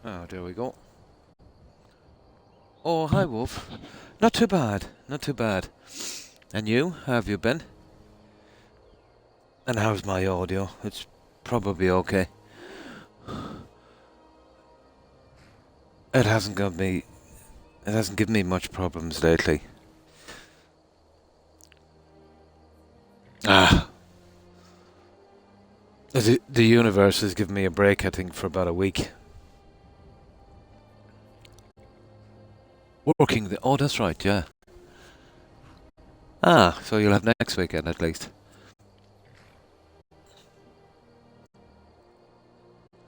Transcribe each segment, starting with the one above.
Oh, there we go. Oh, hi, Wolf. Not too bad. Not too bad. And you? How have you been? And how's my audio? It's probably okay. It hasn't got me. It hasn't given me much problems lately. Ah, the universe has given me a break. I think for about a week. Working. Oh, that's right. Yeah. Ah, so you'll have next weekend at least.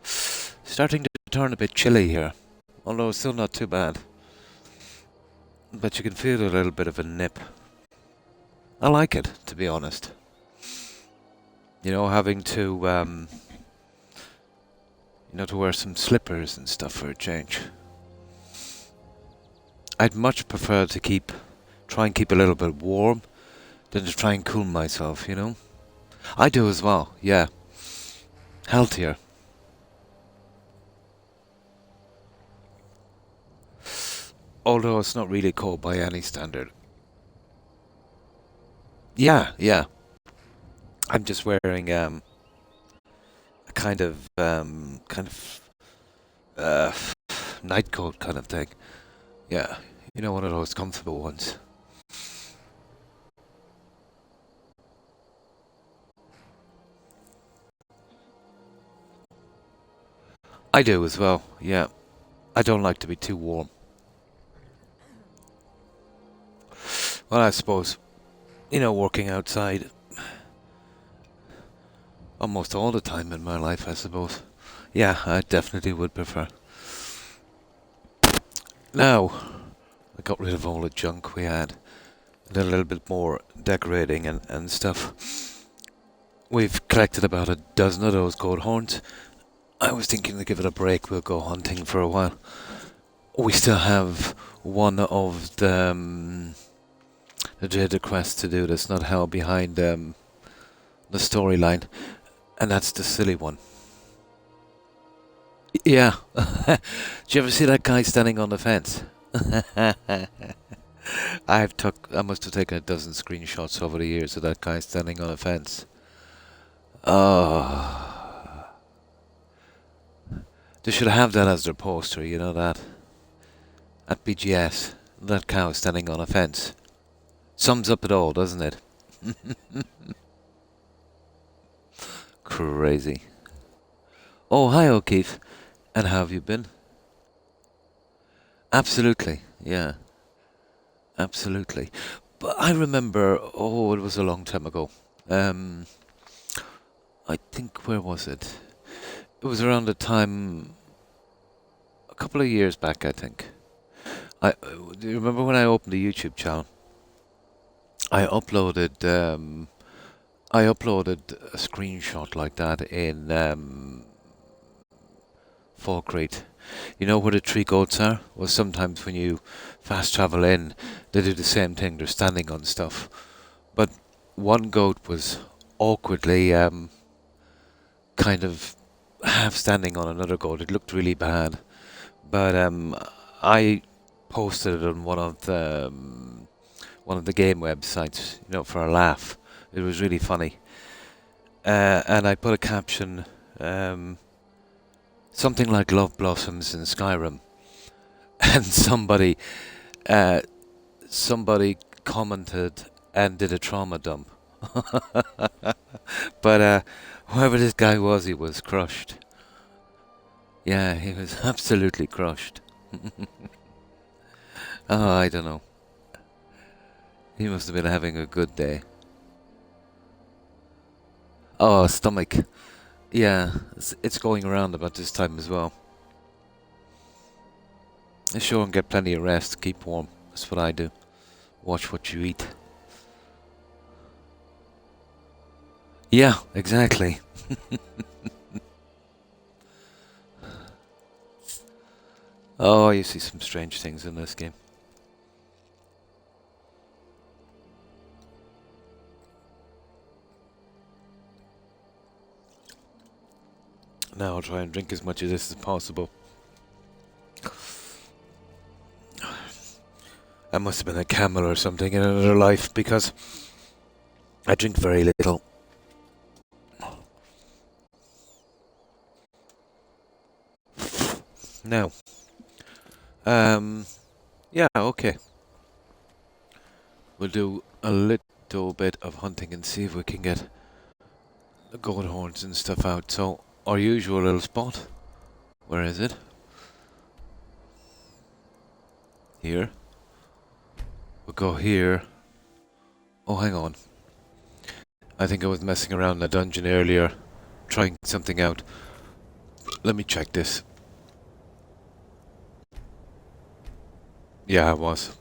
Starting to turn a bit chilly here, although it's still not too bad. But you can feel a little bit of a nip. I like it, to be honest. You know, having to to wear some slippers and stuff for a change. I'd much prefer to try and keep a little bit warm than to try and cool myself, you know? I do as well, yeah. Healthier. Although it's not really cold by any standard. Yeah, yeah. I'm just wearing a uh night coat kind of thing. Yeah. You know, one of those comfortable ones. I do as well, yeah. I don't like to be too warm. Well, I suppose, working outside almost all the time in my life, I suppose. Yeah, I definitely would prefer. Now, I got rid of all the junk we had. Did a little bit more decorating and stuff. We've collected about a dozen of those gold horns. I was thinking to give it a break. We'll go hunting for a while. We still have one of the Jada quest to do that's not held behind the storyline, and that's the silly one. Yeah. Did you ever see that guy standing on the fence? I must have taken a dozen screenshots over the years of that guy standing on a fence. Oh, they should have that as their poster, you know that? At BGS, that cow standing on a fence. Sums up it all, doesn't it? Crazy. Oh, hi O'Keefe. And how have you been? Absolutely, yeah. Absolutely. But I remember, oh, it was a long time ago. Um, I think, where was it? It was around the time, a couple of years back, I think. Do you remember when I opened the YouTube channel? I uploaded, um, I uploaded a screenshot like that in Falkreath. You know where the three goats are? Well, sometimes when you fast travel in, they do the same thing. They're standing on stuff. But one goat was awkwardly kind of half standing on another goat. It looked really bad. But I posted it on one of the game websites, for a laugh. It was really funny. And I put a caption, something like "Love blossoms in Skyrim," and uh, somebody commented and did a trauma dump. But whoever this guy was, he was crushed. Yeah, he was absolutely crushed. Oh, I don't know. He must have been having a good day. Oh, stomach. Yeah, it's going around about this time as well. Sure, and get plenty of rest. Keep warm. That's what I do. Watch what you eat. Yeah, exactly. Oh, you see some strange things in this game. Now I'll try and drink as much of this as possible. I must have been a camel or something in another life because I drink very little. Now, yeah, okay. We'll do a little bit of hunting and see if we can get the goat horns and stuff out. So, our usual little spot. Where is it? Here. We'll go here. Oh, hang on. I think I was messing around in the dungeon earlier, trying something out. Let me check this. Yeah, I was.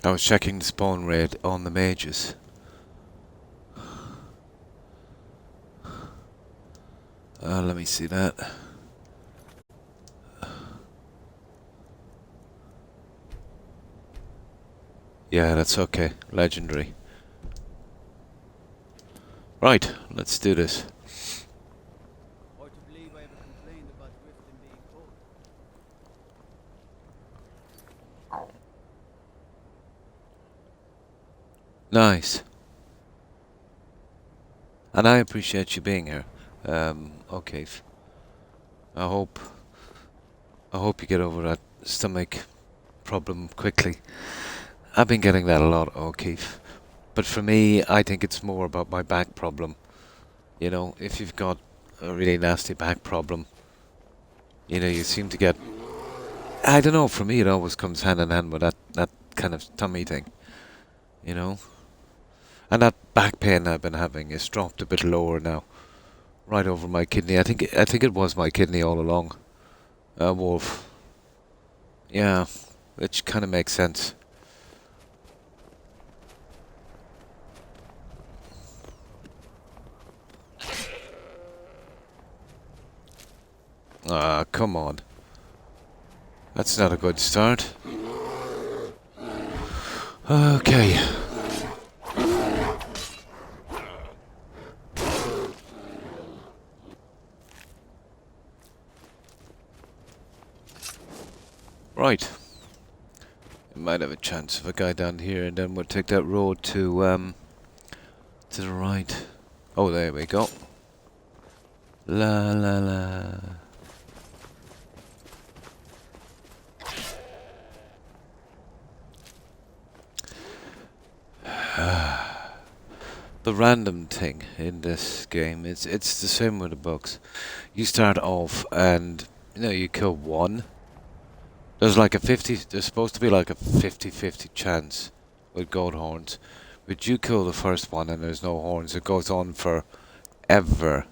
I was checking the spawn rate on the mages. Let me see that. Yeah, that's okay. Legendary. Right, let's do this. Hard to believe I ever complained about Grifton being cold. Nice. And I appreciate you being here. Okay. I hope you get over that stomach problem quickly. I've been getting that a lot, O'Keefe. But for me, I think it's more about my back problem. You know, if you've got a really nasty back problem, you know, you seem to get... I don't know, for me it always comes hand in hand with that kind of tummy thing. You know? And that back pain I've been having is dropped a bit lower now. Right over my kidney. I think it was my kidney all along. Wolf. Yeah, which kind of makes sense. Ah, come on. That's not a good start. Okay. Right. We might have a chance of a guy down here, and then we'll take that road to the right. Oh, there we go. La la la. The random thing in this game is it's the same with the books. You start off and you know you kill one. There's like a 50. There's supposed to be like a 50-50 chance with goat horns, but you kill the first one and there's no horns. It goes on forever.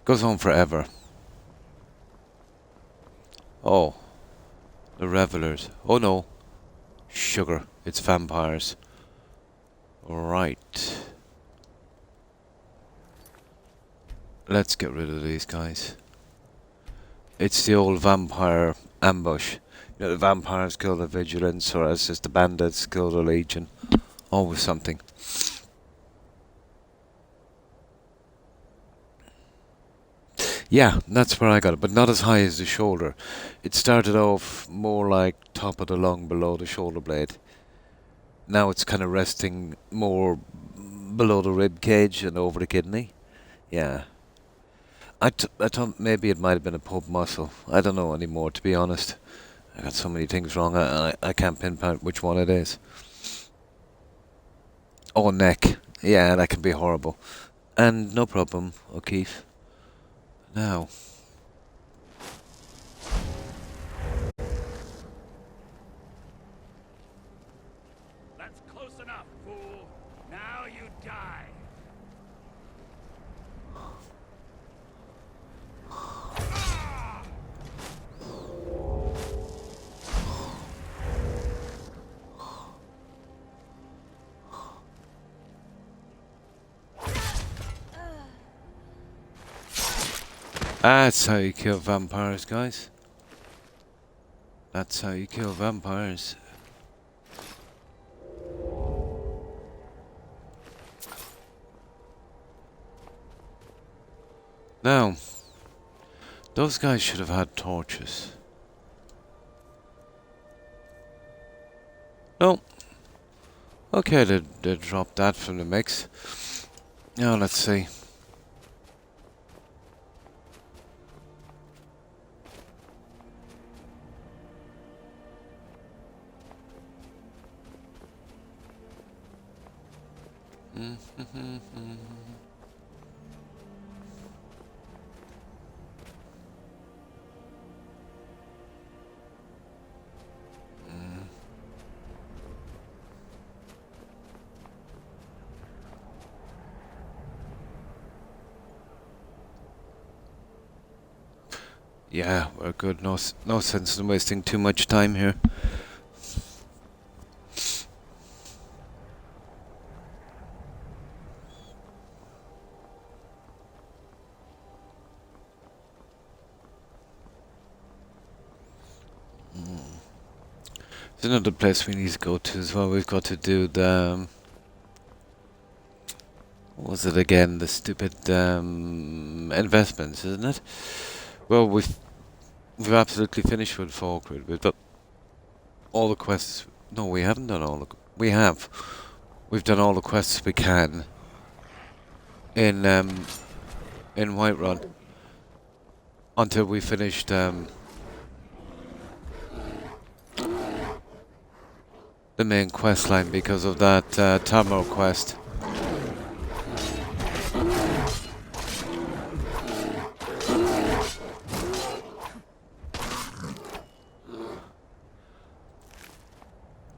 Goes on forever. Oh, the revelers. Oh no, sugar. It's vampires. Right. Let's get rid of these guys. It's the old vampire ambush. You know, the vampires kill the vigilance, or as just the bandits kill the legion. Always something. Yeah, that's where I got it, but not as high as the shoulder. It started off more like top of the lung below the shoulder blade. Now it's kind of resting more below the rib cage and over the kidney. Yeah. I thought maybe it might have been a pub muscle. I don't know anymore, to be honest. I got so many things wrong, I can't pinpoint which one it is. Oh, neck. Yeah, that can be horrible. And no problem, O'Keefe. Now. That's close enough, fool. Now you die. That's how you kill vampires, guys. That's how you kill vampires. Now, those guys should have had torches. No. Okay, they dropped that from the mix. Now, let's see. Yeah, we're good. No sense in wasting too much time here. There's another place we need to go to as well. We've got to do the... what was it again? The stupid investments, isn't it? Well, we've absolutely finished with Falkwood. We've got all the quests. No, we haven't done all the... we have. We've done all the quests we can in Whiterun until we finished the main quest line because of that Tamar quest.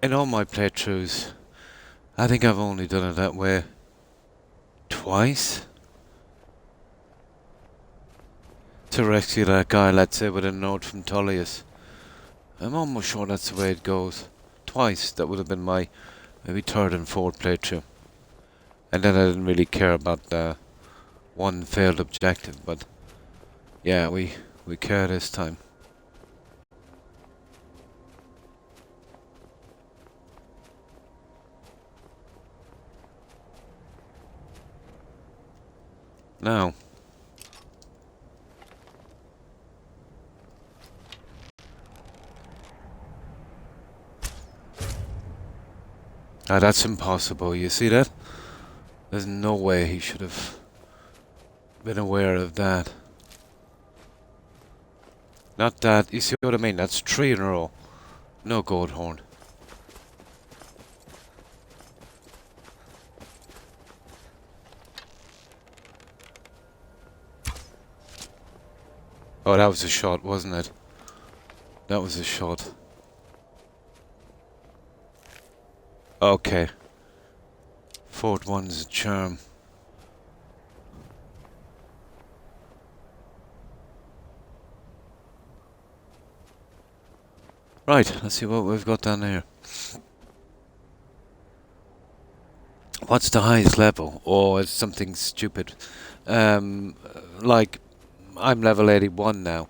In all my playthroughs, I think I've only done it that way twice. To rescue that guy, let's say, with a note from Tullius. I'm almost sure that's the way it goes. Twice. That would have been my maybe third and fourth playthrough. And then I didn't really care about the one failed objective, but yeah, we care this time. Now, that's impossible. You see that? There's no way he should have been aware of that. Not that. You see what I mean? That's 3 in a row. No gold horn. Oh, that was a shot, wasn't it? That was a shot. Okay. Fourth one's a charm. Right, let's see what we've got down here. What's the highest level? Oh, it's something stupid. Like, I'm level 81 now.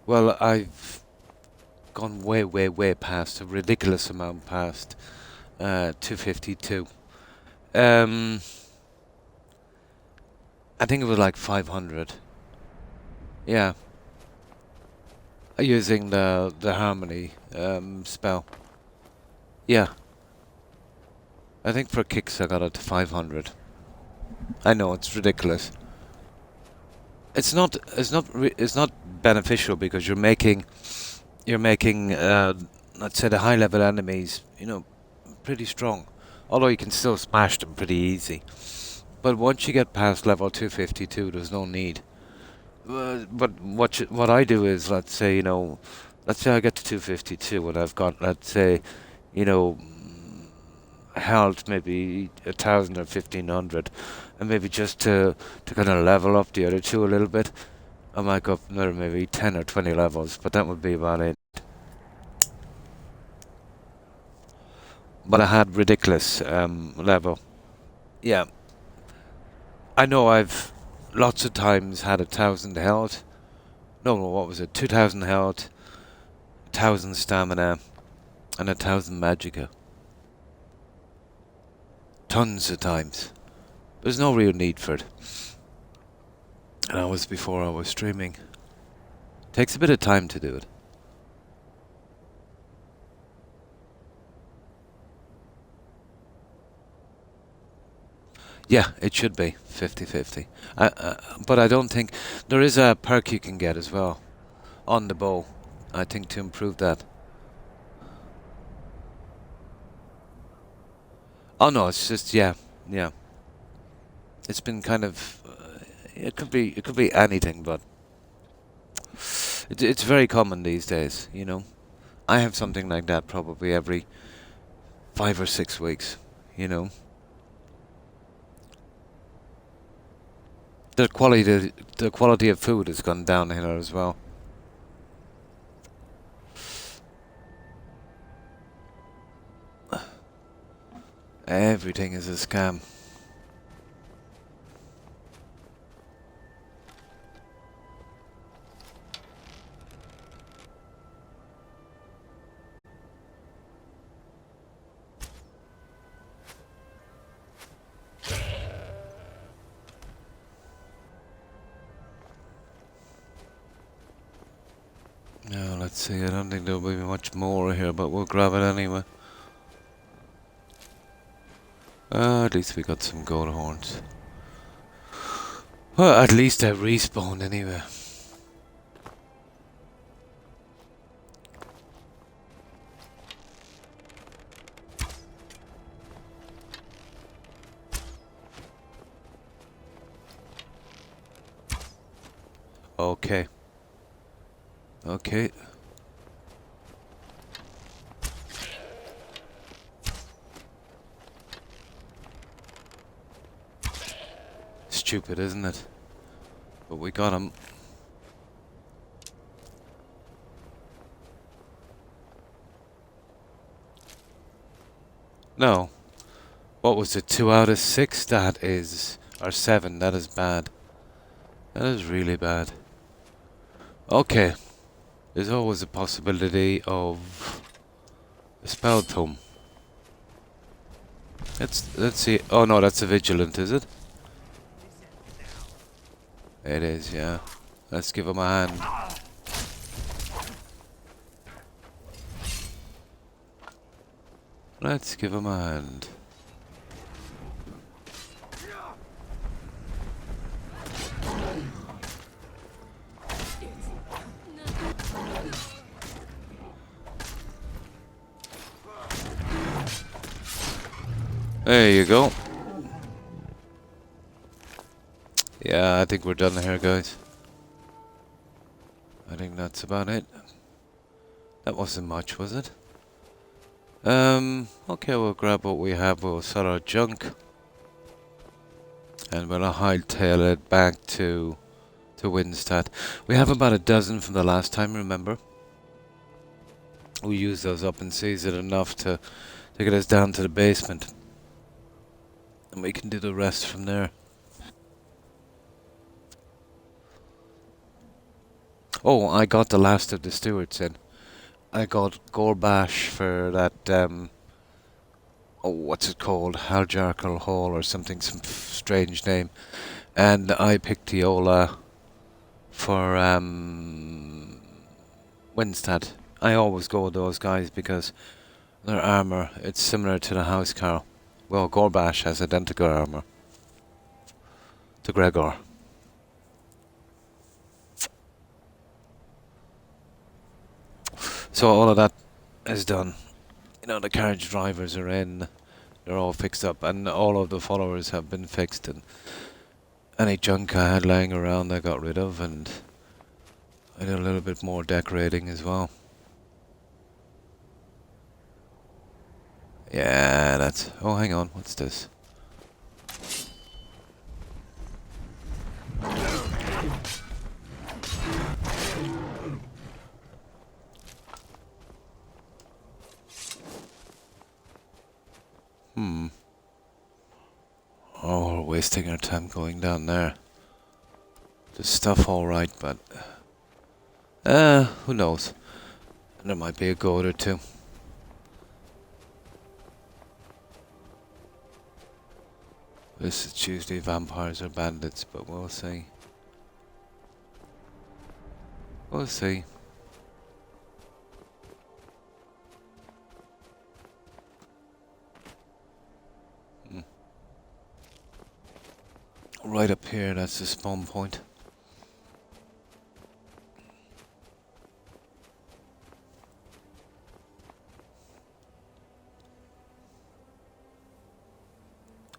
Well, I've gone way past, a ridiculous amount past 252. I think it was like 500. Yeah. Using the harmony spell. Yeah. I think for kicks I got it to 500. I know it's ridiculous. It's not beneficial because you're making let's say the high level enemies, pretty strong. Although you can still smash them pretty easy. But once you get past level 252, there's no need. But what I do is, let's say I get to 252 and I've got, let's say, health maybe 1,000 or 1,500, and maybe just to kind of level up the other two a little bit, I might go up another maybe 10 or 20 levels, but that would be about it. But I had ridiculous level. Yeah. I know I've lots of times had 1,000 health. No, what was it? 2,000 health, 1,000 stamina, and 1,000 magicka. Tons of times. There's no real need for it. And that was before I was streaming. Takes a bit of time to do it. Yeah, it should be 50-50. But I don't think... There is a perk you can get as well on the bow, I think, to improve that. Oh no, it's just, yeah. It's been kind of... it could be anything, but... It's very common these days, you know. I have something like that probably every 5 or 6 weeks, you know. The quality of food has gone downhill as well. Everything is a scam. Now let's see, I don't think there'll be much more here, but we'll grab it anyway. At least we got some gold horns. Well, at least I respawned anyway. Okay. Okay. Stupid, isn't it? But we got him. No. What was it? 2 out of 6? That is... Or 7. That is bad. That is really bad. Okay. There's always a possibility of... a spell tome. Let's see. Oh no, that's a vigilant, is it? It is, yeah. Let's give him a hand. Let's give him a hand. There you go. Yeah, I think we're done here, guys. I think that's about it. That wasn't much, was it? Okay, we'll grab what we have, we'll sell our junk. And we'll hightail it back to Winstead. We have about a dozen from the last time, remember? We used those up and seized it enough to get us down to the basement. And we can do the rest from there. Oh, I got the last of the stewards in. I got Gorbash for that, oh, what's it called? Haljarkal Hall or something, some strange name. And I picked Tiola for, Winstead. I always go with those guys because their armor, it's similar to the Housecarl. Well, Gorbash has identical armor to Gregor. So all of that is done. You know, the carriage drivers are in, they're all fixed up, and all of the followers have been fixed, and any junk I had lying around I got rid of, and I did a little bit more decorating as well. Yeah, that's... Oh, hang on, what's this? Oh, we're wasting our time going down there. The stuff alright, but... who knows? There might be a goat or two. This is usually vampires or bandits, but we'll see. We'll see. Hmm. Right up here, that's the spawn point.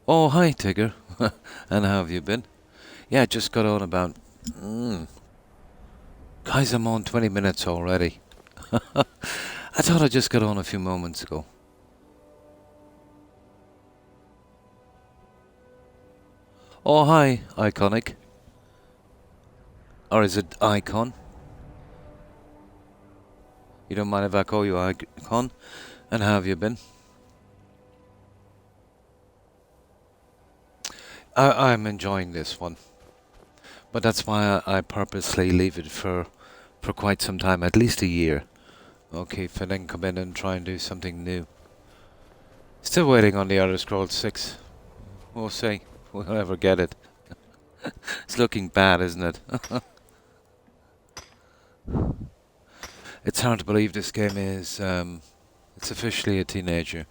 Oh, hi, Tigger. And how have you been? Yeah, just got on about... Guys, I'm on 20 minutes already. I thought I just got on a few moments ago. Oh, hi, Iconic. Or is it Icon? You don't mind if I call you Icon? And how have you been? I'm enjoying this one. But that's why I purposely leave it for quite some time, at least a year. Okay, for then come in and try and do something new. Still waiting on the Elder Scrolls 6. We'll see. We'll never get it. It's looking bad, isn't it? It's hard to believe this game is, it's officially a teenager.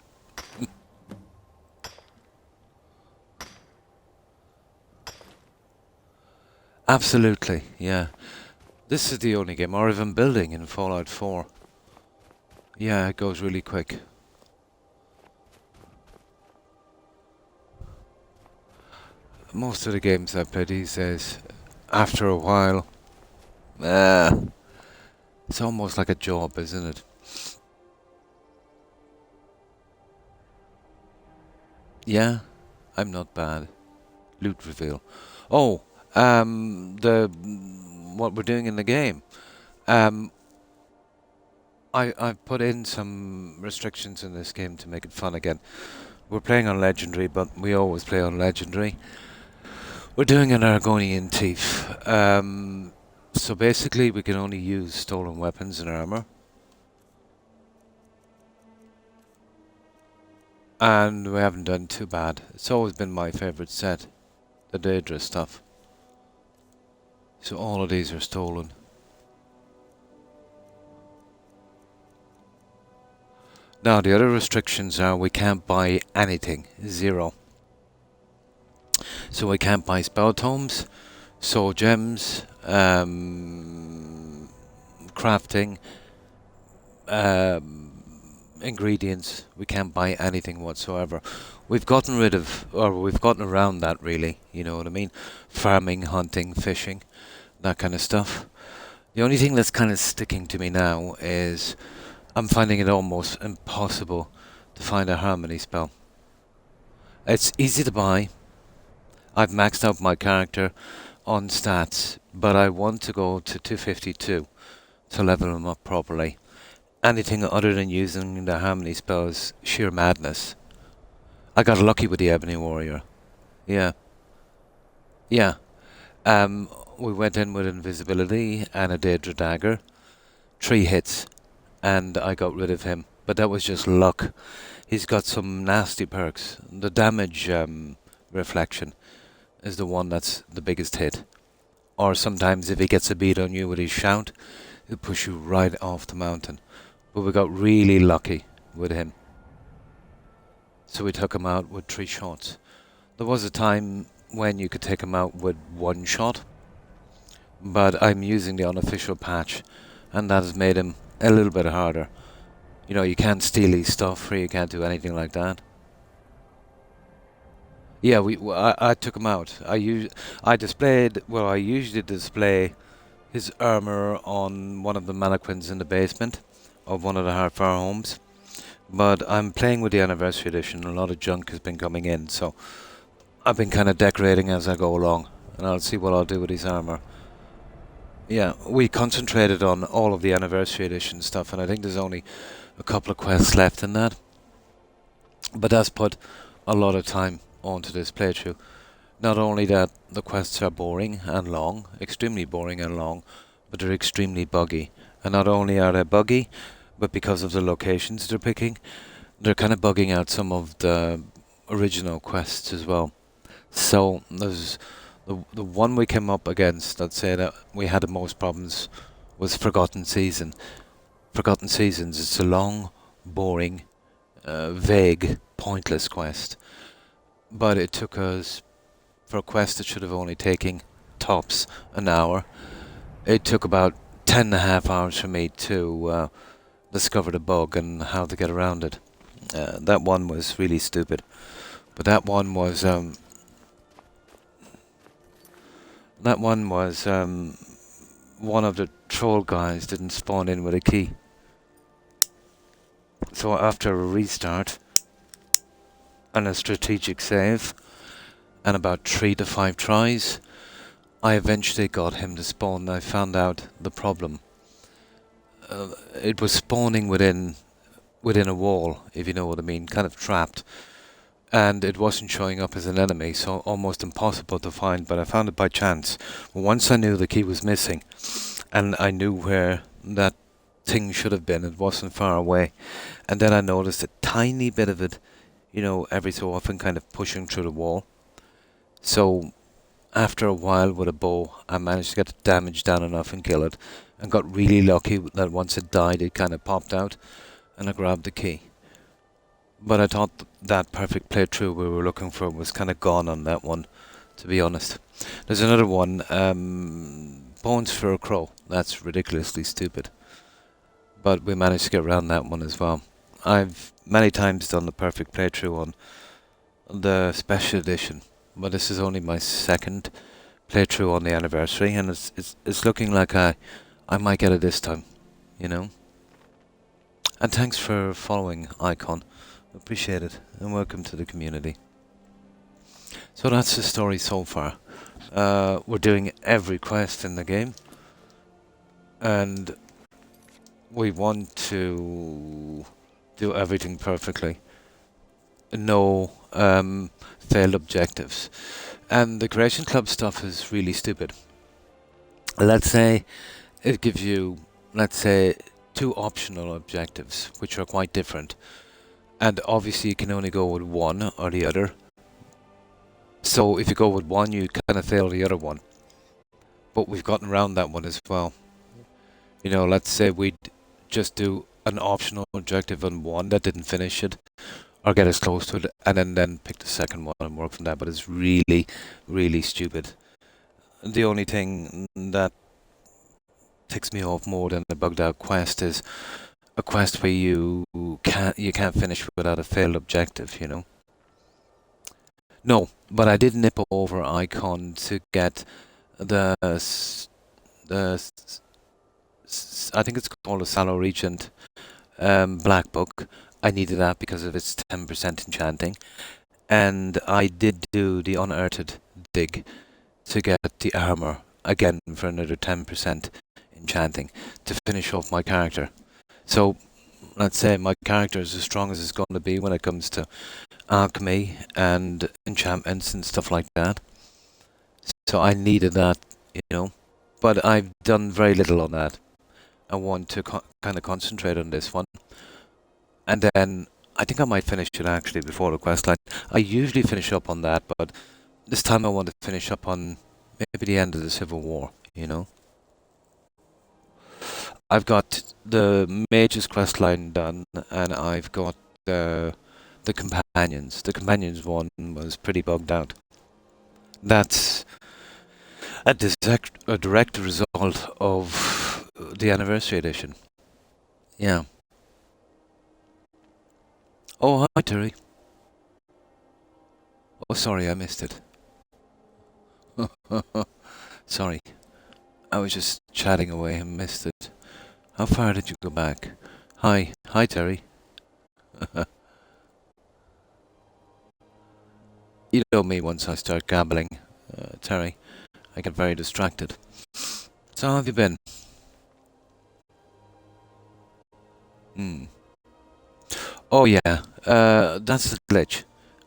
Absolutely, yeah. This is the only game, or even building in Fallout 4. Yeah, it goes really quick. Most of the games I play these days, after a while, it's almost like a job, isn't it? Yeah, I'm not bad. Loot reveal. Oh, what we're doing in the game. I've put in some restrictions in this game to make it fun again. We're playing on Legendary, but we always play on Legendary. We're doing an Argonian Thief. So basically we can only use stolen weapons and armor. And we haven't done too bad. It's always been my favourite set. The Daedra stuff. So all of these are stolen. Now the other restrictions are we can't buy anything. 0. So we can't buy spell tomes, soul gems, crafting, ingredients. We can't buy anything whatsoever. We've gotten rid of, or we've gotten around that really, you know what I mean? Farming, hunting, fishing, that kind of stuff. The only thing that's kind of sticking to me now is I'm finding it almost impossible to find a harmony spell. It's easy to buy. I've maxed out my character on stats, but I want to go to 252 to level him up properly. Anything other than using the harmony spell is sheer madness. I got lucky with the Ebony Warrior. Yeah. Yeah. We went in with invisibility and a Daedra dagger. 3 hits, and I got rid of him. But that was just luck. He's got some nasty perks. The damage reflection is the one that's the biggest hit. Or sometimes if he gets a beat on you with his shout, he'll push you right off the mountain. But we got really lucky with him. So we took him out with 3 shots. There was a time when you could take him out with 1 shot. But I'm using the unofficial patch, and that has made him a little bit harder. You know, you can't steal his stuff, or you can't do anything like that. Yeah, I took him out. I usually display his armor on one of the mannequins in the basement of one of the Hardfire homes. But I'm playing with the Anniversary Edition. A lot of junk has been coming in, so I've been kind of decorating as I go along, and I'll see what I'll do with his armor. Yeah, we concentrated on all of the Anniversary Edition stuff, and I think there's only a couple of quests left in that. But that's put a lot of time onto this playthrough. Not only that, the quests are boring and long, extremely boring and long, but they're extremely buggy. And not only are they buggy, but because of the locations they're picking, they're kind of bugging out some of the original quests as well. So there's the one we came up against, I'd say that we had the most problems was Forgotten Season. Forgotten Seasons, it's a long, boring, vague, pointless quest. But it took us, for a quest that should have only taken tops an hour, it took about 10.5 hours for me to discover the bug and how to get around it. That one was really stupid. But that one was one of the troll guys didn't spawn in with a key. So after a restart and a strategic save and about 3 to 5 tries, I eventually got him to spawn. I found out the problem. It was spawning within a wall, if you know what I mean, kind of trapped. And it wasn't showing up as an enemy, so almost impossible to find, but I found it by chance. Once I knew the key was missing, and I knew where that thing should have been, it wasn't far away. And then I noticed a tiny bit of it, every so often kind of pushing through the wall. So after a while with a bow, I managed to get the damage down enough and kill it, and got really lucky that once it died, it kind of popped out, and I grabbed the key. But I thought that perfect playthrough we were looking for was kind of gone on that one, to be honest. There's another one, Bones for a Crow. That's ridiculously stupid. But we managed to get around that one as well. I've many times done the perfect playthrough on the special edition, but this is only my second playthrough on the anniversary, and it's looking like I might get it this time, And thanks for following, Icon. Appreciate it, and welcome to the community. So that's the story so far. We're doing every quest in the game, and we want to do everything perfectly. No failed objectives. And the Creation Club stuff is really stupid. Let's say it gives you, 2 optional objectives, which are quite different. And obviously you can only go with one or the other. So if you go with one, you kind of fail the other one. But we've gotten around that one as well. Let's say we'd just do an optional objective on one that didn't finish it, or get as close to it, and then pick the second one and work from that. But it's really, really stupid. The only thing that ticks me off more than a bugged out quest is a quest where you can't finish without a failed objective, No, but I did nip over Icon to get the I think it's called a Sallow Regent Black Book. I needed that because of its 10% enchanting, and I did do the Unearthed dig to get the armor again for another 10% enchanting to finish off my character. So let's say my character is as strong as it's going to be when it comes to alchemy and enchantments and stuff like that. So I needed that, But I've done very little on that. I want to kind of concentrate on this one. And then I think I might finish it actually before the quest line. I usually finish up on that, but this time I want to finish up on maybe the end of the Civil War, I've got the Mage's quest line done, and I've got the Companions. The Companions one was pretty bugged out. That's a direct result of the Anniversary Edition. Yeah. Oh, hi, Terry. Oh, sorry, I missed it. Sorry. I was just chatting away and missed it. How far did you go back? Hi. Hi, Terry. You know me, once I start gabbling, Terry, I get very distracted. So how have you been? Oh yeah, that's the glitch.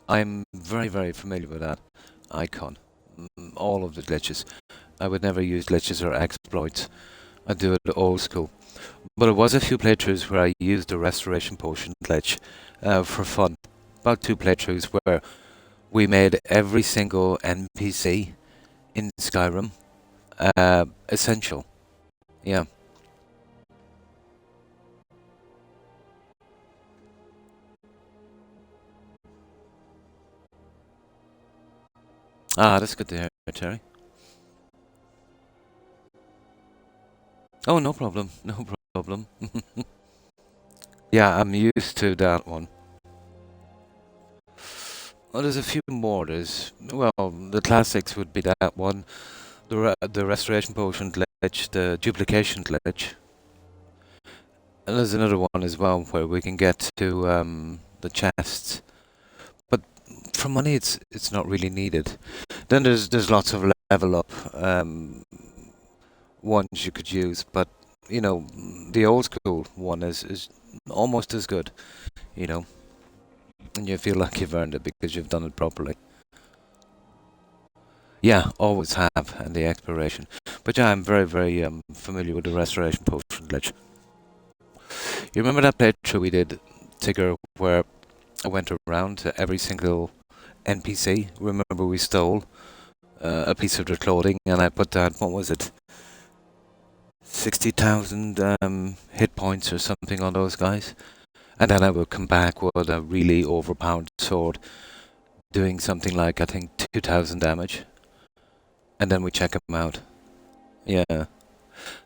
I'm very, very familiar with that icon. All of the glitches. I would never use glitches or exploits. I do it old school. But it was a few playthroughs where I used the restoration potion glitch for fun. About 2 playthroughs where we made every single NPC in Skyrim essential. Yeah. Ah, that's good to hear, Terry. Oh, no problem. No problem. Yeah, I'm used to that one. Well, there's a few more. Well, the classics would be that one, the Restoration Potion glitch, the Duplication glitch. And there's another one as well where we can get to the chests. But for money, it's not really needed. Then there's lots of level up ones you could use, but you know, the old school one is almost as good, you know, and you feel like you've earned it because you've done it properly. Yeah, always have, and the exploration. But yeah, I'm very, very familiar with the Restoration Potion glitch. You remember that playthrough we did, Tigger, where I went around to every single NPC? Remember we stole a piece of their clothing, and I put down, what was it? 60,000 hit points or something on those guys. And then I would come back with a really overpowered sword, doing something like, I think, 2,000 damage. And then we check them out. Yeah.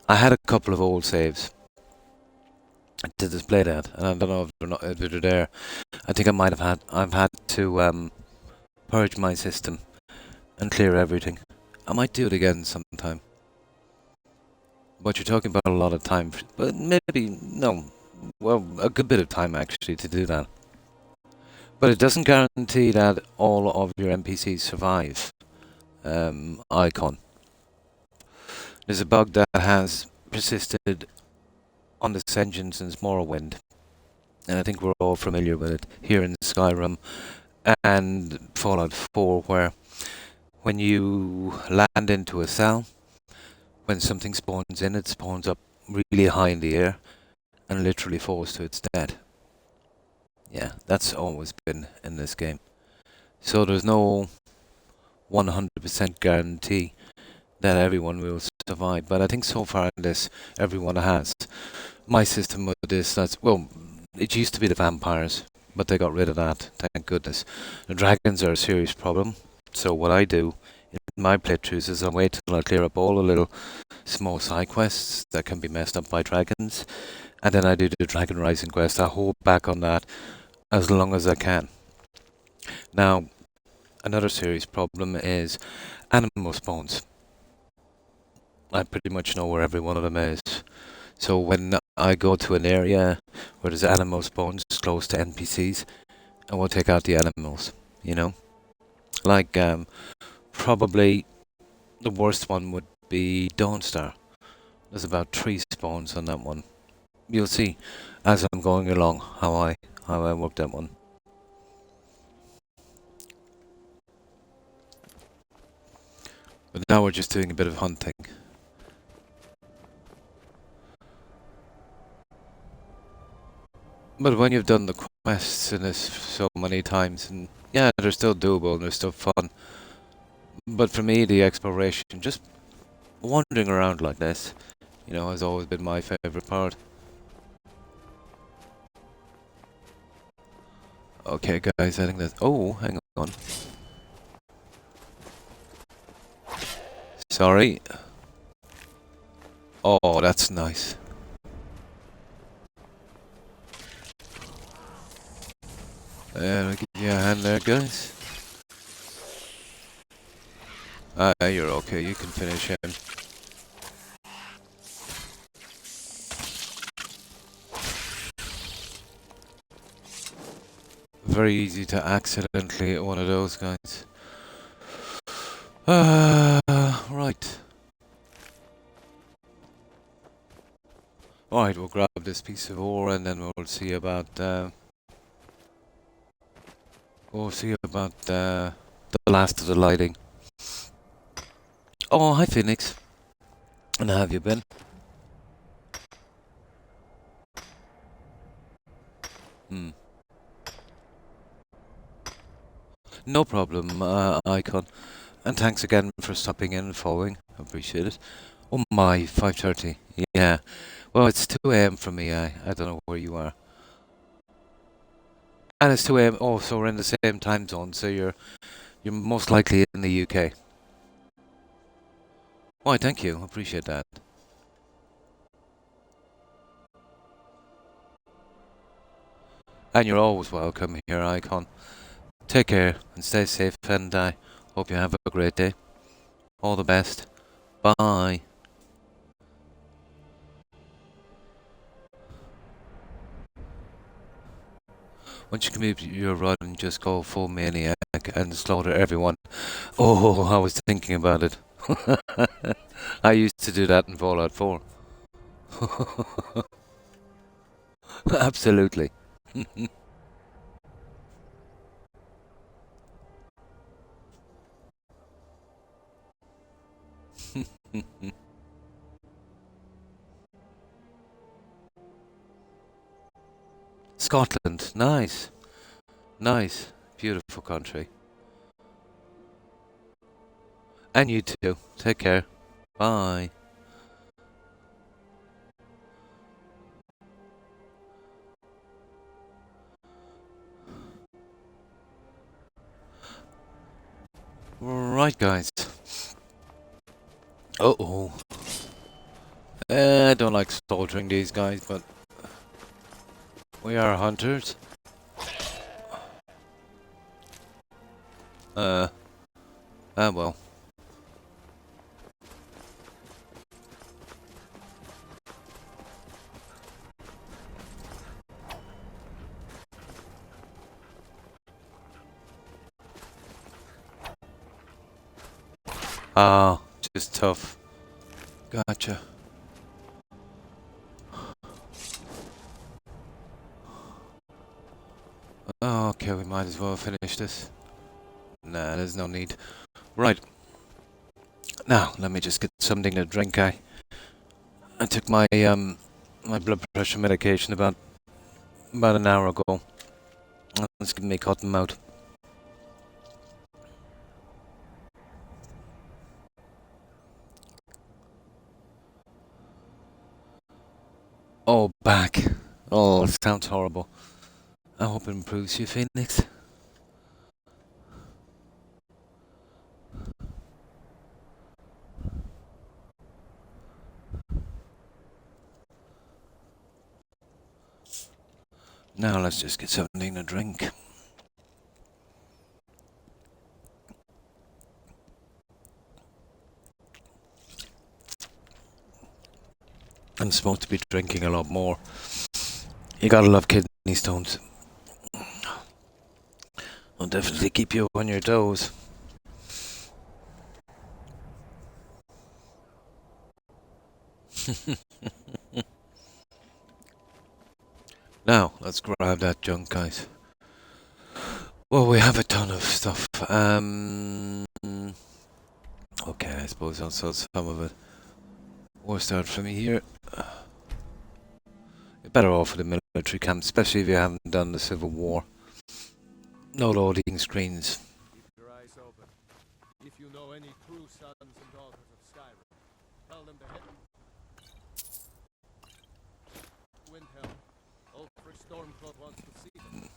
I had a couple of old saves to display that, and I don't know if they're there. I think I've had to purge my system and clear everything. I might do it again sometime. But you're talking about a lot of time, but maybe, no, well, a good bit of time actually to do that. But it doesn't guarantee that all of your NPCs survive. Icon. There's a bug that has persisted on this engine since Morrowind, and I think we're all familiar with it here in Skyrim and Fallout 4, where when you land into a cell, when something spawns in, it spawns up really high in the air and literally falls to its death. Yeah, that's always been in this game. So there's no 100% guarantee that everyone will survive, but I think so far in this, everyone has. My system with this, well, it used to be the vampires, but they got rid of that, thank goodness. The dragons are a serious problem, so what I do in my playthroughs is I wait till I clear up all the little small side quests that can be messed up by dragons, and then I do the Dragon Rising quest. I hold back on that as long as I can. Now, another serious problem is animal spawns. I pretty much know where every one of them is. So when I go to an area where there's animal spawns close to NPCs, I will take out the animals, you know? Like, probably the worst one would be Dawnstar. There's about 3 spawns on that one. You'll see as I'm going along how I work that one. But now we're just doing a bit of hunting. But when you've done the quests in this so many times, and yeah, they're still doable and they're still fun. But for me, the exploration, just wandering around like this, you know, has always been my favorite part. Okay, guys, I think that's... Oh, hang on. Sorry. Oh, that's nice. I'll give you a hand there, guys. You're okay, you can finish him. Very easy to accidentally hit one of those guys. Right. Alright, we'll grab this piece of ore and then we'll see about the last of the lighting. Oh, hi Phoenix. And how have you been? No problem, Icon. And thanks again for stopping in and following. I appreciate it. Oh my, 5:30. Yeah. Well, it's 2 AM for me. I don't know where you are. And it's 2 AM. Oh, so we're in the same time zone. So You're most likely in the UK. Why, thank you. Appreciate that. And you're always welcome here, Icon. Take care and stay safe, and I hope you have a great day. All the best. Bye. Once you complete your run, just go full maniac and slaughter everyone. Oh, I was thinking about it. I used to do that in Fallout 4. Absolutely. Scotland, nice. Nice. Beautiful country. And you too. Take care. Bye. Right, guys. Uh-oh. I don't like slaughtering these guys, but we are hunters. Well. Ah, just tough. Gotcha. Okay, we might as well finish this. Nah, there's no need. Right. Now, let me just get something to drink. I took my my blood pressure medication about an hour ago. It's giving me cotton mouth. Oh, back. Oh, it sounds horrible. I hope it improves you, Phoenix. Now let's just get something to drink. I'm supposed to be drinking a lot more. You gotta love kidney stones. I'll definitely keep you on your toes. Now, let's grab that junk, guys. Well, we have a ton of stuff. Okay, I suppose I'll sell some of it. We'll start from here. You're better off with the military camp, especially if you haven't done the Civil War. No loading screens. Keep your eyes open. If you know any true sons and daughters of Skyrim, tell them to hit them. Windhelm, Ulfric Stormcloak wants to see them.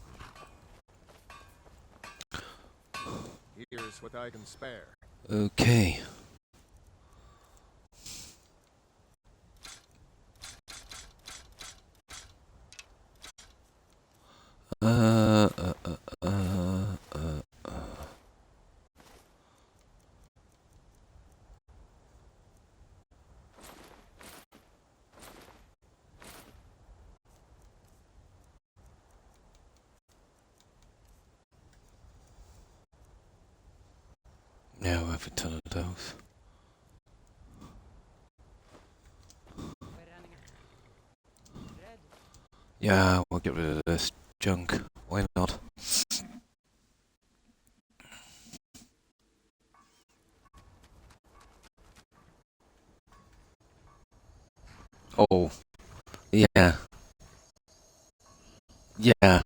Here's what I can spare. Okay. Yeah, we have a ton of those. Yeah, we'll get rid of this junk. Why not? Oh, yeah. Yeah.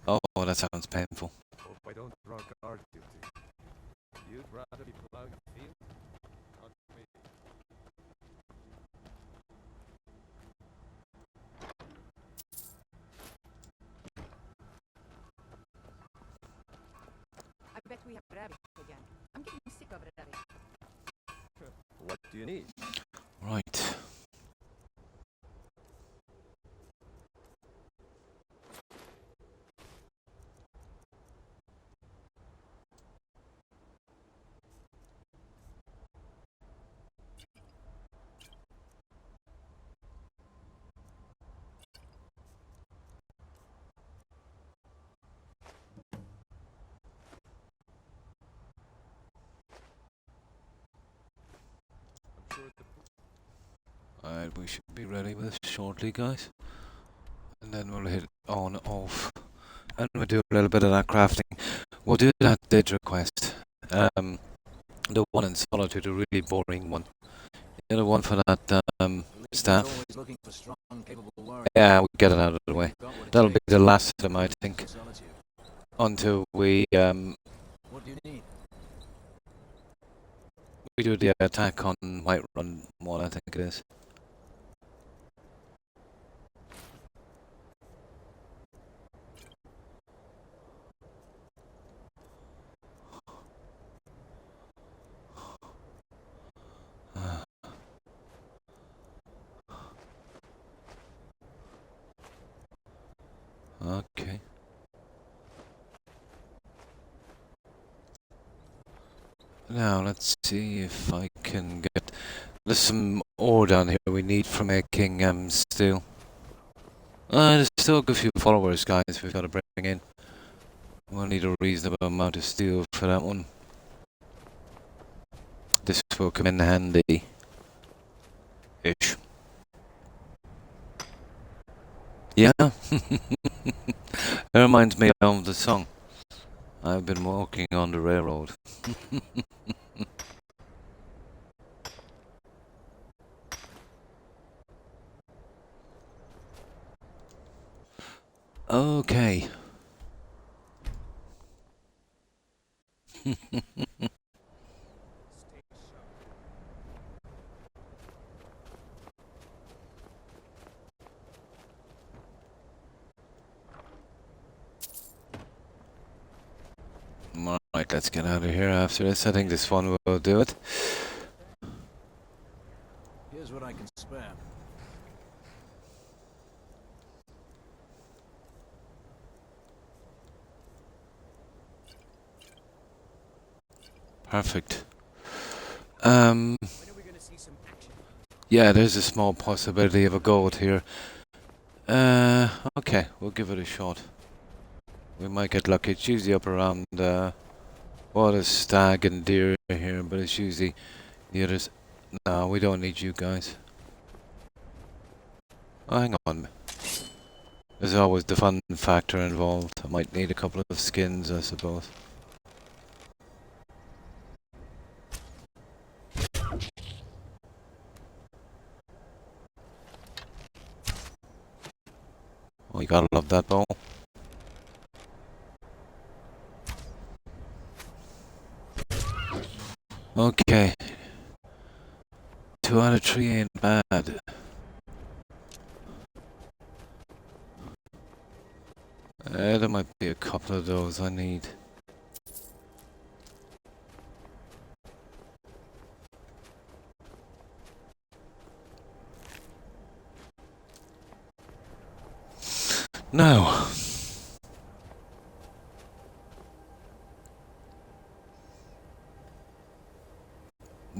Oh, that sounds painful. Hope I don't draw guard duty. You'd rather be plowing a field? Not me. Bet we have rabbit again. I'm getting sick of rabbit. What do you need? Right. I'm sure the Alright, we should be ready with this shortly, guys. And then we'll hit on off. And we'll do a little bit of that crafting. We'll do that did request. The one in Solitude, a really boring one. The other one for that staff. Yeah, we'll get it out of the way. That'll be the last of them, I think. Until we What do you need? we do the attack on Whiterun 1, I think it is. Okay. Now let's see if I can get. There's some ore down here we need for making steel. There's still a good few followers, guys. We've got to bring in. We'll need a reasonable amount of steel for that one. This will come in handy. Ish. Yeah. That reminds me of the song. I've been walking on the railroad. Okay. Alright, let's get out of here after this. I think this one will do it. Here's what I can spare. Perfect. When are we gonna see some action? Yeah, there's a small possibility of a gold here. Okay, we'll give it a shot. We might get lucky. It's usually up around, well, there's stag and deer here, but it's usually the others. No, we don't need you guys. Oh, hang on. There's always the fun factor involved. I might need a couple of skins, I suppose. Oh, you gotta love that bow. Okay. 2 out of 3 ain't bad. There might be a couple of those I need. Now.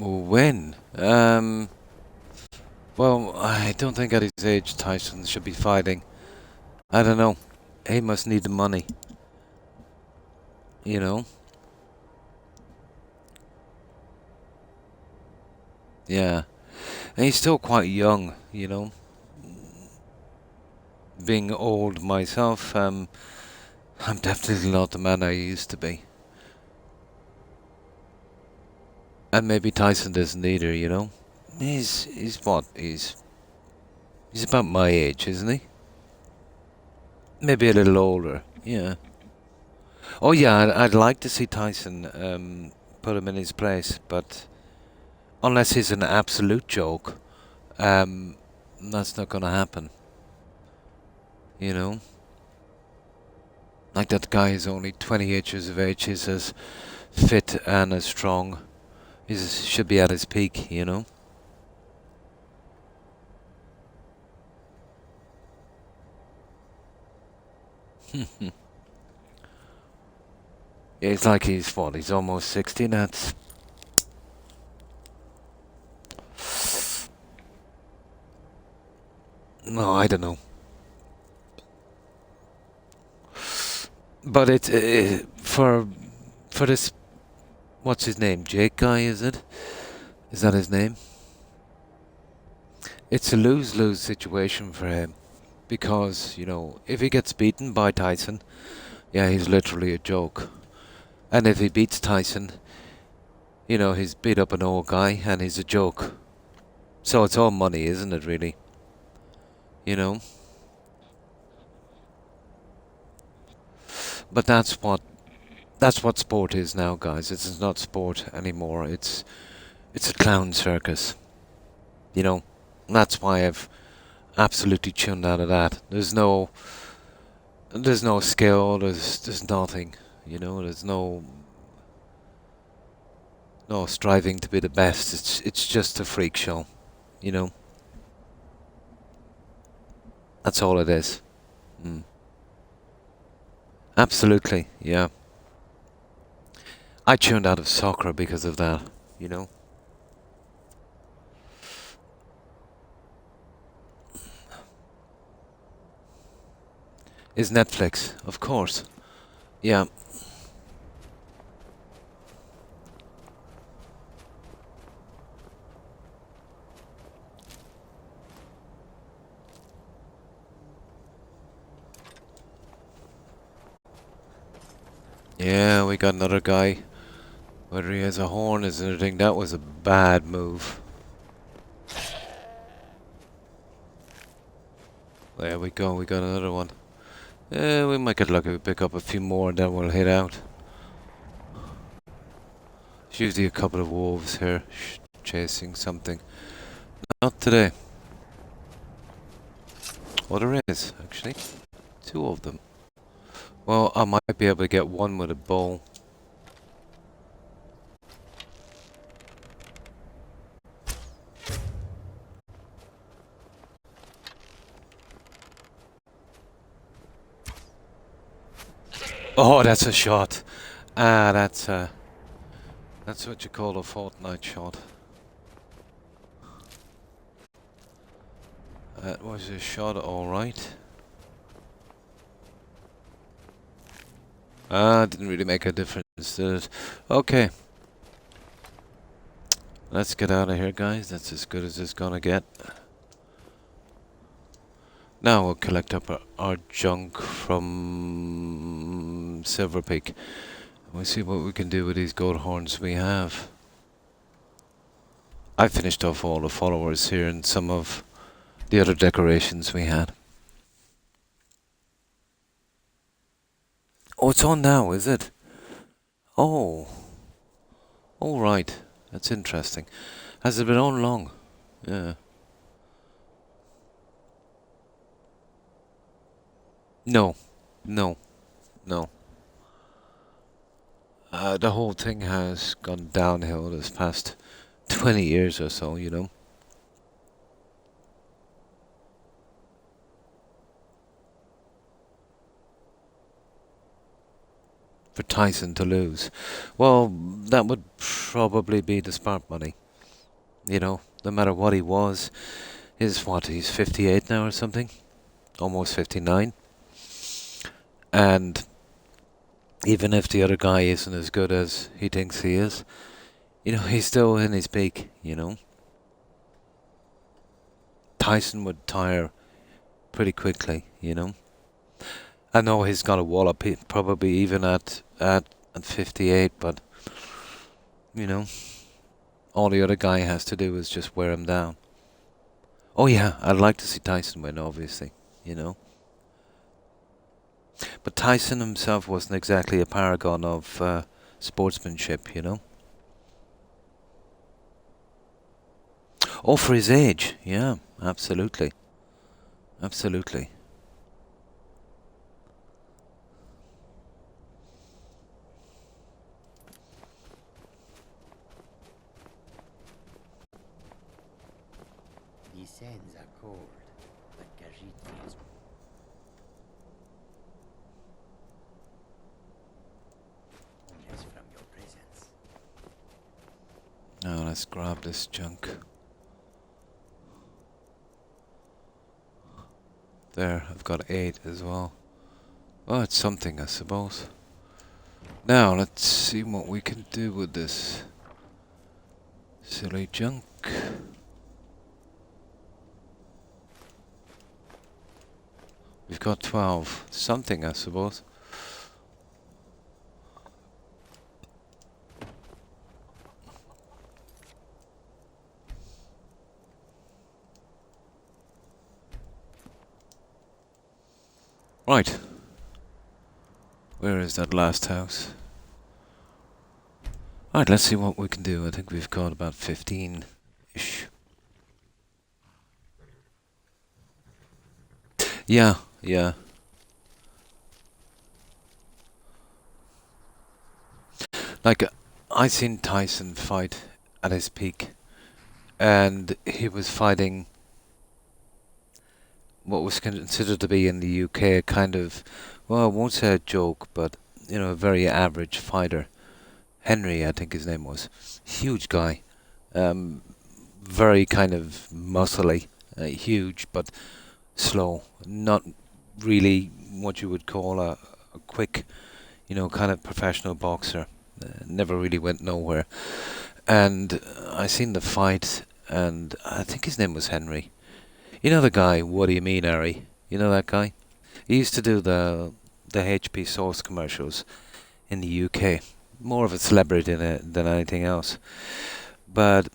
When? Well, I don't think at his age Tyson should be fighting. I don't know. He must need the money. You know? Yeah. And he's still quite young, you know? Being old myself, I'm definitely not the man I used to be. And maybe Tyson doesn't either, you know? He's what? He's about my age, isn't he? Maybe a little older, yeah. Oh yeah, I'd like to see Tyson put him in his place, but unless he's an absolute joke, that's not gonna happen. You know? Like that guy is only 28 years of age. He's as fit and as strong. He should be at his peak, you know. It's like he's what? He's almost 60. That's no, I don't know. But it's for this. What's his name? Jake guy, is it? Is that his name? It's a lose-lose situation for him because you know if he gets beaten by Tyson, yeah, he's literally a joke. And if he beats Tyson, you know he's beat up an old guy and he's a joke. So it's all money, isn't it? Really, you know. But that's what sport is now, guys. It's not sport anymore. It's a clown circus. You know, and that's why I've absolutely tuned out of that. There's no skill. There's nothing. You know, there's no striving to be the best. It's just a freak show. You know, that's all it is. Mm. Absolutely, yeah. I tuned out of soccer because of that. You know. Is Netflix, of course. Yeah. Yeah, we got another guy. Whether he has a horn is another thing. That was a bad move. There we go, we got another one. We might get lucky, we pick up a few more and then we'll head out. There's usually a couple of wolves here chasing something. Not today. Oh, there is, actually. Two of them. Well, I might be able to get one with a bow. Oh, that's a shot. Ah, that's what you call a fortnight shot. That was a shot, alright. Ah, didn't really make a difference, did it? Okay. Let's get out of here, guys. That's as good as it's gonna get. Now we'll collect up our junk from Silver Peak. We'll see what we can do with these gold horns we have. I finished off all the followers here and some of the other decorations we had. Oh, it's on now, is it? Oh. All right. That's interesting. Has it been on long? Yeah. No. No. No. The whole thing has gone downhill this past 20 years or so, you know. For Tyson to lose. Well, that would probably be the smart money. You know, no matter what he was. He's 58 now or something? Almost 59. And even if the other guy isn't as good as he thinks he is, you know, he's still in his peak, you know. Tyson would tire pretty quickly, you know. I know he's got a wallop, probably even at 58, but, you know, all the other guy has to do is just wear him down. Oh yeah, I'd like to see Tyson win, obviously, you know. But Tyson himself wasn't exactly a paragon of sportsmanship, you know. Oh, for his age, yeah, absolutely. Absolutely. sands are cold, but Khajiit feels homeless from your presence. Now let's grab this junk. There, I've got 8 as well. Well, it's something, I suppose. Now, let's see what we can do with this silly junk. We've got 12. Something, I suppose. Right. Where is that last house? Alright, let's see what we can do. I think we've got about 15-ish. Yeah. Like, I seen Tyson fight at his peak. And he was fighting what was considered to be in the UK a kind of, well, I won't say a joke, but, you know, a very average fighter. Henry, I think his name was. Huge guy. Very kind of muscly. Huge, but slow. Not really what you would call a quick, you know, kind of professional boxer. Never really went nowhere. And I seen the fight, and I think his name was Henry. You know the guy, what do you mean, Harry? You know that guy? He used to do the HP sauce commercials in the UK. More of a celebrity than anything else. But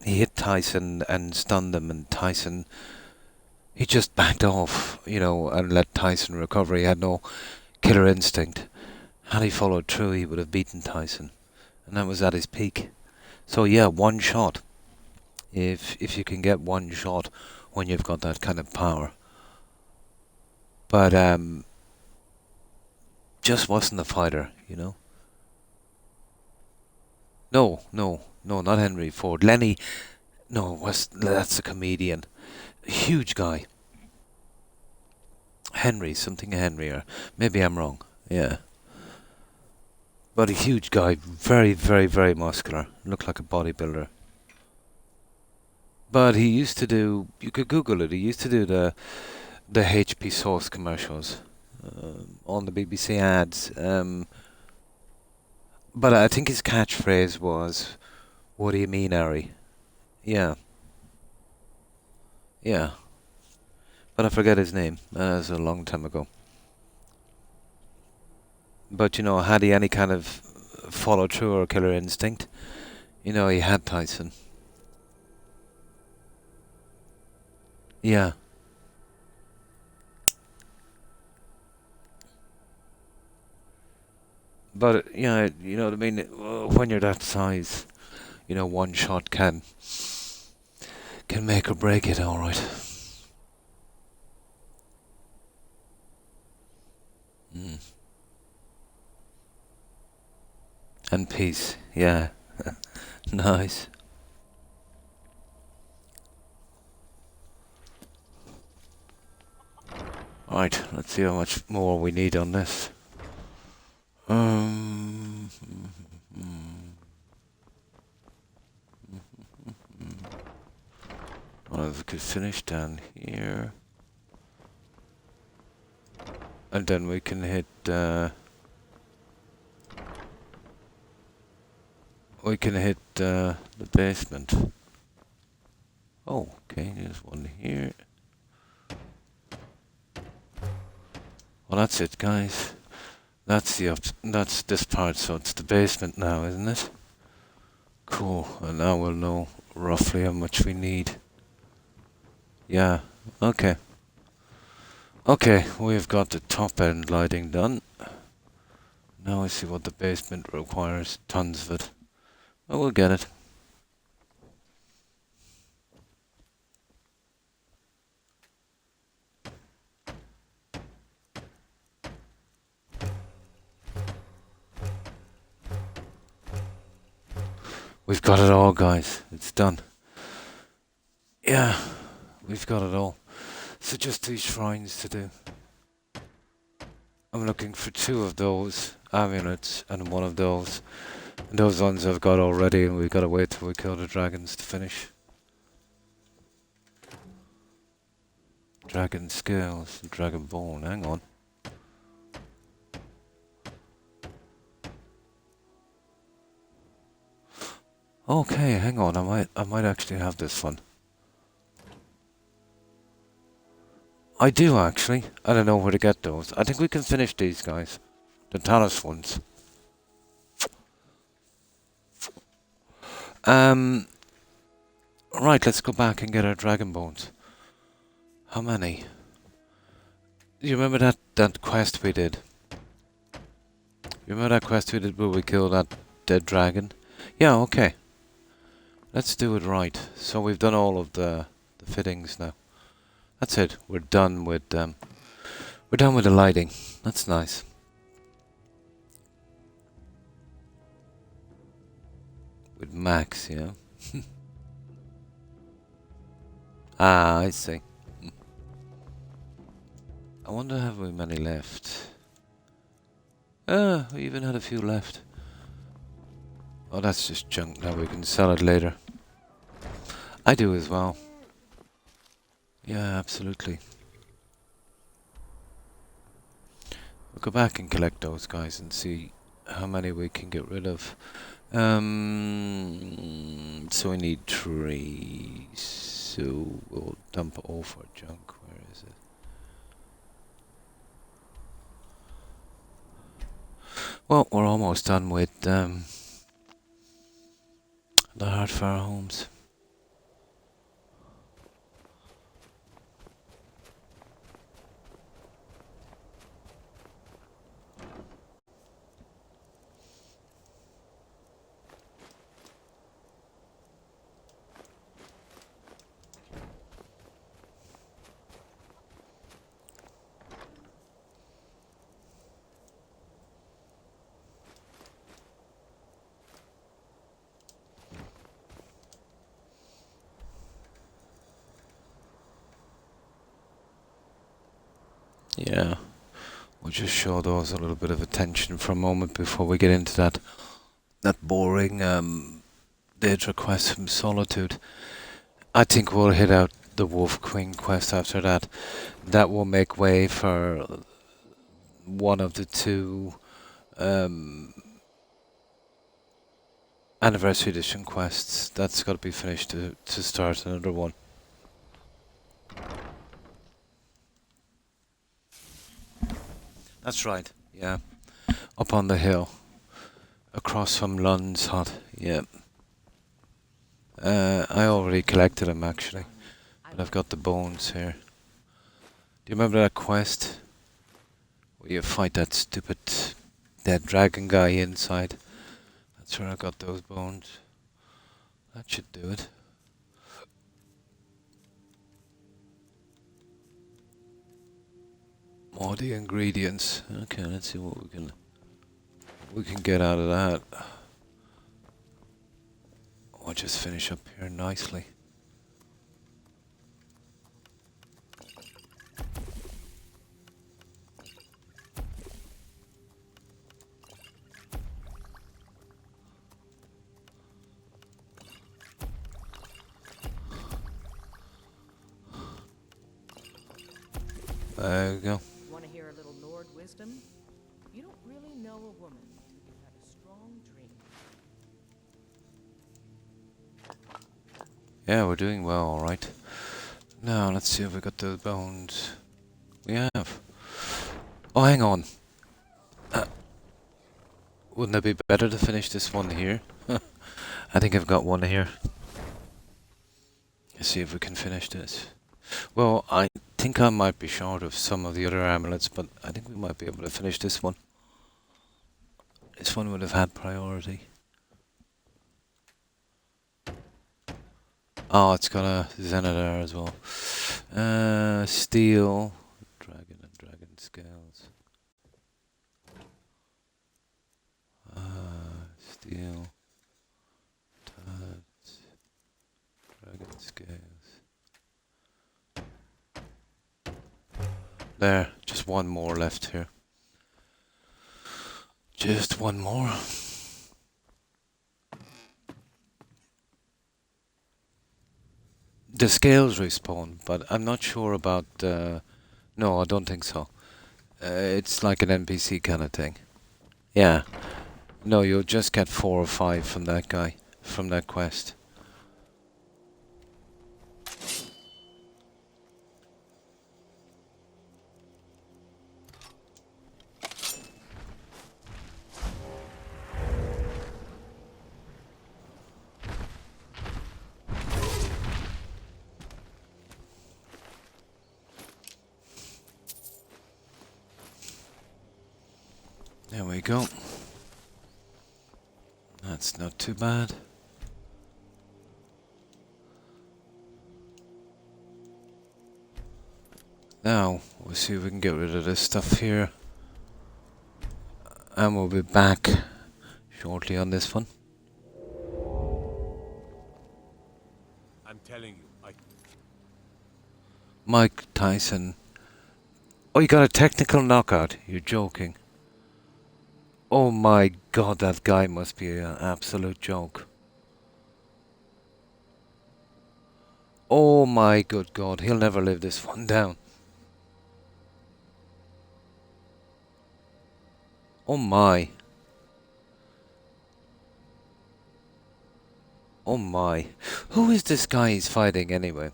he hit Tyson and stunned him, and Tyson, he just backed off, you know, and let Tyson recover. He had no killer instinct. Had he followed through, he would have beaten Tyson. And that was at his peak. So yeah, one shot. If you can get one shot when you've got that kind of power. But just wasn't a fighter, you know. No, not Henry Ford. Lenny, no, that's a comedian. A huge guy. Something Henry, or maybe I'm wrong. Yeah. But a huge guy, very, very, very muscular. Looked like a bodybuilder. But he used to do, you could Google it, he used to do the HP sauce commercials on the BBC ads. But I think his catchphrase was, "What do you mean, Harry?" Yeah. But I forget his name. That was a long time ago. But, you know, had he any kind of follow through or killer instinct, you know, he had Tyson. Yeah. But, yeah, you know what I mean? When you're that size, you know, one shot can make or break it, alright. And peace, yeah. Nice. Right, let's see how much more we need on this. Well, we could finish down here. And then we can hit, the basement. Oh, okay, there's one here. Well, that's it, guys. That's this part, so it's the basement now, isn't it? Cool, and now we'll know roughly how much we need. Yeah, okay. Okay, we've got the top end lighting done. Now I see what the basement requires. Tons of it. Oh, we'll get it. We've got it all, guys. It's done. Yeah. We've got it all. So just these shrines to do. I'm looking for 2 of those amulets and 1 of those. And those ones I've got already, and we've got to wait till we kill the dragons to finish. Dragon scales, dragon bone, hang on. Okay, hang on, I might actually have this one. I do actually. I don't know where to get those. I think we can finish these guys. The Talos ones. Right, let's go back and get our dragon bones. How many? You remember that quest we did? You remember that quest we did where we killed that dead dragon? Yeah, okay. Let's do it right. So we've done all of the fittings now. That's it. We're done with the lighting. That's nice. With Max, yeah. Ah, I see. I wonder have we many left? We even had a few left. Oh, that's just junk. Now we can sell it later. I do as well. Yeah, absolutely. We'll go back and collect those guys and see how many we can get rid of. So we need 3. So we'll dump all for junk. Where is it? Well, we're almost done with the Hardfire homes. Yeah, we'll just show those a little bit of attention for a moment before we get into that boring Daedra quest from Solitude. I think we'll hit out the Wolf Queen quest after that. That will make way for one of the 2 Anniversary Edition quests. That's got to be finished to start another one. That's right, yeah. Up on the hill. Across from Lund's hut, yeah. I already collected them actually. But I've got the bones here. Do you remember that quest? Where you fight that stupid dead dragon guy inside? That's where I got those bones. That should do it. More the ingredients. Okay, let's see what we can get out of that. I'll just finish up here nicely. There we go. Want to hear a little Lord wisdom? You don't really know a woman until you've had a strong dream. Yeah, we're doing well, alright. Now, let's see if we got those bones. We have. Oh, hang on. Wouldn't it be better to finish this one here? I think I've got one here. Let's see if we can finish this. Well, I think I might be short of some of the other amulets, but I think we might be able to finish this one. This one would have had priority. Oh, it's got a Zenithar as well. Steel. Dragon and dragon scales. Steel. Tuds. Dragon scales. There, just one more left here. Just one more. The scales respawn, but I'm not sure about... no, I don't think so. It's like an NPC kind of thing. Yeah. No, you'll just get 4 or 5 from that guy, from that quest. There we go. That's not too bad. Now, we'll see if we can get rid of this stuff here. And we'll be back shortly on this one. I'm telling you, Mike Tyson. Oh, you got a technical knockout. You're joking. Oh my god, that guy must be an absolute joke. Oh my good god, he'll never live this one down. Oh my. Oh my. Who is this guy he's fighting anyway?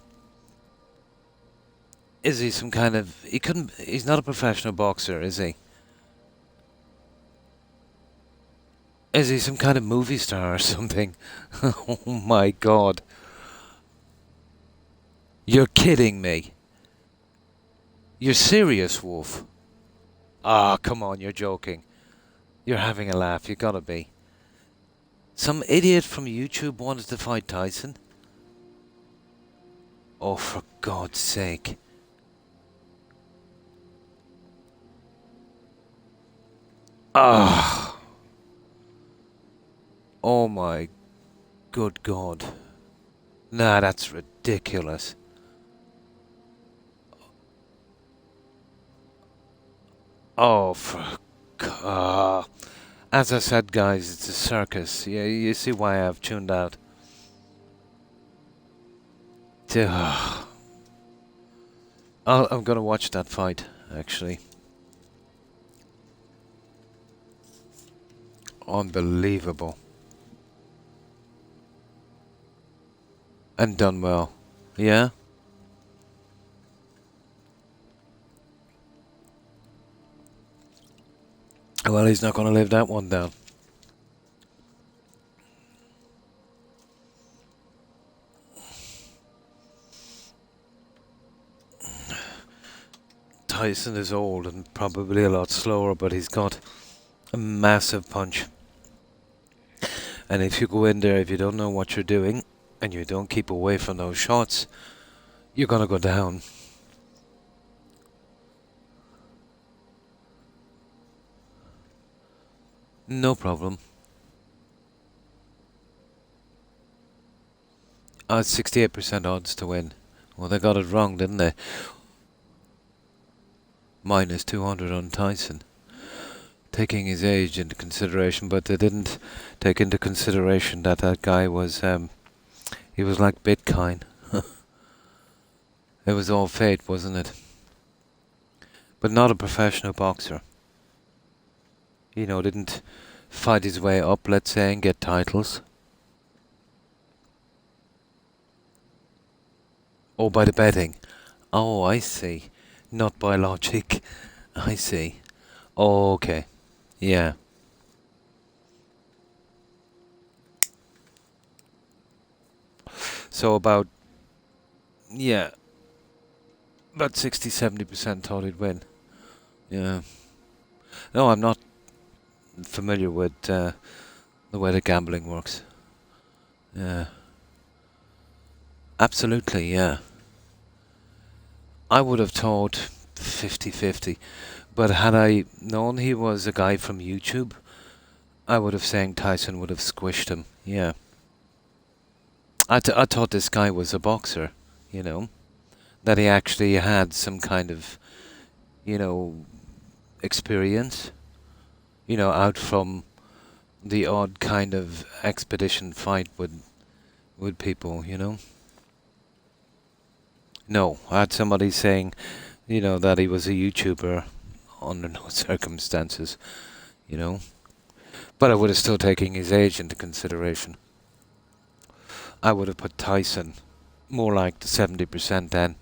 Is he some kind of... he's not a professional boxer, is he? Is he some kind of movie star or something? Oh my god. You're kidding me. You're serious, Wolf? Ah, come on, you're joking. You're having a laugh, you gotta be. Some idiot from YouTube wanted to fight Tyson? Oh, for God's sake. Ah. Oh my good God. Nah, that's ridiculous. Oh, for God. As I said, guys, it's a circus. Yeah, you see why I've tuned out. I'm gonna watch that fight, actually. Unbelievable. And done well. Yeah? Well, he's not gonna live that one down. Tyson is old and probably a lot slower, but he's got a massive punch. And if you go in there, if you don't know what you're doing, and you don't keep away from those shots, you're gonna go down. No problem. It's 68% odds to win. Well, they got it wrong, didn't they? Minus 200 on Tyson. Taking his age into consideration, but they didn't take into consideration that that guy was, he was like Bitcoin. It was all fate, wasn't it? But not a professional boxer. You know, didn't fight his way up, let's say, and get titles. Oh, by the betting. Oh, I see. Not by logic. I see. Oh, okay. Yeah. So about... yeah. About 60-70% thought he'd win. Yeah. No, I'm not familiar with the way the gambling works. Yeah. Absolutely, yeah. I would have thought 50-50. But had I known he was a guy from YouTube, I would have said Tyson would have squished him. Yeah. I thought this guy was a boxer, you know. That he actually had some kind of, experience. Out from the odd kind of expedition fight with people. No, I had somebody saying, that he was a YouTuber under no circumstances. But I would have still taken his age into consideration. I would have put Tyson more like the 70% then.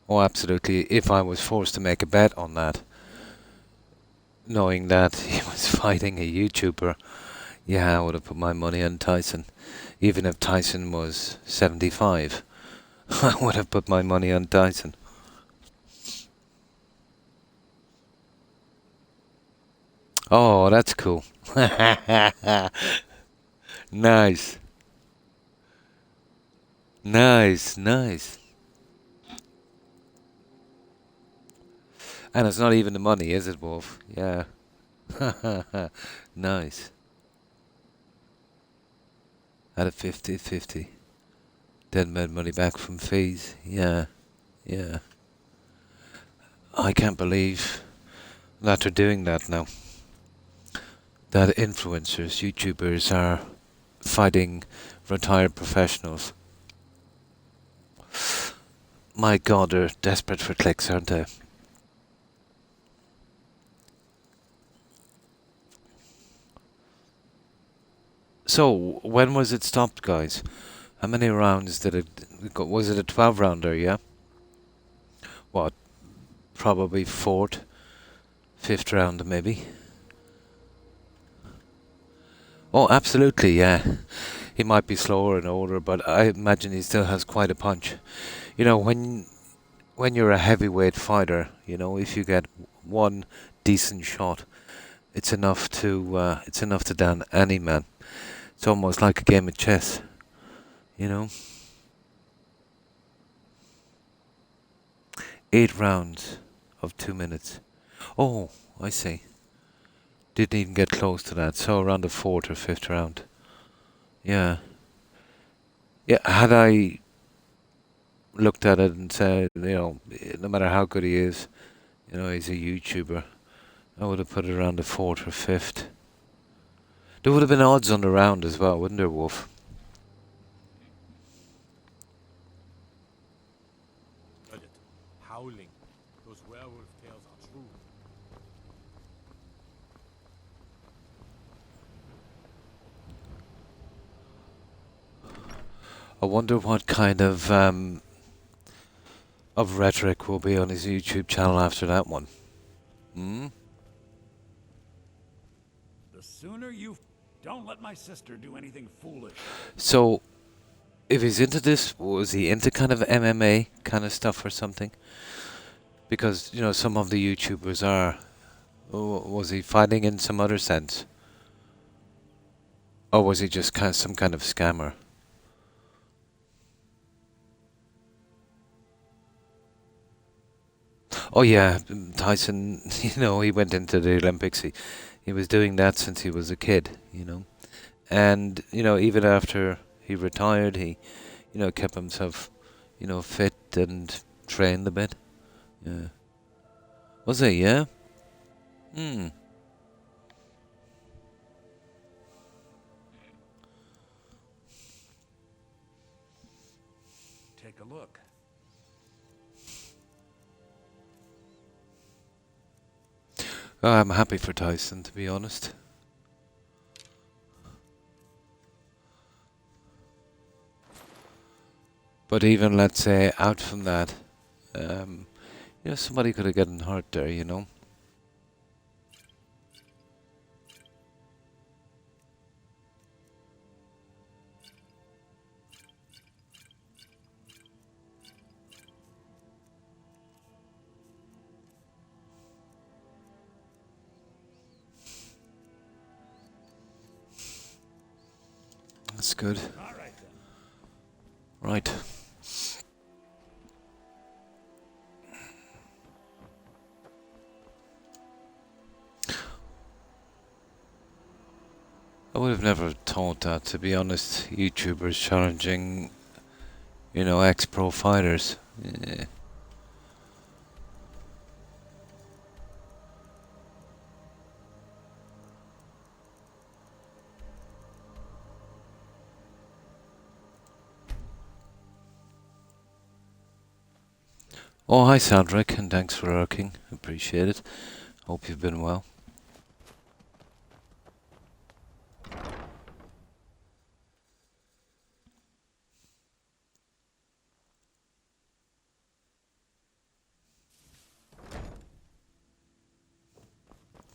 Oh, absolutely. If I was forced to make a bet on that, knowing that he was fighting a YouTuber, yeah, I would have put my money on Tyson. Even if Tyson was 75, I would have put my money on Tyson. Oh, that's cool. Nice. Nice, nice. And it's not even the money, is it, Wolf? Yeah. Nice. At a 50-50. Then made money back from fees. Yeah. Yeah. I can't believe that they're doing that now. That influencers, YouTubers are fighting retired professionals. My God, they're desperate for clicks, aren't they? So, when was it stopped, guys? How many rounds did it go? Was it a 12 rounder, yeah? What? Probably fourth, fifth round, maybe? Oh, absolutely, yeah. He might be slower and older, but I imagine he still has quite a punch. When you're a heavyweight fighter, if you get one decent shot, it's enough to down any man. It's almost like a game of chess, 8 rounds of 2 minutes. Oh, I see. Didn't even get close to that. So around the 4th or 5th round. Yeah. Yeah, had I looked at it and said, no matter how good he is, he's a YouTuber, I would have put it around the 4th or 5th. There would have been odds on the round as well, wouldn't there, Wolf? Howling. Those werewolf tales are true. I wonder what kind of rhetoric will be on his YouTube channel after that one. Hmm? The sooner you... Don't let my sister do anything foolish. So, if he's into this, was he into kind of MMA kind of stuff or something? Because, some of the YouTubers are. Was he fighting in some other sense? Or was he just some kind of scammer? Oh yeah, Tyson, he went into the Olympics. He was doing that since he was a kid, And, even after he retired, he, kept himself, fit and trained a bit. Yeah. Was he, yeah? Hmm. Take a look. I'm happy for Tyson, to be honest. But even, let's say, out from that, somebody could have gotten hurt there, That's good. All right, then. Right. I would have never thought that, to be honest, YouTubers challenging, ex-pro fighters. Yeah. Oh, hi Sandrick, and thanks for lurking. Appreciate it. Hope you've been well.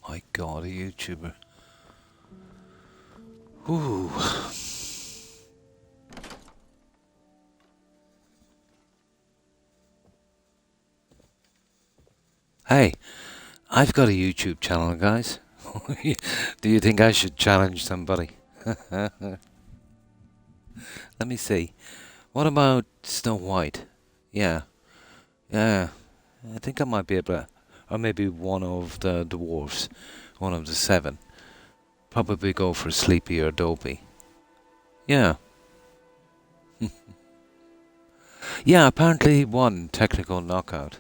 My God, a YouTuber. Ooh. Hey, I've got a YouTube channel, guys. Do you think I should challenge somebody? Let me see. What about Snow White? Yeah. Yeah. I think I might be able to. Or maybe one of the dwarfs. One of the 7. Probably go for Sleepy or Dopey. Yeah. Yeah, apparently he won technical knockout.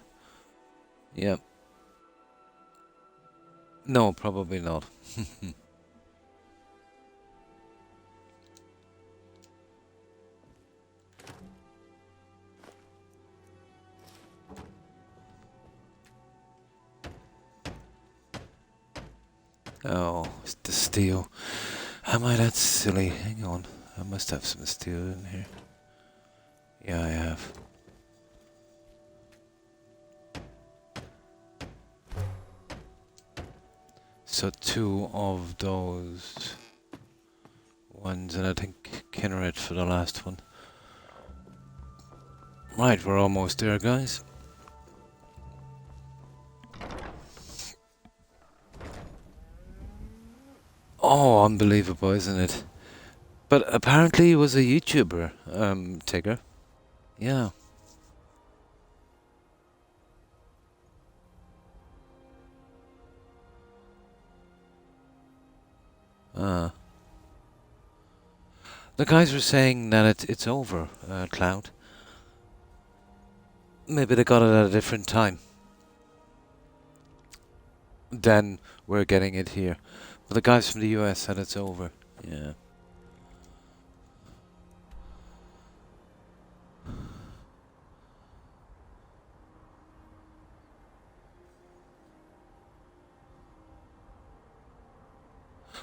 Yep. No, probably not. Oh, it's the steel. Am I that silly? Hang on. I must have some steel in here. Yeah, I have. So 2 of those ones, and I think Kinneret for the last one. Right, we're almost there, guys. Oh, unbelievable, isn't it? But apparently he was a YouTuber, Tigger. Yeah. The guys were saying that it's over, Cloud. Maybe they got it at a different time. Then we're getting it here. But the guys from the US said it's over. Yeah.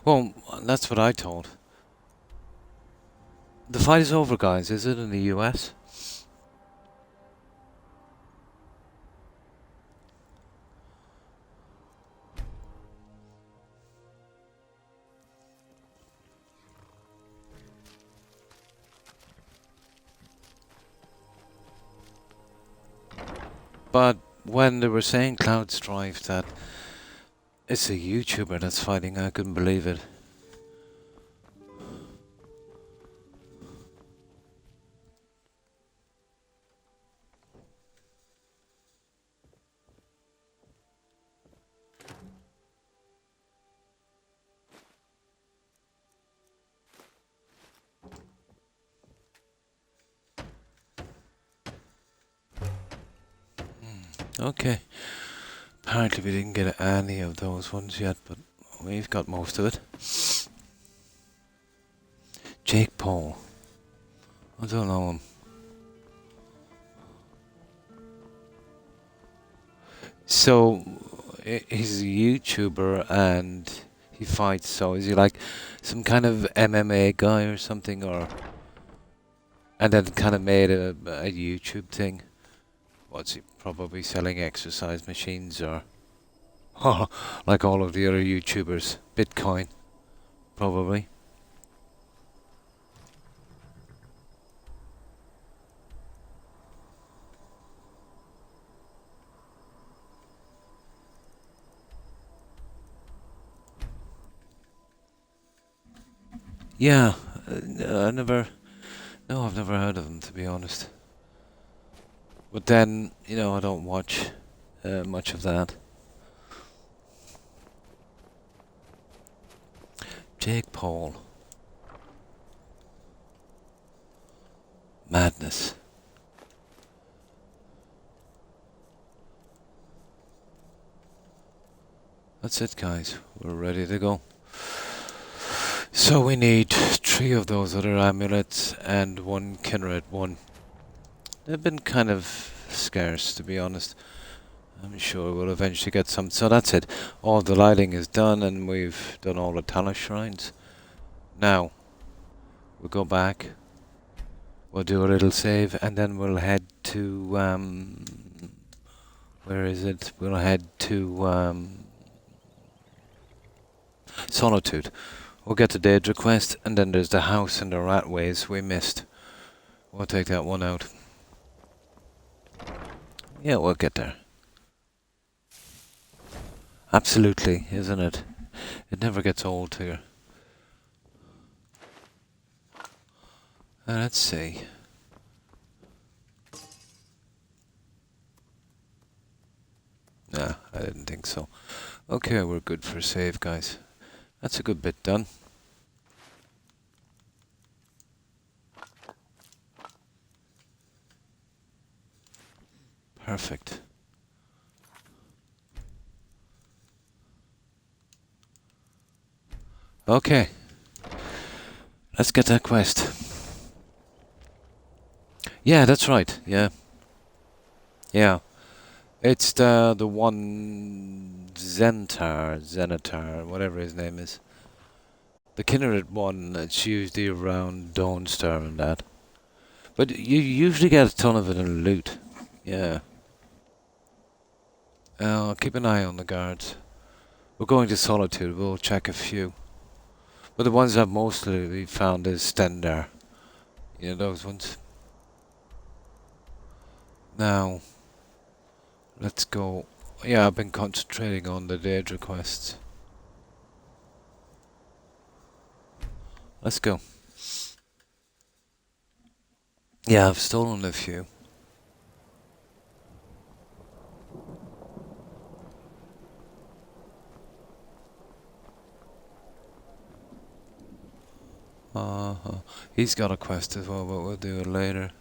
Well, that's what I told. The fight is over, guys, is it, in the US? But when they were saying Cloud Strife that it's a YouTuber that's fighting, I couldn't believe it. Okay. Apparently we didn't get any of those ones yet, but we've got most of it. Jake Paul. I don't know him. So, he's a YouTuber and he fights, so is he like some kind of MMA guy or something, or... And then kind of made a YouTube thing? What's he probably selling exercise machines or... like all of the other YouTubers. Bitcoin. Probably. Yeah, I've never heard of them, to be honest. But then, I don't watch much of that. Jake Paul. Madness. That's it, guys. We're ready to go. So we need 3 of those other amulets and 1 Kinred one. They've been kind of scarce, to be honest. I'm sure we'll eventually get some. So that's it. All the lighting is done, and we've done all the Talos shrines. Now, we'll go back. We'll do a little save, and then we'll head to, where is it? We'll head to, Solitude. We'll get the Daedra quest, and then there's the house and the Ratways we missed. We'll take that one out. Yeah, we'll get there. Absolutely, isn't it? It never gets old here. Let's see. Nah, I didn't think so. Okay, we're good for save, guys. That's a good bit done. Perfect. Okay. Let's get that quest. Yeah, that's right. Yeah. Yeah. It's the one Zenitar, whatever his name is. The Kindred one, it's usually around Dawnstar and that. But you usually get a ton of it in loot. Yeah. Keep an eye on the guards. We're going to Solitude, we'll check a few. But the ones I've mostly found is Stendar. You know, those ones. Now, let's go. Yeah, I've been concentrating on the Daedra quests. Let's go. Yeah, I've stolen a few. He's got a quest as well, but we'll do it later.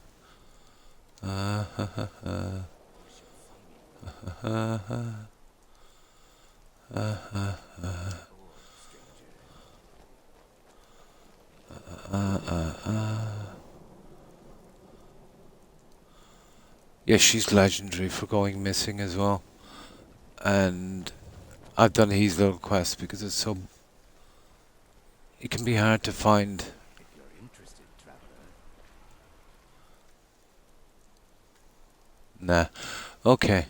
Yeah, she's legendary for going missing as well. And I've done his little quest because it's so... It can be hard to find. If you're interested, traveler. Nah. Okay.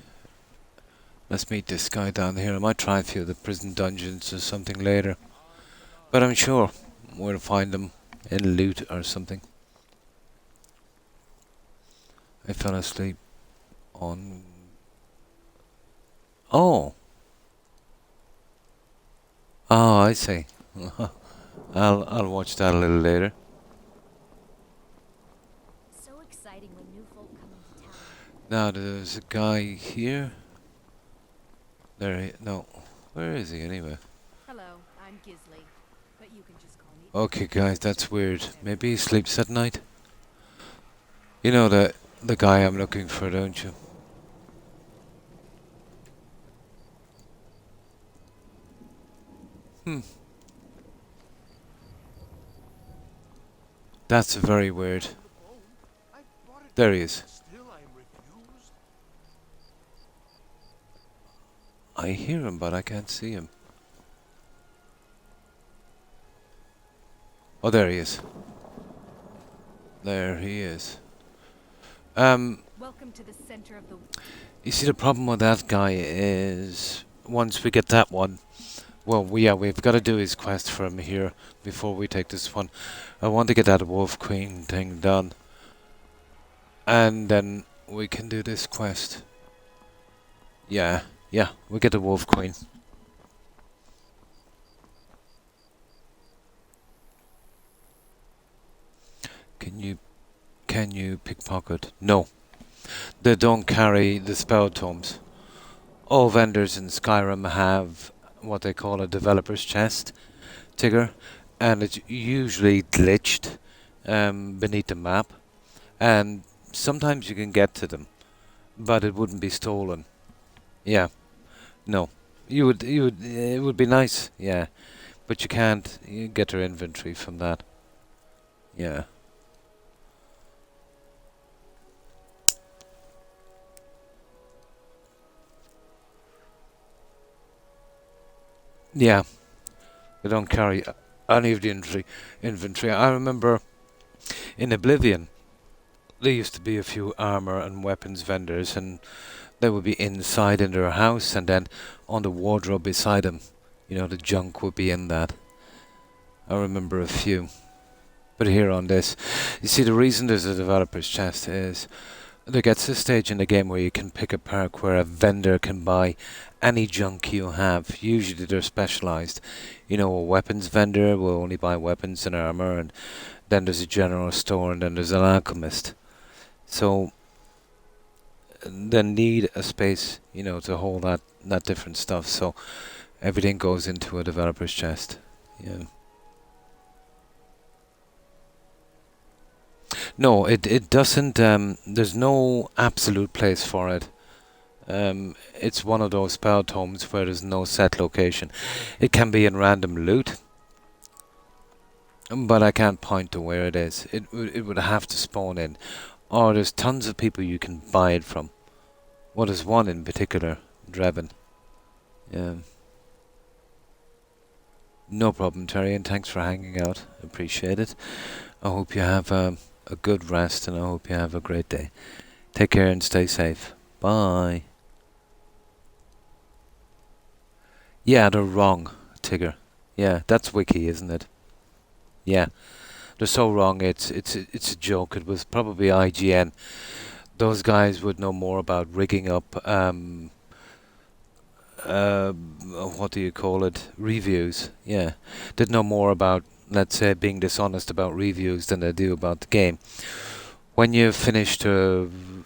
Let's meet this guy down here. I might try a few of the prison dungeons or something later. But I'm sure we'll find them in loot or something. I fell asleep on... Oh! Oh, I see. I'll watch that a little later. So exciting when new folk come into town. Now there's a guy here. No. Where is he anyway? Hello, I'm Gisley, but you can just call me. Okay, guys, that's weird. Maybe he sleeps at night. You know the guy I'm looking for, don't you? That's very weird. There he is. Still I'm refused. I hear him, but I can't see him. Oh, there he is. There he is. Welcome to the center of the. You see, the problem with that guy is once we get that one, well, we've got to do his quest for him here before we take this one. I want to get that Wolf Queen thing done, and then we can do this quest. Yeah, we'll get the Wolf Queen. Can you pickpocket? No. They don't carry the spell tomes. All vendors in Skyrim have what they call a developer's chest, Tigger, and it's usually glitched beneath the map, and sometimes you can get to them, but it wouldn't be stolen. Yeah, no, it would be nice, yeah. But you can't you get your inventory from that. Yeah. Yeah. They don't carry any of the inventory. I remember in Oblivion, there used to be a few armor and weapons vendors, and they would be inside in their house, and then on the wardrobe beside them, the junk would be in that. I remember a few. But here on this, you see, the reason there's a developer's chest is there gets a stage in the game where you can pick a perk where a vendor can buy any junk you have. Usually they're specialized. A weapons vendor will only buy weapons and armor, and then there's a general store, and then there's an alchemist. So they need a space, to hold that different stuff. So everything goes into a developer's chest. Yeah. No, it doesn't. There's no absolute place for it. It's one of those spell tomes where there's no set location. It can be in random loot, but I can't point to where it is. It would have to spawn in, or there's tons of people you can buy it from. What is one in particular, Drebin? Yeah. No problem, Terry, and thanks for hanging out. Appreciate it. I hope you have a good rest, and I hope you have a great day. Take care and stay safe. Bye. Yeah, they're wrong, Tigger. Yeah, that's Wiki, isn't it? Yeah, they're so wrong. It's a joke. It was probably IGN. Those guys would know more about rigging up. What do you call it? Reviews. Yeah, they'd know more about, let's say, being dishonest about reviews than they do about the game. When you finish that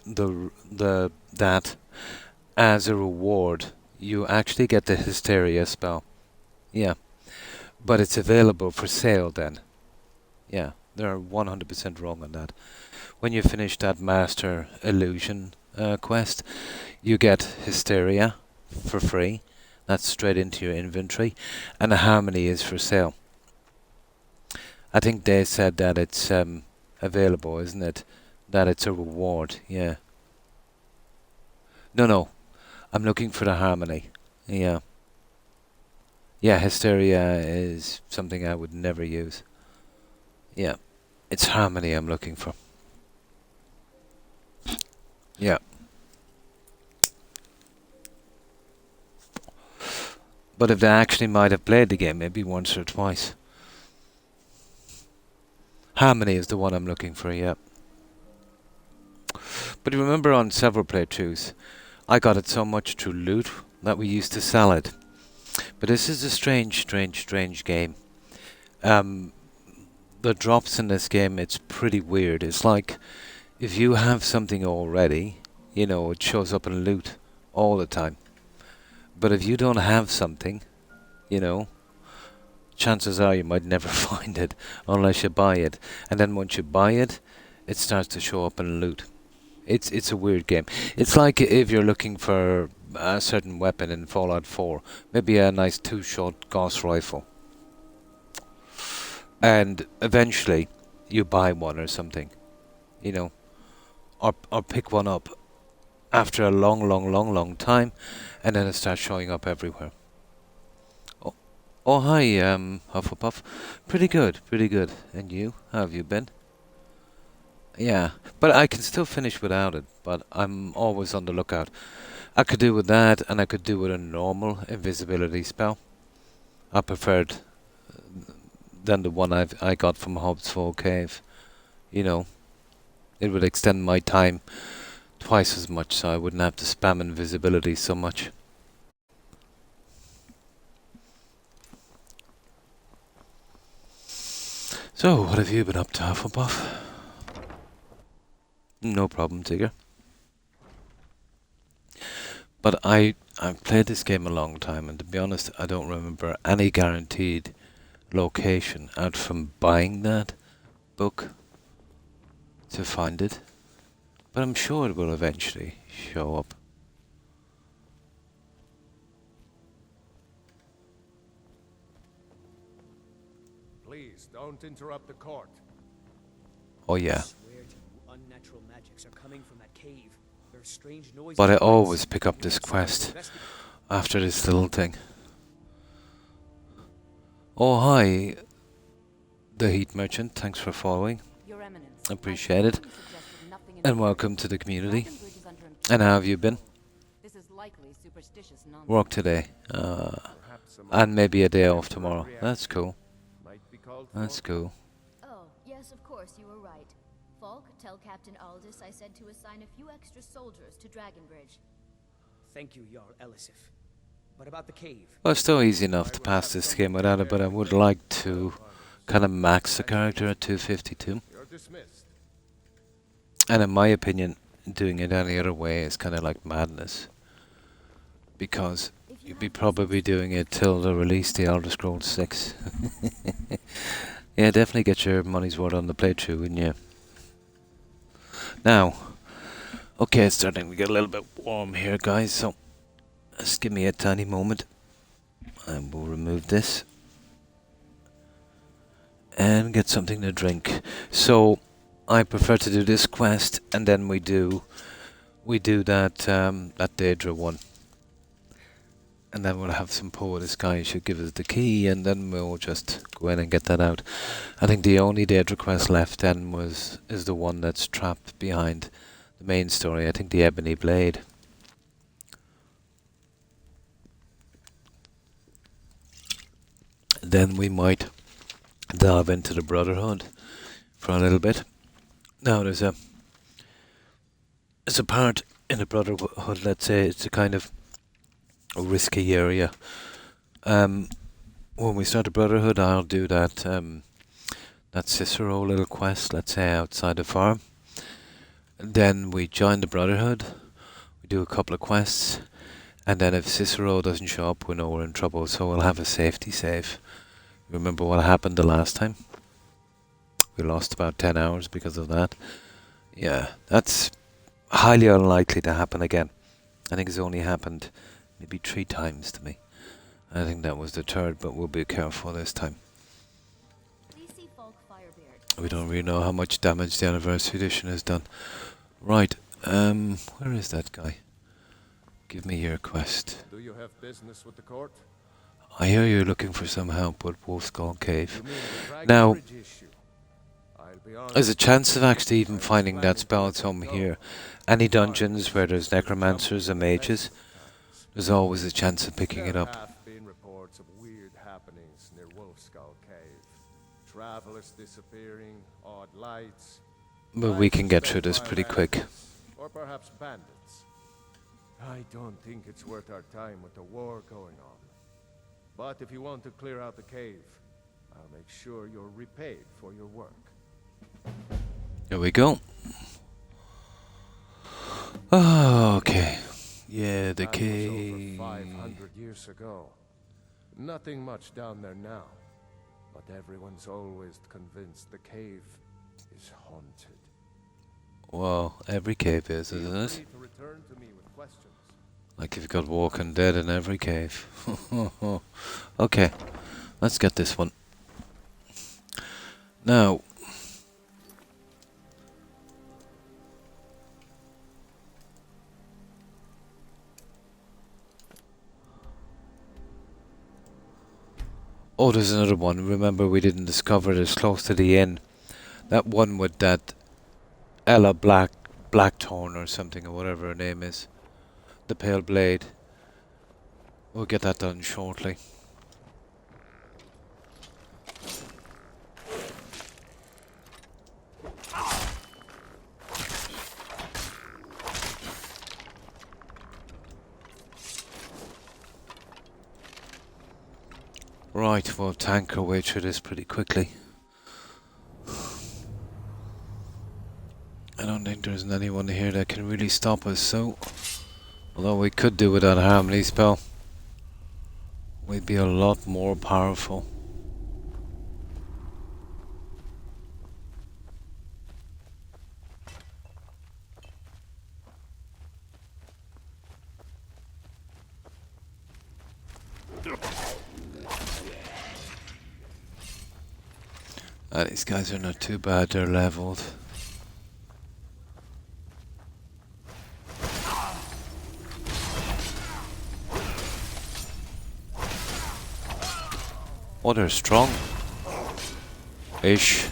as a reward, you actually get the Hysteria spell. Yeah, but it's available for sale then. Yeah, they're 100% wrong on that. When you finish that Master Illusion quest, you get Hysteria for free. That's straight into your inventory, and the Harmony is for sale. I think they said that it's available, isn't it? That it's a reward, yeah. No, I'm looking for the Harmony. Yeah. Yeah, Hysteria is something I would never use. Yeah, it's Harmony I'm looking for. Yeah. But if they actually might have played the game, maybe once or twice. Harmony is the one I'm looking for, yeah. But you remember on several playthroughs, I got it so much through loot that we used to sell it. But this is a strange game. The drops in this game, it's pretty weird. It's like if you have something already, it shows up in loot all the time. But if you don't have something, chances are you might never find it unless you buy it. And then once you buy it, it starts to show up in loot. It's a weird game. It's like if you're looking for a certain weapon in Fallout 4, maybe a nice 2-shot Gauss rifle. And eventually you buy one or something, or pick one up after a long time, and then it starts showing up everywhere. Oh hi, Hufflepuff. Pretty good. And you? How have you been? Yeah, but I can still finish without it, but I'm always on the lookout. I could do with that, and I could do with a normal invisibility spell. I preferred than the one I got from Hobbs Fall Cave. It would extend my time twice as much, so I wouldn't have to spam invisibility so much. So, what have you been up to, Hufflepuff? No problem, Tigger. But I've played this game a long time, and to be honest, I don't remember any guaranteed location out from buying that book to find it. But I'm sure it will eventually show up. Please, don't interrupt the court. Oh yeah. I swear to you, unnatural magics are coming from that cave. There are strange noises. But I and lights. always pick up You this need someone to quest investigate. after this little thing. Oh hi, the Heat Merchant. Thanks for following. Your Eminence, Appreciate it. I suggested nothing in And the welcome to the community. Dragonbridge is under And how have you been? This is likely superstitious nonsense. Work today. Perhaps some And maybe a day off temporary tomorrow. reaction That's cool. might be called That's for. cool. Oh, yes, of course, you were right. Falk, tell Captain Aldous I said to assign a few extra soldiers to Dragonbridge. Thank you, Jarl Elisif. But about the cave. Well, it's still easy enough to pass this game without it, but I would like to kind of max the character at 252. You're dismissed. And in my opinion, doing it any other way is kind of like madness. Because you'd be probably doing it till the release the Elder Scrolls 6. Yeah, definitely get your money's worth on the playthrough, wouldn't you? Now, okay, it's starting to get a little bit warm here, guys, so just give me a tiny moment. And we'll remove this. And get something to drink. So, I prefer to do this quest, and then we do that that Daedra one. And then we'll have some power. This guy should give us the key, and then we'll just go in and get that out. I think the only Daedra quest left then is the one that's trapped behind the main story. I think the Ebony Blade. Then we might delve into the Brotherhood for a little bit. Now there's a part in the Brotherhood, let's say it's a kind of a risky area. When we start the Brotherhood, I'll do that Cicero little quest, let's say outside the farm. And then we join the Brotherhood, we do a couple of quests, and then if Cicero doesn't show up, we know we're in trouble, so we'll have a safety save. Remember what happened the last time? We lost about 10 hours because of that. Yeah, that's highly unlikely to happen again. I think it's only happened maybe 3 times to me. I think that was the 3rd, but we'll be careful this time. Please see Falk Firebeard. We don't really know how much damage the Anniversary Edition has done. Right, where is that guy? Give me your quest. Do you have business with the court? I hear you're looking for some help with Wolf Skull Cave. You mean the Now, Dragonbridge issue? I'll be honest, there's a chance of actually even finding that spell tome here. Any dungeons where there's necromancers and mages, there's always a chance of picking it up. There have been reports of weird happenings near Wolf Skull Cave. Travelers disappearing, odd lights. But we can get through this pretty quick. Or perhaps bandits. I don't think it's worth our time with the war going on. But if you want to clear out the cave, I'll make sure you're repaid for your work. There we go. Okay. Yeah, the That was cave. over 500 years ago. Nothing much down there now. But everyone's always convinced the cave is haunted. Well, every cave is, isn't Feel it? free to return to me with questions. Like you've got Walking Dead in every cave. Okay, let's get this one. Now, oh, there's another one. Remember, we didn't discover this close to the inn. That one with that Ella Blackthorn or something, or whatever her name is. The Pale Blade. We'll get that done shortly. Right, we'll tank our way through this pretty quickly. I don't think there's anyone here that can really stop us, so... Although we could do without a Harmony spell. We'd be a lot more powerful. These guys are not too bad, they're leveled. Oh, they're strong. Ish.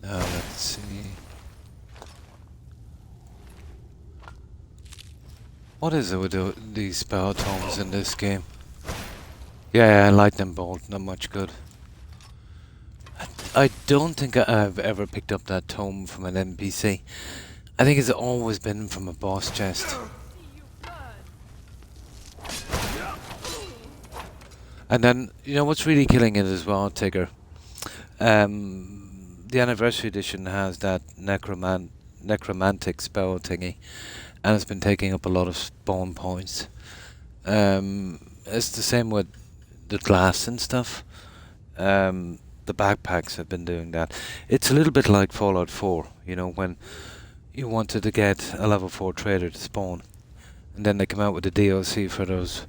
Now let's see. What is it with these spell tomes in this game? Yeah, lightning bolt, not much good. I don't think I've ever picked up that tome from an NPC. I think it's always been from a boss chest. And then, you know what's really killing it as well, Tigger? The anniversary edition has that necromantic spell thingy, and it's been taking up a lot of spawn points. It's the same with the glass and stuff. The backpacks have been doing that. It's a little bit like Fallout 4, you know, when you wanted to get a level 4 trader to spawn, and then they come out with the DLC for those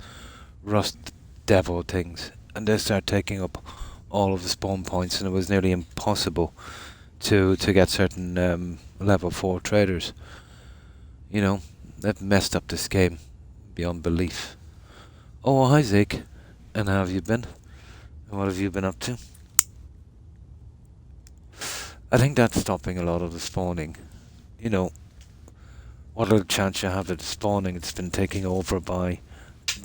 rust devil things, and they start taking up all of the spawn points, and it was nearly impossible to get certain level 4 traders. You know, they've messed up this game beyond belief. Oh, hi Zeke, and how have you been? And what have you been up to? I think that's stopping a lot of the spawning. You know, what little chance you have at spawning, it's been taken over by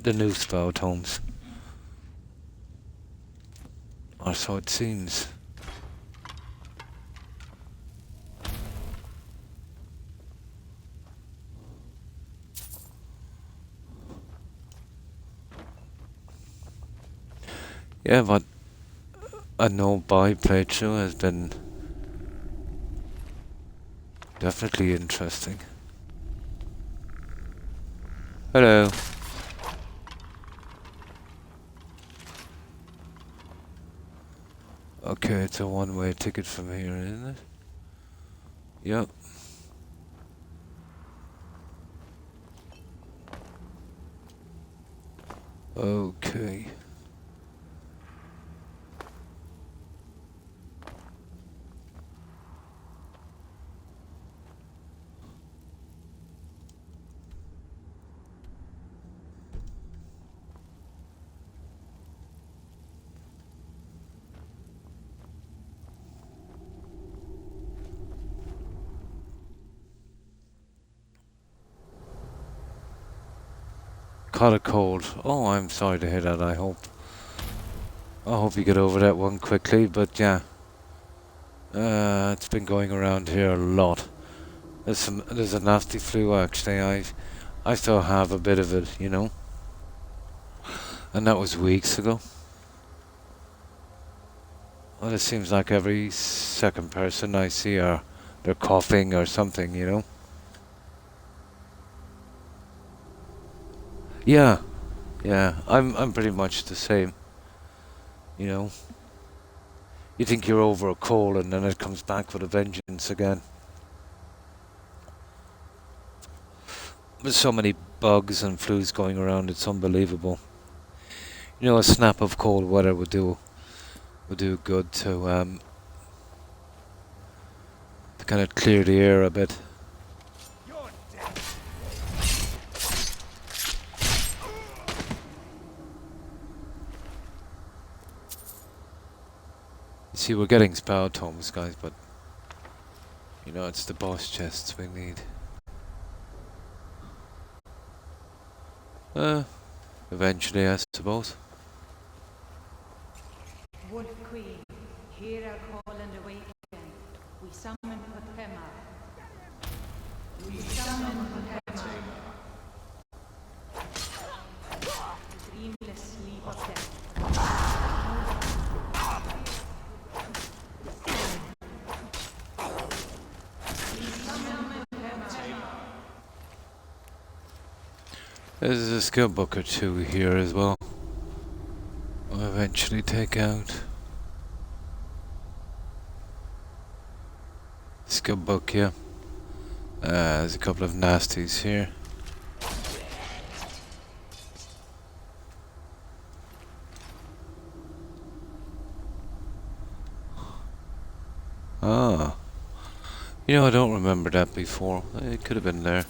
the new spell tomes. Or so it seems. Yeah, but a no-buy playthrough has been definitely interesting. Hello. Okay, it's a one-way ticket from here, isn't it? Yep. Okay. Caught a cold. Oh, I'm sorry to hear that. I hope you get over that one quickly. But yeah, it's been going around here a lot. There's a nasty flu actually. I still have a bit of it, you know, and that was weeks ago. Well, it seems like every second person I see they're coughing or something, you know. Yeah, I'm pretty much the same. You know, you think you're over a cold and then it comes back with a vengeance again. There's so many bugs and flus going around, it's unbelievable. You know, a snap of cold weather would do good to kind of clear the air a bit. See, we're getting spell tomes, guys, but you know, it's the boss chests we need. Eventually, I suppose. Wolf Queen, hear our call and awaken. We summon Potema. We summon Potema. Dreamless sleep of death. There's a skill book or two here as well. I'll eventually take out. Skill book, yeah. There's a couple of nasties here. You know, I don't remember that before. It could have been there.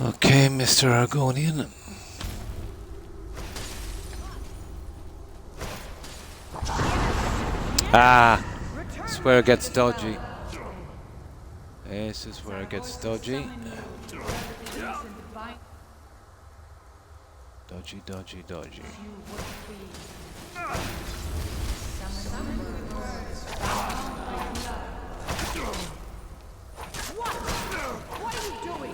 Okay, Mr. Argonian. Ah! This is where it gets dodgy. This is where it gets dodgy. Dodgy, dodgy, dodgy. What are you doing?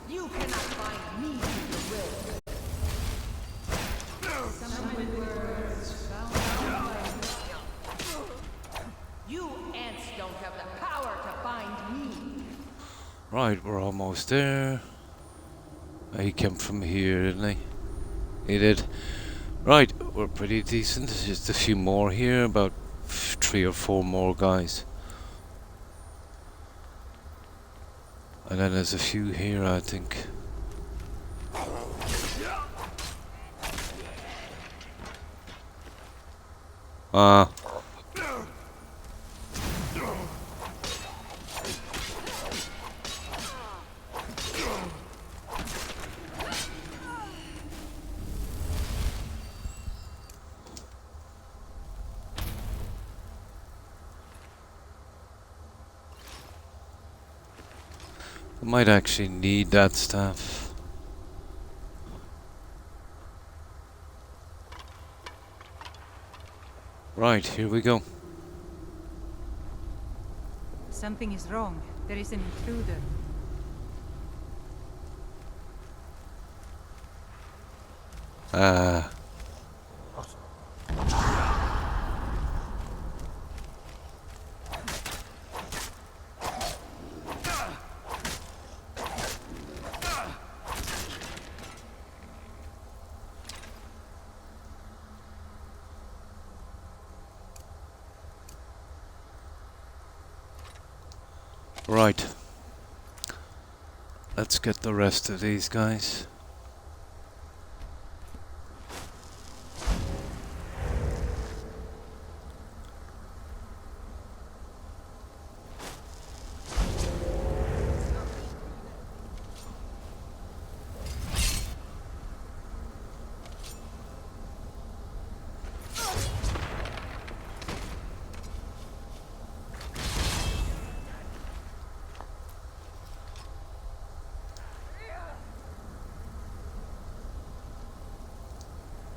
You cannot find me with the will. You ants don't have the power to find me. Right, we're almost there. He came from here, didn't he? He did. Right, we're pretty decent. Just a few more here, about 3 or 4 more guys. And then there's a few here, I think. Ah. I might actually need that stuff. Right, here we go. Something is wrong. There is an intruder. Ah. Right. Let's get the rest of these guys.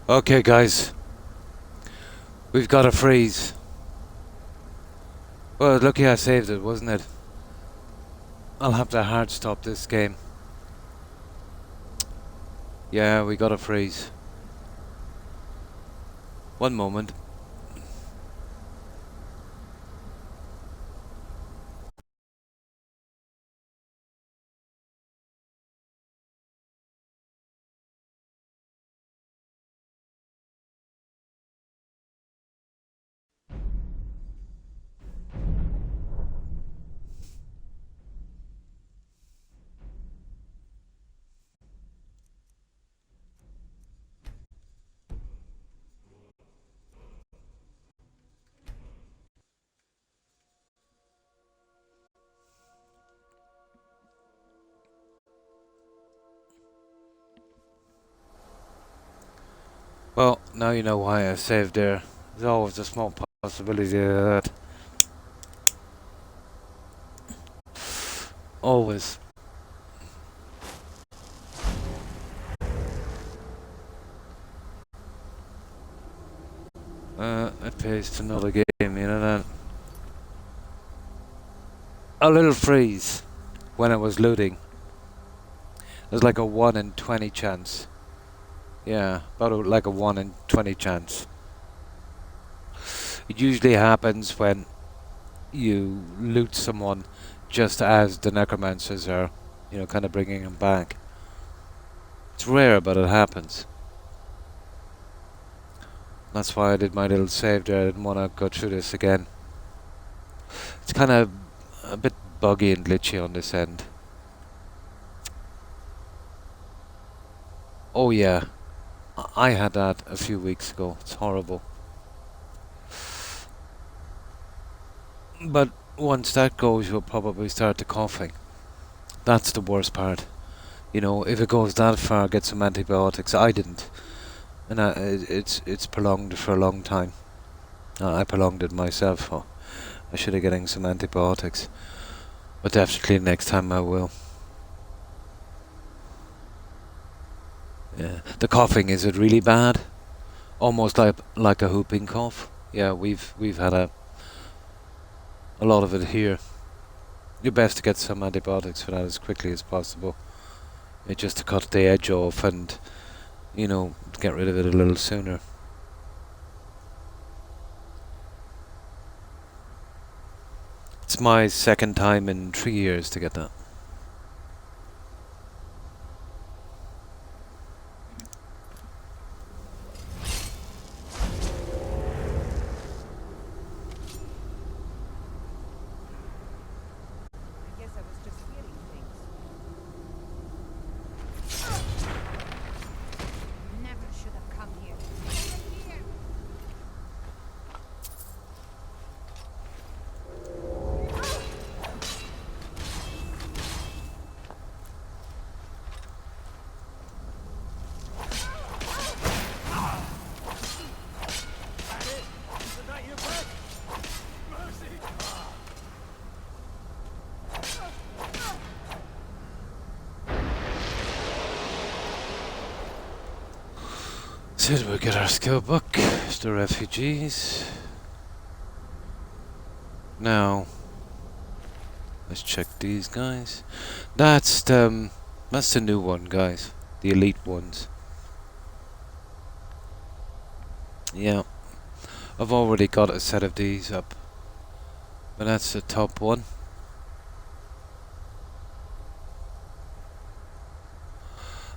Okay, guys. We've got a freeze. Well, lucky I saved it, wasn't it? I'll have to hard stop this game. Yeah, we got a freeze. One moment. Well, now you know why I saved there. There's always a small possibility of that. Always. It pays to another game, you know that. A little freeze when I was looting. There's like a 1 in 20 chance. Yeah, like a 1 in 20 chance. It usually happens when you loot someone just as the necromancers are, you know, kind of bringing them back. It's rare, but it happens. That's why I did my little save there. I didn't want to go through this again. It's kind of a bit buggy and glitchy on this end. Oh yeah, I had that a few weeks ago. It's horrible. But once that goes, you'll probably start the coughing. That's the worst part. You know, if it goes that far, get some antibiotics. I didn't, and it's prolonged for a long time. I prolonged it myself. So I should have getting some antibiotics, but definitely next time I will. Yeah, the coughing, is it really bad? Almost like a whooping cough. Yeah, we've had a lot of it here. You're best to get some antibiotics for that as quickly as possible. Just to cut the edge off and, you know, get rid of it a little sooner. It's my second time in 3 years to get that. I guess I was just hearing things. Never should have come here. Isn't that your bed? Mercy! So we'll get our skill book. It's the refugees. Now, let's check these guys. That's the new one, guys. The elite ones. Yeah, I've already got a set of these up, but that's the top one.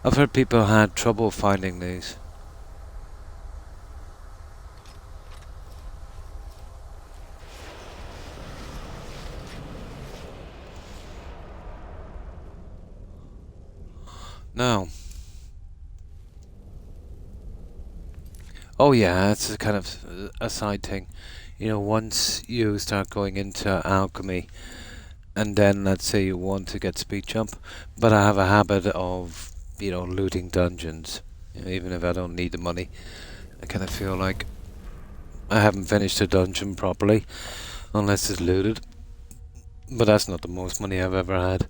I've heard people had trouble finding these. Now, oh yeah, it's a kind of a side thing. You know, once you start going into alchemy, and then let's say you want to get speed jump, but I have a habit of, you know, looting dungeons. You know, even if I don't need the money, I kind of feel like I haven't finished a dungeon properly unless it's looted. But that's not the most money I've ever had.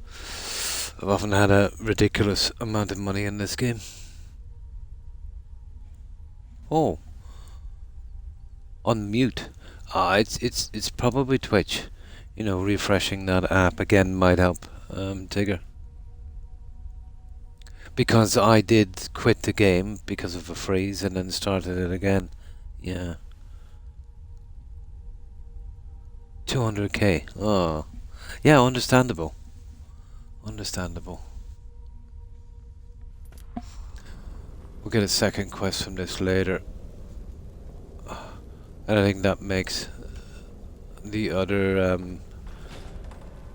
I've often had a ridiculous amount of money in this game. Oh, unmute. It's probably Twitch. You know, refreshing that app again might help, Tigger. Because I did quit the game because of a freeze and then started it again. Yeah. 200k. Oh. Yeah, understandable. Understandable. We'll get a second quest from this later. And I think that makes the other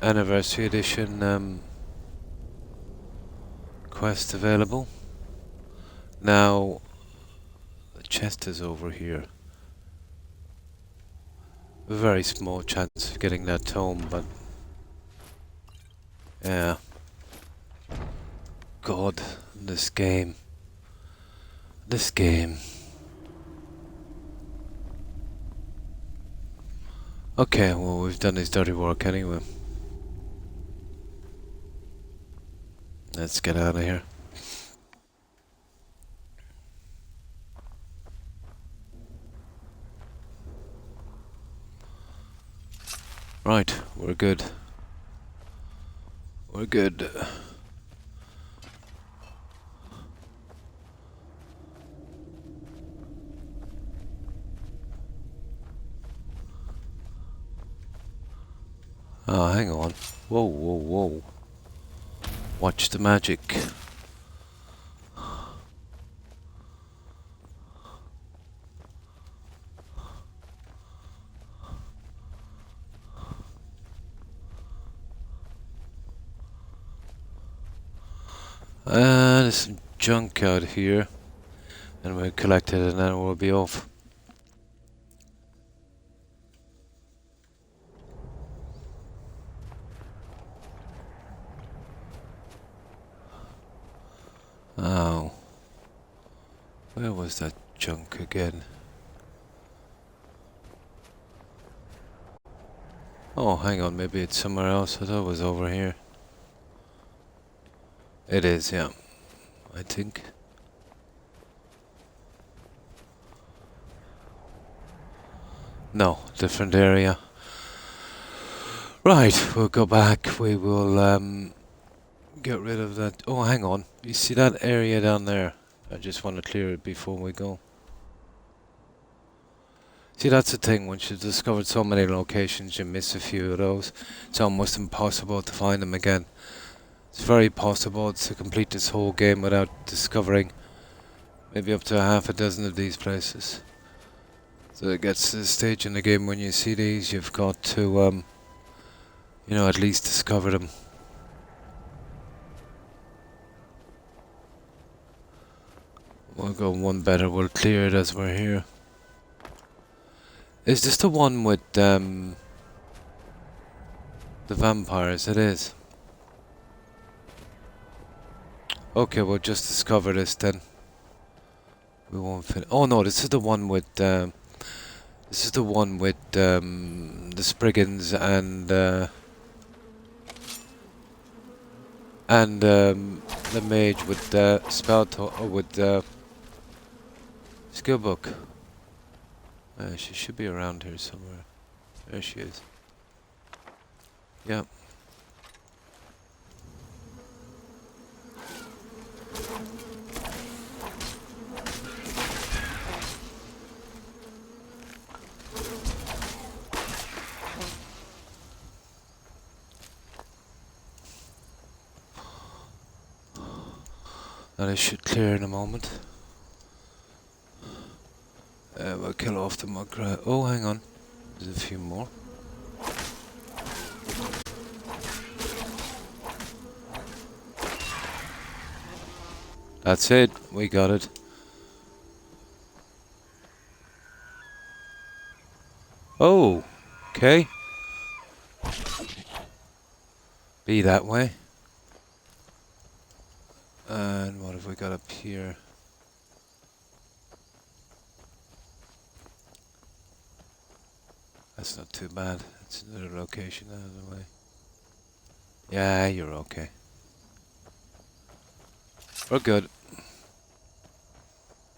anniversary edition quest available. Now, the chest is over here. A very small chance of getting that tome, but yeah. God, this game. This game. Okay, well, we've done his dirty work anyway. Let's get out of here. Right, we're good. We're good. Oh, hang on. Whoa, whoa, whoa. Watch the magic. There's some junk out here, and we'll collect it, and then we'll be off. Oh, where was that junk again? Oh, hang on, maybe it's somewhere else. I thought it was over here. It is, yeah, I think. No, different area. Right, we'll go back. We will get rid of that. Oh, hang on. You see that area down there? I just want to clear it before we go. See, that's the thing. Once you've discovered so many locations, you miss a few of those. It's almost impossible to find them again. It's very possible to complete this whole game without discovering maybe up to half a dozen of these places. So it gets to the stage in the game when you see these, you've got to, you know, at least discover them. We'll go one better. We'll clear it as we're here. Is this the one with, the vampires? It is. Okay, we'll just discover this then. We won't finish. Oh no, this is the one with, the Spriggans and the mage with the skill book. She should be around here somewhere. There she is. Yeah. That I should clear in a moment. We'll kill off the mug. Oh, hang on. There's a few more. That's it. We got it. Oh, okay. Be that way. And what have we got up here? That's not too bad. It's another location out of the way. Yeah, you're okay. We're good.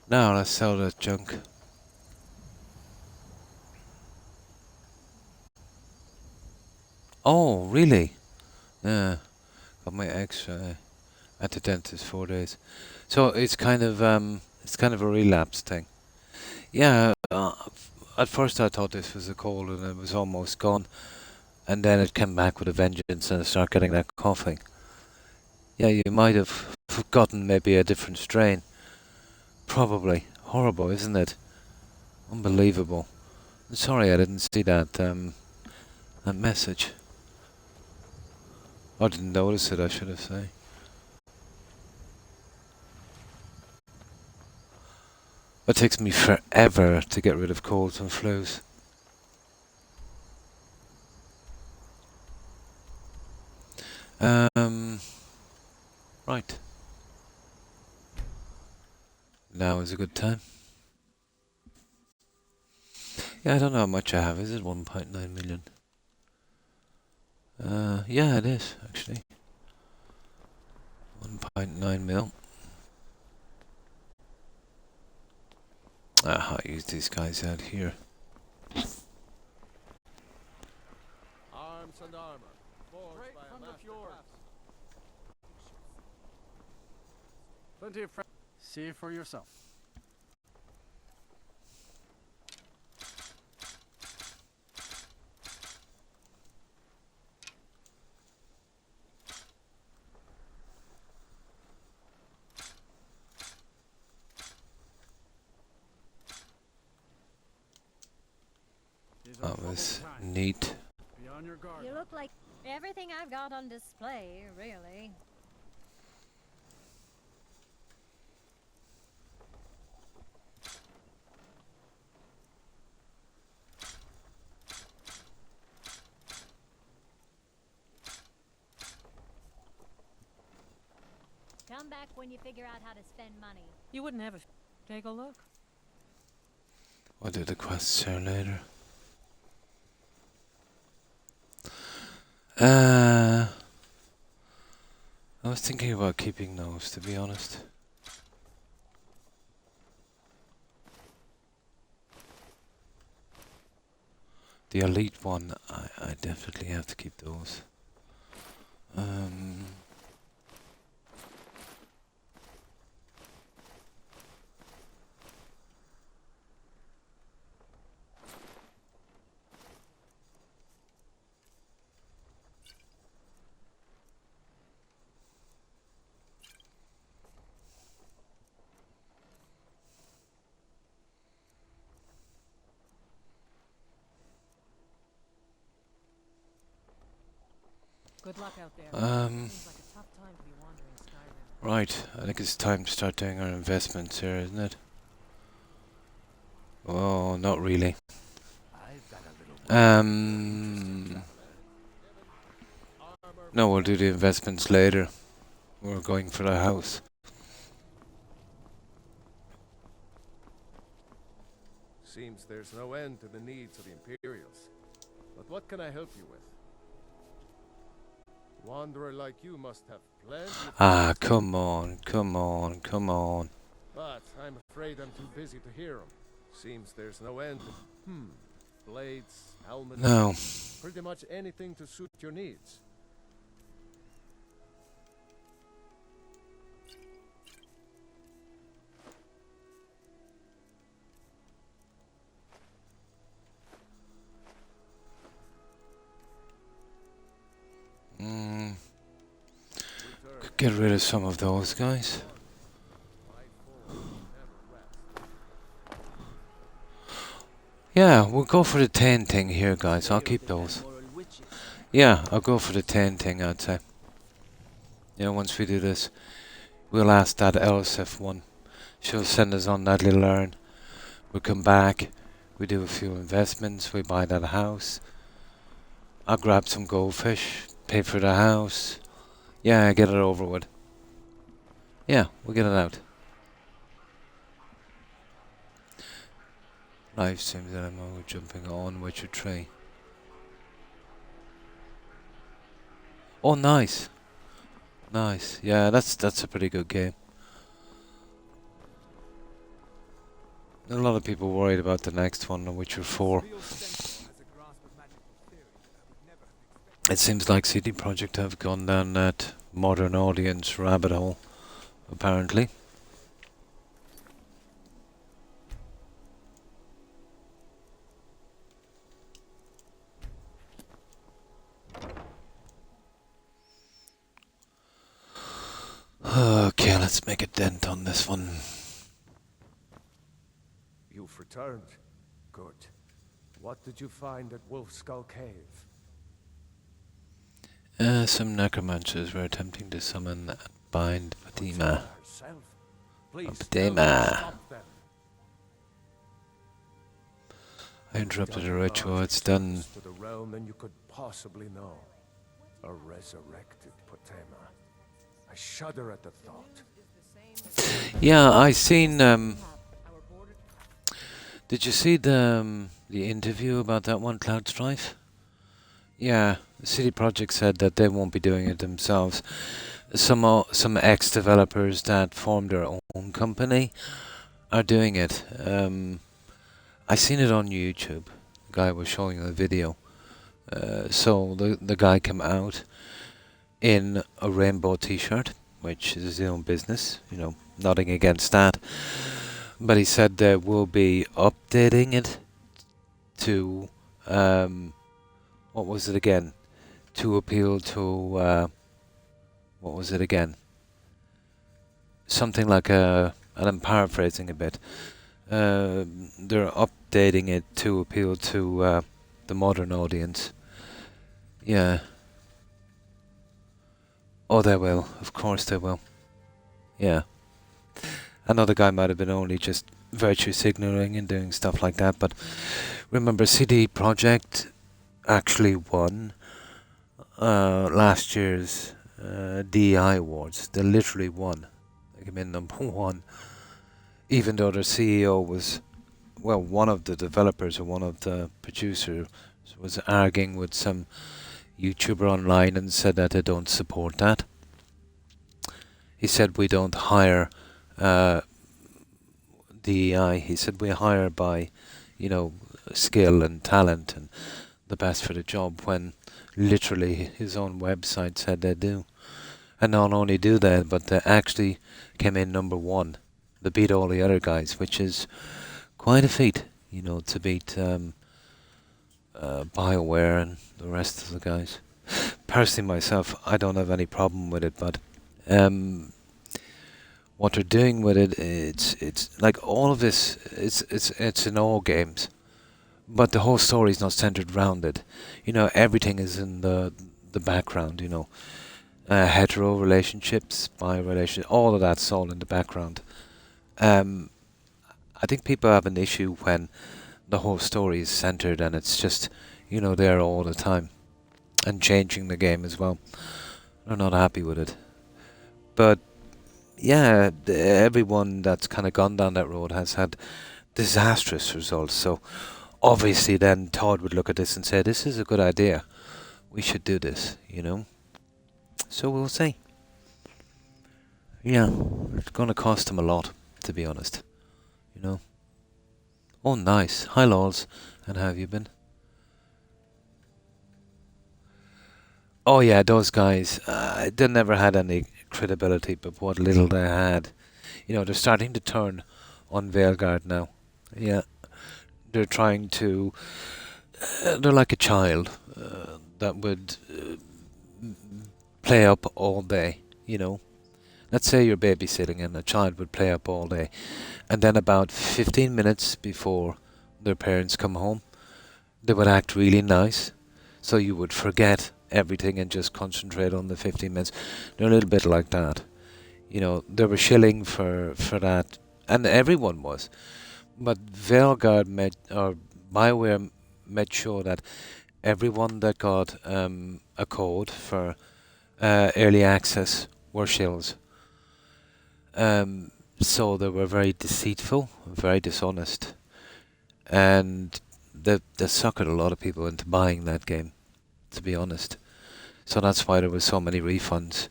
Now let's sell that junk. Oh, really? Yeah. Got my extra at the dentist 4 days. So it's kind of a relapse thing. Yeah. At first I thought this was a cold and it was almost gone, and then it came back with a vengeance and I started getting that coughing. Yeah, you might have forgotten maybe a different strain. Probably. Horrible, isn't it? Unbelievable. I'm sorry I didn't see that that message. I didn't notice it, I should have said. It takes me forever to get rid of colds and flus. Right. Now is a good time. Yeah, I don't know how much I have. Is it 1.9 million? Yeah, it is, actually. 1.9 mil. I'll use these guys out here. Arms and armor. Forged by a master craftsman. Plenty of friends. See it for yourself. That was neat. Be on your guard. You look like everything I've got on display, really. Come back when you figure out how to spend money. You wouldn't have a... Take a look. I'll do the quests here later. I was thinking about keeping those, to be honest. The elite one, I definitely have to keep those. Good luck out there. Seems like a tough time to be wandering Skyrim. Right, I think it's time to start doing our investments here, isn't it? Oh, not really. No, we'll do the investments later. We're going for the house. Seems there's no end to the needs of the Imperials. But what can I help you with? Wanderer like you must have plenty of... Ah, come on, come on, come on. But I'm afraid I'm too busy to hear them. Seems there's no end to... Blades, helmets... No. Pretty much anything to suit your needs. Could get rid of some of those guys. Yeah, we'll go for the 10 thing here, guys. I'll keep those. Yeah, I'll go for the 10 thing, I'd say. You know, once we do this, we'll ask that Elsif one. She'll send us on that little errand. We'll come back. We do a few investments. We buy that house. I'll grab some goldfish. Pay for the house. Yeah, get it over with. Yeah, we'll get it out. Live streams that I'm jumping on Witcher 3. Oh, nice. Nice. Yeah, that's a pretty good game. A lot of people worried about the next one, The Witcher 4. It seems like CD Projekt have gone down that modern audience rabbit hole, apparently. Okay, let's make a dent on this one. You've returned. Good. What did you find at Wolf Skull Cave? Some necromancers were attempting to summon and bind Fatima. Fatima. I interrupted a ritual. It's done. To the realm than you could possibly know. A resurrected Potema. I shudder at the thought. Yeah, I seen. Did you see the interview about that one, Cloud Strife? Yeah, the CD Projekt said that they won't be doing it themselves. Some ex-developers that formed their own company are doing it. I seen it on YouTube. The guy was showing a video. So the guy came out in a rainbow T-shirt, which is his own business. You know, nothing against that. But he said they will be updating it to what was it again? To appeal to what was it again? Something like and I'm paraphrasing a bit. They're updating it to appeal to the modern audience. Yeah. Oh, they will. Of course they will. Yeah. Another guy might have been only just virtue signaling and doing stuff like that, but remember, CD Projekt actually won last year's DEI awards. They literally won. They came in number one, even though their CEO was, well, one of the developers or one of the producers was arguing with some YouTuber online and said that they don't support that. He said we don't hire DEI. He said we hire by, skill and talent and the best for the job, when literally his own website said they do. And not only do they, but they actually came in number one. They beat all the other guys, which is quite a feat, to beat BioWare and the rest of the guys. Personally, myself, I don't have any problem with it, but what they're doing with it, it's like all of this. It's in all games, but the whole story is not centered around it. Everything is in the background. Hetero relationships, bi relationships, all of that's all in the background. I think people have an issue when the whole story is centered and it's just, there all the time and changing the game as well. They're not happy with it. But yeah, everyone that's kind of gone down that road has had disastrous results. So obviously then Todd would look at this and say, this is a good idea. We should do this, So we'll see. Yeah, it's going to cost him a lot, to be honest. Oh, nice. Hi, Lols. And how have you been? Oh, yeah, those guys, they never had any credibility, but what little they had. They're starting to turn on Veilguard now. Yeah. They're trying to... they're like a child that would play up all day, Let's say you're babysitting and a child would play up all day. And then about 15 minutes before their parents come home, they would act really nice. So you would forget everything and just concentrate on the 15 minutes. They're a little bit like that. They were shilling for that. And everyone was. But Veilguard BioWare made sure that everyone that got a code for early access were shills. So they were very deceitful, very dishonest, and they suckered a lot of people into buying that game, to be honest. So that's why there were so many refunds.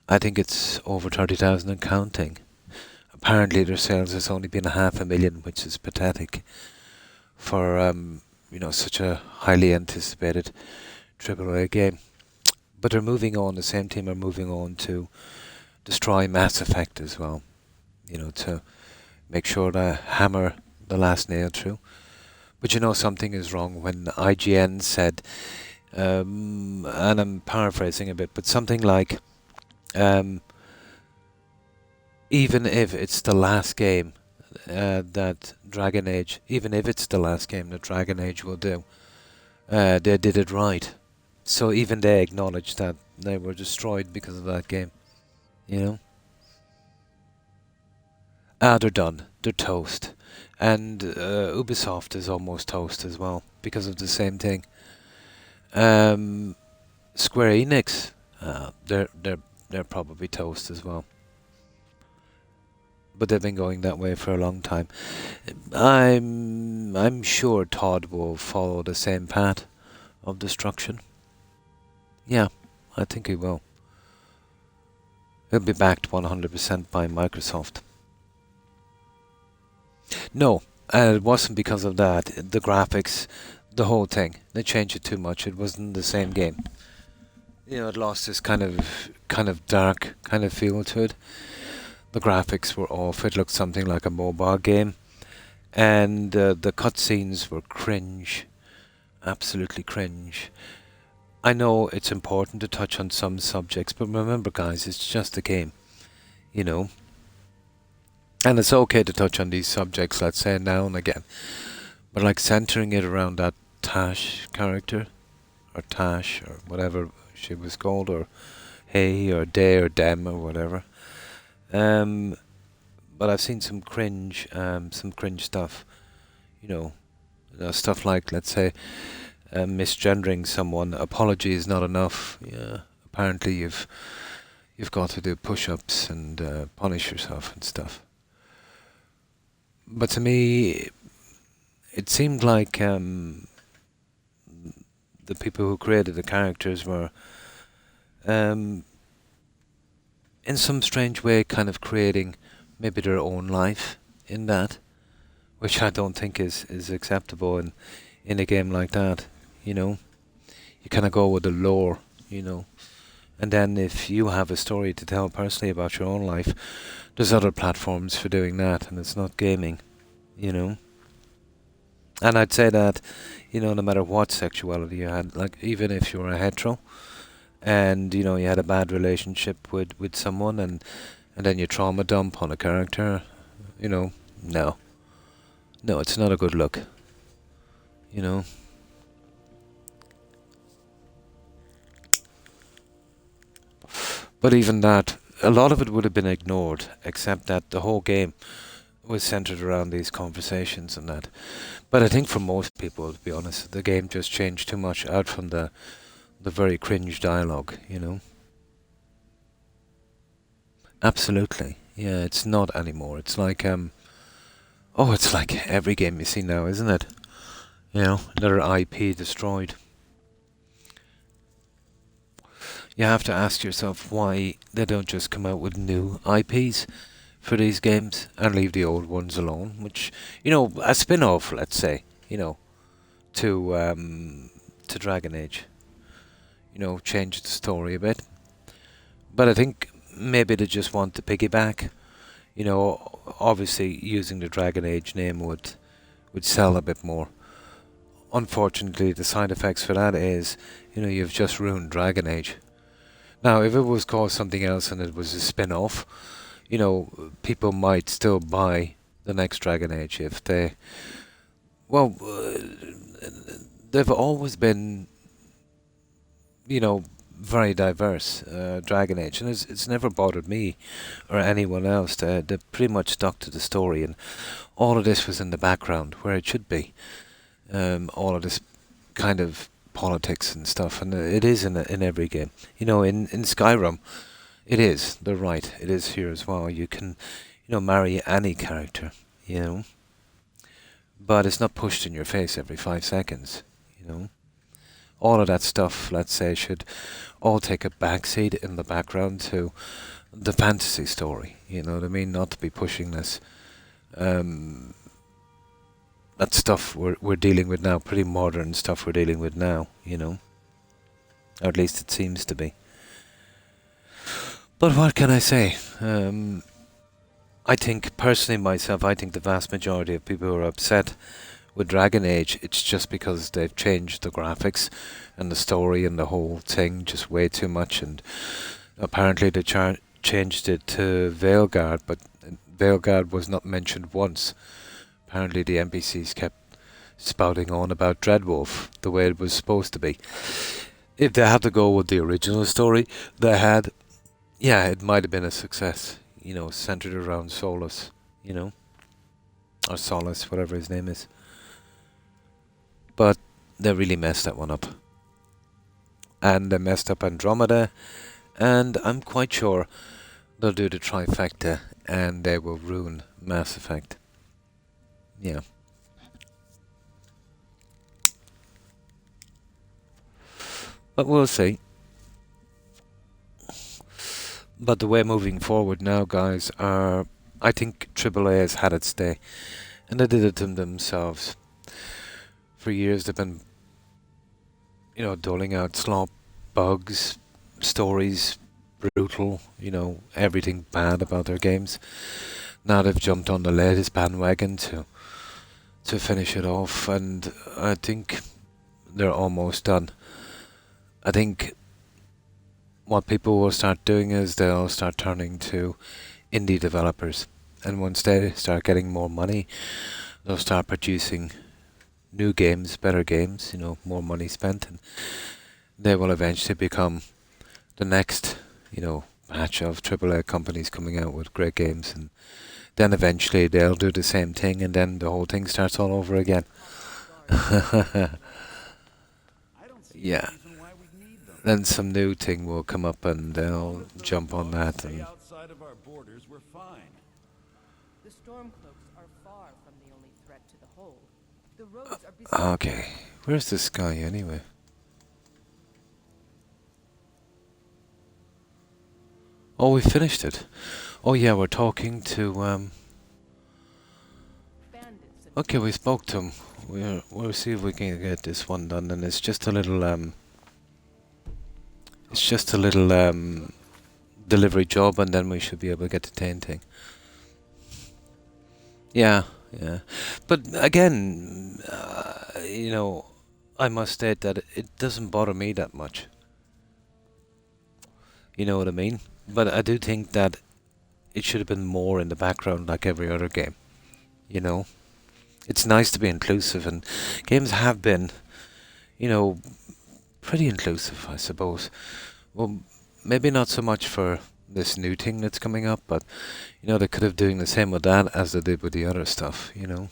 I think it's over 30,000 and counting. Apparently their sales has only been 500,000, which is pathetic for such a highly anticipated AAA game. But they're moving on. The same team are moving on to destroy Mass Effect as well, to make sure to hammer the last nail through. But something is wrong when IGN said, and I'm paraphrasing a bit, but something like, even if it's the last game that Dragon Age, will do, they did it right. So even they acknowledged that they were destroyed because of that game. They're done. They're toast. And Ubisoft is almost toast as well because of the same thing. Square Enix, they're probably toast as well. But they've been going that way for a long time. I'm sure Todd will follow the same path of destruction. Yeah, I think he will. He'll be backed 100% by Microsoft. No, it wasn't because of that. The graphics, the whole thing. They changed it too much. It wasn't the same game. It lost this kind of dark kind of feel to it. The graphics were off. It looked something like a mobile game. And the cutscenes were cringe. Absolutely cringe. I know it's important to touch on some subjects, but remember, guys, it's just a game, And it's okay to touch on these subjects, let's say, now and again. But like centering it around that Tash character, or Tash, or whatever she was called, or Hey, or Day, or Dem, or whatever. But I've seen some cringe stuff, stuff like, let's say, misgendering someone. Apology is not enough. Yeah, apparently you've got to do push-ups and punish yourself and stuff. But to me, it seemed like the people who created the characters were, in some strange way, kind of creating maybe their own life in that, which I don't think is acceptable in a game like that, you know. You kind of go with the lore, you know. And then if you have a story to tell personally about your own life, there's other platforms for doing that, and it's not gaming, you know. And I'd say that, you know, no matter what sexuality you had, like even if you were a hetero, and you know you had a bad relationship with someone, and then you trauma dump on a character, you know, no, it's not a good look, you know. But even that, a lot of it would have been ignored, except that the whole game was centered around these conversations and that. But I think for most people, to be honest, the game just changed too much out from the very cringe dialogue, you know. Absolutely. Yeah, it's not anymore. It's like, it's like every game you see now, isn't it? You know, another IP destroyed. You have to ask yourself why they don't just come out with new IPs for these games and leave the old ones alone, which, you know, a spin-off, let's say, you know, to Dragon Age. You know, change the story a bit. But I think maybe they just want to piggyback. You know, obviously using the Dragon Age name would sell a bit more. Unfortunately, the side effects for that is, you know, you've just ruined Dragon Age. Now, if it was called something else and it was a spin-off, you know, people might still buy the next Dragon Age if they... Well, they've always been, you know, very diverse, Dragon Age, and it's never bothered me or anyone else. They pretty much stuck to the story, and all of this was in the background where it should be. All of this kind of politics and stuff, and it is in every game. You know, in Skyrim, it is. They're right. It is here as well. You can, you know, marry any character, you know, but it's not pushed in your face every 5 seconds, you know. All of that stuff, let's say, should all take a backseat in the background to the fantasy story, you know what I mean? Not to be pushing this. That stuff we're dealing with now, pretty modern stuff we're dealing with now, you know. Or at least it seems to be. But what can I say? I think, personally myself, I think the vast majority of people who are upset with Dragon Age, it's just because they've changed the graphics and the story and the whole thing just way too much, and apparently they changed it to Veilguard, but Veilguard was not mentioned once. Apparently the NPCs kept spouting on about Dreadwolf the way it was supposed to be. If they had to go with the original story they had, yeah, it might have been a success, you know, centered around Solus, you know, or Solus, whatever his name is. But they really messed that one up. And they messed up Andromeda, and I'm quite sure they'll do the trifecta and they will ruin Mass Effect. Yeah. But we'll see. But the way moving forward now, guys, are, I think AAA has had its day, and they did it to themselves. For years they've been, you know, doling out slop, bugs, stories, brutal, you know, everything bad about their games. Now they've jumped on the latest bandwagon to finish it off, and I think they're almost done. I think what people will start doing is they'll start turning to indie developers, and once they start getting more money, they'll start producing new games, better games, you know, more money spent, and they will eventually become the next, you know, batch of AAA companies coming out with great games, and then eventually they'll do the same thing, and then the whole thing starts all over again. I don't see Yeah. any reason why we need them. then some new thing will come up and they'll jump on that. Stay And outside of our borders, we're fine. The Stormcloaks are far from the only threat to the hold. The roads are beset. okay, where's this guy anyway? Oh, we finished it. Oh yeah, we're talking to Bandits and okay, we spoke to him. We'll see if we can get this one done, and it's just a little delivery job, and then we should be able to get the tainting. Yeah, yeah. But again, you know, I must state that it doesn't bother me that much. You know what I mean? But I do think that it should have been more in the background like every other game. You know? It's nice to be inclusive, and games have been, you know, pretty inclusive, I suppose. Well, maybe not so much for this new thing that's coming up, but, you know, they could have doing the same with that as they did with the other stuff, you know?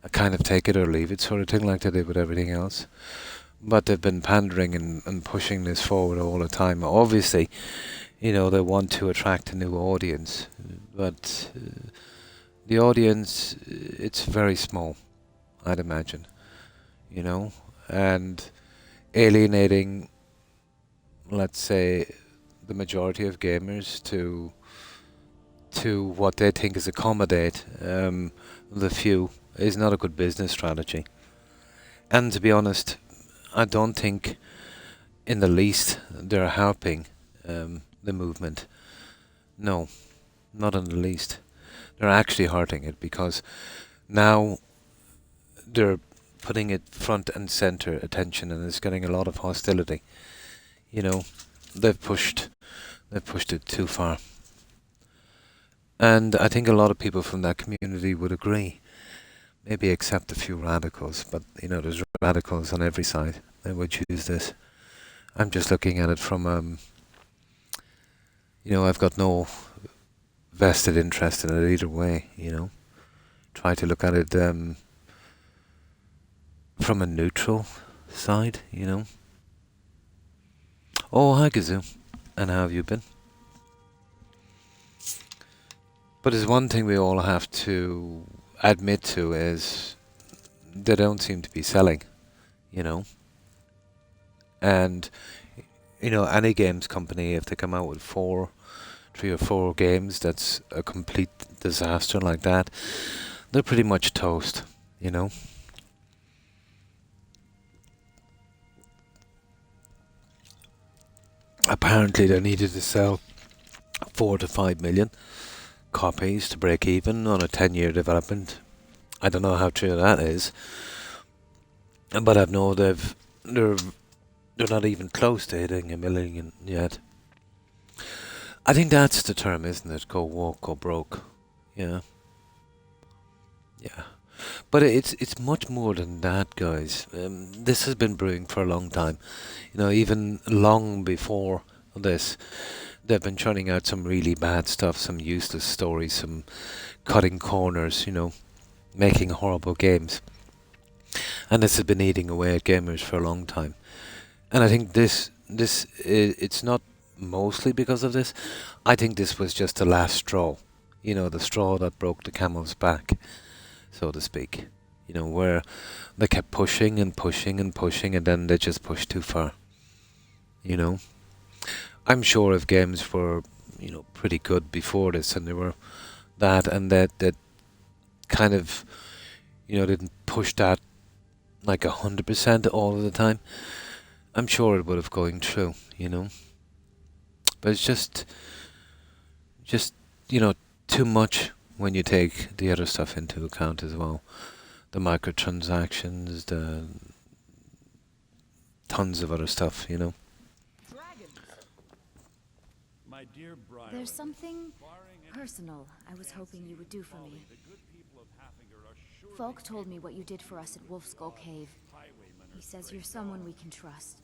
A kind of take it or leave it sort of thing like they did with everything else. But they've been pandering and pushing this forward all the time. Obviously, you know, they want to attract a new audience, but the audience, it's very small, I'd imagine, you know, and alienating, let's say, the majority of gamers to what they think is accommodate the few is not a good business strategy. And to be honest, I don't think in the least they're helping the movement. No, not in the least. They're actually hurting it, because now they're putting it front and center attention, and it's getting a lot of hostility. You know, they've pushed it too far. And I think a lot of people from that community would agree. Maybe except a few radicals, but you know, there's radicals on every side. They would choose this. I'm just looking at it from, you know, I've got no vested interest in it either way, you know. Try to look at it from a neutral side, you know. Oh, hi Gazoo. And how have you been? But there's one thing we all have to admit to is they don't seem to be selling, you know. And, you know, any games company, if they come out with 3 or 4 games that's a complete disaster like that, they're pretty much toast, you know. Apparently they needed to sell 4 to 5 million copies to break even on a 10-year development. I don't know how true that is, but I know they're not even close to hitting 1 million yet. I think that's the term, isn't it? Go woke, go broke. Yeah. Yeah. But it's much more than that, guys. This has been brewing for a long time. You know, even long before this, they've been churning out some really bad stuff, some useless stories, some cutting corners, you know, making horrible games. And this has been eating away at gamers for a long time. And I think it's not mostly because of this. I think this was just the last straw. You know, the straw that broke the camel's back, so to speak. You know, where they kept pushing and pushing and pushing, and then they just pushed too far. You know? I'm sure if games were, you know, pretty good before this, and they were that, and that kind of, you know, didn't push that like 100% all of the time, I'm sure it would have going through, you know. But it's just, you know, too much when you take the other stuff into account as well. The microtransactions, the tons of other stuff, you know. My dear Briar, There's something personal I was hoping you would do for me. Falk told me what you did for us at Wolfskull Cave. He says you're someone we can trust.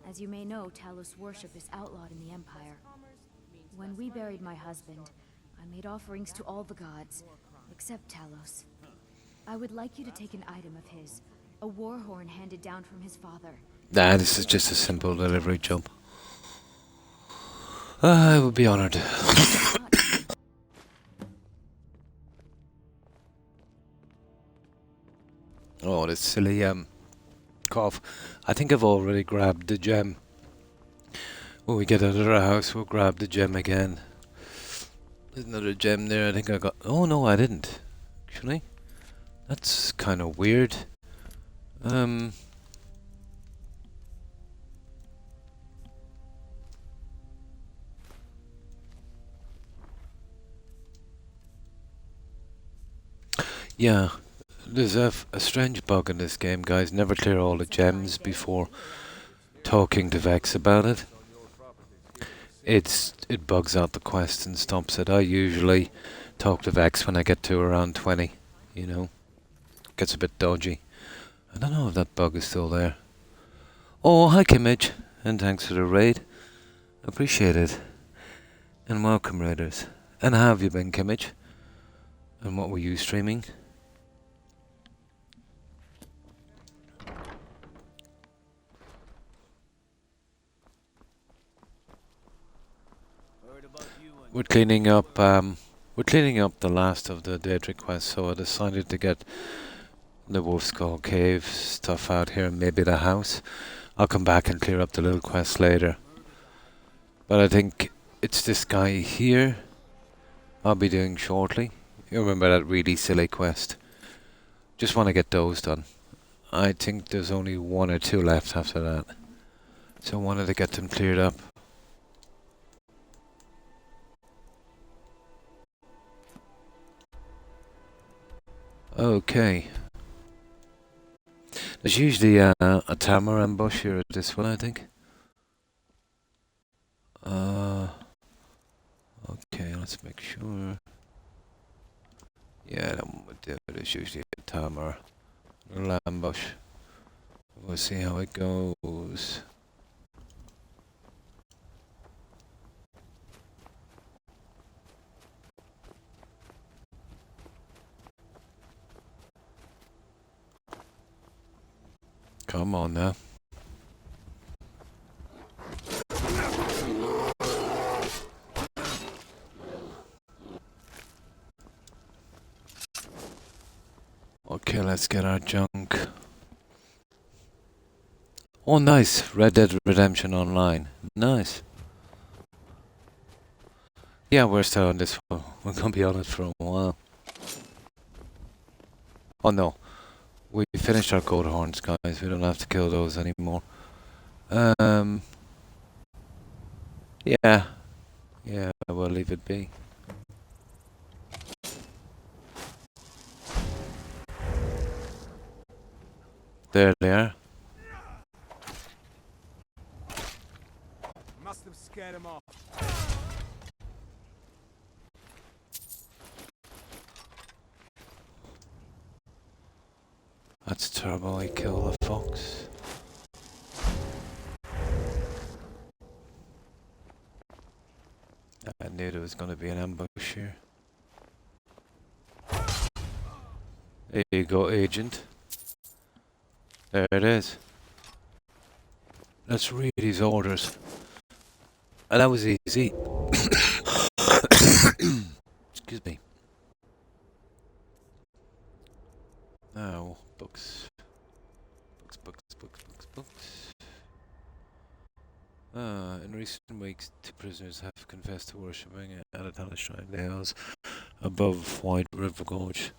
As you may know, Talos worship is outlawed in the Empire. When we buried my husband, I made offerings to all the gods, except Talos. I would like you to take an item of his, a war horn handed down from his father, Nah, this is just a simple delivery job. I would be honored. Oh, this silly cough. I think I've already grabbed the gem. When we get out of our house, we'll grab the gem again. There's another gem there. I think I got. Oh no, I didn't. Actually, that's kind of weird. Yeah, there's a strange bug in this game, guys. Never clear all the gems before talking to Vex about it. It bugs out the quest and stops it. I usually talk to Vex when I get to around 20. You know, gets a bit dodgy. I don't know if that bug is still there. Oh, hi Kimmage, and thanks for the raid. Appreciate it. And welcome, raiders. And how have you been, Kimmage? And what were you streaming? We're cleaning up the last of the Daedric quests, so I decided to get the Wolf Skull Cave stuff out here, and maybe the house. I'll come back and clear up the little quests later. But I think it's this guy here I'll be doing shortly. You remember that really silly quest? Just want to get those done. I think there's only 1 or 2 left after that. So I wanted to get them cleared up. Okay. There's usually a Tamar ambush here at this one, I think. Okay, let's make sure. Yeah, that one would do. There's usually a Tamar. Little ambush. We'll see how it goes. Come on now. Okay, let's get our junk. Oh, nice. Red Dead Redemption Online. Nice. Yeah, we're still on this one. We're gonna be on it for a while. Oh no. We finished our goat horns, guys. We don't have to kill those anymore. Yeah. Yeah, we'll leave it be. There they are. Must have scared him off. That's terrible. I killed the fox. I knew there was going to be an ambush here. There you go, agent. There it is. Let's read his orders. And that was easy. Excuse me. Now, books. Books. In recent weeks, 2 prisoners have confessed to worshipping at a Talis shrine nails above White River Gorge.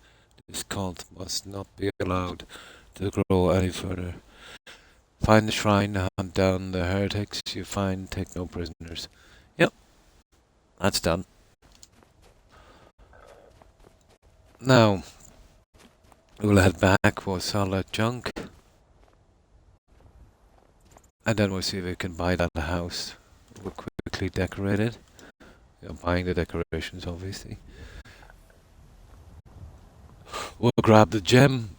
This cult must not be allowed to grow any further. Find the shrine, hunt down the heretics you find, take no prisoners. Yep, that's done. Now, we'll head back, we'll sell that junk. And then we'll see if we can buy that house. We'll quickly decorate it. Buying the decorations, obviously. We'll grab the gem.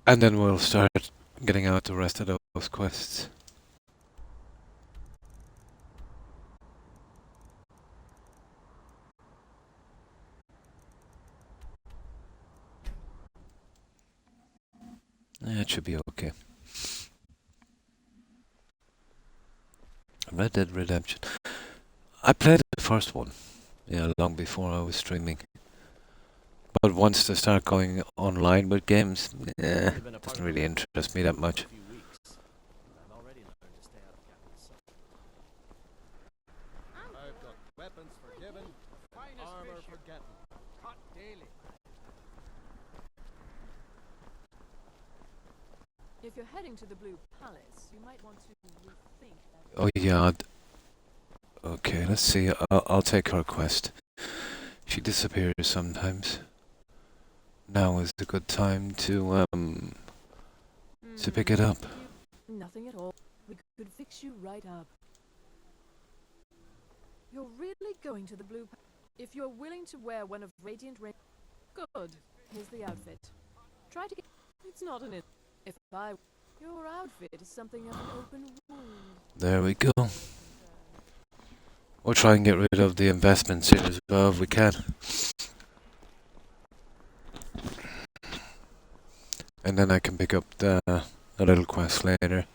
And then we'll start getting out the rest of those quests. Yeah, it should be okay. Red Dead Redemption. I played the first one, yeah, long before I was streaming. But once they start going online with games, doesn't really interest me that much. I've got weapons forgiven, armor forgotten. Cut daily. If you're heading to the Blue Palace, you might want to rethink that. Oh yeah. Okay, let's see. I'll take her quest. She disappears sometimes. Now is a good time to pick it up. Nothing at all. We could fix you right up. You're really going to the Blue Palace? If you're willing to wear one of Radiant Rain... Good. Here's the outfit. Try to get... It's not an... If I... Your outfit is something of an open wound. There we go. We'll try and get rid of the investments here as well if we can. And then I can pick up the little quest later.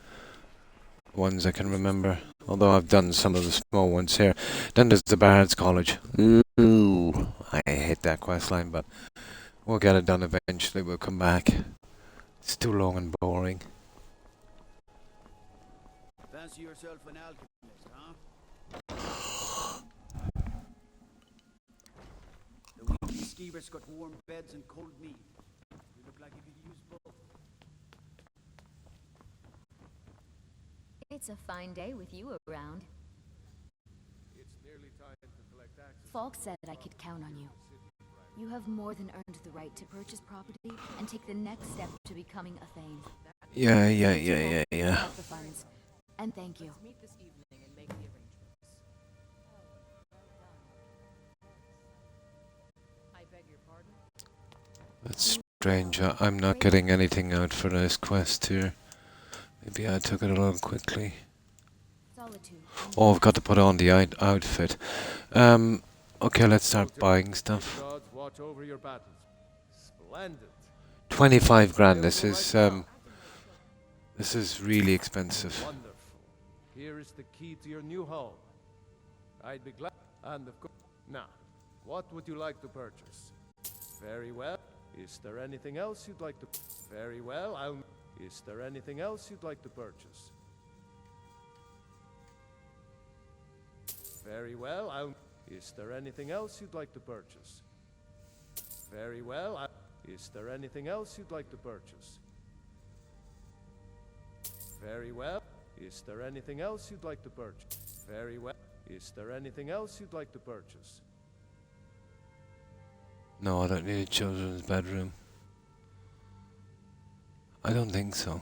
Ones I can remember. Although I've done some of the small ones here. Then there's the Bard's College. Ooh, I hate that quest line, but we'll get it done eventually. We'll come back. It's too long and boring. Fancy yourself an alchemist, huh? The weekly skeevers got warm beds and cold meat. You look like you could use both. It's a fine day with you around. It's nearly time to collect access. Falk said I could count on you. You have more than earned the right to purchase property and take the next step to becoming a Thane. Yeah. Have the funds. And thank you. Let's meet this evening and make the arrangements. I beg your pardon? That's strange. I'm not getting anything out for this quest here. Maybe I took it along quickly. Solitude. Oh, I've got to put on the outfit. Okay, let's start buying stuff. Gods watch over your battles. Splendid. 25 grand. This is really expensive. Wonderful. Here is the key to your new home. I'd be glad. And of course. Now, what would you like to purchase? Very well. Is there anything else you'd like to... Very well, I'll... Is there anything else you'd like to purchase? Very well, I'll... Is there anything else you'd like to purchase? Very well, Is there anything else you'd like to purchase? Very well. Is there anything else you'd like to purchase? Very well. Is there anything else you'd like to purchase? No, I don't need a children's bedroom. I don't think so.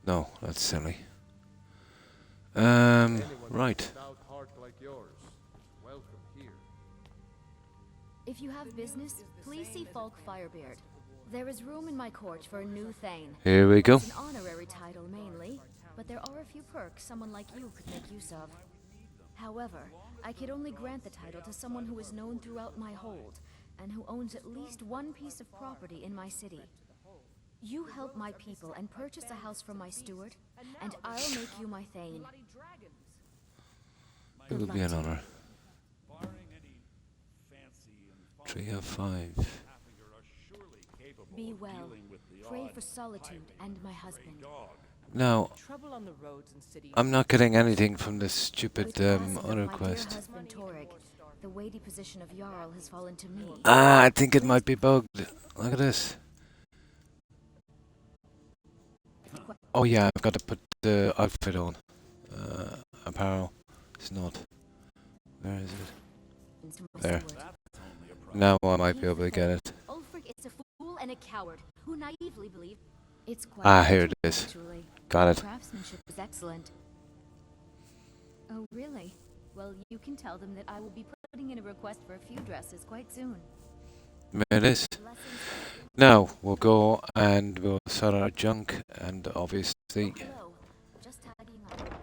No, that's silly. Right. Without heart like yours is welcome here. If you have business, please see Falk Firebeard. There is room in my court for a new Thane. Here we go. It's an honorary title mainly, but there are a few perks someone like you could make use of. However, I could only grant the title to someone who is known throughout my hold, and who owns at least one piece of property in my city. You help my people and purchase a house from my steward, and I'll make you my Thane. It would be an honor. Barring any fancy and Tree of 5. trafficker are surely capable Be of well. dealing with the Pray odd for solitude highway and my stray husband. dog. Now, Trouble on the roads and cities. I'm not getting anything from this stupid With the passing of other my quest. dear husband Torrig, the weighty position of Jarl has fallen to me. Ah, I think it might be bugged. Look at this. Oh yeah, I've got to put the outfit on. Apparel. It's not. Where is it? To my There. steward. Now I might be able to get it. Ulfric is a fool and a coward who naively believe it's quite Ah, here it is. actually. Got it. Craftsmanship is excellent. Oh, really? Well, you can tell them that I will be putting in a request for a few dresses quite soon. It is. Lessons Now we'll go and we'll sell our junk and obviously hello. Just tidying up.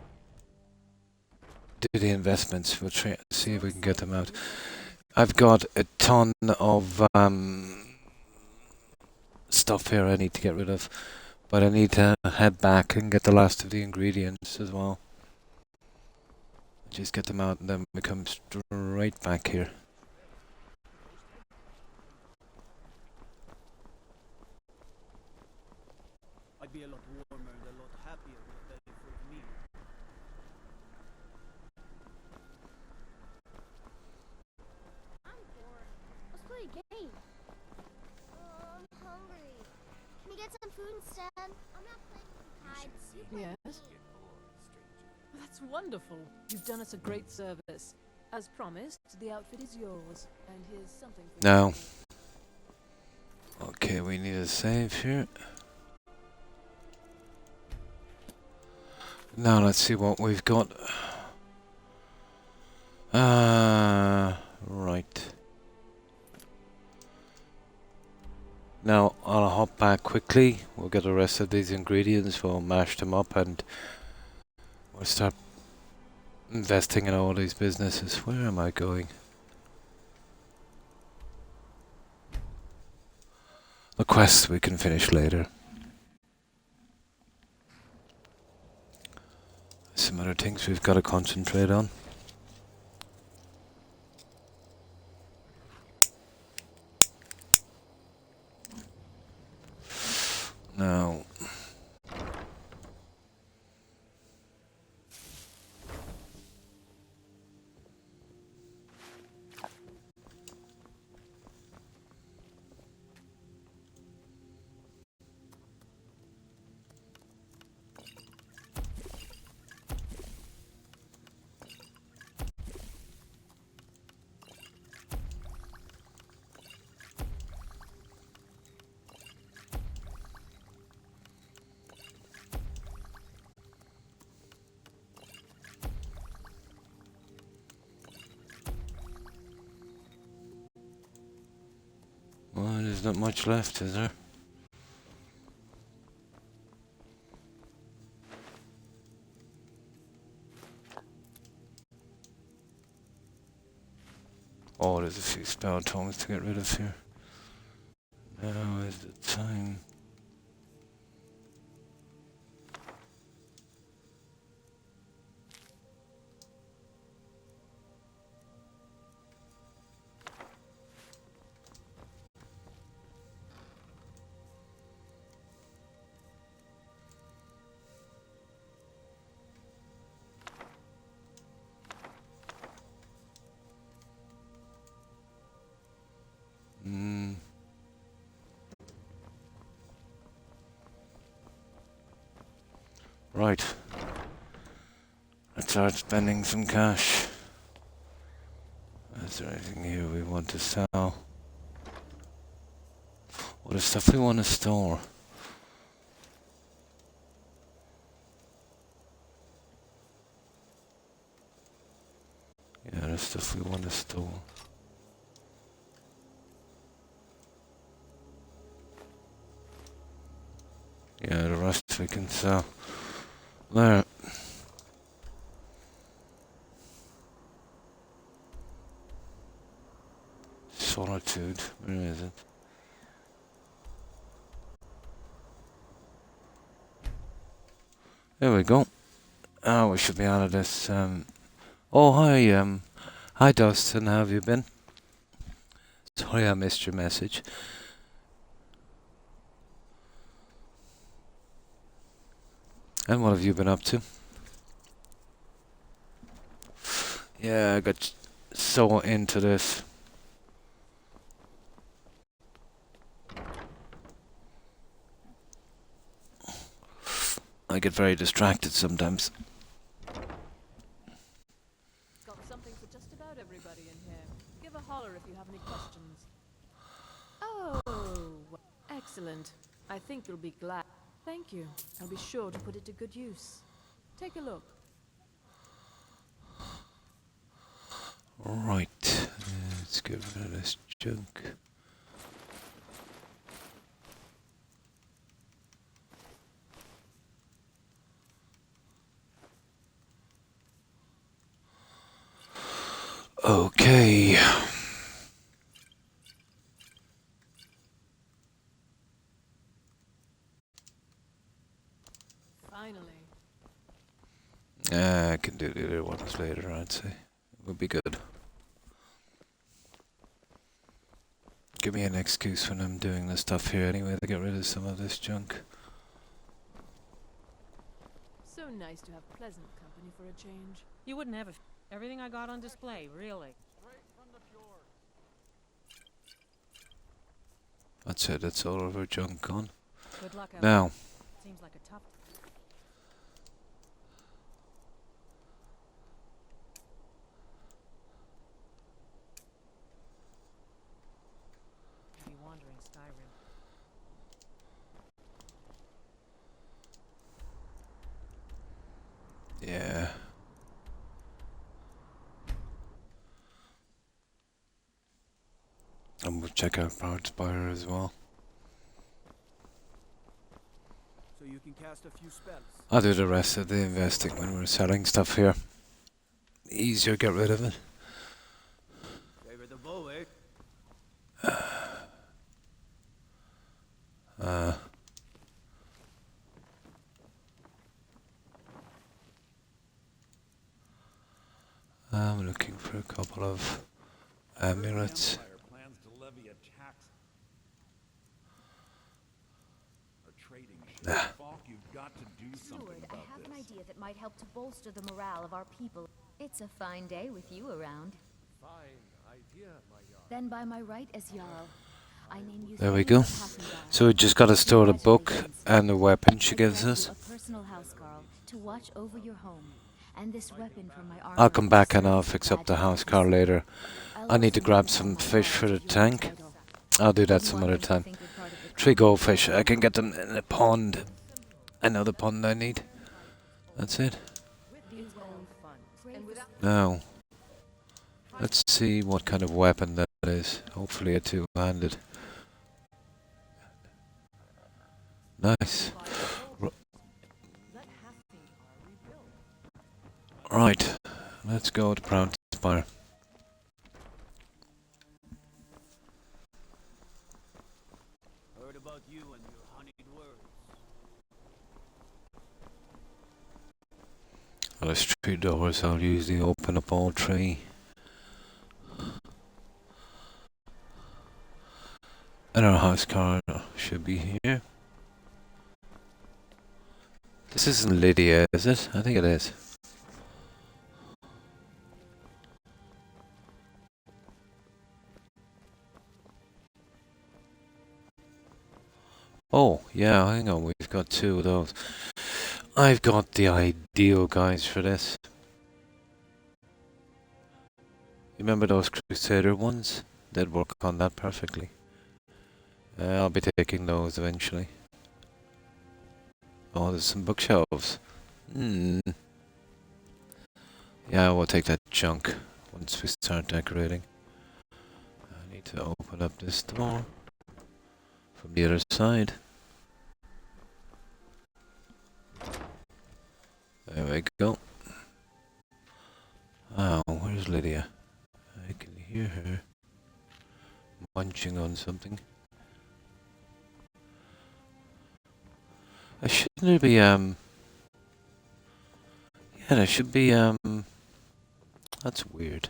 do the investments. We'll see if we can get them out. I've got a ton of stuff here I need to get rid of, but I need to head back and get the last of the ingredients as well. Just get them out and then we come straight back here. I'd be a lot warmer and a lot happier with a belly full of meat. I'm bored. Let's play a game. I'm hungry. Can we get some food instead? I'm not playing with the tides. You play Yes. with me. That's wonderful. You've done us a great service. As promised, the outfit is yours. And here's something for Now. you. Okay, we need a save here. Now let's see what we've got. Right. Now I'll hop back quickly. We'll get the rest of these ingredients. We'll mash them up and we'll start investing in all these businesses. Where am I going? The quest we can finish later. Some other things we've got to concentrate on. Now, well, there's not much left, is there? Oh, there's a few spell tongues to get rid of here. Now is the time. Right. Let's start spending some cash. Is there anything here we want to sell? What is stuff we want to store? Yeah, there's stuff we want to store. Yeah, the rest we can sell. There. Solitude. Where is it? There we go. Oh, we should be out of this. Oh, hi, hi, Dustin. How have you been? Sorry I missed your message. And what have you been up to? Yeah, I got so into this. I get very distracted sometimes. Got something for just about everybody in here. Give a holler if you have any questions. Oh, excellent. I think you'll be glad. Thank you. I'll be sure to put it to good use. Take a look. Right. Let's get rid of this junk. Okay. Finally. I can do the other ones later, I'd say. Would be good. Give me an excuse when I'm doing this stuff here anyway to get rid of some of this junk. So nice to have pleasant company for a change. You wouldn't have everything I got on display, really. That's it, that's all of our junk gone. Good luck out Now, there. Seems like a tough. Be wandering Skyrim. yeah. And we'll check out Powered Spire as well. So you can cast a few spells. I'll do the rest of the investing when we're selling stuff here. Easier get rid of it. Favor the bow, eh? I'm looking for a couple of amulets. Plans to levy a tax. Our trading Nah. Falk, you've got to do something Steward, I about have an this. idea that might help to bolster the morale of our people. It's a fine day with you around. Fine idea, my yard. Then by my right as Jarl, I name you There we Thane go. of Passendale. So we just got to store the book and the weapon she gives I us. grant you a personal housecarl to watch over your home, and this weapon from my armor. I'll come back and serves I'll as fix up the badge of house car later. I'll I need to also grab give some you fish for the your tank. title. I'll do that Wouldn't some want other them to time. think you're part of the 3 common goldfish. I can get them in a pond. Another pond I need. That's it. Its own fun. And without Now, let's see what kind of weapon that is. Hopefully a two-handed. Nice. Right, let's go to Proud Spire. Heard about you and your honeyed words. Well, there's 3 doors. I'll usually open up all 3. And our house car should be here. This isn't Lydia, is it? I think it is. Oh, yeah, hang on, we've got 2 of those. I've got the ideal guys for this. You remember those Crusader ones? They'd work on that perfectly. I'll be taking those eventually. Oh, there's some bookshelves. Yeah, we'll take that junk once we start decorating. I need to open up this door from the other side. There we go. Oh, where's Lydia? I can hear her munching on something. Shouldn't there be, yeah, there should be, that's weird.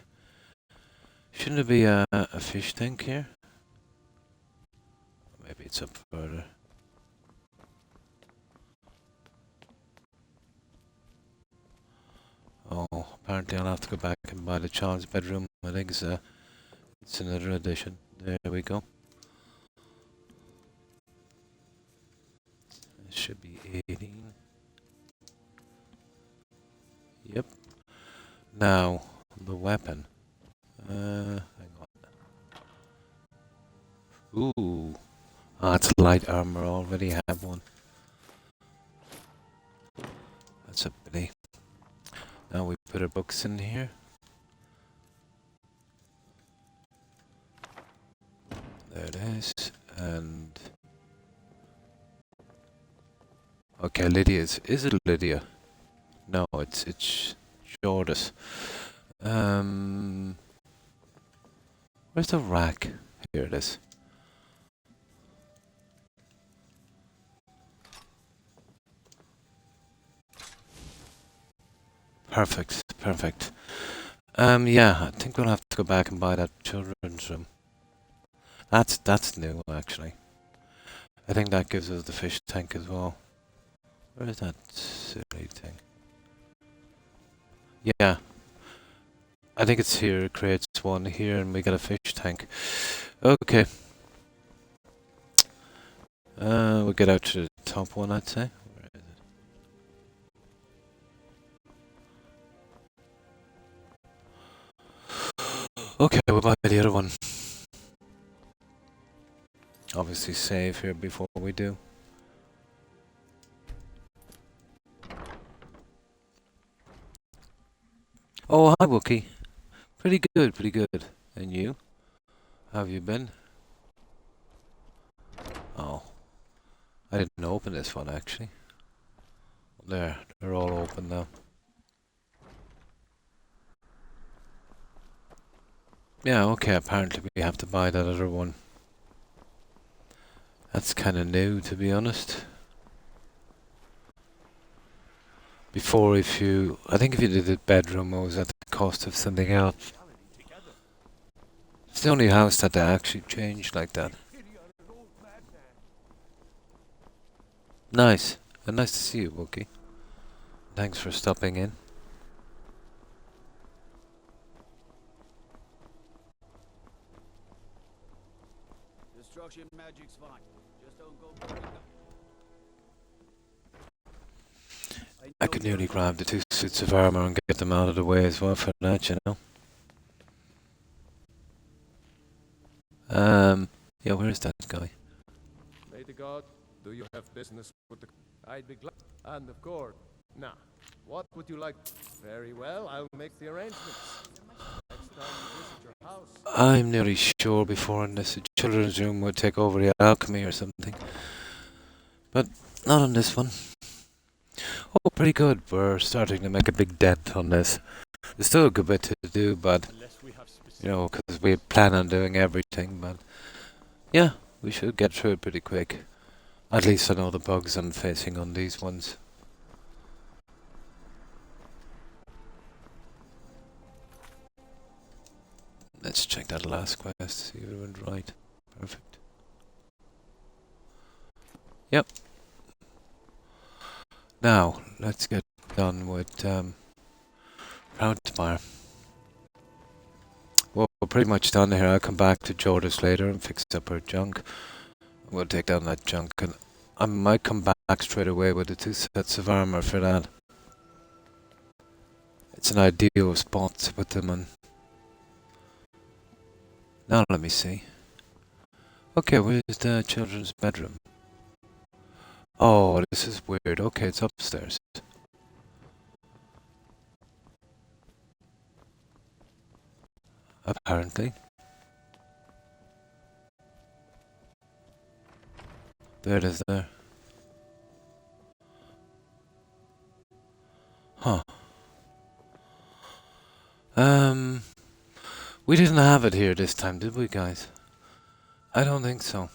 Shouldn't there be a fish tank here? Maybe it's up further. Oh, apparently I'll have to go back and buy the child's bedroom. I think it's another edition. There we go. It should be 18. Yep. Now, the weapon. Hang on. Ooh. Ah, it's light armor. I already have one. That's a pity. Now we put our books in here. There it is. And... okay, Lydia's. Is it Lydia? No, it's Jordis. Where's the rack? Here it is. Perfect, perfect. Yeah, I think we'll have to go back and buy that children's room. That's new, actually. I think that gives us the fish tank as well. Where is that silly thing? Yeah. I think it's here. It creates one here and we get a fish tank. Okay. We'll get out to the top one, I'd say. Where is it? Okay, we'll buy the other one. Obviously save here before we do. Oh, hi Wookie. Pretty good, pretty good. And you? How have you been? Oh. I didn't open this one actually. There, they're all open now. Yeah, okay, apparently we have to buy that other one. That's kinda new, to be honest. Before, I think if you did a bedroom, it was at the cost of something else. It's the only house that they actually changed like that. Nice. And nice to see you, Wookie. Thanks for stopping in. Destruction magic's fine. Just don't go burning them. I could nearly grab the 2 suits of armor and get them out of the way as well for that, you know. Yeah, where is that guy? May the god, do you have business with the... I'd be glad. And of course, now, what would you like? Very well, I'll make the arrangements. Next time you visit your house... I'm nearly sure before in this children's room would take over the alchemy or something. But not on this one. Oh, pretty good. We're starting to make a big dent on this. There's still a good bit to do, but, you know, because we plan on doing everything, but, yeah, we should get through it pretty quick. At least I know the bugs I'm facing on these ones. Let's check that last quest, see if it went right. Perfect. Yep. Now, let's get done with Proudspire. Well, we're pretty much done here. I'll come back to Jordis later and fix up her junk. We'll take down that junk, and I might come back straight away with the 2 sets of armor for that. It's an ideal spot to put them on. Now let me see. Okay, where's the children's bedroom? Oh, this is weird. Okay, it's upstairs. Apparently. There it is there. Huh. We didn't have it here this time, did we, guys? I don't think so.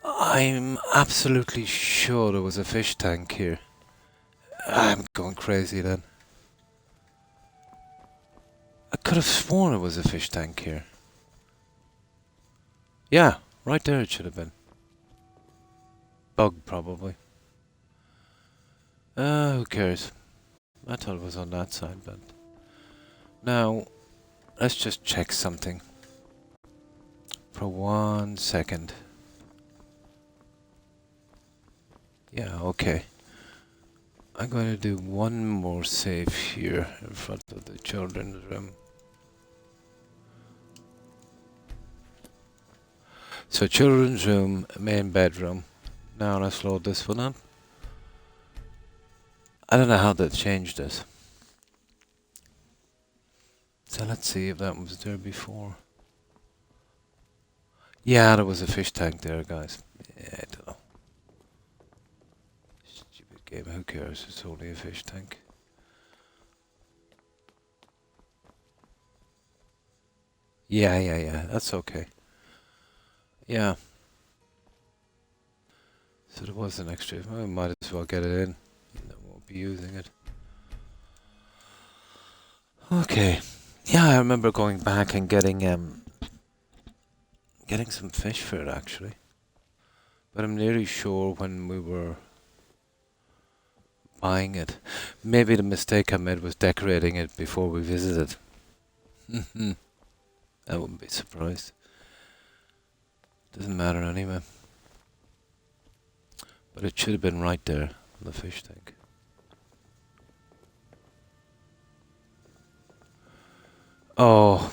I'm absolutely sure there was a fish tank here. I'm going crazy then. I could have sworn it was a fish tank here. Yeah, right there it should have been. Bug, probably. Who cares? I thought it was on that side, but... Now, let's just check something. For 1 second. Yeah, okay. I'm going to do one more save here in front of the children's room. So children's room, main bedroom. Now let's load this one up. I don't know how they changed this. So let's see if that was there before. Yeah, there was a fish tank there, guys. Yeah, I don't know. Stupid game, who cares? It's only a fish tank. Yeah, that's okay. Yeah. So there was an extra. I might as well get it in. I won't be using it. Okay. Yeah, I remember going back and getting some fish for it actually. But I'm nearly sure when we were buying it, maybe the mistake I made was decorating it before we visited. I wouldn't be surprised. Doesn't matter anyway. But it should have been right there on the fish tank. Oh.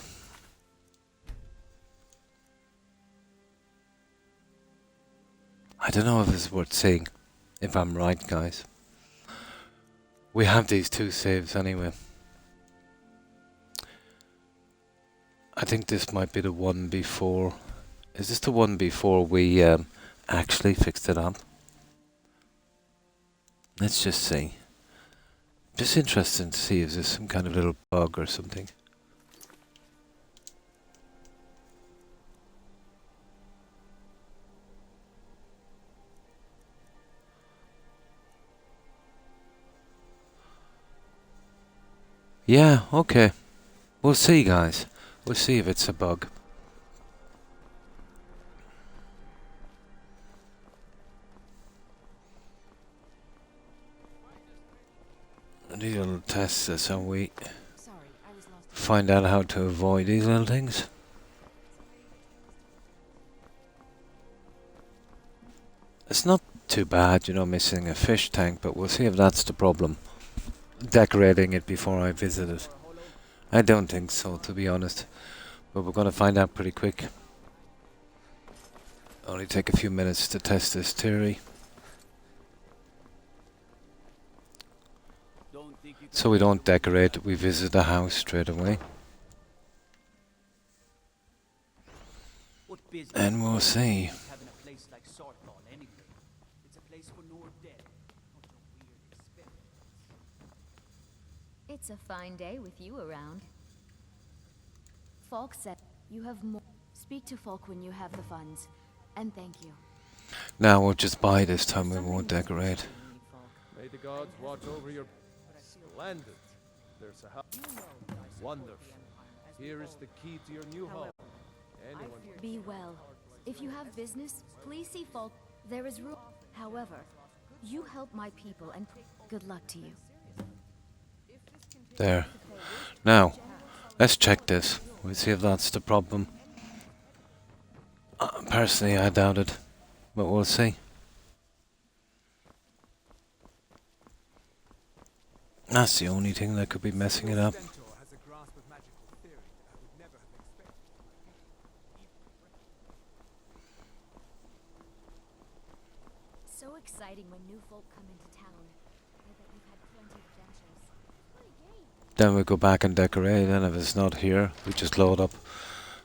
I don't know if it's worth saying, if I'm right, guys. We have these two saves anyway. I think this might be the one before. Is this the one before we actually fixed it up? Let's just see. Just interesting to see if there's some kind of little bug or something. Yeah, okay. We'll see, guys. We'll see if it's a bug. These little tests are so we find out how to avoid these little things. It's not too bad, you know, missing a fish tank, but we'll see if that's the problem. Decorating it before I visit it. I don't think so, to be honest. But we're going to find out pretty quick. Only take a few minutes to test this theory. So we don't decorate, we visit the house straight away. And we'll see. Having a place like Sarthal anyway. It's a place for no dead. Not no weird experiments. It's a fine day with you around. Falk said you have more. Speak to Falk when you have the funds. And thank you. Now we'll just buy this time, we won't decorate. May the gods watch over your... Splendid. There's a house. Wonderful. Here is the key to your new home. Anyone... Be well. If you have business, please see Falk. There is room. However, you help my people and good luck to you. There. Now, let's check this. We'll see if that's the problem. Personally, I doubt it. But we'll see. That's the only thing that could be messing it up. So exciting when new folk come into town. I bet you've had plenty of adventures. Then we go back and decorate, and if it's not here, we just load up.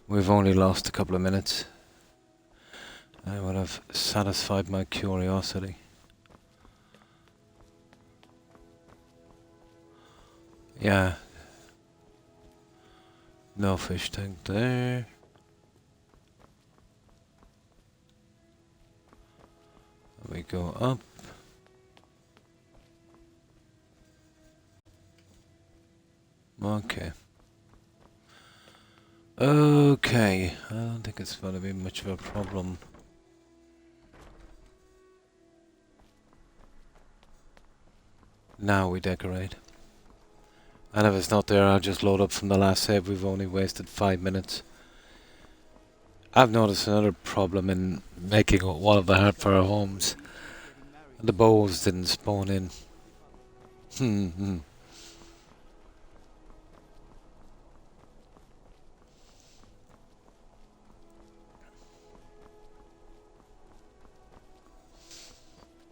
We've only lost a couple of minutes. I would have satisfied my curiosity. Yeah. No fish tank there. We go up. Okay. Okay. I don't think it's going to be much of a problem. Now we decorate. And if it's not there, I'll just load up from the last save. We've only wasted 5 minutes. I've noticed another problem in making one of the heart for our homes. The bowls didn't spawn in.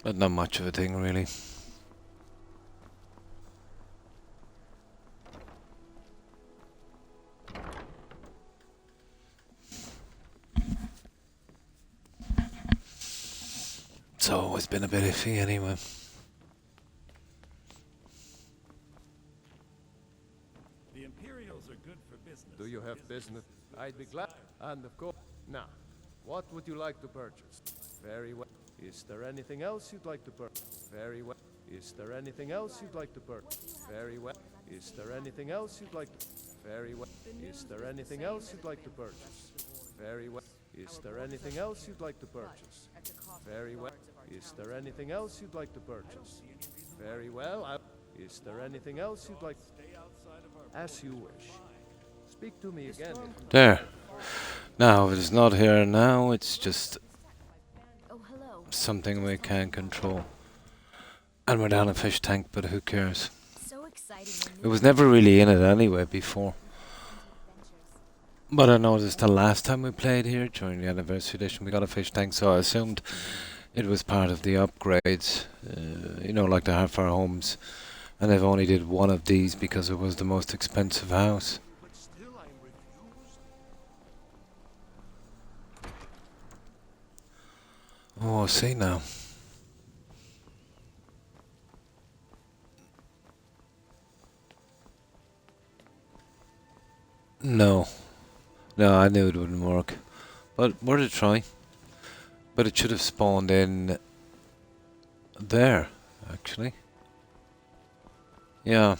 But not much of a thing, really. It's always been a bit iffy anyway. The Imperials are good for business. Do you have business? I'd be glad. And of course... Now, what would you like to purchase? Very well. Is there anything else you'd like to purchase? Very well. Is there anything else you'd like to purchase? Very well. Is there anything else you'd like to... Very well. Is there anything else you'd like to purchase? Very well. Is there anything else you'd like to purchase? Very well. Is there anything else you'd like to purchase? Very well. Is there anything else you'd like... As you wish. Speak to me again. There. Now, if it's not here now, it's just Oh, hello. something we can't control. And we're down a fish tank, but who cares? So exciting. It was never really in it anyway before. But I noticed the last time we played here, during the anniversary edition, we got a fish tank, so I assumed it was part of the upgrades. You know, like the half-hour homes. And they've only did one of these because it was the most expensive house. Oh, I see now. No. No, I knew it wouldn't work. But worth a try. But it should have spawned in there, actually. Yeah.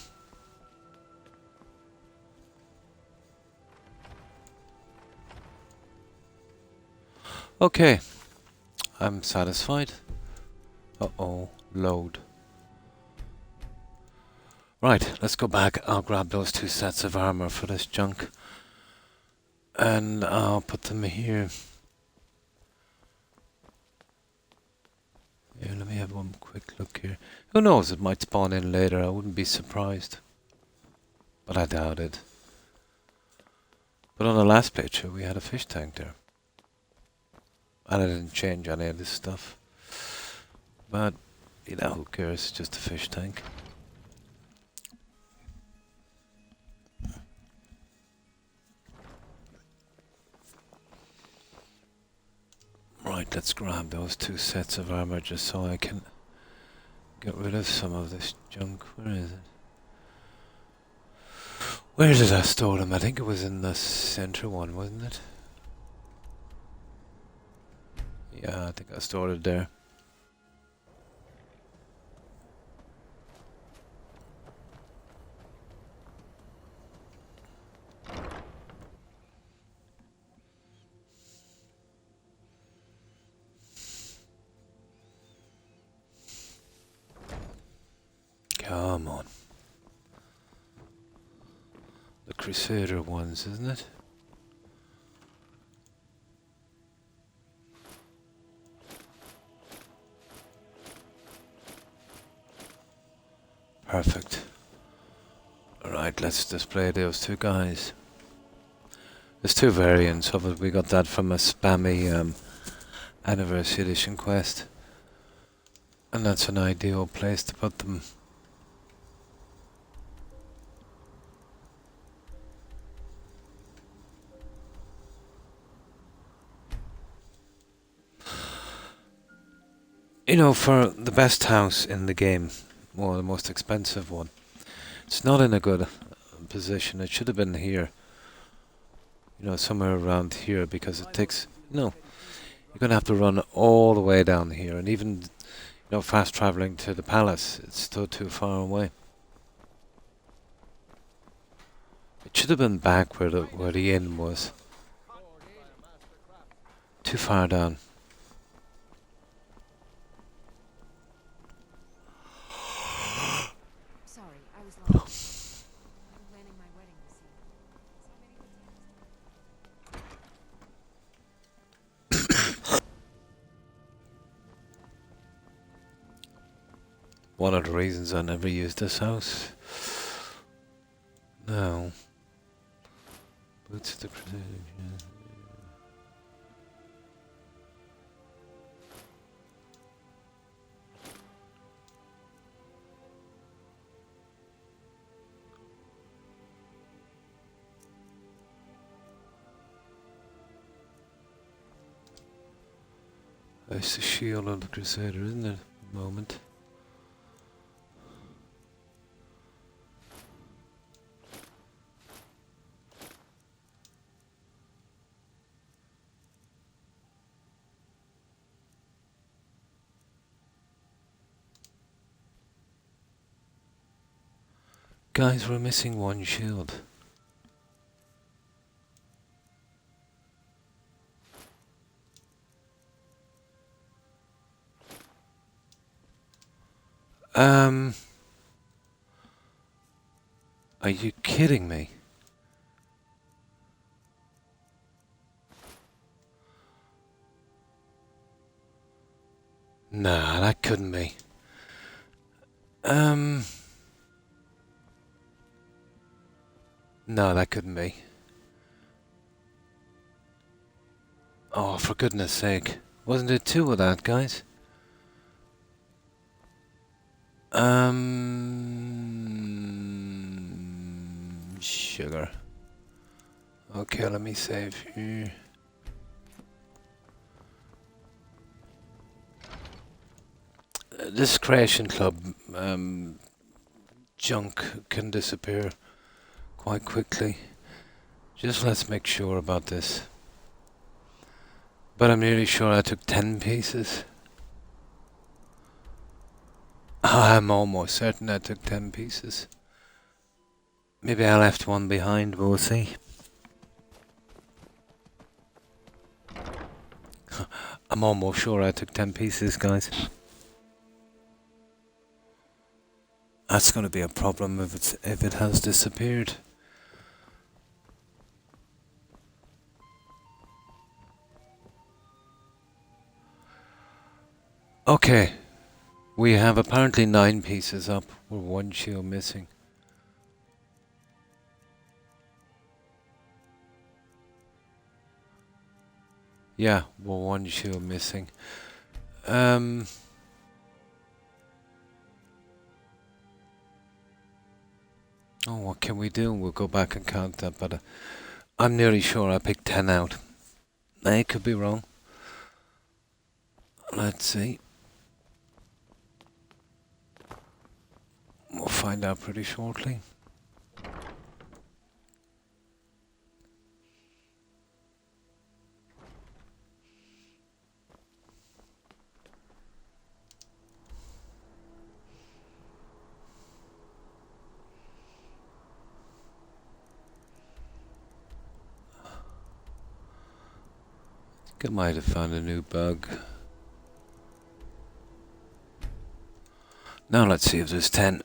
Okay. I'm satisfied. Uh-oh. Load. Right, let's go back. I'll grab those 2 sets of armor for this junk. And I'll put them here. Yeah, let me have one quick look here. Who knows, it might spawn in later. I wouldn't be surprised. But I doubt it. But on the last picture, we had a fish tank there. And I didn't change any of this stuff. But, you know, who cares? It's just a fish tank. Right, let's grab those 2 sets of armor just so I can get rid of some of this junk. Where is it? Where did I store them? I think it was in the center one, wasn't it? Yeah, I think I stored it there. Come on. The Crusader ones, isn't it? Perfect. Alright, let's display those 2 guys. There's 2 variants of it. We got that from a spammy anniversary edition quest. And that's an ideal place to put them. You know, for the best house in the game, or the most expensive one, it's not in a good position. It should have been here. You know, somewhere around here, because it takes, you know, you're going to have to run all the way down here, and even, you know, fast traveling to the palace, it's still too far away. It should have been back where the inn was. Too far down. Sorry, I was lost. I'm planning my wedding this year. One of the reasons I never used this house. No. Boots the Crusader. It's the shield of the Crusader, isn't it? At the moment. Guys, we're missing one shield. Are you kidding me? Nah, that couldn't be. No, that couldn't be. Oh, for goodness sake. Wasn't it two of that, guys? Sugar. Okay, let me save here. This creation club junk can disappear quite quickly. Just let's make sure about this. But I'm nearly sure I took 10 pieces. I'm almost certain I took 10 pieces. Maybe I left one behind, we'll see. I'm almost sure I took 10 pieces, guys. That's going to be a problem if it has disappeared. Okay. We have apparently 9 pieces up. We're 1 shield missing. Yeah, we're 1 shield missing. Oh, what can we do? We'll go back and count that, but I'm nearly sure I picked 10 out. I could be wrong. Let's see. We'll find out pretty shortly. I might have found a new bug. Now let's see if there's 10.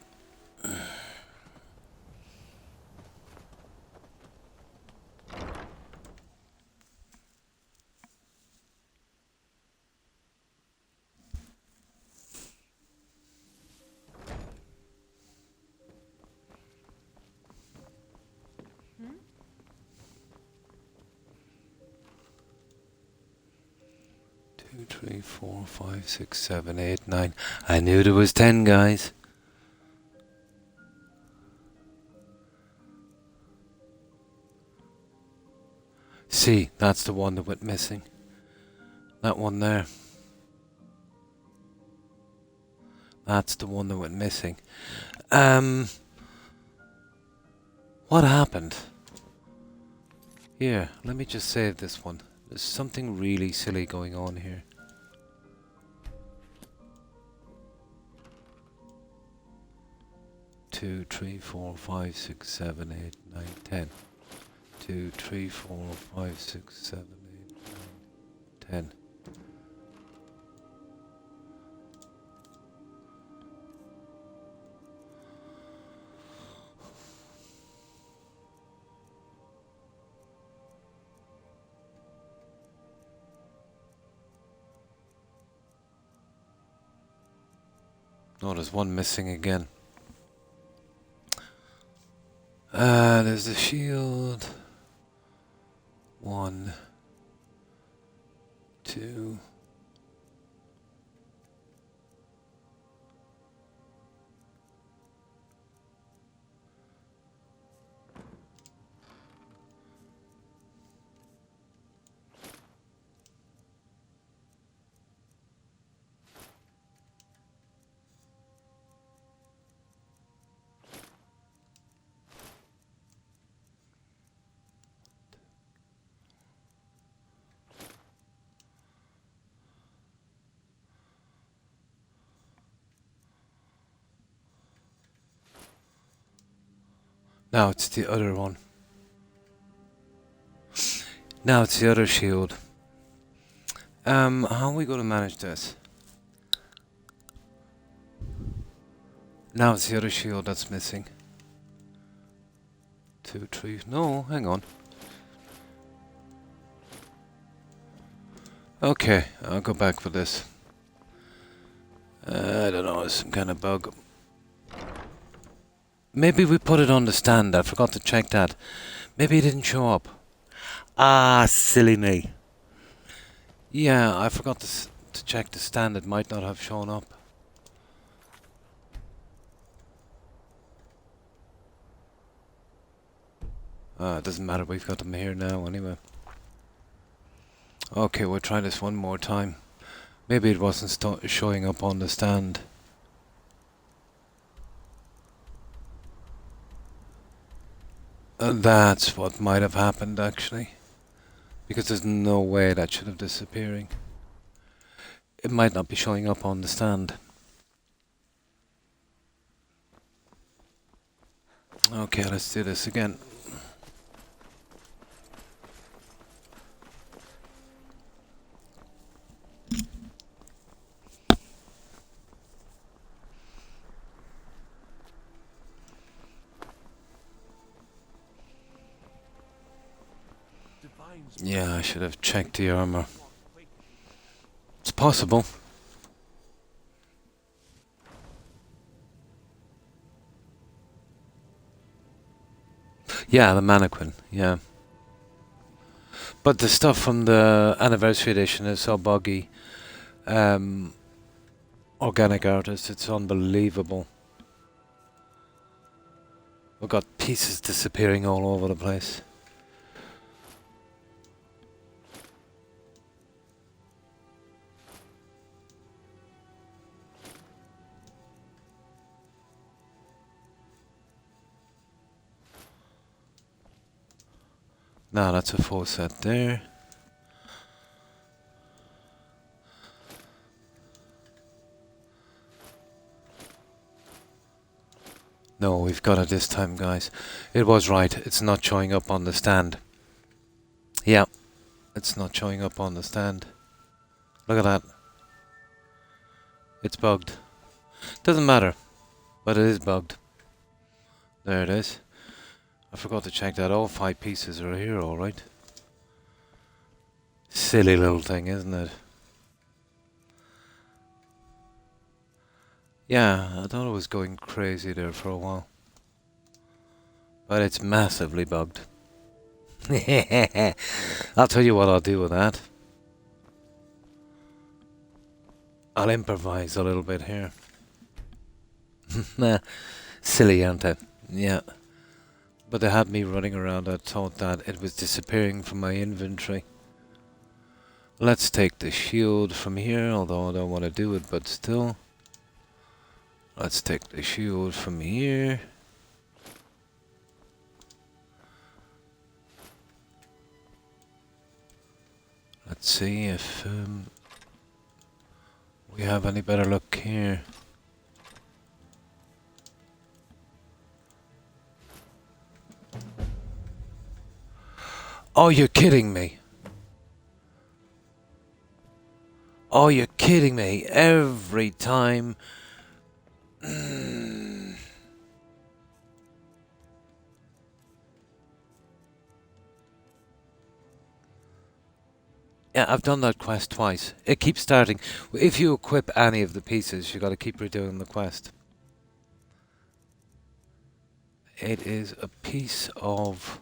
Two, 3, 4, 5, 6, 7, 8, 9. I knew there was 10, guys. See, that's the one that went missing. That one there. That's the one that went missing. What happened? Here, let me just save this one. There's something really silly going on here. Two, 3, 4, 5, 6, 7, 8, 9, 10. 2, 3, 4, 5, 6, 7, 8, 9, 10. Oh, there's one missing again. There's the shield. 1, 2. Now it's the other one. Now it's the other shield. How are we going to manage this? Now it's the other shield that's missing. 2, 3. No, hang on. Okay, I'll go back for this. I don't know, it's some kind of bug. Maybe we put it on the stand. I forgot to check that. Maybe it didn't show up. Ah, silly me. Yeah, I forgot to check the stand. It might not have shown up. It doesn't matter. We've got them here now anyway. Okay, we'll try this one more time. Maybe it wasn't showing up on the stand. That's what might have happened actually. Because there's no way that should have disappearing. It might not be showing up on the stand. Okay, let's do this again. Yeah, I should have checked the armor. It's possible. Yeah, the mannequin, yeah. But the stuff from the anniversary edition is so buggy. Organic artist, it's unbelievable. We've got pieces disappearing all over the place. Now that's a full set there. No, we've got it this time, guys. It was right. It's not showing up on the stand. Yeah, it's not showing up on the stand. Look at that. It's bugged. Doesn't matter, but it is bugged. There it is. I forgot to check that. All 5 pieces are here, alright. Silly little thing, isn't it? Yeah, I thought it was going crazy there for a while. But it's massively bugged. I'll tell you what I'll do with that. I'll improvise a little bit here. Nah, silly, aren't they? Yeah. But they had me running around. I thought that it was disappearing from my inventory. Let's take the shield from here, although I don't want to do it, but still. Let's take the shield from here. Let's see if we have any better luck here. Oh, you're kidding me. Oh, you're kidding me. Every time. Yeah, I've done that quest twice. It keeps starting. If you equip any of the pieces, you got to keep redoing the quest. It is a piece of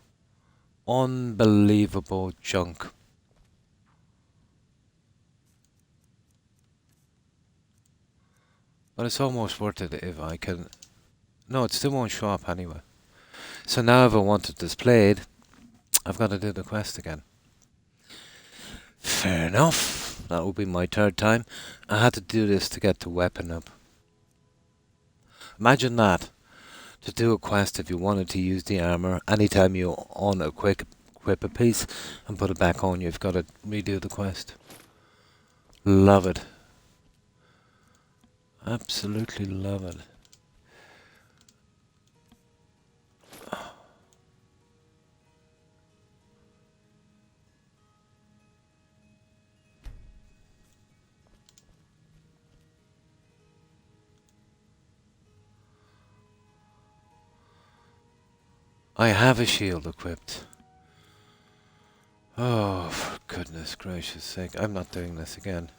unbelievable junk. But it's almost worth it if I can... No, it still won't show up anyway. So now if I want it displayed, I've got to do the quest again. Fair enough. That will be my 3rd time. I had to do this to get the weapon up. Imagine that. To do a quest if you wanted to use the armor, anytime you equip a piece and put it back on, you've got to redo the quest. Love it. Absolutely love it. I have a shield equipped. Oh, for goodness gracious sake. I'm not doing this again.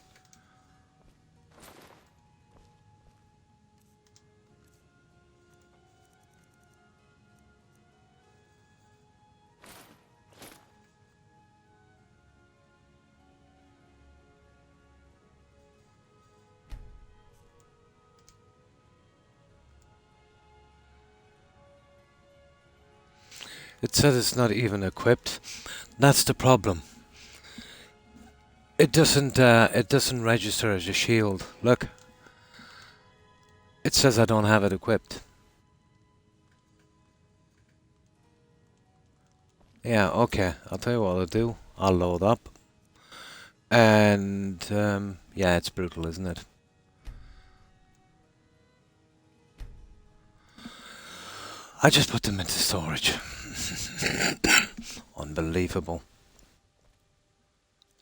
It says it's not even equipped. That's the problem. It doesn't register as a shield. Look. It says I don't have it equipped. Yeah, okay. I'll tell you what I'll do. I'll load up. And, yeah, it's brutal, isn't it? I just put them into storage. Unbelievable.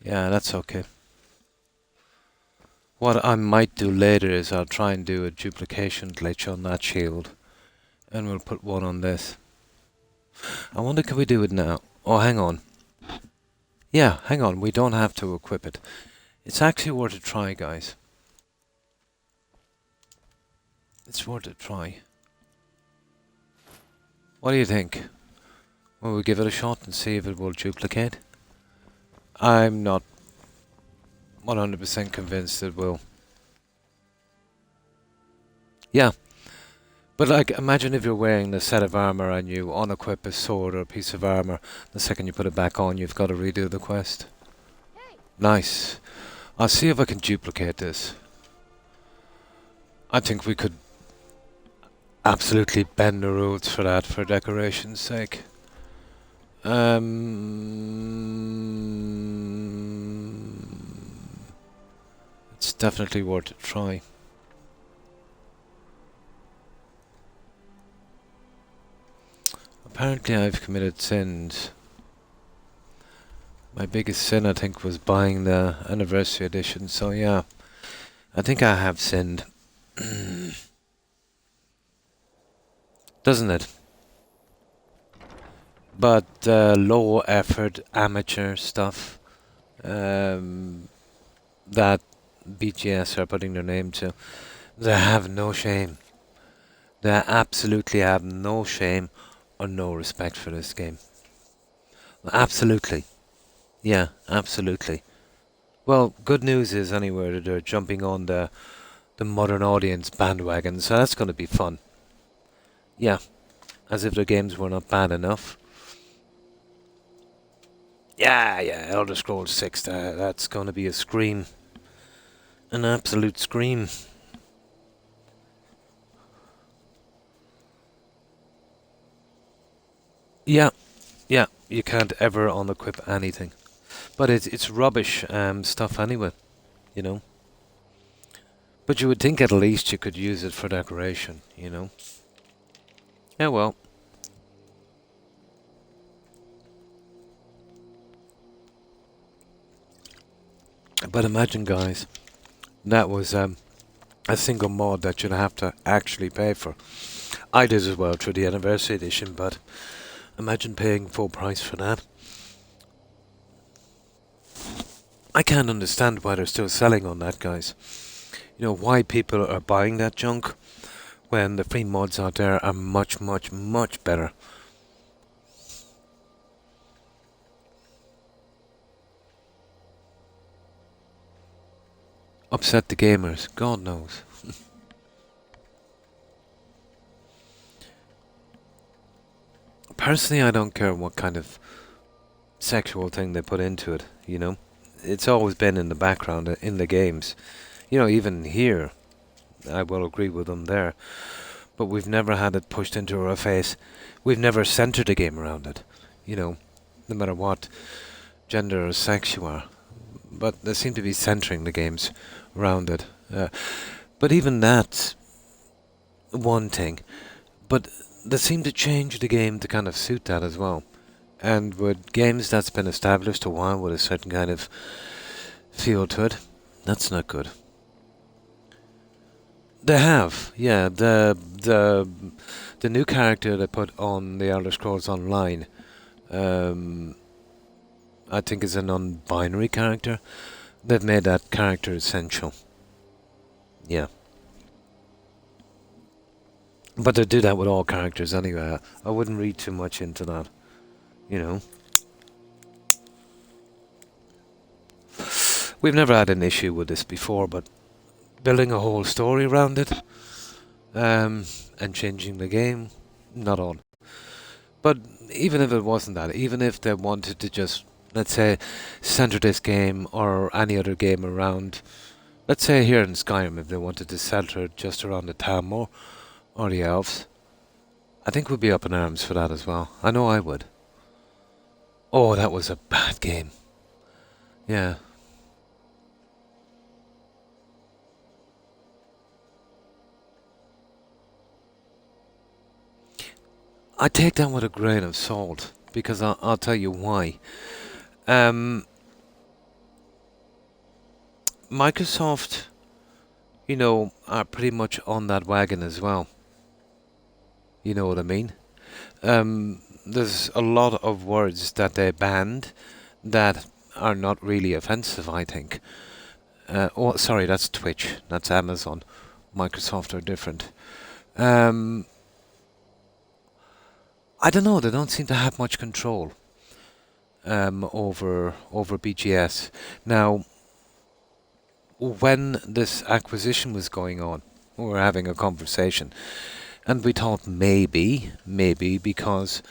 Yeah, that's okay. What I might do later is I'll try and do a duplication glitch on that shield. And we'll put one on this. I wonder, can we do it now? Oh, hang on. Yeah, hang on. We don't have to equip it. It's actually worth a try, guys. It's worth a try. What do you think? Will we give it a shot and see if it will duplicate? I'm not 100% convinced it will. Yeah. But like, imagine if you're wearing a set of armor and you unequip a sword or a piece of armor. The second you put it back on, you've got to redo the quest. Nice. I'll see if I can duplicate this. I think we could absolutely bend the rules for that, for decoration's sake. It's definitely worth a try. Apparently I've committed sins. My biggest sin, I think, was buying the anniversary edition, so yeah. I think I have sinned. Doesn't it? But low effort amateur stuff that BGS are putting their name to, they have no shame. They absolutely have no shame or no respect for this game. Absolutely. Yeah, absolutely. Well, good news is anyway that they're jumping on the modern audience bandwagon, so that's going to be fun. Yeah, as if their games were not bad enough. Yeah, Elder Scrolls 6, that's going to be a scream. An absolute scream. Yeah, you can't ever unequip anything. But it's rubbish stuff anyway, you know. But you would think at least you could use it for decoration, you know. Yeah, well. But imagine, guys, that was a single mod that you'd have to actually pay for. I did as well through the anniversary edition, but imagine paying full price for that. I can't understand why they're still selling on that, guys. You know, why people are buying that junk when the free mods out there are much, much, much better. Upset the gamers, God knows. Personally, I don't care what kind of sexual thing they put into it, you know. It's always been in the background in the games. You know, even here, I will agree with them there. But we've never had it pushed into our face. We've never centered a game around it, you know, no matter what gender or sex you are. But they seem to be centering the games around it. But even that's one thing. But they seem to change the game to kind of suit that as well. And with games that's been established a while with a certain kind of feel to it, that's not good. They have, yeah. The new character they put on the Elder Scrolls Online, um, I think is a non-binary character. They've made that character essential. Yeah. But they do that with all characters anyway. I wouldn't read too much into that, you know. We've never had an issue with this before, but building a whole story around it, and changing the game, not on. But even if it wasn't that, even if they wanted to just, let's say, center this game or any other game around, let's say here in Skyrim, if they wanted to center it just around the Tamor or the elves, I think we'd be up in arms for that as well. I know I would. Oh, that was a bad game. Yeah. I take that with a grain of salt, because I'll tell you why. Microsoft, you know, are pretty much on that wagon as well. You know what I mean? There's a lot of words that they banned that are not really offensive, I think. Oh, sorry, that's Twitch. That's Amazon. Microsoft are different. I don't know. They don't seem to have much control over BGS. Now, when this acquisition was going on, we were having a conversation, and we thought maybe because,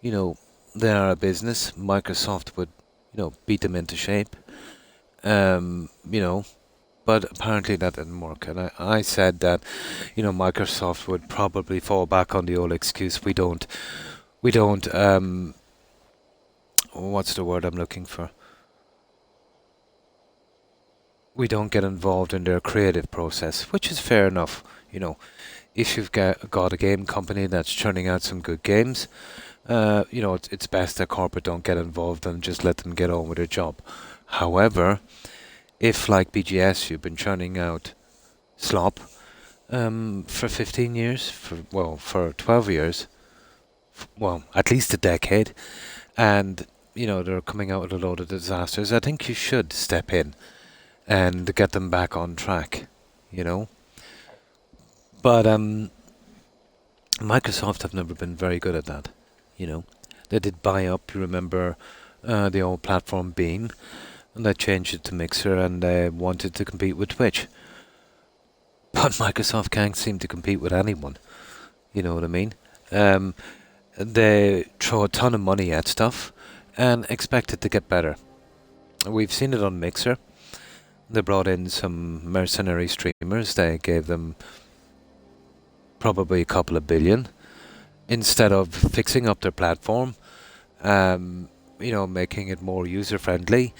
you know, they are a business, Microsoft would, you know, beat them into shape. You know, but apparently that didn't work. And I said that, you know, Microsoft would probably fall back on the old excuse, we don't, what's the word I'm looking for? We don't get involved in their creative process, which is fair enough. You know, if you've got a game company that's churning out some good games, you know, it's best that corporate don't get involved and just let them get on with their job. However, if like BGS, you've been churning out slop for 15 years, for 12 years, well, at least a decade, and, you know, they're coming out with a load of disasters, I think you should step in and get them back on track, you know. But Microsoft have never been very good at that, you know. They did buy up, you remember, the old platform Beam, and they changed it to Mixer, and they wanted to compete with Twitch. But Microsoft can't seem to compete with anyone, you know what I mean? They throw a ton of money at stuff and expect it to get better. We've seen it on Mixer. They brought in some mercenary streamers. They gave them probably a couple of billion instead of fixing up their platform, you know, making it more user-friendly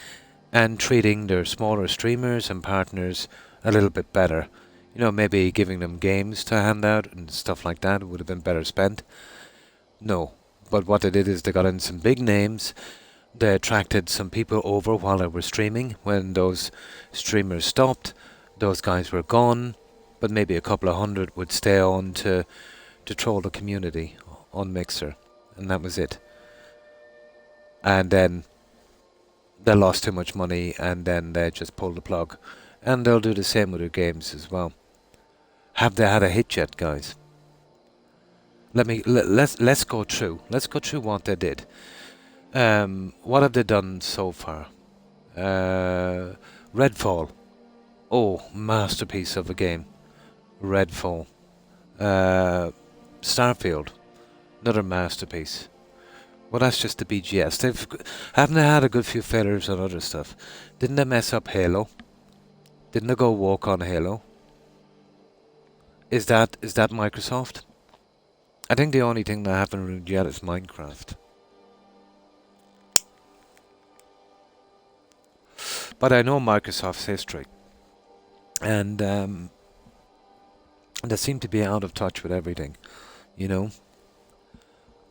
and treating their smaller streamers and partners a little bit better. You know, maybe giving them games to hand out and stuff like that would have been better spent. No, but what they did is they got in some big names. They attracted some people over while they were streaming. When those streamers stopped, those guys were gone, but maybe a couple of hundred would stay on to troll the community on Mixer, and that was it. And then they lost too much money, and then they just pulled the plug. And they'll do the same with their games as well. Have they had a hit yet, guys? Let's go through. Let's go through what they did. What have they done so far? Redfall. Oh, masterpiece of a game. Redfall. Starfield. Another masterpiece. Well, that's just the BGS. Haven't they had a good few failures on other stuff? Didn't they mess up Halo? Didn't they go woke on Halo? Is that Microsoft? I think the only thing they haven't ruined yet is Minecraft. But I know Microsoft's history, and they seem to be out of touch with everything, you know.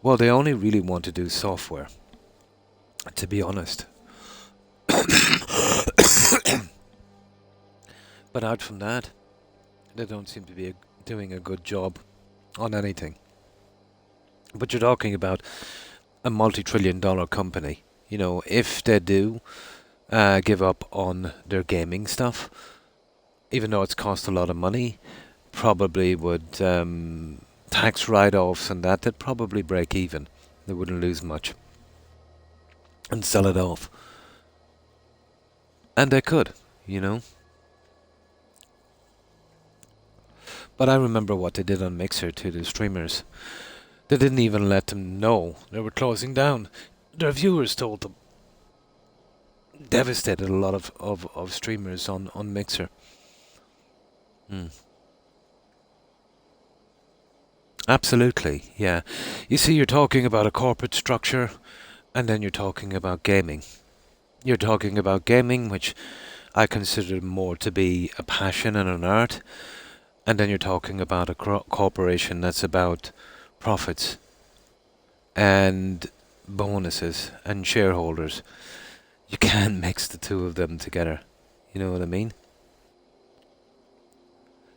Well, they only really want to do software, to be honest. But out from that, They don't seem to be doing a good job on anything. But you're talking about a multi-trillion-dollar company. You know, if they do give up on their gaming stuff, even though it's cost a lot of money, probably would tax write-offs and that, they'd probably break even. They wouldn't lose much. And sell it off. And they could, you know. But I remember what they did on Mixer to the streamers. They didn't even let them know they were closing down. Their viewers told them. Devastated a lot of streamers on Mixer. Absolutely, yeah. You see, you're talking about a corporate structure, and then you're talking about gaming. You're talking about gaming, which I consider more to be a passion and an art, and then you're talking about a corporation that's about profits and bonuses and shareholders. You can't mix the two of them together. You know what I mean?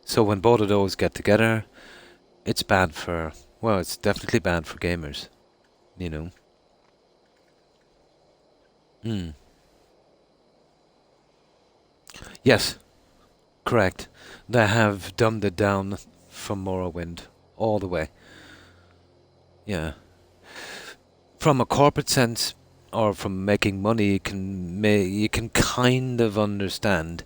So when both of those get together, it's bad for, well, it's definitely bad for gamers, you know. Yes, correct. They have dumbed it down from Morrowind all the way. Yeah. From a corporate sense, or from making money, you can kind of understand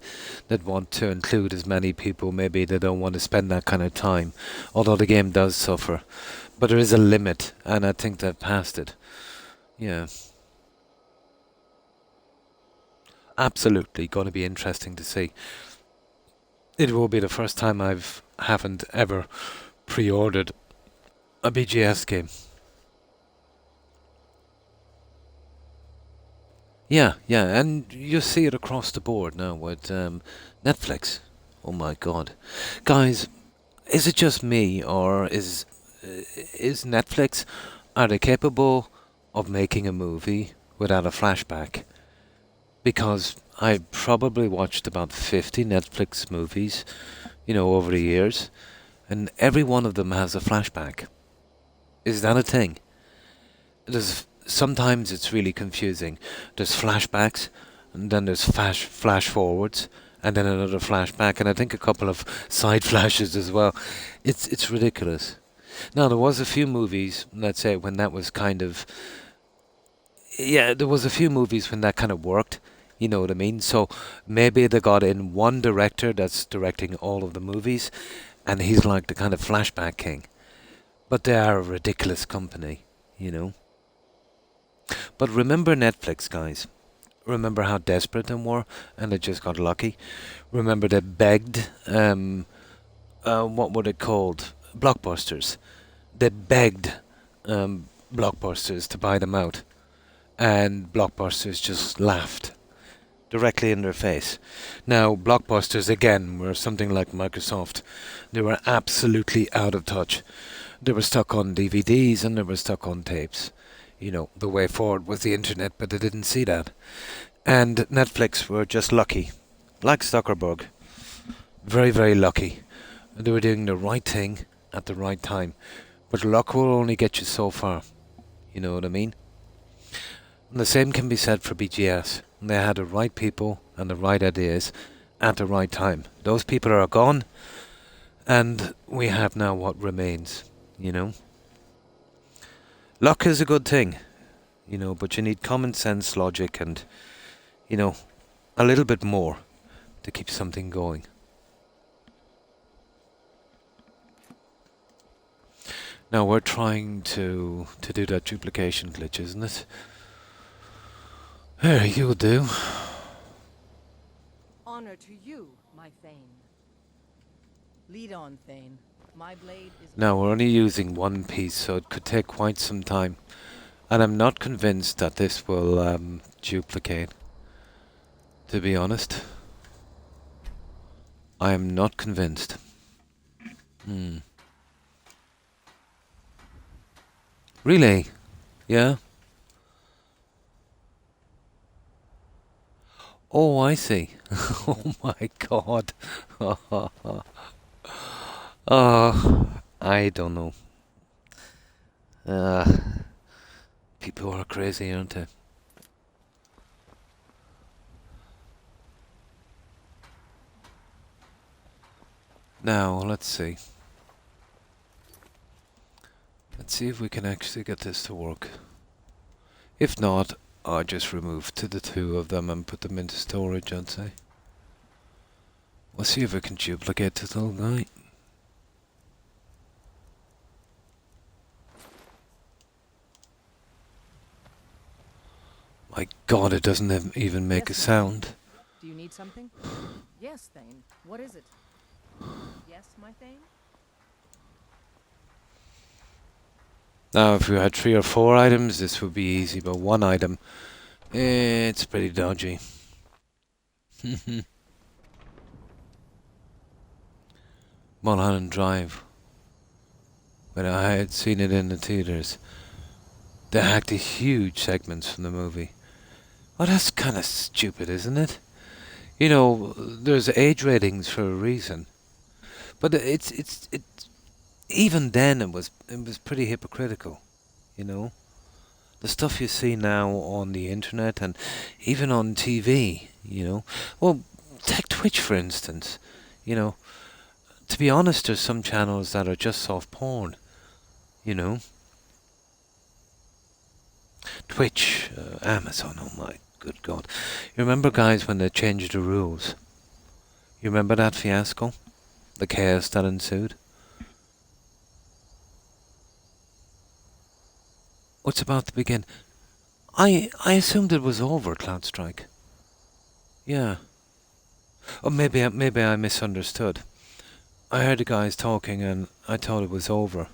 that want to include as many people. Maybe they don't want to spend that kind of time, although the game does suffer. But there is a limit, and I think they've passed it. Yeah. Absolutely, going to be interesting to see. It will be the first time haven't ever pre-ordered a BGS game. Yeah, and you see it across the board now with Netflix. Oh my God, guys, is it just me, or is Netflix, are they capable of making a movie without a flashback? Because I probably watched about 50 Netflix movies, you know, over the years, and every one of them has a flashback. Is that a thing? Sometimes it's really confusing. There's flashbacks, and then there's flash forwards, and then another flashback, and I think a couple of side flashes as well. It's ridiculous. Now, there was a few movies, let's say, when that was kind of... Yeah, there was a few movies when that kind of worked, you know what I mean? So maybe they got in one director that's directing all of the movies, and he's like the kind of flashback king. But they are a ridiculous company, you know? But remember Netflix, guys. Remember how desperate they were, and they just got lucky. Remember they begged, what were they called? Blockbusters. They begged Blockbusters to buy them out, and Blockbusters just laughed directly in their face. Now, Blockbusters, again, were something like Microsoft. They were absolutely out of touch. They were stuck on DVDs, and they were stuck on tapes. You know, the way forward was the internet, but they didn't see that. And Netflix were just lucky. Like Zuckerberg. Very, very lucky. They were doing the right thing at the right time. But luck will only get you so far. You know what I mean? And the same can be said for BGS. They had the right people and the right ideas at the right time. Those people are gone, and we have now what remains, you know? Luck is a good thing, you know, but you need common sense, logic, and, you know, a little bit more to keep something going. Now we're trying to do that duplication glitch, isn't it? There you do. Honor to you, my Thane. Lead on, Thane. My blade is... Now we're only using one piece, so it could take quite some time. And I'm not convinced that this will duplicate. To be honest. I am not convinced. Really? Yeah? Oh, I see. Oh my God. I don't know. Uh, People are crazy, aren't they? Now, let's see. Let's see if we can actually get this to work. If not, I'll just remove the two of them and put them into storage, I'd say. We'll see if I can duplicate this little guy. My god, it doesn't even make a sound. Do you need something? Yes, Thane. What is it? Yes, my Thane? Now, if we had 3 or 4 items, this would be easy, but 1 item, it's pretty dodgy. Mulholland Drive. When I had seen it in the theaters, they hacked the huge segments from the movie. Oh, that's kind of stupid, isn't it? You know, there's age ratings for a reason. But it's even then it was pretty hypocritical, you know. The stuff you see now on the internet and even on TV, you know. Well, take Twitch for instance, you know. To be honest, there's some channels that are just soft porn, you know. Twitch, Amazon, oh my good god. You remember, guys, when they changed the rules? You remember that fiasco? The chaos that ensued? What's about to begin? I assumed it was over, Cloudstrike. Yeah. Or maybe I misunderstood. I heard the guys talking and I thought it was over.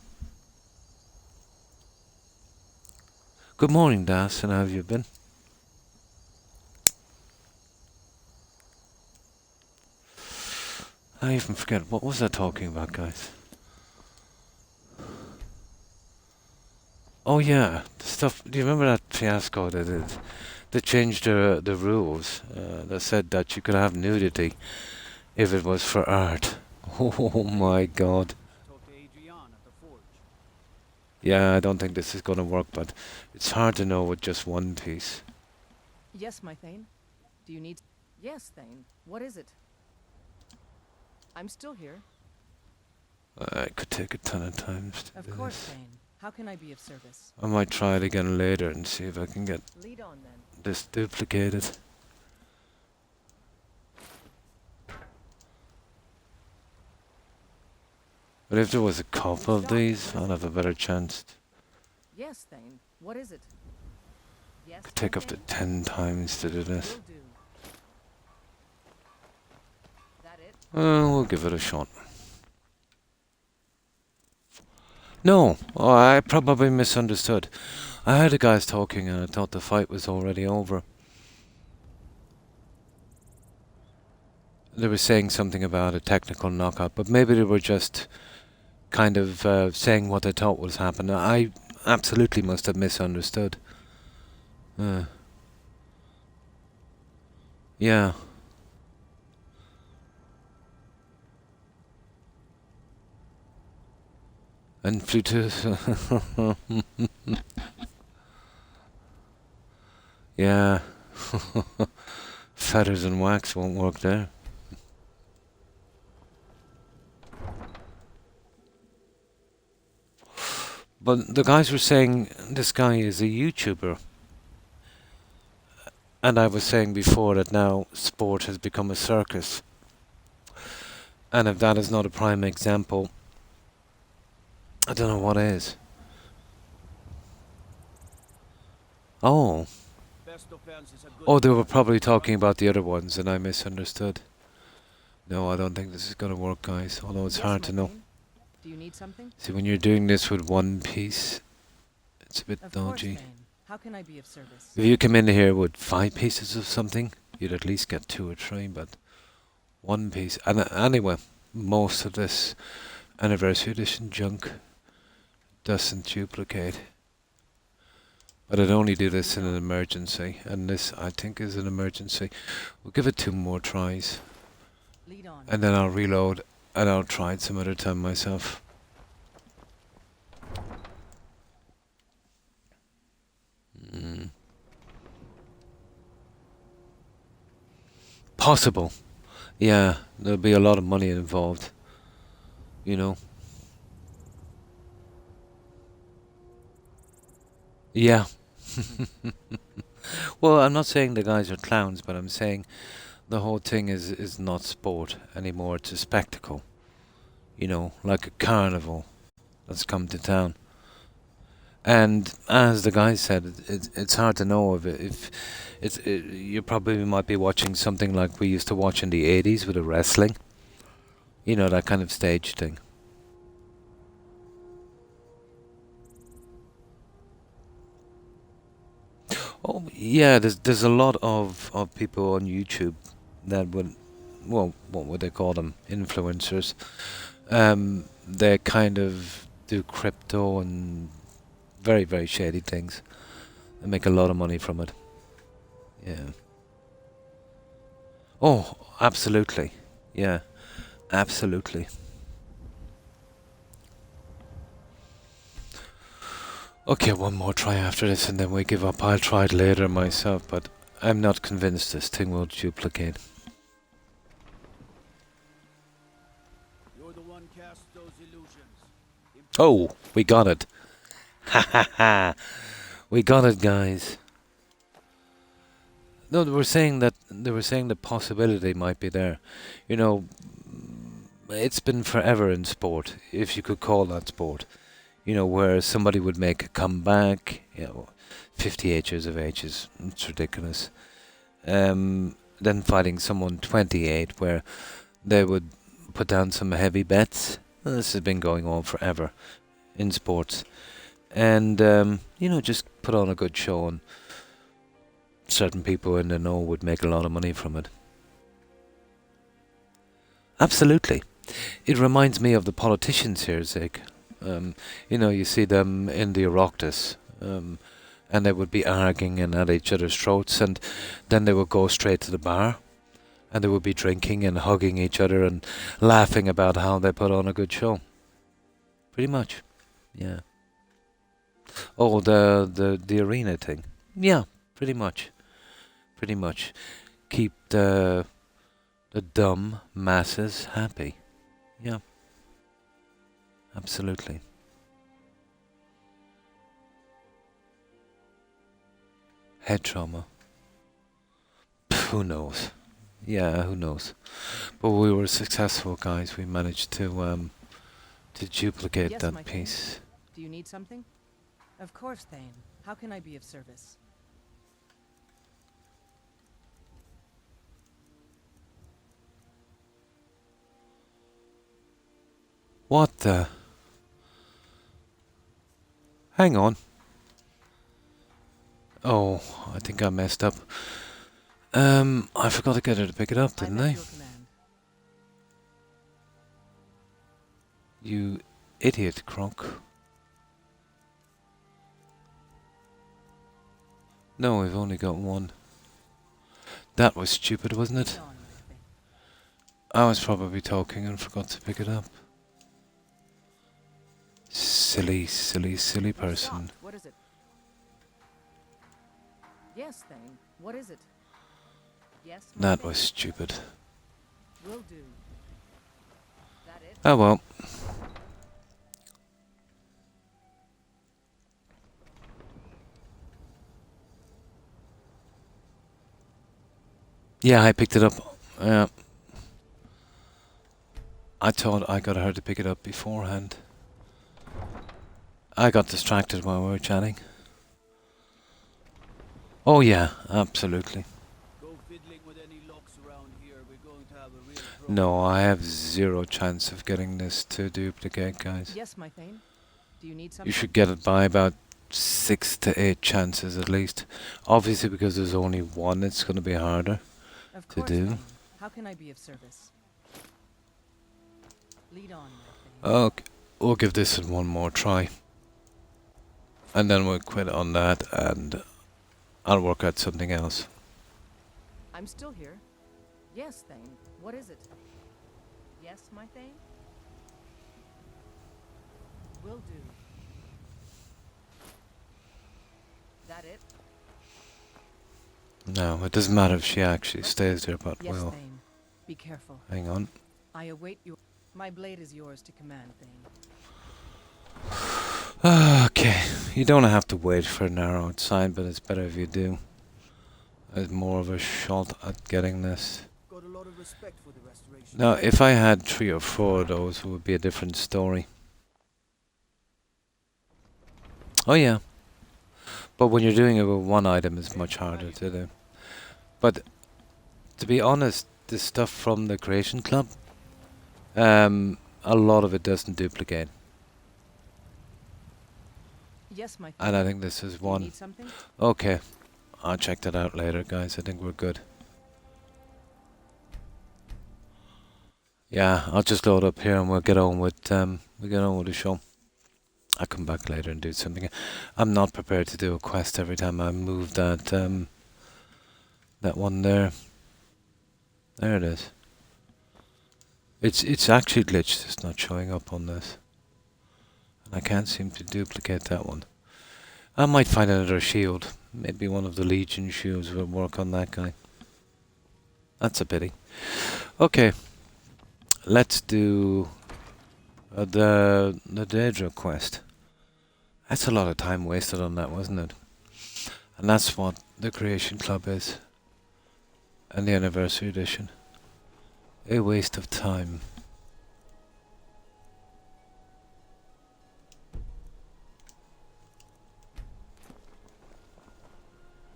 Good morning, Das, and how have you been? I even forget, what was I talking about, guys? Oh yeah, the stuff, do you remember that fiasco they did? They changed the rules. They said that you could have nudity if it was for art. Oh my god. Yeah, I don't think this is gonna work, but it's hard to know with just one piece. Yes, my Thane. Do you need... Yes, Thane. What is it? I'm still here. It could take a ton of times to do Of course, this. Thane. How can I be of service? I might try it again later and see if I can get Lead on, then. this duplicated. But if there was a couple of these, I'd have a better chance. Yes, Thane. What is it? Yes, Could take my up to Thane? 10 times to do this. Will do. That it? We'll give it a shot. No, oh, I probably misunderstood. I heard the guys talking and I thought the fight was already over. They were saying something about a technical knockout, but maybe they were just kind of saying what they thought was happening. I absolutely must have misunderstood. Yeah. And Bluetooth. Yeah. Feathers and wax won't work there. But the guys were saying this guy is a YouTuber. And I was saying before that now sport has become a circus. And if that is not a prime example, I don't know what is. Oh. Oh, they were probably talking about the other ones and I misunderstood. No, I don't think this is going to work, guys. Although it's hard to know. Do you need something? See, when you're doing this with one piece, it's a bit Of course, dodgy. Thane. How can I be of service? If you come in here with 5 pieces of something, you'd at least get 2 or 3, but 1 piece. And anyway, most of this anniversary edition junk doesn't duplicate. But I'd only do this in an emergency, and this I think is an emergency. We'll give it 2 more tries, Lead on. and then I'll reload and I'll try it some other time myself. Possible. Yeah, there'll be a lot of money involved. You know. Yeah. Well, I'm not saying the guys are clowns, but I'm saying the whole thing is not sport anymore. It's a spectacle. You know, like a carnival that's come to town. And as the guy said, it's hard to know if you probably might be watching something like we used to watch in the 80s with the wrestling. You know, that kind of stage thing. Oh yeah, there's a lot of people on YouTube that would, well, what would they call them? Influencers. They kind of do crypto and very, very shady things. They make a lot of money from it. Yeah. Oh, absolutely. Yeah, absolutely. Okay, one more try after this and then we give up. I'll try it later myself, but I'm not convinced this thing will duplicate. You're the one cast those illusions. Oh, we got it. Ha ha ha. We got it, guys. No, they were saying the possibility might be there. You know, it's been forever in sport, if you could call that sport. You know, where somebody would make a comeback, 58 years of age it's ridiculous. Then fighting someone 28 where they would put down some heavy bets. This has been going on forever in sports. And, just put on a good show and certain people in the know would make a lot of money from it. Absolutely. It reminds me of the politicians here, Zig. You see them in the Oireachtas, and they would be arguing and at each other's throats, and then they would go straight to the bar, and they would be drinking and hugging each other and laughing about how they put on a good show. Pretty much, yeah. Oh, the arena thing, yeah, pretty much. Keep the dumb masses happy, yeah. Absolutely. Head trauma. Who knows? Yeah, who knows? But we were successful, guys. We managed to duplicate Yes, that my piece. Thane. Do you need something? Of course, Thane. How can I be of service? What the? Hang on. Oh, I think I messed up. I forgot to get her to pick it up, didn't I? You idiot, Croc. No, we've only got one. That was stupid, wasn't it? I was probably talking and forgot to pick it up. Silly person. What is it? Yes, Thane. What is it? Yes. That was stupid. Will do. That it? Oh well. Yeah, I picked it up. I thought I got her to pick it up beforehand. I got distracted while we were chatting. Oh yeah, absolutely. Go fiddling with any locks around here. We're going to have a real problem. No, I have zero chance of getting this to duplicate, guys. Yes, my Thane. Do you need something? You should get it by about 6 to 8 chances at least. Obviously, because there's only one, it's going to be harder to do. Thane. How can I be of service? Lead on, my Thane. Okay, we'll give this one more try. And then we'll quit on that and I'll work out something else. I'm still here. Yes, Thane. What is it? Yes, my Thane? Will do. That it? No, it doesn't matter if she actually stays there, but Yes, well, Thane. Be careful. hang on. I await your... My blade is yours to command, Thane. Okay, you don't have to wait for an arrow outside, but it's better if you do. There's more of a shot at getting this. Got a lot of respect for the restoration. Now, if I had 3 or 4 of those, it would be a different story. Oh yeah. But when you're doing it with one item, it's much harder to do. But to be honest, the stuff from the Creation Club, a lot of it doesn't duplicate. Yes, my... And I think this is Do you one. need something? Okay, I'll check that out later, guys. I think we're good. Yeah, I'll just load up here and we'll get on with the show. I'll come back later and do something. I'm not prepared to do a quest every time I move that that one there. There it is. It's actually glitched. It's not showing up on this. And I can't seem to duplicate that one. I might find another shield. Maybe one of the Legion shields will work on that guy. That's a pity. Okay. Let's do the Daedra quest. That's a lot of time wasted on that, wasn't it? And that's what the Creation Club is. And the Anniversary Edition. A waste of time.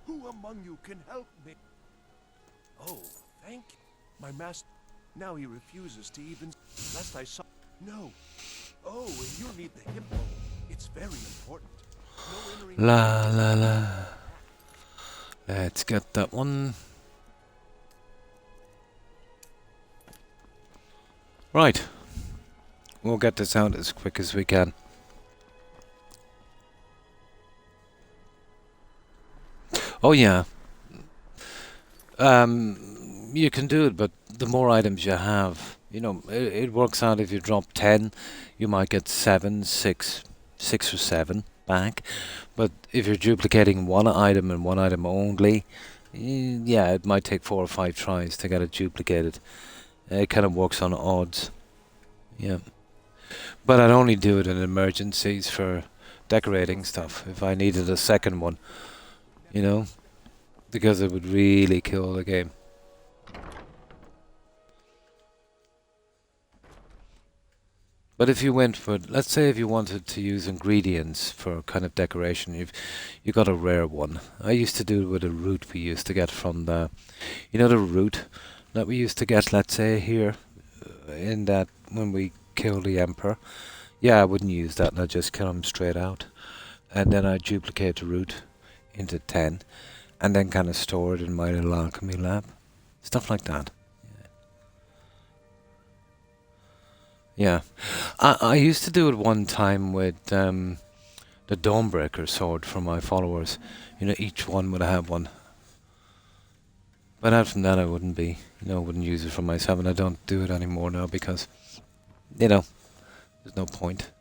Who among you can help me? Oh, thank you. My master... Now he refuses to even... Last I saw... No. Oh, and you need the hippo. It's very important. No entering... La la la. Let's get that one. Right. We'll get this out as quick as we can. Oh yeah. You can do it, but the more items you have, you know, it works out. If you drop 10, you might get 7, 6 or 7 back. But if you're duplicating one item and one item only, yeah, it might take 4 or 5 tries to get it duplicated. It kind of works on odds. Yeah. But I'd only do it in emergencies for decorating stuff. If I needed a second one, you know, because it would really kill the game. But if you went for, let's say if you wanted to use ingredients for kind of decoration, you got a rare one. I used to do it with a root we used to get from the, you know, the root that we used to get, let's say here, in that when we killed the Emperor. Yeah, I wouldn't use that, and I'd just kill him straight out. And then I'd duplicate the root into 10, and then kind of store it in my little alchemy lab. Stuff like that. Yeah, I used to do it one time with the Dawnbreaker sword for my followers. You know, each one would have one. But out from that, I wouldn't be, you know, wouldn't use it for myself, and I don't do it anymore now because, you know, there's no point.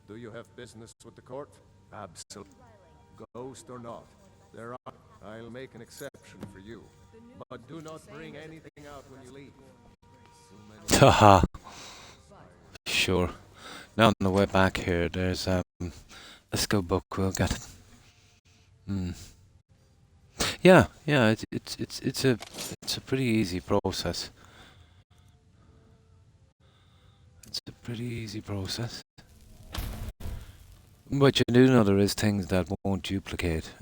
Do you have business with the court? Absolutely. Ghost or not, there are. I'll make an exception for you. But do not bring anything out when you leave. Haha. Sure. Now on the way back here, there's a skill book. We'll get it. Yeah, it's a pretty easy process. It's a pretty easy process. But you do know there is things that won't duplicate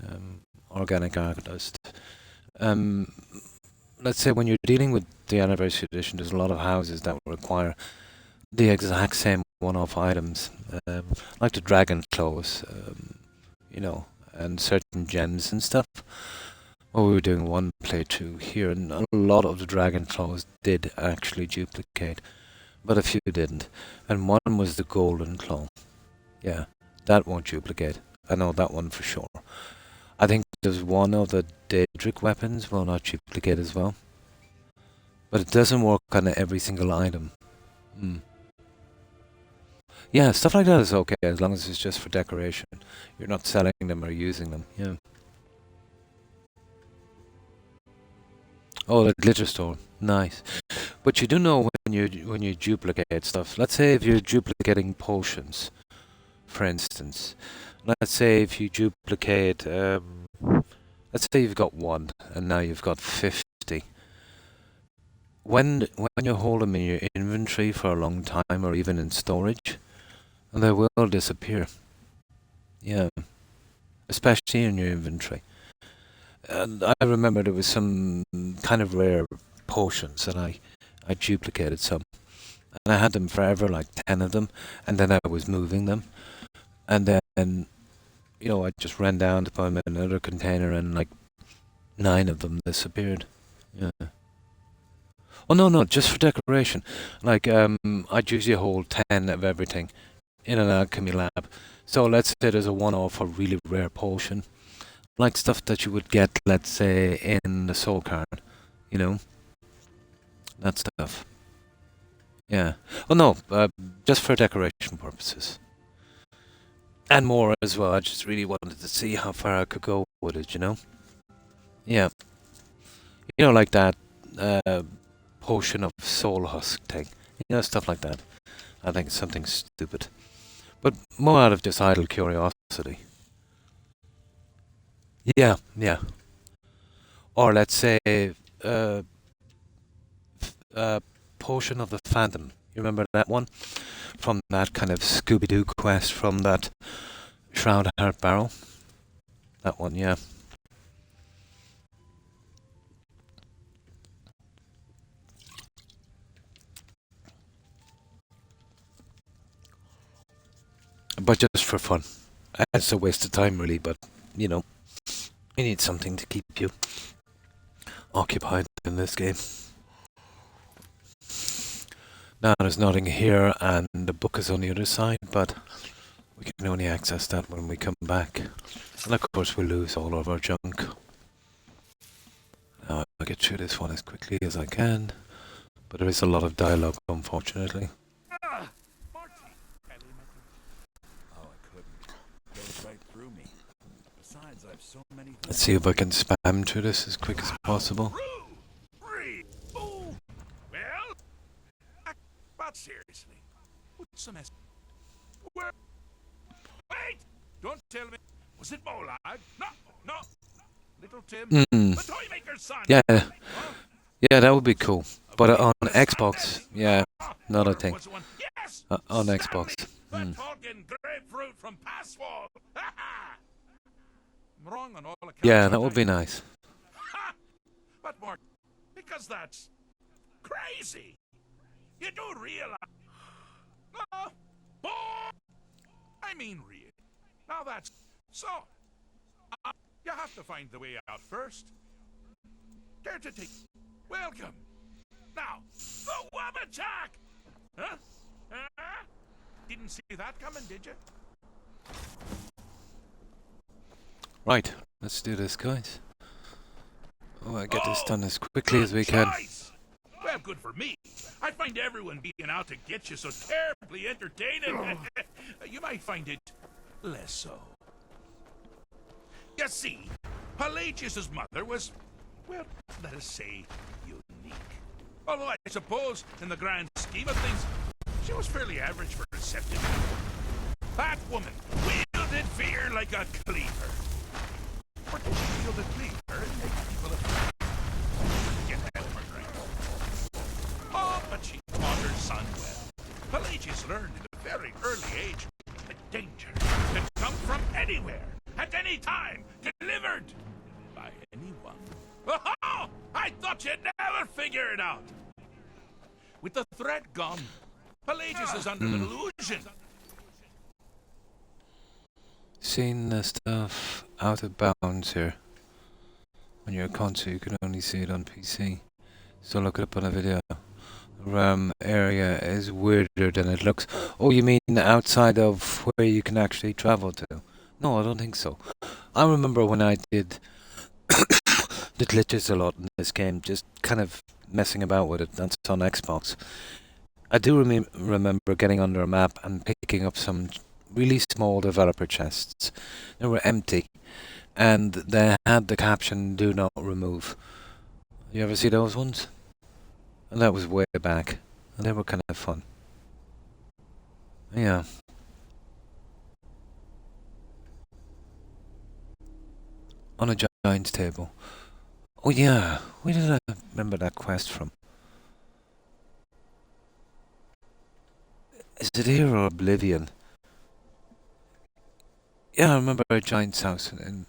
organic arc dust. Let's say when you're dealing with the Anniversary Edition, there's a lot of houses that require the exact same one-off items, like the dragon claws, you know, and certain gems and stuff. Well, we were doing one playthrough here, and a lot of the dragon claws did actually duplicate, but a few didn't. And one was the golden claw. Yeah. That won't duplicate. I know that one for sure. I think there's one of the Daedric weapons will not duplicate as well. But it doesn't work on every single item. Yeah, stuff like that is okay as long as it's just for decoration. You're not selling them or using them. Yeah. Oh, the glitter store. Nice. But you do know when you duplicate stuff. Let's say if you're duplicating potions, for instance. Let's say if you duplicate let's say you've got 1 and now you've got 50. When you hold them in your inventory for a long time or even in storage, they will disappear. Yeah. Especially in your inventory. And I remember there was some kind of rare potions and I duplicated some. And I had them forever, like 10 of them, and then I was moving them. And then, you know, I just ran down to put them in another container and like 9 of them disappeared. Yeah. Oh no, just for decoration. Like, I'd usually hold 10 of everything in an alchemy lab. So let's say there's a one-off or really rare potion. Like stuff that you would get, let's say, in the soul card. You know? That stuff. Yeah. Oh no, just for decoration purposes. And more as well. I just really wanted to see how far I could go with it, you know? Yeah. You know, like that potion of soul husk thing. You know, stuff like that. I think it's something stupid. But more out of just idle curiosity. Yeah. Or let's say Potion of the Phantom. You remember that one? From that kind of Scooby-Doo quest from that Shroud Heart Barrel? That one, yeah. But just for fun. It's a waste of time really, but, you know, you need something to keep you occupied in this game. Now there's nothing here and the book is on the other side, but we can only access that when we come back. And of course we'll lose all of our junk. Now I'll get through this one as quickly as I can, but there is a lot of dialogue, unfortunately. Let's see if I can spam through this as quick as possible. But seriously, what's the mess? Wait! Don't tell me. Was it Molad? No. Little Tim, the toy maker's son. Yeah, that would be cool. But on Xbox, yeah, not a thing. On Xbox. Grapefruit from Passwall. Wrong on all accounts. Yeah, that would be nice. But more, because that's crazy. You do realize. No, I mean real. Now that's so. You have to find the way out first. Care to take. Welcome. Now, the Wabbajack! Huh? Didn't see that coming, did you? Right, let's do this, guys. Oh, I get this done as quickly as we can. Well, good for me. I find everyone being out to get you so terribly entertaining. You might find it less so. You see, Pelagius's mother was, well, let us say, unique. Although I suppose, in the grand scheme of things, she was fairly average for receptive. That woman wielded fear like a cleaver. Or did she wield a cleaver and make people afraid? Get that over right. Oh, but she taught her son well. Pelagius learned at a very early age that danger can come from anywhere, at any time, delivered by anyone. Oh, I thought you'd never figure it out. With the threat gone, Pelagius is under the illusion. Seeing the stuff out of bounds here. On your console, you can only see it on PC. So look it up on a video. The RAM area is weirder than it looks. Oh, you mean outside of where you can actually travel to? No, I don't think so. I remember when I did the glitches a lot in this game, just kind of messing about with it. That's on Xbox. I do remember getting under a map and picking up some really small developer chests. They were empty, and they had the caption "Do not remove." You ever see those ones? And that was way back, and they were kind of fun. Yeah. On a giant's table. Oh yeah, where did I remember that quest from? Is it here or Oblivion? Yeah, I remember a giant's house, and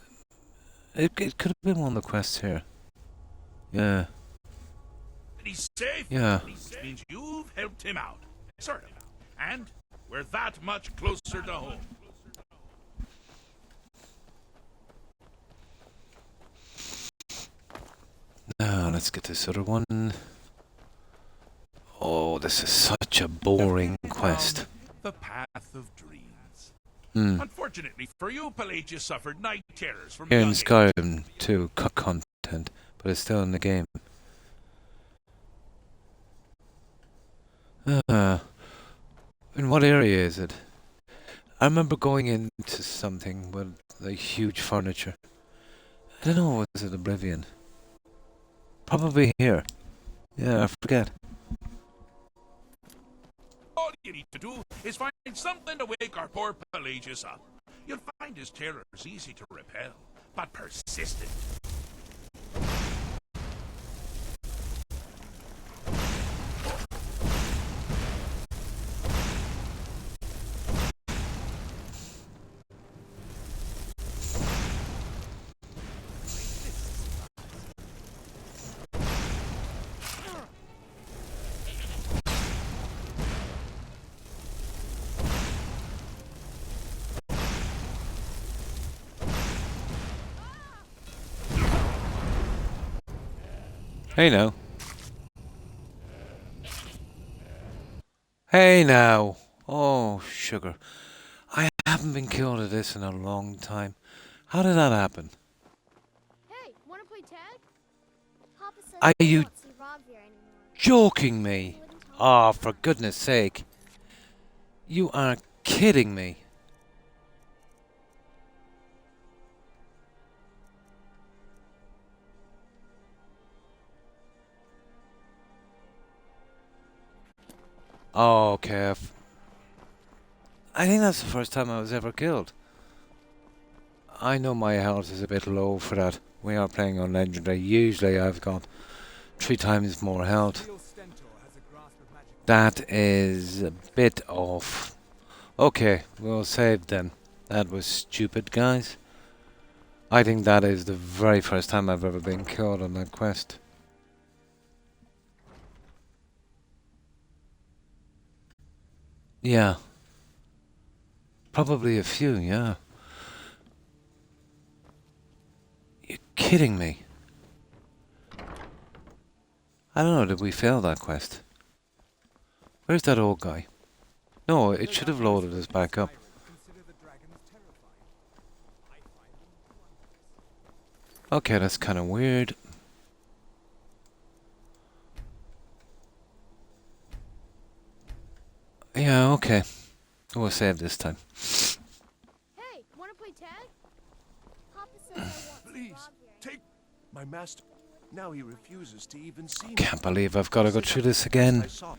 it could have been one of the quests here. Yeah. He's safe. Yeah. Which means you've helped him out, sort of, and we're that much closer to home. Now let's get this other one. Oh, this is such a boring quest. The path of dreams. Hmm. Unfortunately for you, Pelagius suffered night terrors from Here in young age. Skyrim too, cut content, but it's still in the game. In what area is it? I remember going into something with like huge furniture. I don't know, was it Oblivion? Probably here. Yeah, I forget. All you need to do is find something to wake our poor Pelagius up. You'll find his terrors easy to repel, but persistent. Hey now. Hey now. Oh, sugar. I haven't been killed at this in a long time. How did that happen? Hey, wanna play tag? Papa says Are they you don't see Rob here anymore. joking me? Oh, for goodness sake. You are kidding me. Oh, okay. I think that's the first time I was ever killed. I know my health is a bit low for that. We are playing on Legendary. Usually I've got 3 times more health. That is a bit off. Okay, we'll save then. That was stupid, guys. I think that is the very first time I've ever been killed on that quest. Yeah. Probably a few, yeah. You're kidding me. I don't know, did we fail that quest? Where's that old guy? No, it should have loaded us back up. Okay, that's kind of weird. Yeah, okay. We'll save this time. Hey, wanna play tag? Papa says they won't see Please, Rob here take my master. Now he refuses to even see me. Can't believe I've got to go through this again. I saw.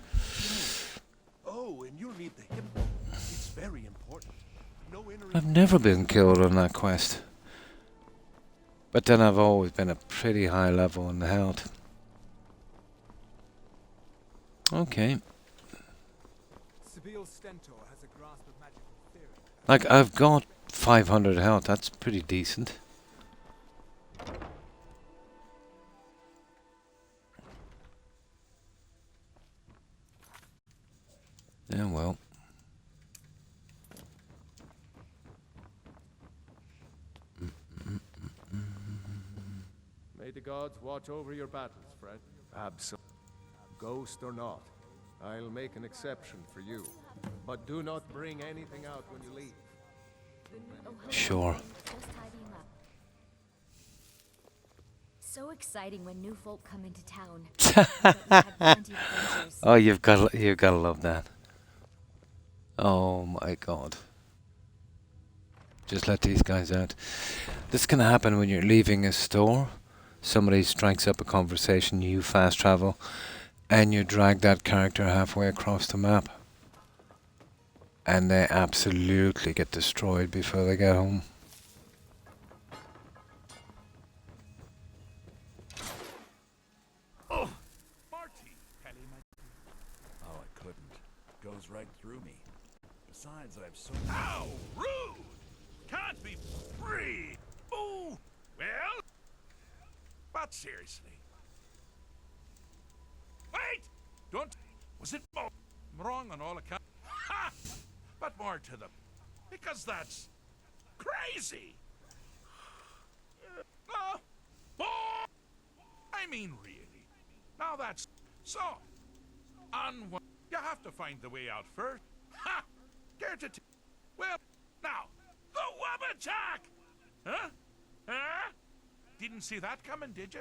Oh, and you'll need the hip. It's very important. No inner. I've never been killed on that quest. But then I've always been a pretty high level in the health. Okay. Like, I've got 500 health. That's pretty decent. Yeah, well. May the gods watch over your battles, friend. Absolutely. Ghost or not, I'll make an exception for you. But do not bring anything out when you leave. Sure. Just tidying up. So exciting when new folk come into town. But we had plenty of adventures. Oh, you've got to love that. Oh my God. Just let these guys out. This can happen when you're leaving a store. Somebody strikes up a conversation, you fast travel, and you drag that character halfway across the map. And they absolutely get destroyed before they get home. Oh, Marty, Kelly, oh, I couldn't. Goes right through me. Besides, I've so. How rude! Can't be free. Oh, well. But seriously. Wait! Don't. Was it I'm wrong on all accounts? Ha! But more to the. Because that's crazy. No. I mean, really. Now that's so. On one, you have to find the way out first. Ha! Care to? Well, now the Wabbajack. Huh? Huh? Didn't see that coming, did you?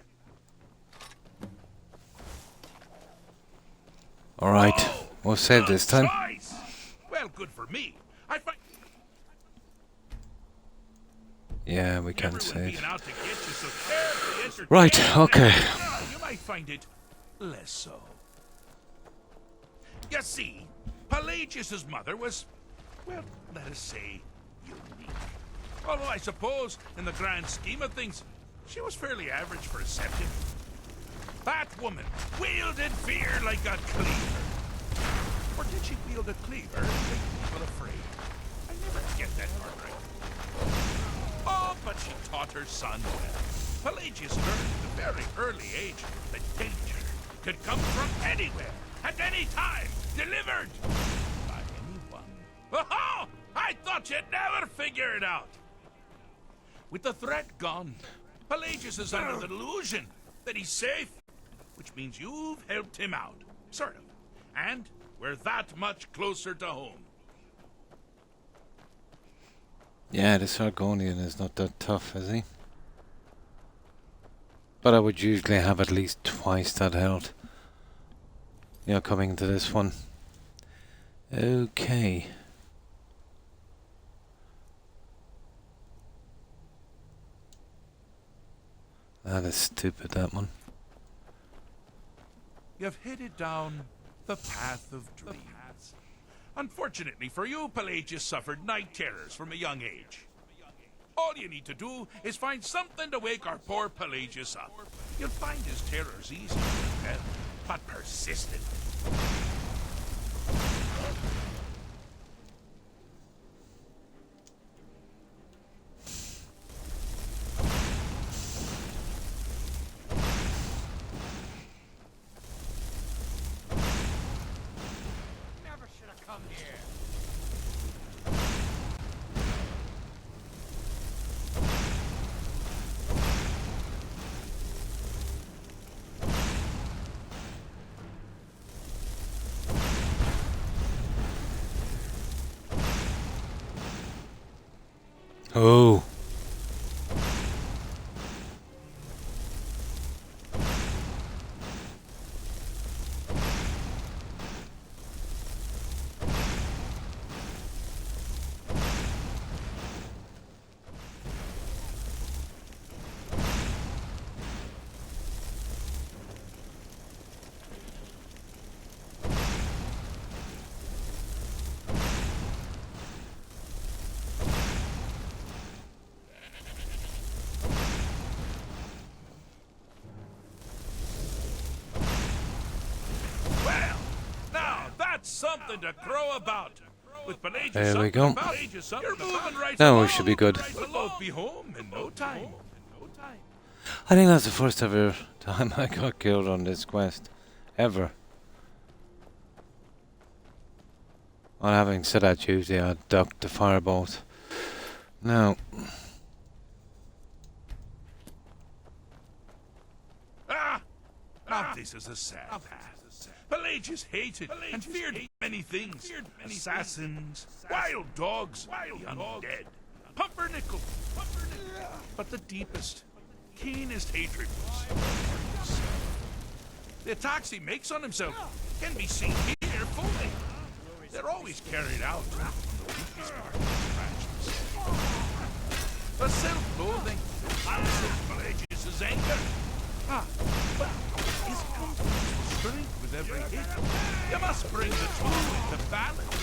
All right, Oh, we'll save good this time. choice. Well, good for me. I find Yeah, we can everyone save. being out to get you so terribly entertaining. Right, okay. You might find it less so. You see, Pelagius's mother was, well, let us say, unique. Although I suppose, in the grand scheme of things, she was fairly average for a septim. That woman wielded fear like a cleaver. Or did she wield a cleaver and make people afraid? I never get that part right. Oh, but she taught her son well. Pelagius learned at a very early age that danger could come from anywhere, at any time, delivered by anyone. Oh, I thought you'd never figure it out. With the threat gone, Pelagius is under the delusion that he's safe, which means you've helped him out, sort of. And we're that much closer to home. Yeah, this Argonian is not that tough, is he? But I would usually have at least twice that health. You know, coming to this one. Okay. That is stupid, that one. You've headed down the path of dreams. Unfortunately for you, Pelagius suffered night terrors from a young age. All you need to do is find something to wake our poor Pelagius up. You'll find his terrors easy to repel, but persistent. Never should have come here. Oh. Something to crow about. With Pelagius There we go. You're moving right Now we along. should be good. We'll both be home in no time. I think that's the first ever time I got killed on this quest. Ever. Well, having said that, usually I ducked the firebolt. Now. Ah! Now this is a sad path. Pelagius hated and feared many things. Assassins, wild dogs, the undead. Pumpernickel. But the deepest, keenest hatred was the attacks he makes on himself can be seen here fully. They're always carried out on the weakest part of the fractions. The self-loathing, Pelagius' anger. But his confidence will shrink with every hit. You must bring the two into balance.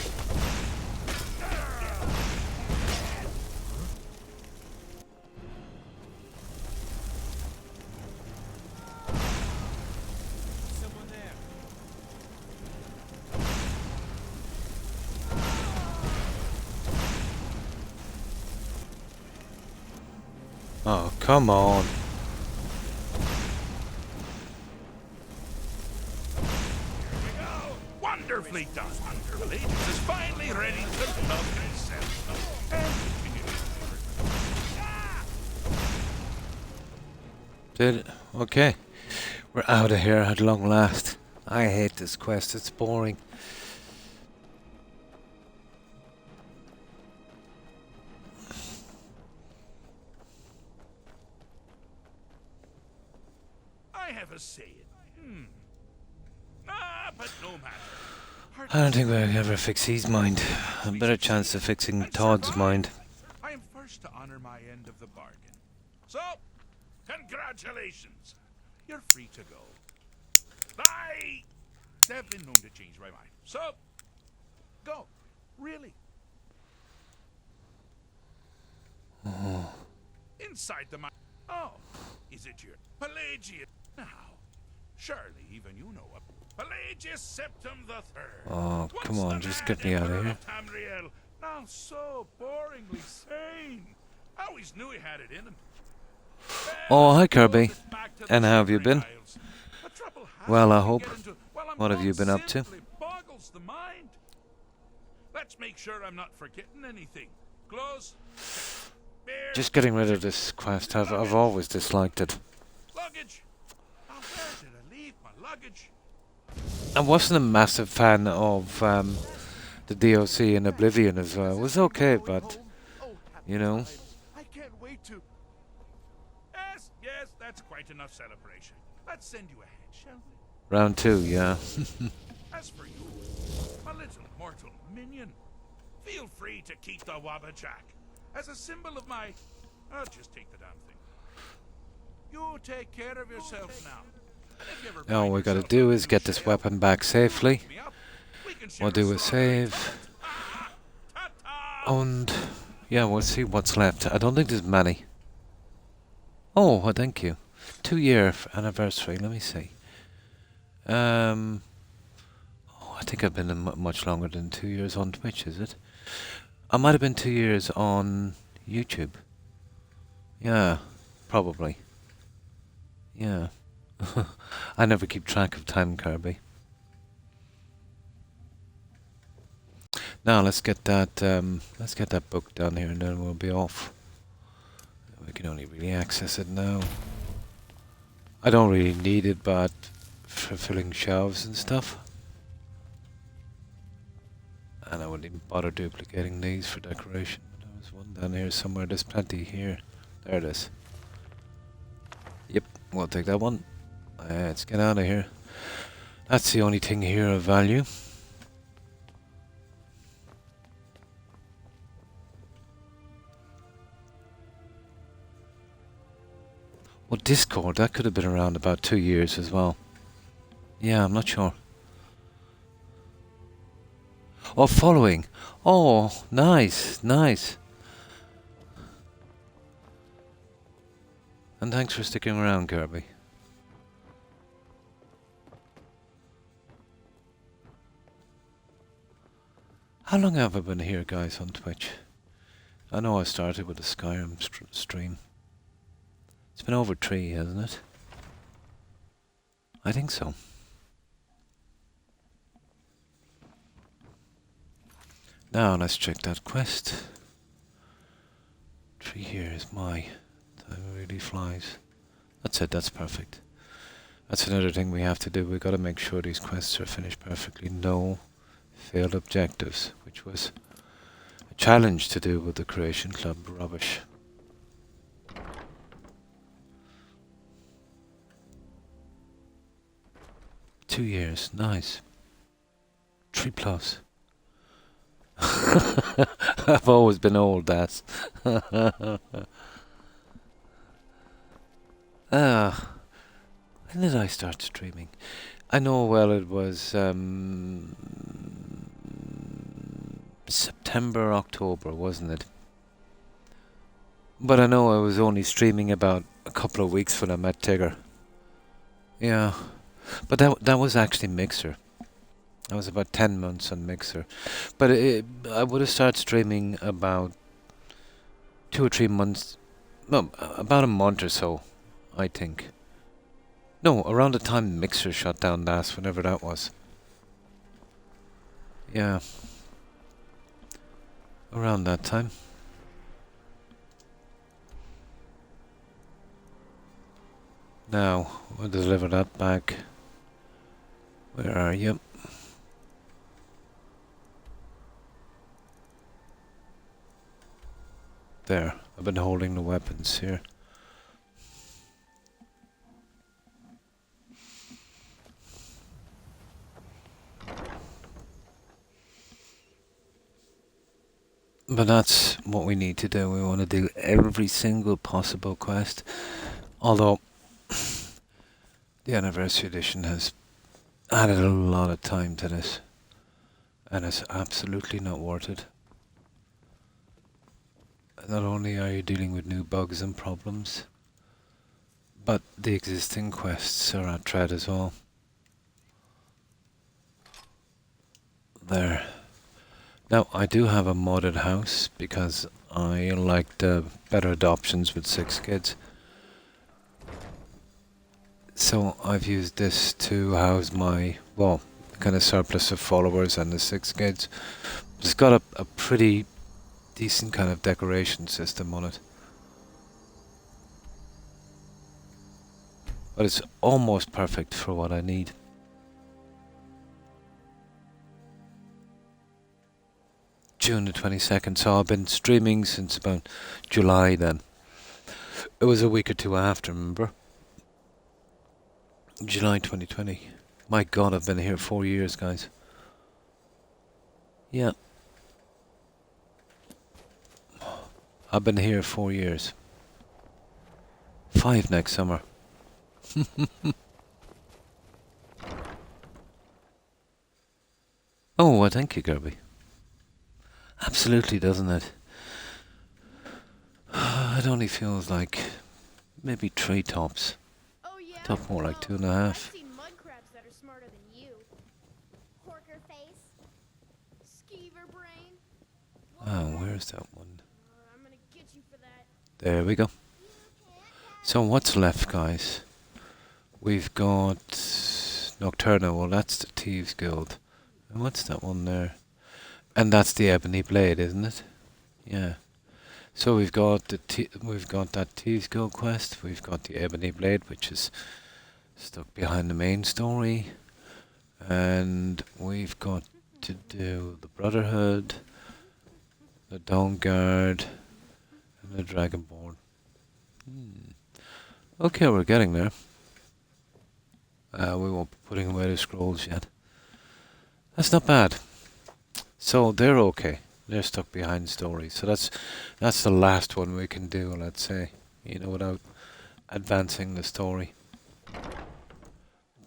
Someone there. Oh, come on. Wonderfully done. Pelagius is finally ready to love himself and continue. Did it? Okay. We're out of here at long last. I hate this quest, it's boring. I have a saying. But no matter. I don't think we'll ever fix his mind. A better chance of fixing Todd's mind. I am first to honor my end of the bargain. So, congratulations. You're free to go. I have been known to change my mind. So, go. Really. Inside the mind. Oh, is it your Pelagius? Now, surely even you know it. Pelagius Septim the Third. Oh, come on, just get me out of here. Tamriel, now so boringly sane. I always knew he had it in him. Oh, hi Kirby. And how have you been? Well, I hope. What have you been up to? Boggles the mind. Let's make sure I'm not forgetting anything. Clothes. Just getting rid of this quest. I've always disliked it. Luggage. Now where did I leave my luggage? I wasn't a massive fan of the DOC in Oblivion as well. It was okay, but you know. I can't wait to. Yes, that's quite enough celebration. Let's send you ahead, shall we? Round 2, yeah. As for you, my little mortal minion, feel free to keep the Wabbajack as a symbol of my. I'll just take the damn thing. You take care of yourself now. All we gotta do is get this weapon back safely. We'll do a save. And yeah, we'll see what's left. I don't think there's many. Oh, well, thank you. 2-year anniversary, let me see. Oh, I think I've been much longer than 2 years on Twitch, is it? I might have been 2 years on YouTube. Yeah, probably. Yeah. I never keep track of time, Kirby. Now let's get that book down here, and then we'll be off. We can only really access it now. I don't really need it, but for filling shelves and stuff. And I wouldn't even bother duplicating these for decoration. There was one down here somewhere. There's plenty here. There it is. Yep, we'll take that one. Let's get out of here. That's the only thing here of value. Well, Discord, that could have been around about 2 years as well. Yeah, I'm not sure. Oh, following. Oh, nice, nice. And thanks for sticking around, Kirby. How long have I been here, guys, on Twitch? I know I started with a Skyrim stream. It's been over 3, hasn't it? I think so. Now let's check that quest. 3 years, my time really flies. That's it, that's perfect. That's another thing we have to do. We've got to make sure these quests are finished perfectly. No failed objectives, which was a challenge to do with the Creation Club. Rubbish. Two years. Nice. 3+. I've always been old, that. When did I start streaming? I know, well, it was September, October, wasn't it? But I know I was only streaming about a couple of weeks when I met Tigger. Yeah. But that was actually Mixer. I was about 10 months on Mixer. But I would have started streaming about 2 or 3 months, no, about a month or so, I think. No, around the time Mixer shut down last, whenever that was. Yeah. Around that time. Now, we'll deliver that back. Where are you? There. I've been holding the weapons here. But that's what we need to do. We want to do every single possible quest. Although, the Anniversary Edition has added a lot of time to this. And it's absolutely not worth it. Not only are you dealing with new bugs and problems, but the existing quests are at threat as well. There. Now, I do have a modded house because I like the better adoptions with 6 kids. So I've used this to house my, well, kind of surplus of followers and the 6 kids. It's got a pretty decent kind of decoration system on it. But it's almost perfect for what I need. June the 22nd, so I've been streaming since about July then. It was a week or two after, remember? July 2020. My God, I've been here 4 years, guys. Yeah. I've been here 4 years. 5 next summer. Oh, well, thank you, Kirby. Absolutely, doesn't it? It only feels like maybe 3 tops. Oh yeah. Top more like 2.5. I've seen mud crabs that are smarter than you. Porker face. Skeever brain. Oh, where's that one? I'm gonna get you for that. There we go. So what's left, guys? We've got Nocturna. Well, that's the Thieves Guild. And what's that one there? And that's the Ebony Blade, isn't it? Yeah. So we've got that Thieves Guild quest. We've got the Ebony Blade, which is stuck behind the main story, and we've got to do the Brotherhood, the Dawn Guard, and the Dragonborn. Okay, we're getting there. We won't be putting away the scrolls yet. That's not bad. So they're okay. They're stuck behind stories. So that's the last one we can do, let's say, you know, without advancing the story.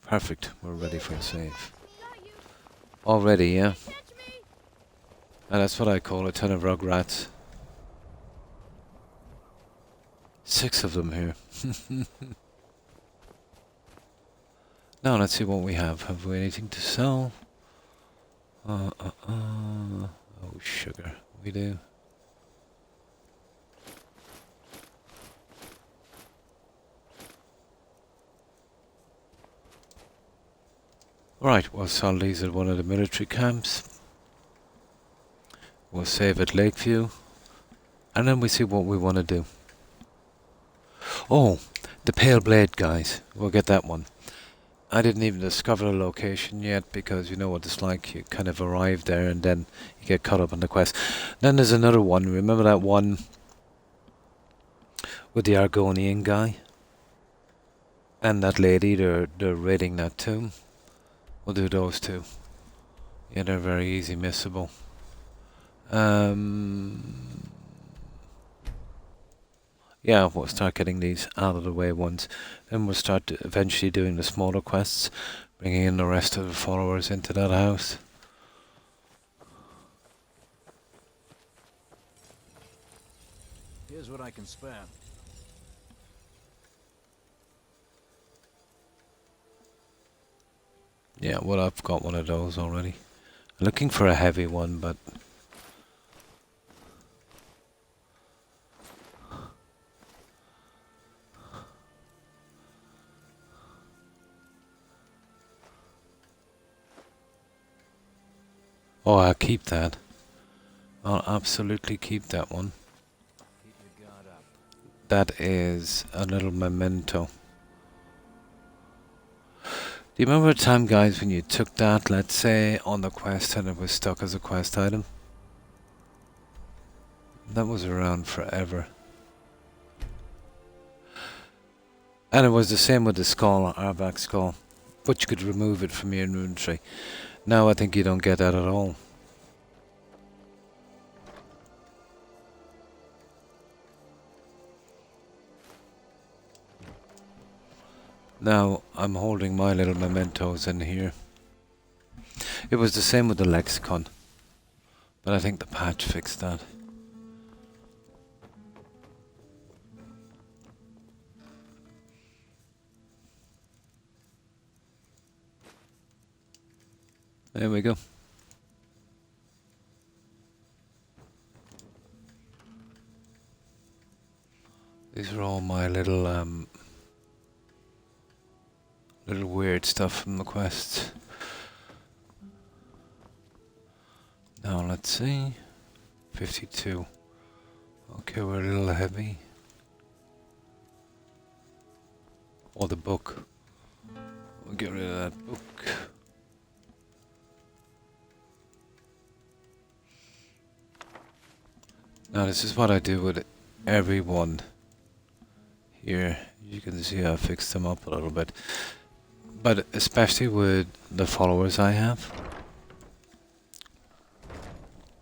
Perfect. We're ready for a save. Already, yeah. And that's what I call a ton of rugrats. 6 of them here. Now let's see what we have. Have we anything to sell? Oh, sugar. We do. Right, we'll sell these at one of the military camps. We'll save at Lakeview. And then we see what we want to do. Oh, the Pale Blade, guys. We'll get that one. I didn't even discover the location yet because you know what it's like. You kind of arrive there and then you get caught up on the quest. Then there's another one. Remember that one with the Argonian guy and that lady? They're raiding that tomb. We'll do those two. Yeah, they're very easy missable. Yeah, we'll start getting these out of the way ones. Then we'll start eventually doing the smaller quests, bringing in the rest of the followers into that house. Here's what I can spare. Yeah, well, I've got one of those already. Looking for a heavy one, but oh, I'll keep that. I'll absolutely keep that one. Keep your guard up. That is a little memento. Do you remember a time, guys, when you took that, let's say, on the quest and it was stuck as a quest item? That was around forever. And it was the same with the skull, Arvak skull. But you could remove it from your inventory. Now I think you don't get that at all. Now I'm holding my little mementos in here. It was the same with the lexicon, but I think the patch fixed that. There we go. These are all my little little weird stuff from the quests. Now let's see. 52. Okay, we're a little heavy. Or the book. We'll get rid of that book. Now this is what I do with everyone here. You can see I fixed them up a little bit. But especially with the followers I have.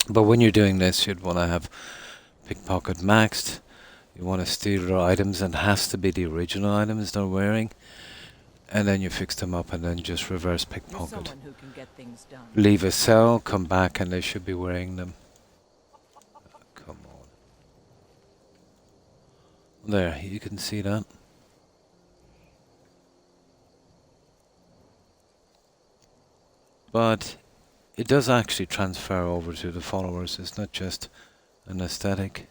But when you're doing this, you'd want to have pickpocket maxed. You want to steal their items, and it has to be the original items they're wearing. And then you fix them up and then just reverse pickpocket. Who can get things done. Leave a cell, come back, and they should be wearing them. Come on. There, you can see that. But it does actually transfer over to the followers. It's not just an aesthetic.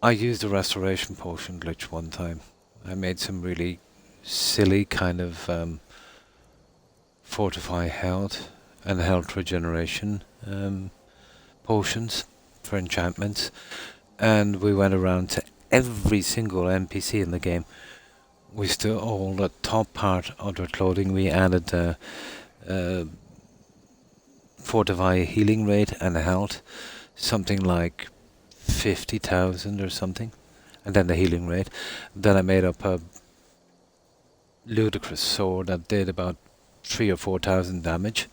I used a restoration potion glitch one time. I made some really silly kind of fortify health and health regeneration potions for enchantments. And we went around to every single NPC in the game. We still, all the top part of their clothing, we added fortify healing rate and health, something like 50,000 or something, and then the healing rate. Then I made up a ludicrous sword that did about 3,000 or 4,000 damage,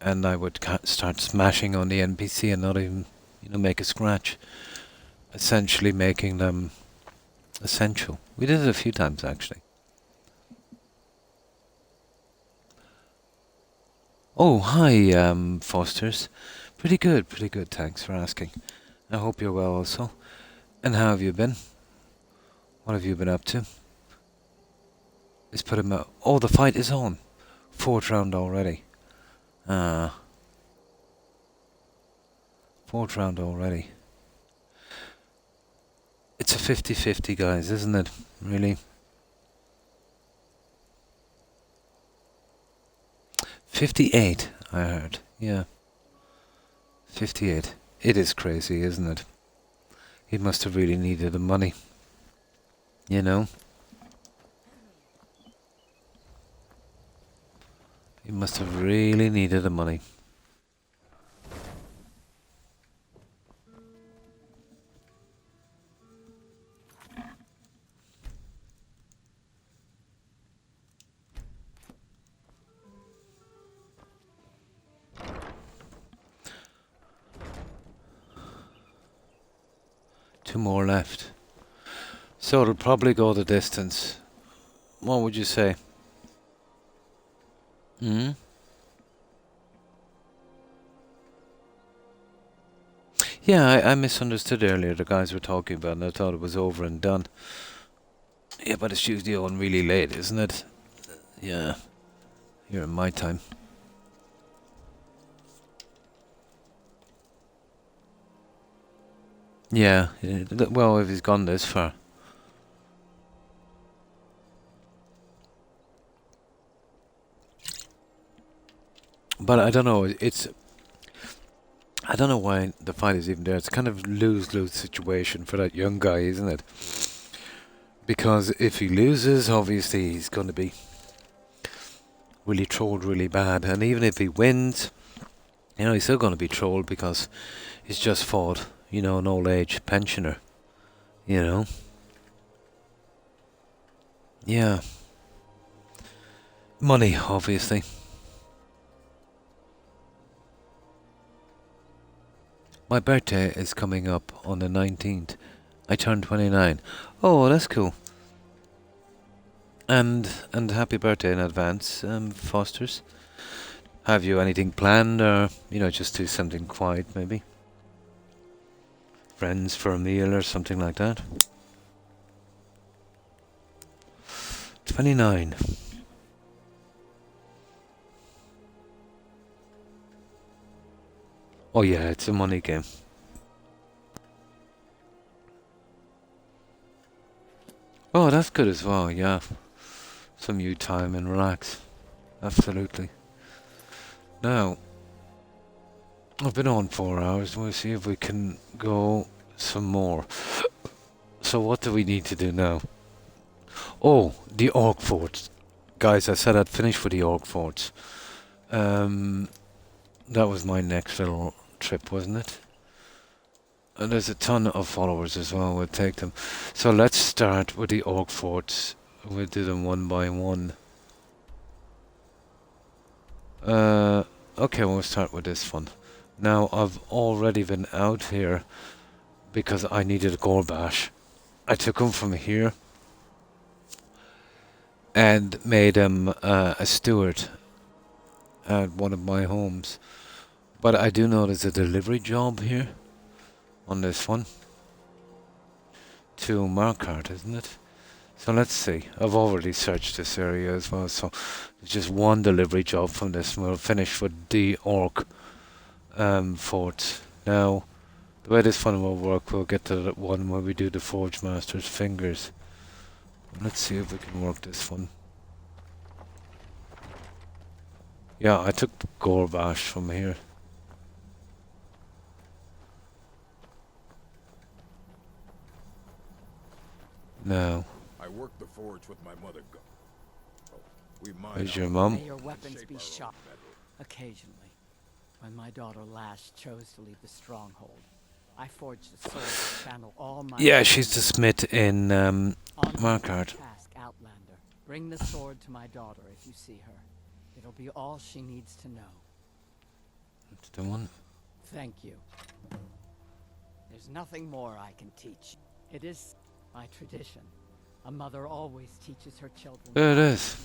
and I would start smashing on the NPC and not even, make a scratch, essentially making them essential. We did it a few times actually. Oh, hi, Fosters. Pretty good, thanks for asking. I hope you're well also. And how have you been? What have you been up to? Let's put him out. Oh, the fight is on. 4th round already. 4th round already. It's a 50-50, guys, isn't it? Really? 58, I heard. Yeah. 58. It is crazy, isn't it? He must have really needed the money. You know? He must have really needed the money. Two more left. So it'll probably go the distance. What would you say? Hmm? Yeah, I misunderstood earlier. The guys were talking about it and I thought it was over and done. Yeah, but it's usually on really late, isn't it? Yeah. Here in my time. Yeah, well, if he's gone this far. But I don't know, I don't know why the fight is even there. It's kind of lose-lose situation for that young guy, isn't it? Because if he loses, obviously he's going to be really trolled really bad. And even if he wins, you know, he's still going to be trolled because he's just fought, you know, an old age pensioner. You know? Yeah. Money, obviously. My birthday is coming up on the 19th. I turn 29. Oh, that's cool. And happy birthday in advance, Fosters. Have you anything planned, or you know, just do something quiet, maybe? Friends for a meal or something like that. 29. Oh yeah, it's a money game. Oh, that's good as well, yeah. Some you time and relax. Absolutely. Now, I've been on 4 hours. We'll see if we can go some more. So what do we need to do now? Oh, the Orc Forts. Guys, I said I'd finish with the Orc Forts. That was my next little trip, wasn't it? And there's a ton of followers as well. We'll take them. So let's start with the Orc Forts. We'll do them one by one. Okay, we'll start with this one. Now, I've already been out here because I needed a Gorbash. I took him from here and made him a steward at one of my homes. But I do know there's a delivery job here on this one to Markart, isn't it? So let's see. I've already searched this area as well, so there's just one delivery job from this, and we'll finish with the Orc fort. Now, the way this one will work, we'll get to that one where we do the Forge Master's fingers. Let's see if we can work this one. Yeah, I took Gorbash from here. Now, I worked the forge with my mother. Where's your mum? May your weapons be sharp. Occasionally, when my daughter Lash chose to leave the stronghold, I forged a sword to channel all my... Yeah, she's the smith in Markart. Task, Outlander. Bring the sword to my daughter if you see her. It'll be all she needs to know. That's the one. Thank you. There's nothing more I can teach. It is my tradition. A mother always teaches her children. There it is.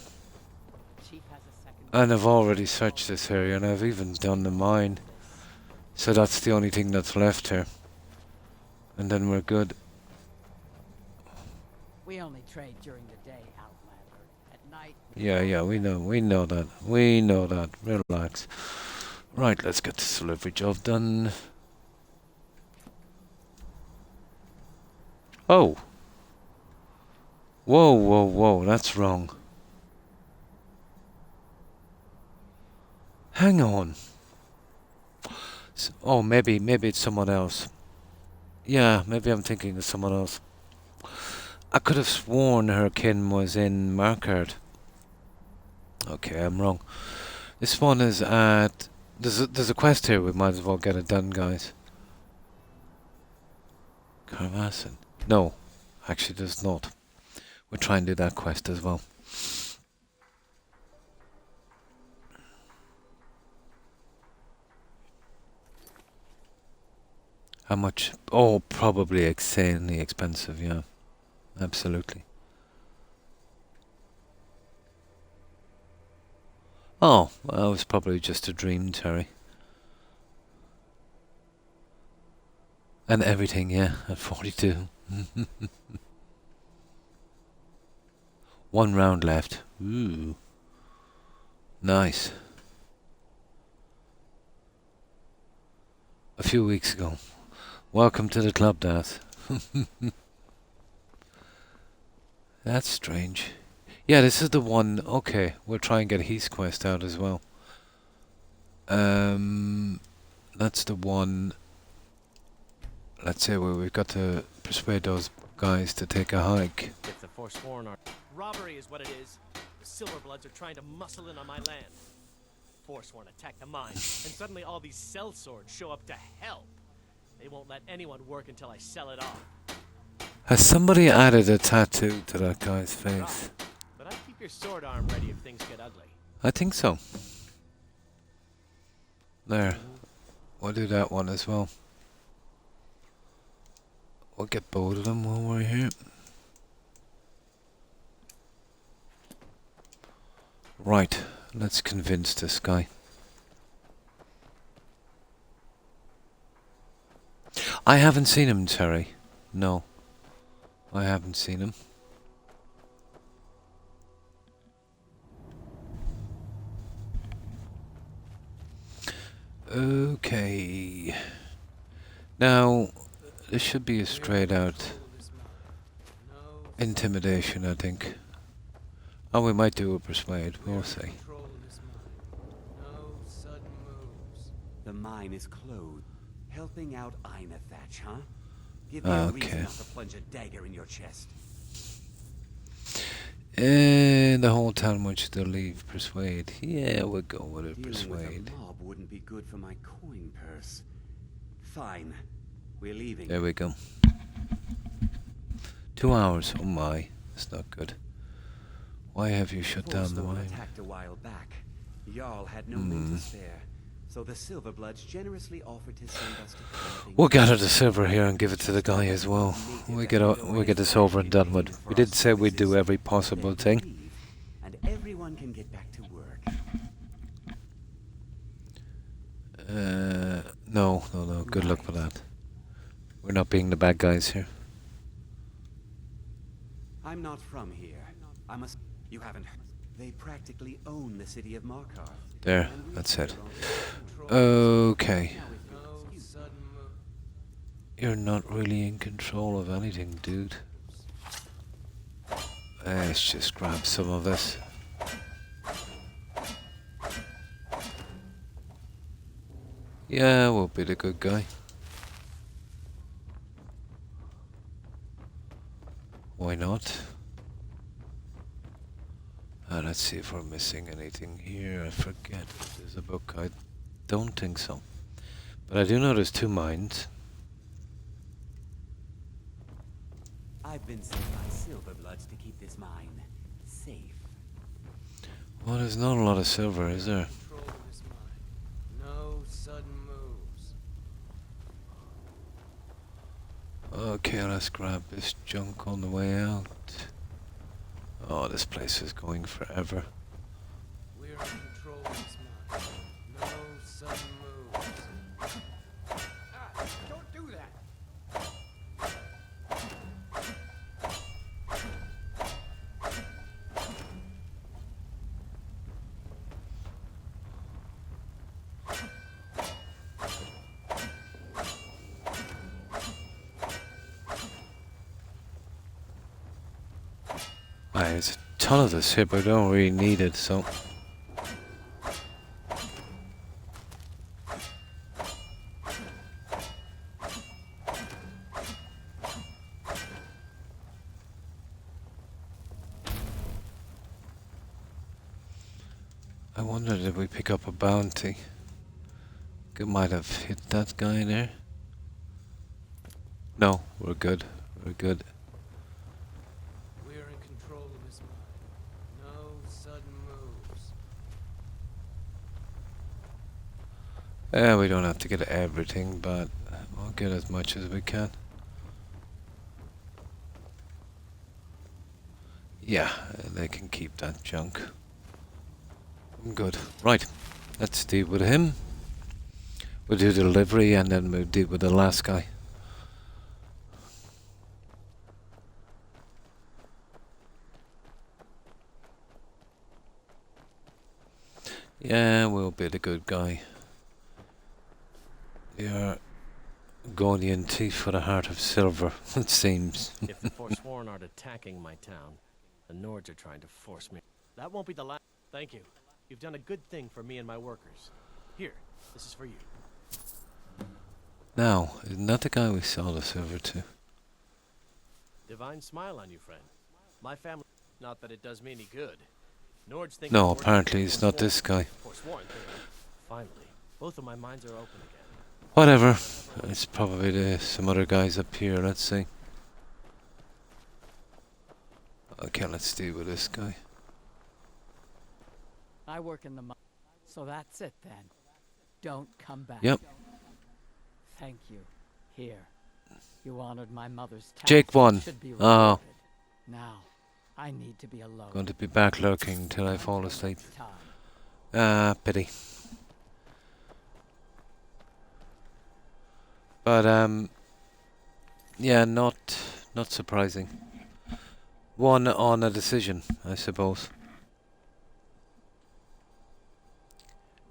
Chief has a second. And I've already searched this area, and I've even done the mine. So that's the only thing that's left here. And then we're good. We only trade during the day, Outlander. At night... Yeah, we know that. We know that. Relax. Right, let's get this delivery job done. Oh! Whoa, that's wrong. Hang on. Oh, maybe it's someone else. Yeah, maybe I'm thinking of someone else. I could have sworn her kin was in Markard. Okay, I'm wrong. This one is at... There's a quest here, we might as well get it done, guys. Carvasson. No, actually there's not. We'll try and do that quest as well. How much? Oh, probably insanely expensive, yeah. Absolutely. Oh, well, it was probably just a dream, Terry. And everything, yeah, at 42. 1 round left. Ooh. Nice. A few weeks ago. Welcome to the club, Daz. That's strange. Yeah, this is the one. Okay, we'll try and get Heath's quest out as well. That's the one. Let's say where we've got to persuade those guys to take a hike. If the Forsworn are... Robbery is what it is. The Silverbloods are trying to muscle in on my land. Forsworn attack the mine, and suddenly all these sellswords show up to help. They won't let anyone work until I sell it off. Has somebody added a tattoo to that guy's face? But I keep your sword arm ready if things get ugly. I think so. There. We'll do that one as well. We'll get both of them while we're here. Right. Let's convince this guy. I haven't seen him, Terry. No. I haven't seen him. Okay. Now, this should be a straight out intimidation, I think. Oh, we might do a persuade. We'll see. The mine is closed. Helping out Ina Thatch, huh? Give me a reason not to plunge a dagger in your chest. And the whole town wants you to leave. Persuade. Yeah, we'll go with it. Persuade. Dealing with a mob wouldn't be good for my coin purse. Fine. We're leaving. There we go. 2 hours. Oh my. That's not good. Why have you shut down the mine? Attacked a while back. Jarl had no men to spare. So the Silverbloods generously offered to send us to We'll gather the silver here and give it to the guy as well. We get this over and done with. We did say we'd do every possible thing. And everyone can get back to work. No. Good luck with that. We're not being the bad guys here. I'm not from here. You haven't heard. They practically own the city of Markarth. There, that's it. Okay. You're not really in control of anything, dude. Let's just grab some of this. Yeah, we'll be the good guy. Why not? Let's see if we're missing anything here. I forget if there's a book. I don't think so. But I do know there's 2 mines. I've been sent by Silverbloods to keep this mine safe. Well, there's not a lot of silver, is there? No sudden moves. Okay, let's grab this junk on the way out. Oh, this place is going forever. We're in control of this mine. No sudden moves. Don't do that! There's a ton of this here, but I don't really need it, so... I wonder, did we pick up a bounty? We might have hit that guy there. No, we're good. We're good. We're in control of this mine. No sudden moves. Yeah, we don't have to get everything, but we'll get as much as we can. Yeah, they can keep that junk. Good. Right, let's deal with him. We'll do the delivery and then we'll deal with the last guy. Yeah, we'll be the good guy. You're Gordian teeth for the heart of silver, it seems. If the Forsworn aren't attacking my town, the Nords are trying to force me. That won't be the last. Thank you. You've done a good thing for me and my workers. Here, this is for you. Now, isn't that the guy we sold the silver to? Divine smile on you, friend. My family. Not that it does me any good. Nords think. No, apparently it's not this guy. Forsworn think. Finally, both of my minds are open again. Whatever. It's probably some other guys up here. Let's see. Okay, let's deal with this guy. I work in the mine, so that's it then. Don't come back. Yep. Thank you. Here. You honored my mother's task. Jake won. Should be Oh. rewarded. Now, I need to be alone. Going to be back lurking till I fall asleep. Time. Ah, pity. But yeah, not surprising. Won on a decision, I suppose.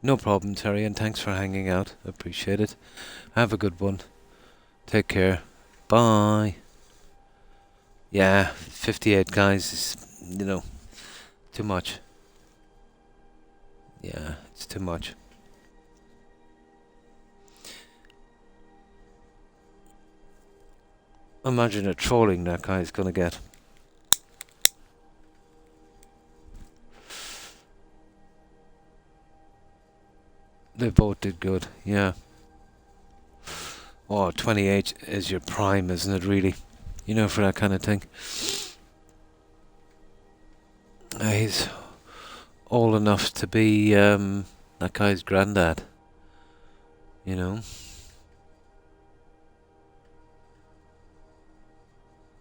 No problem, Terry, and thanks for hanging out. Appreciate it. Have a good one. Take care. Bye. Yeah, 58 guys is, you know, too much. Yeah, it's too much. Imagine the trolling that guy's gonna get. They both did good, yeah. Oh, 28 is your prime, isn't it, really? You know, for that kind of thing. He's old enough to be that guy's granddad. You know?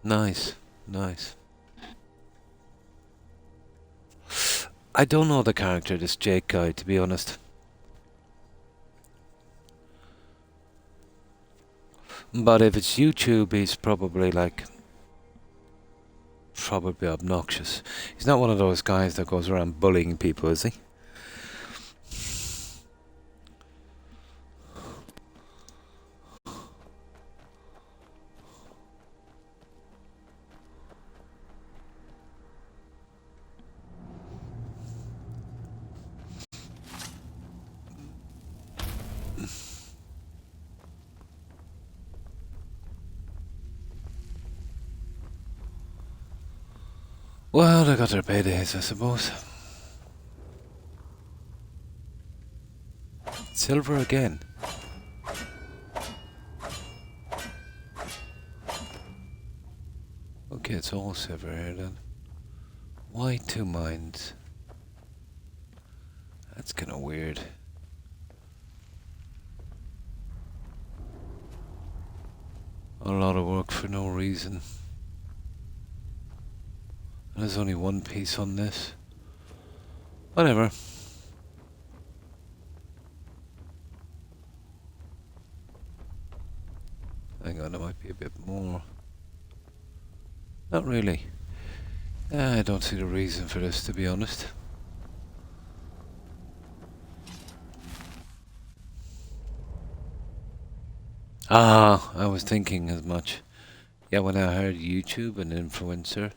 Nice, nice. I don't know the character, this Jake guy, to be honest. But if it's YouTube, he's probably obnoxious. He's not one of those guys that goes around bullying people, is he? Well, they got their paydays, I suppose. Silver again. Okay, it's all silver here then. Why 2 mines? That's kind of weird. A lot of work for no reason. There's only 1 piece on this. Whatever. Hang on, there might be a bit more. Not really. I don't see the reason for this, to be honest. Ah, I was thinking as much. Yeah, when I heard YouTube and influencer.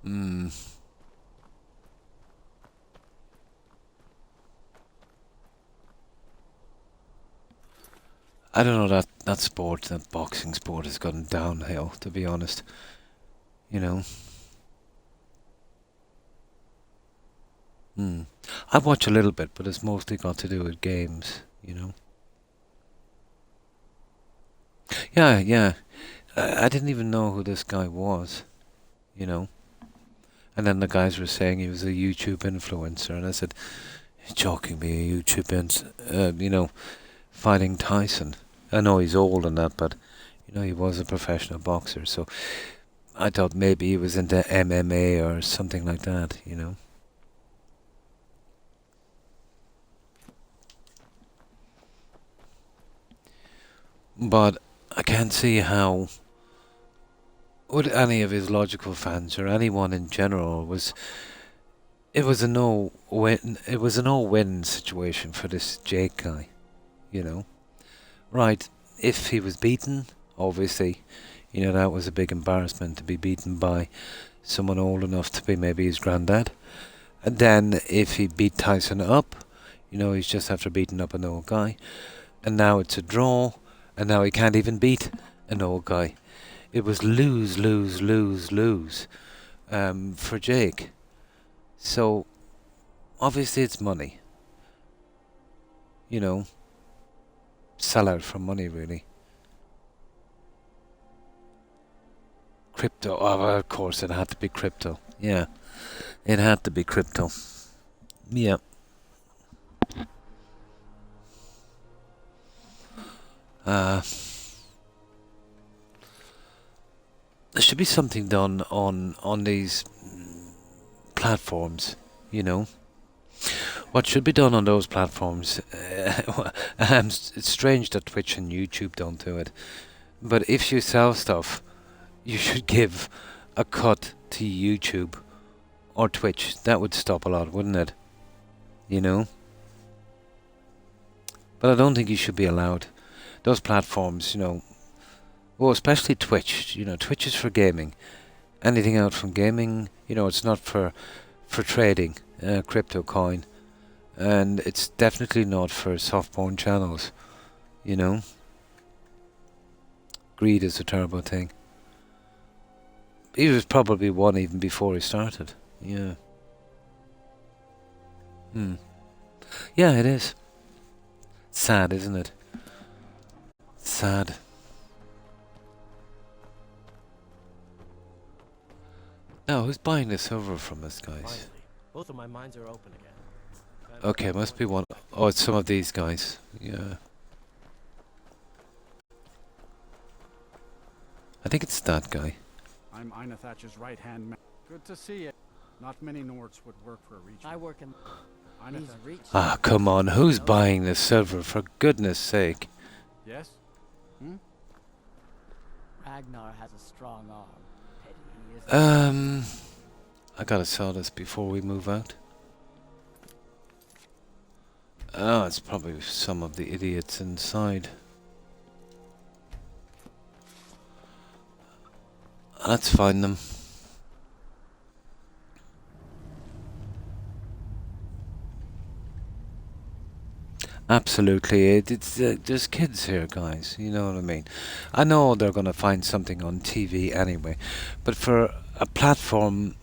I don't know, that sport, that boxing sport has gone downhill, to be honest. You know. I watch a little bit, but it's mostly got to do with games, you know. Yeah, yeah. I didn't even know who this guy was, you know. And then the guys were saying he was a YouTube influencer, and I said, "You're joking me, a YouTube you know, fighting Tyson. I know he's old and that, but you know he was a professional boxer, so I thought maybe he was into MMA or something like that, you know." But I can't see how would any of his logical fans or anyone in general it was a no-win situation for this Jake guy, you know. Right, if he was beaten, obviously, you know, that was a big embarrassment to be beaten by someone old enough to be maybe his granddad. And then if he beat Tyson up, you know, he's just after beating up an old guy. And now it's a draw, and now he can't even beat an old guy. It was lose, lose, lose, lose for Jake. So, obviously it's money. You know, sell out for money, really. Crypto, oh, well, of course it had to be crypto. Yeah, it had to be crypto. Yeah. There should be something done on these platforms, you know. What should be done on those platforms, it's strange that Twitch and YouTube don't do it, but if you sell stuff, you should give a cut to YouTube or Twitch. That would stop a lot, wouldn't it? You know? But I don't think you should be allowed. Those platforms, you know, well, especially Twitch, you know, Twitch is for gaming. Anything out from gaming, you know, it's not for trading, crypto coin. And it's definitely not for soft porn channels, you know. Greed is a terrible thing. He was probably one even before he started, yeah. Yeah, it is. Sad, isn't it? Sad. Now, who's buying the silver from us, guys? Finally, both of my minds are open again. Okay, must be one. Oh, it's some of these guys. Yeah. I think it's that guy. I'm Einathatch's right-hand man. Good to see you. Not many Nords would work for a region. I work in these regions. Ah, come on. Who's buying the silver, for goodness sake? Yes? Ragnar has a strong arm. Pity he isn't. I gotta sell this before we move out. Oh, it's probably some of the idiots inside. Let's find them. Absolutely, it's there's kids here, guys. You know what I mean. I know they're gonna find something on TV anyway, but for a platform,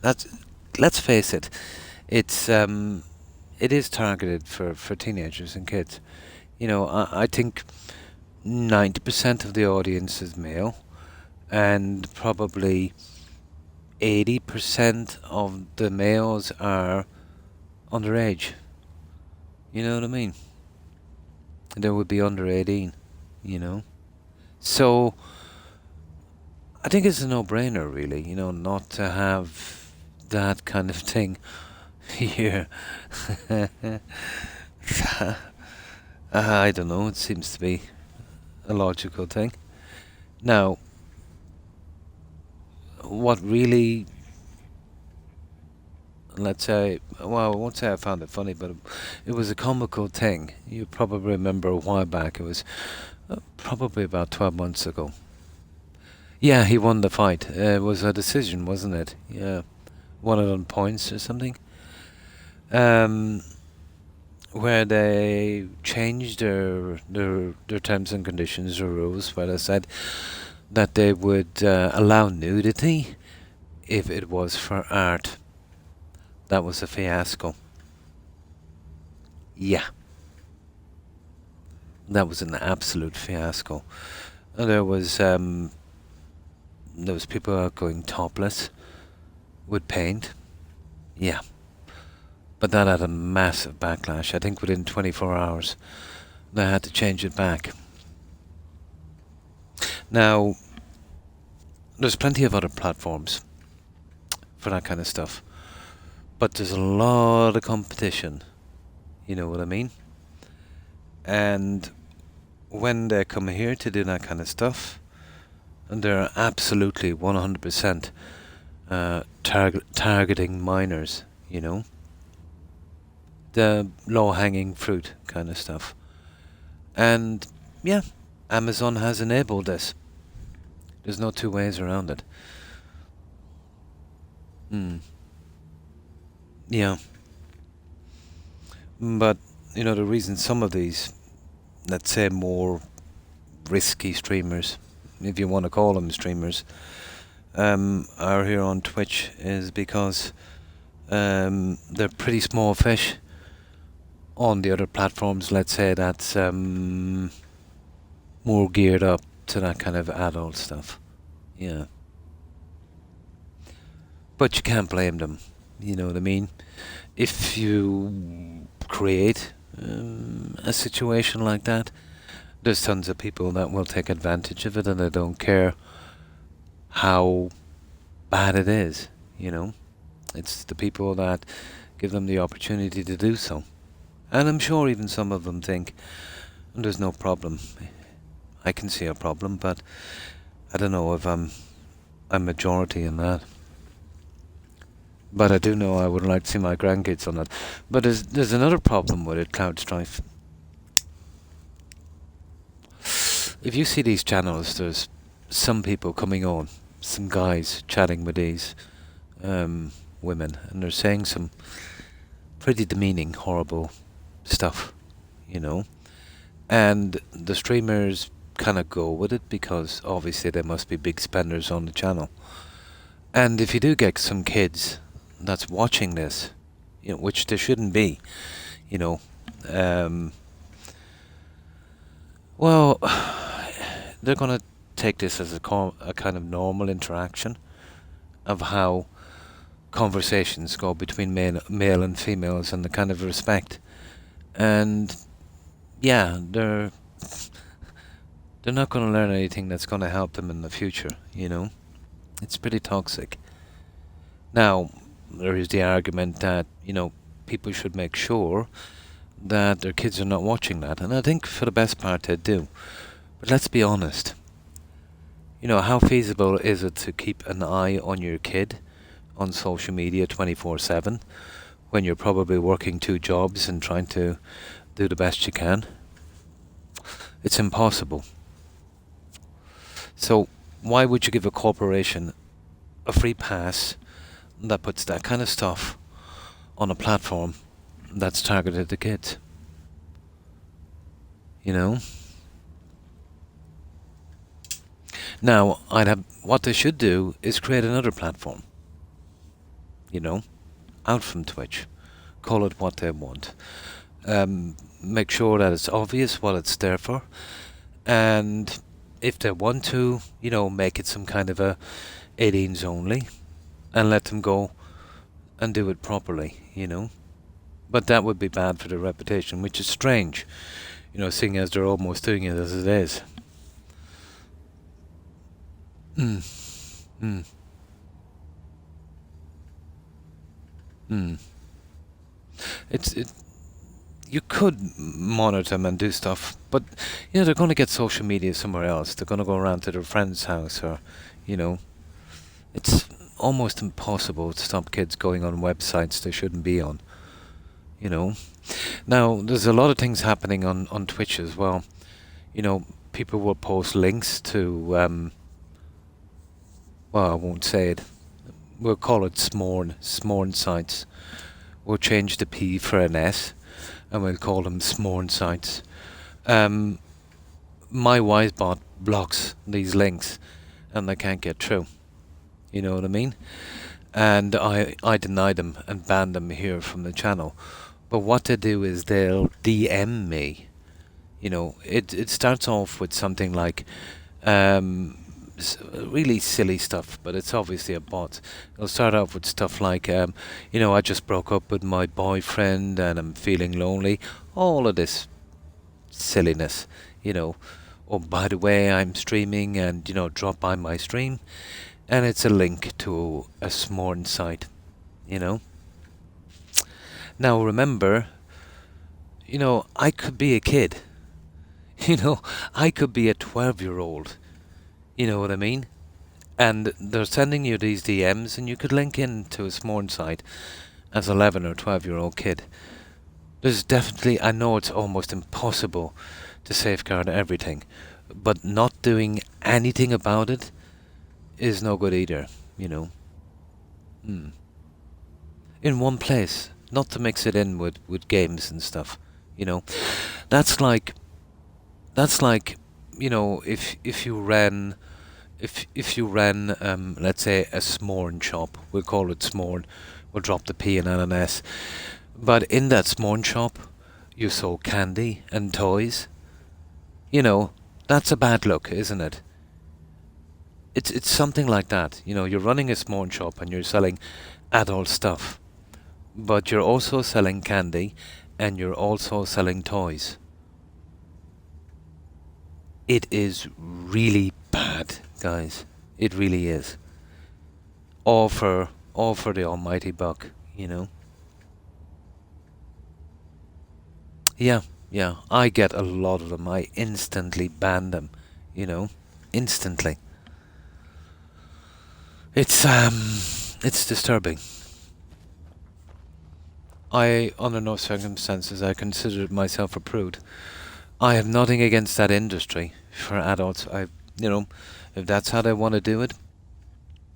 let's face it, it is targeted for teenagers and kids. You know, I think 90% of the audience is male, and probably 80% of the males are underage. You know what I mean? They would be under 18, you know? So, I think it's a no-brainer, really, you know, not to have that kind of thing here. I don't know, it seems to be a logical thing. Now, what really, let's say, well, I won't say I found it funny, but it was a comical thing. You probably remember a while back, it was probably about 12 months ago. Yeah, he won the fight. It was a decision, wasn't it? Yeah, won it on points or something. Where they changed their terms and conditions or rules, where they said that they would allow nudity if it was for art. that was a fiasco. Yeah. That was an absolute fiasco. And there was people out going topless with paint. Yeah. But that had a massive backlash. I think within 24 hours they had to change it back. Now, there's plenty of other platforms for that kind of stuff. But there's a lot of competition. You know what I mean? And when they come here to do that kind of stuff, and they're absolutely 100% targeting minors, you know? The low-hanging fruit kind of stuff. And, yeah, Amazon has enabled this. There's no two ways around it. Yeah. But, you know, the reason some of these, let's say, more risky streamers, if you want to call them streamers, are here on Twitch is because they're pretty small fish. On the other platforms, let's say, that's more geared up to that kind of adult stuff. Yeah. But you can't blame them, you know what I mean? If you create a situation like that, there's tons of people that will take advantage of it, and they don't care how bad it is, you know? It's the people that give them the opportunity to do so. And I'm sure even some of them think, there's no problem. I can see a problem, but I don't know if I'm a majority in that. But I do know I would like to see my grandkids on it. But there's another problem with it, Cloud Strife. If you see these channels, there's some people coming on, some guys chatting with these women, and they're saying some pretty demeaning, horrible stuff, you know. And the streamers kind of go with it because obviously they must be big spenders on the channel. And if you do get some kids that's watching this, you know, which there shouldn't be, you know, well, they're going to take this as a kind of normal interaction of how conversations go between male and females and the kind of respect. And yeah, they're not going to learn anything that's going to help them in the future, you know. It's pretty toxic. Now, there is the argument that, you know, people should make sure that their kids are not watching that, and I think for the best part they do. But let's be honest. You know, how feasible is it to keep an eye on your kid on social media 24/7 when you're probably working 2 jobs and trying to do the best you can? It's impossible. So why would you give a corporation a free pass that puts that kind of stuff on a platform that's targeted to kids? You know? Now, what they should do is create another platform. You know? Out from Twitch. Call it what they want. Make sure that it's obvious what it's there for. And if they want to, you know, make it some kind of a 18s only, and let them go and do it properly, you know. But that would be bad for their reputation, which is strange, you know, seeing as they're almost doing it as it is. You could monitor them and do stuff, but you know they're going to get social media somewhere else. They're going to go around to their friend's house, or you know, it's almost impossible to stop kids going on websites they shouldn't be on. You know, now there's a lot of things happening on Twitch as well. You know, people will post links to well, I won't say it. We'll call it smorn sites. We'll change the P for an S, and we'll call them smorn sites. My Wisebot blocks these links, and they can't get through. You know what I mean? and I deny them and ban them here from the channel. But what they do is they'll DM me. You know, it starts off with something like really silly stuff, but it's obviously a bot. It'll start off with stuff like, you know, I just broke up with my boyfriend and I'm feeling lonely. All of this silliness, you know. Oh, by the way, I'm streaming and, you know, drop by my stream. And it's a link to a Smorn site, you know. Now remember, you know, I could be a kid. You know, I could be a 12-year-old. You know what I mean? And they're sending you these DMs and you could link in to a Smorn site as 11 or 12-year-old kid. There's definitely, I know it's almost impossible to safeguard everything, but not doing anything about it is no good either, you know. In one place, not to mix it in with games and stuff, you know. That's like, you know, if you ran, let's say a Smorn shop, we'll call it Smorn, we'll drop the P and N and S, but in that Smorn shop, you sold candy and toys. You know, that's a bad look, isn't it? It's something like that. You know, you're running a Smorn shop and you're selling adult stuff, but you're also selling candy and you're also selling toys. It is really bad, guys. It really is. All for the almighty buck, you know. Yeah, I get a lot of them. I instantly ban them, you know, instantly. It's disturbing. Under no circumstances, I considered myself a prude. I have nothing against that industry for adults. You know, if that's how they want to do it,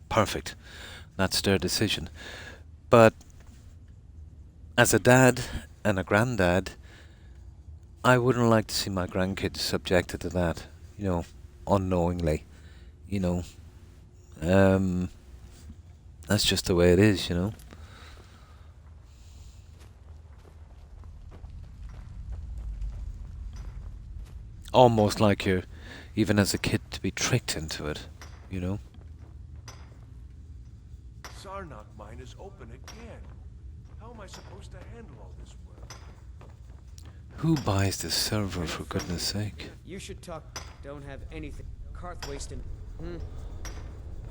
perfect. That's their decision. But as a dad and a granddad, I wouldn't like to see my grandkids subjected to that, you know, unknowingly, you know. That's just the way it is, you know. Almost like you're, even as a kid, to be tricked into it, you know. Sarnak mine is open again. How am I supposed to handle all this work? Who buys this server, for goodness sake? You should talk. Don't have anything. Carth wasting.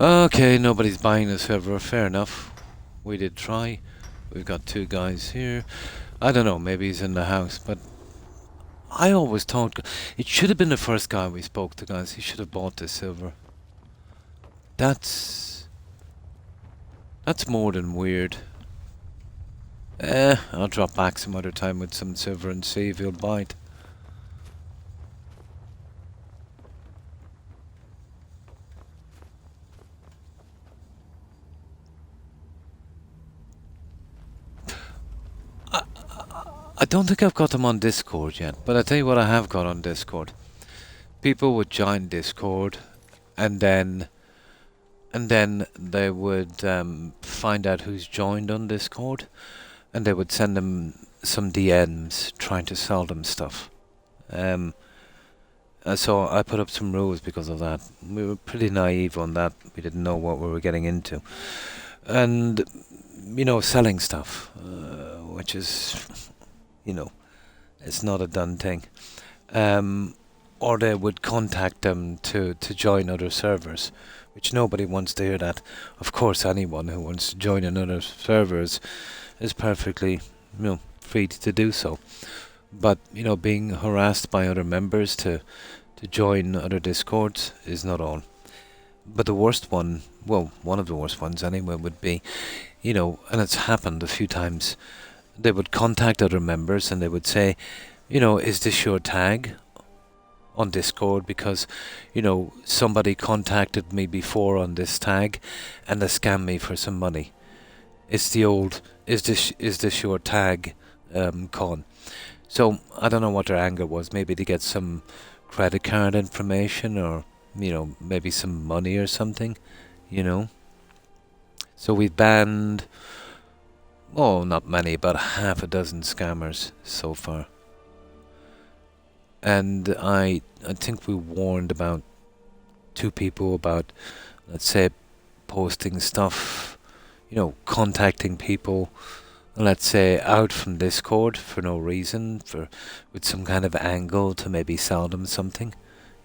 Okay, nobody's buying the server. Fair enough. We did try. We've got two guys here. I don't know, maybe he's in the house, but I always thought it should have been the first guy we spoke to, guys. He should have bought this silver. That's more than weird. I'll drop back some other time with some silver and see if he'll buy it. I don't think I've got them on Discord yet, but I tell you what I have got on Discord. People would join Discord, and then they would find out who's joined on Discord, and they would send them some DMs trying to sell them stuff. So I put up some rules because of that. We were pretty naive on that. We didn't know what we were getting into, and you know, selling stuff, which is, you know, it's not a done thing. Or they would contact them to join other servers, which nobody wants to hear that. Of course, anyone who wants to join another servers is perfectly, you know, free to do so. But, you know, being harassed by other members to join other Discords is not all. But the worst one, well, one of the worst ones anyway, would be, you know, and it's happened a few times, they would contact other members and they would say, you know, is this your tag on Discord? Because, you know, somebody contacted me before on this tag and they scammed me for some money. It's the old, is this your tag con? So I don't know what their anger was. Maybe to get some credit card information, or, you know, maybe some money or something, you know. So we've banned, oh, not many, about half a dozen scammers so far. And I think we warned about 2 people about, let's say, posting stuff, you know, contacting people, let's say, out from Discord for no reason, with some kind of angle to maybe sell them something,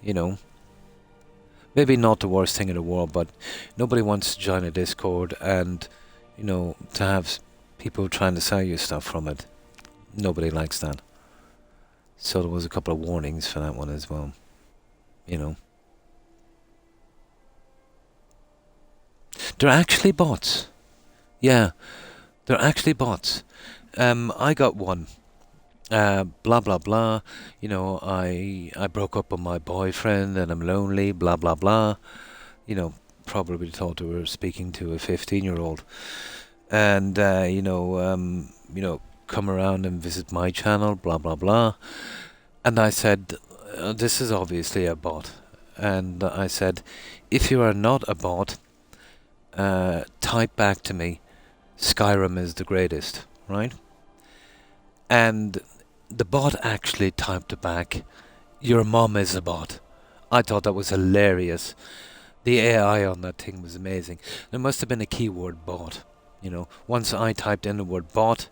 you know. Maybe not the worst thing in the world, but nobody wants to join a Discord and, you know, to have people trying to sell you stuff from it. Nobody likes that. So there was a couple of warnings for that one as well, you know. They're actually bots. Yeah, they're actually bots. I got one. Blah blah blah. You know, I broke up with my boyfriend and I'm lonely. Blah blah blah. You know, probably thought we were speaking to a 15-year-old. And you know, come around and visit my channel. Blah blah blah. And I said, this is obviously a bot. And I said, if you are not a bot, type back to me, Skyrim is the greatest, right? And the bot actually typed back, your mom is a bot. I thought that was hilarious. The AI on that thing was amazing. There must have been a keyword bot, you know. Once I typed in the word bot,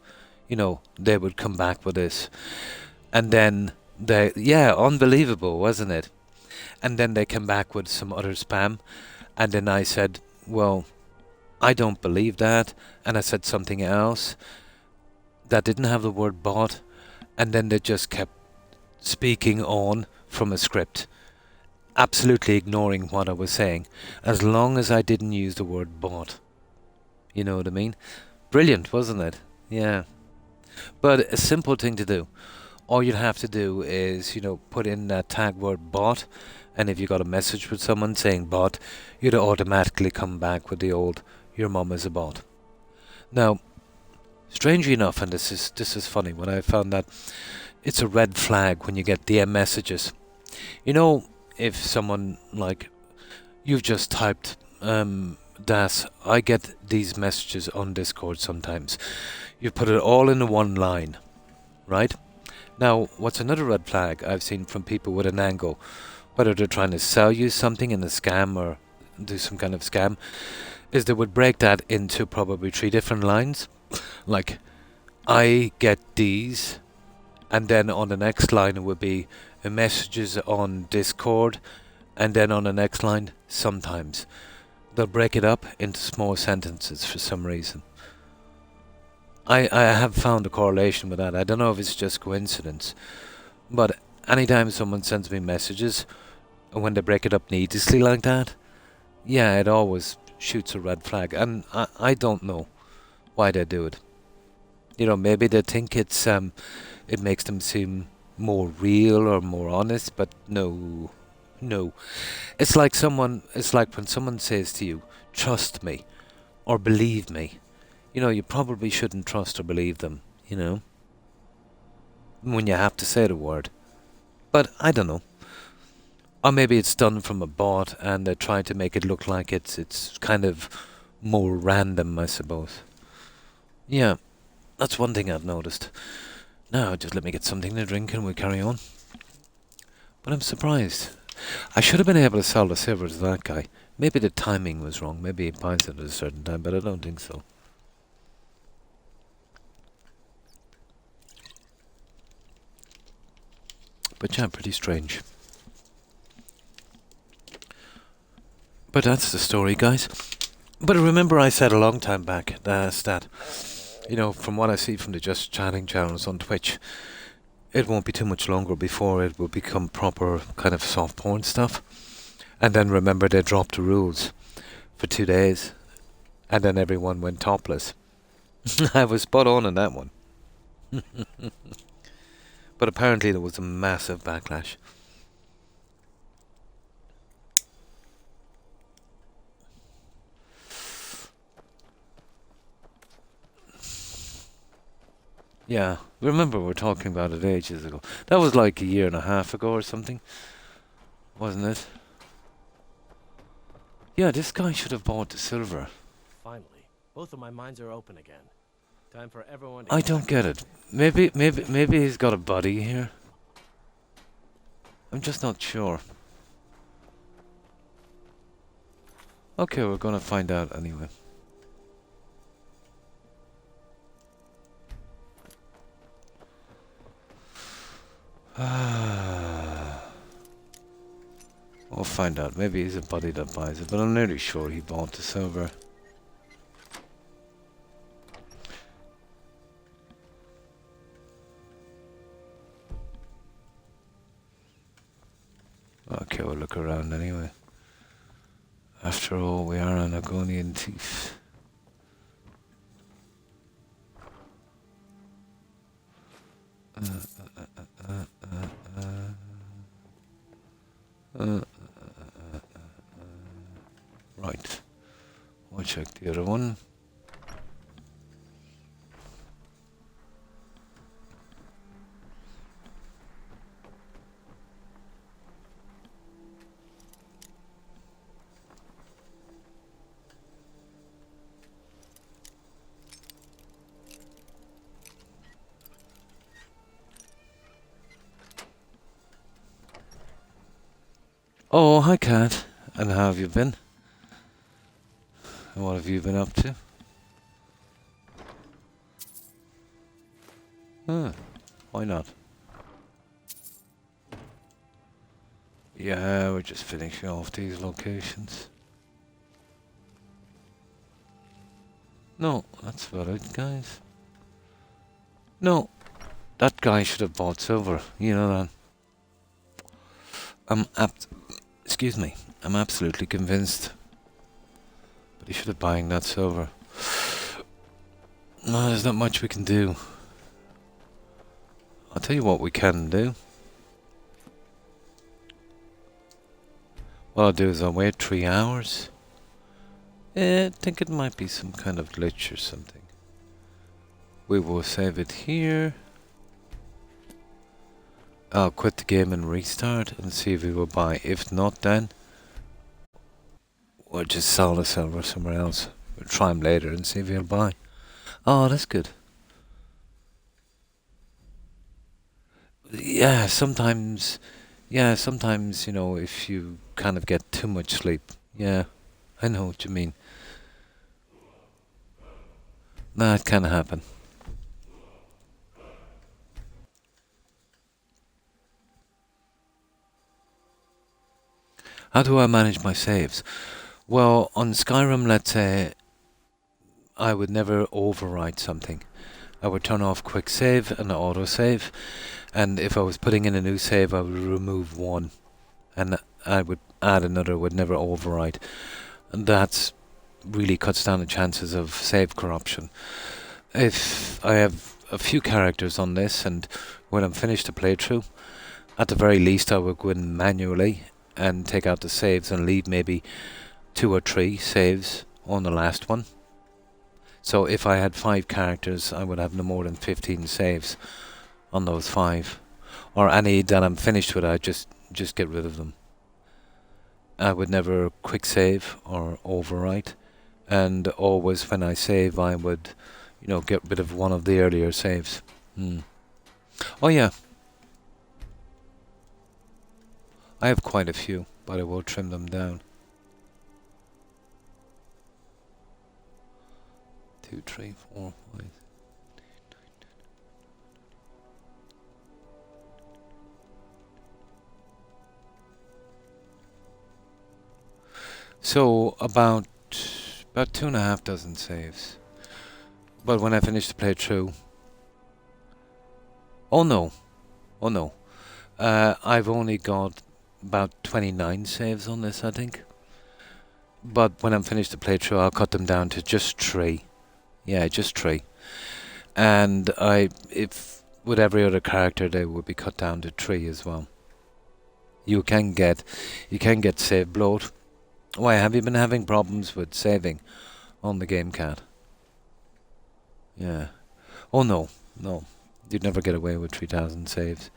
you know, they would come back with this. And then yeah, unbelievable, wasn't it? And then they come back with some other spam. And then I said, well, I don't believe that. And I said something else that didn't have the word bot. And then they just kept speaking on from a script, absolutely ignoring what I was saying, as long as I didn't use the word bot. You know what I mean? Brilliant, wasn't it? Yeah. But a simple thing to do. All you'd have to do is, you know, put in that tag word bot, and if you got a message with someone saying bot, you'd automatically come back with the old, your mum is a bot. Now, strangely enough, and this is funny, when I found that it's a red flag when you get DM messages. You know, if someone, like, you've just typed, Das, I get these messages on Discord sometimes. You put it all in one line, right? Now, what's another red flag I've seen from people with an angle, whether they're trying to sell you something in a scam or do some kind of scam, is they would break that into probably 3 different lines. Like, I get these, and then on the next line it would be messages on Discord, and then on the next line, sometimes. They'll break it up into small sentences for some reason. I have found a correlation with that. I don't know if it's just coincidence, but anytime someone sends me messages, and when they break it up needlessly like that, yeah, it always shoots a red flag. And I don't know why they do it. You know, maybe they think it's it makes them seem more real or more honest, but no. It's like when someone says to you, trust me, or believe me. You know, you probably shouldn't trust or believe them, you know, when you have to say the word. But I don't know. Or maybe it's done from a bot and they try to make it look like it's kind of more random, I suppose. Yeah, that's one thing I've noticed. Now, just let me get something to drink and we'll carry on. But I'm surprised. I should have been able to sell the silver to that guy. Maybe the timing was wrong. Maybe he buys it at a certain time, but I don't think so. But yeah, pretty strange. But that's the story, guys. But remember I said a long time back that, you know, from what I see from the Just Chatting channels on Twitch, it won't be too much longer before it will become proper kind of soft porn stuff. And then remember they dropped the rules for 2 days. And then everyone went topless. I was spot on that one. But apparently there was a massive backlash. Yeah, remember we were talking about it ages ago. That was like 1.5 years ago or something, wasn't it? Yeah, this guy should have bought the silver. Finally. Both of my minds are open again. Time for everyone to I don't get it. Maybe he's got a buddy here. I'm just not sure. Okay, we're gonna find out anyway. We'll find out. Maybe he's a buddy that buys it, but I'm nearly sure he bought the silver. Okay, we'll look around anyway. After all, we are an Agonian thief. Right. We'll check the other one. Oh, hi Cat. And how have you been? And what have you been up to? Why not? Yeah, we're just finishing off these locations. No, that's about it, guys. No, that guy should have bought silver. You know that. Excuse me. I'm absolutely convinced. But he should have buying that silver. No, there's not much we can do. I'll tell you what we can do. What I'll do is I'll wait 3 hours. I think it might be some kind of glitch or something. We will save it here. I'll quit the game and restart and see if we will buy. If not, then we'll just sell the silver somewhere else. We'll try him later and see if he'll buy. Oh, that's good. Yeah, sometimes, you know, if you kind of get too much sleep. Yeah, I know what you mean. That can happen. How do I manage my saves? Well, on Skyrim, let's say, I would never overwrite something. I would turn off quick save and autosave, and if I was putting in a new save, I would remove one, and I would add another, would never overwrite. And that really cuts down the chances of save corruption. If I have a few characters on this, and when I'm finished the playthrough, at the very least I would go in manually and take out the saves and leave maybe 2 or 3 saves on the last one. So if I had 5 characters, I would have no more than 15 saves on those 5. Or any that I'm finished with, I just get rid of them. I would never quick save or overwrite, and always when I save I would, you know, get rid of one of the earlier saves. Oh yeah, I have quite a few, but I will trim them down. 2, 3, 4, 5. So about 2.5 dozen saves. But when I finish the playthrough, oh no, I've only got about 29 saves on this, I think. But when I'm finished the playthrough, I'll cut them down to just 3. Yeah, just 3. And if with every other character, they would be cut down to 3 as well. You can get save bloat. Why, have you been having problems with saving on the game, Cat? Yeah. Oh no. You'd never get away with 3,000 saves.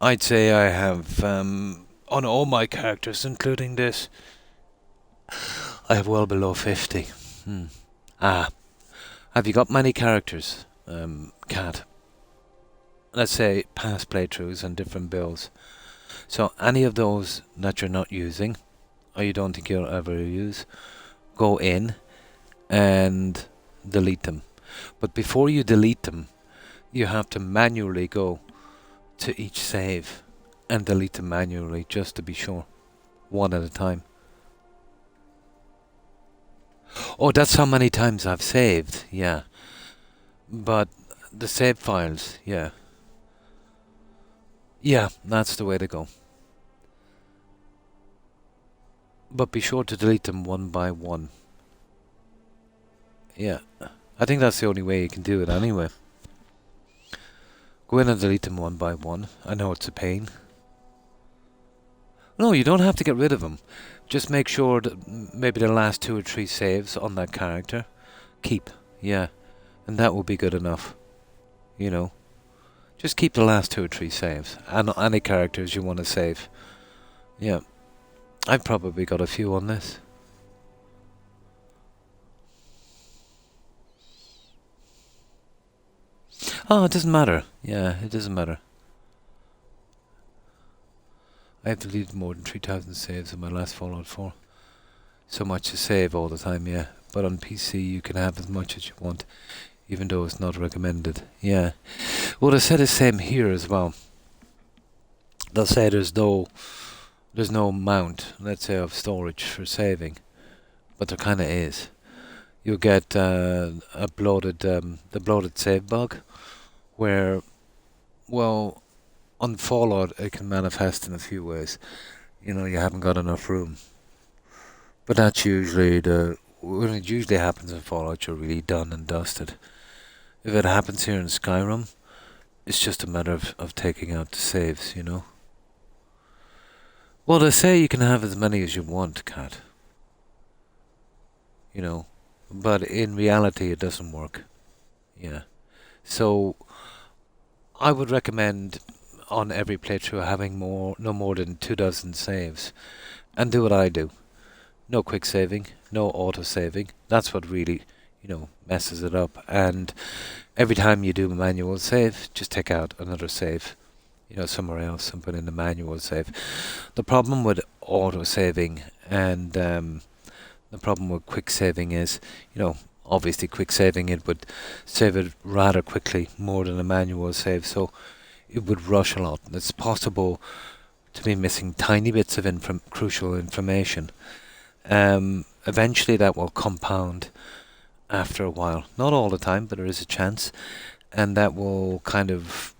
I'd say I have, on all my characters, including this, I have well below 50. Ah. Have you got many characters, Cat? Let's say past playthroughs and different builds. So any of those that you're not using, or you don't think you'll ever use, go in and delete them. But before you delete them, you have to manually go to each save and delete them manually just to be sure. One at a time. Oh, that's how many times I've saved, yeah. But the save files, yeah. Yeah, that's the way to go. But be sure to delete them one by one. Yeah. I think that's the only way you can do it anyway. Go in and delete them one by one. I know it's a pain. No, you don't have to get rid of them. Just make sure that maybe the last 2 or 3 saves on that character keep. Yeah. And that will be good enough. You know. Just keep the last 2 or 3 saves. And any characters you want to save. Yeah. I've probably got a few on this. Oh, it doesn't matter. Yeah, it doesn't matter. I have deleted more than 3,000 saves in my last Fallout 4. So much to save all the time, yeah. But on PC you can have as much as you want, even though it's not recommended. Yeah. Well, they said the same here as well. They'll say there's no amount, let's say, of storage for saving, but there kind of is. You'll get the bloated save bug, where, well, on Fallout it can manifest in a few ways. You know, you haven't got enough room. But that's usually when it usually happens in Fallout, you're really done and dusted. If it happens here in Skyrim, it's just a matter of taking out the saves, you know. Well, they say you can have as many as you want, Cat. You know, but in reality it doesn't work. Yeah. So, I would recommend on every playthrough having no more than 24 saves. And do what I do. No quick saving, no auto saving. That's what really, you know, messes it up. And every time you do a manual save, just take out another save, you know, somewhere else and put in the manual save. The problem with auto saving and the problem with quick saving is, you know, obviously quick saving it would save it rather quickly, more than a manual save, so it would rush a lot. It's possible to be missing tiny bits of crucial information. Eventually that will compound after a while. Not all the time, but there is a chance. And that will kind of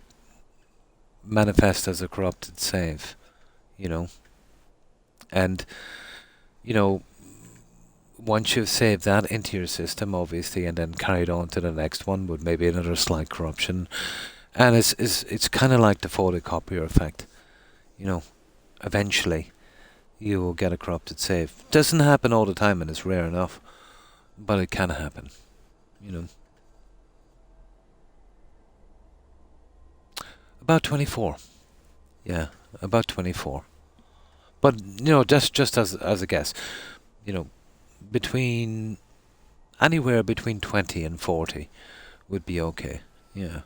manifest as a corrupted save, you know. And, you know, once you've saved that into your system, obviously, and then carried on to the next one with maybe another slight corruption, and it's kind of like the photocopier effect, you know. Eventually, you will get a corrupted save. Doesn't happen all the time, and it's rare enough, but it can happen, you know. About 24. Yeah, about 24. But, you know, just as a guess, you know, anywhere between 20 and 40 would be okay. Yeah.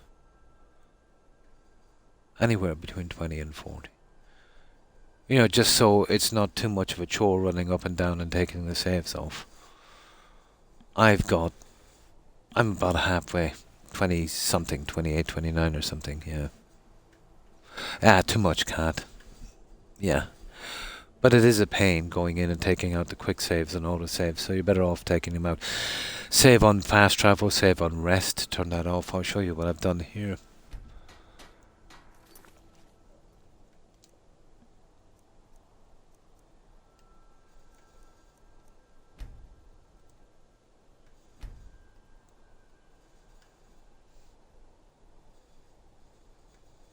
Anywhere between 20 and 40. You know, just so it's not too much of a chore running up and down and taking the saves off. I'm about halfway. 20-something, 28, 29 or something, yeah. Ah, too much, Cat. Yeah. But it is a pain going in and taking out the quick saves and auto saves, so you're better off taking them out. Save on fast travel, save on rest, turn that off. I'll show you what I've done here.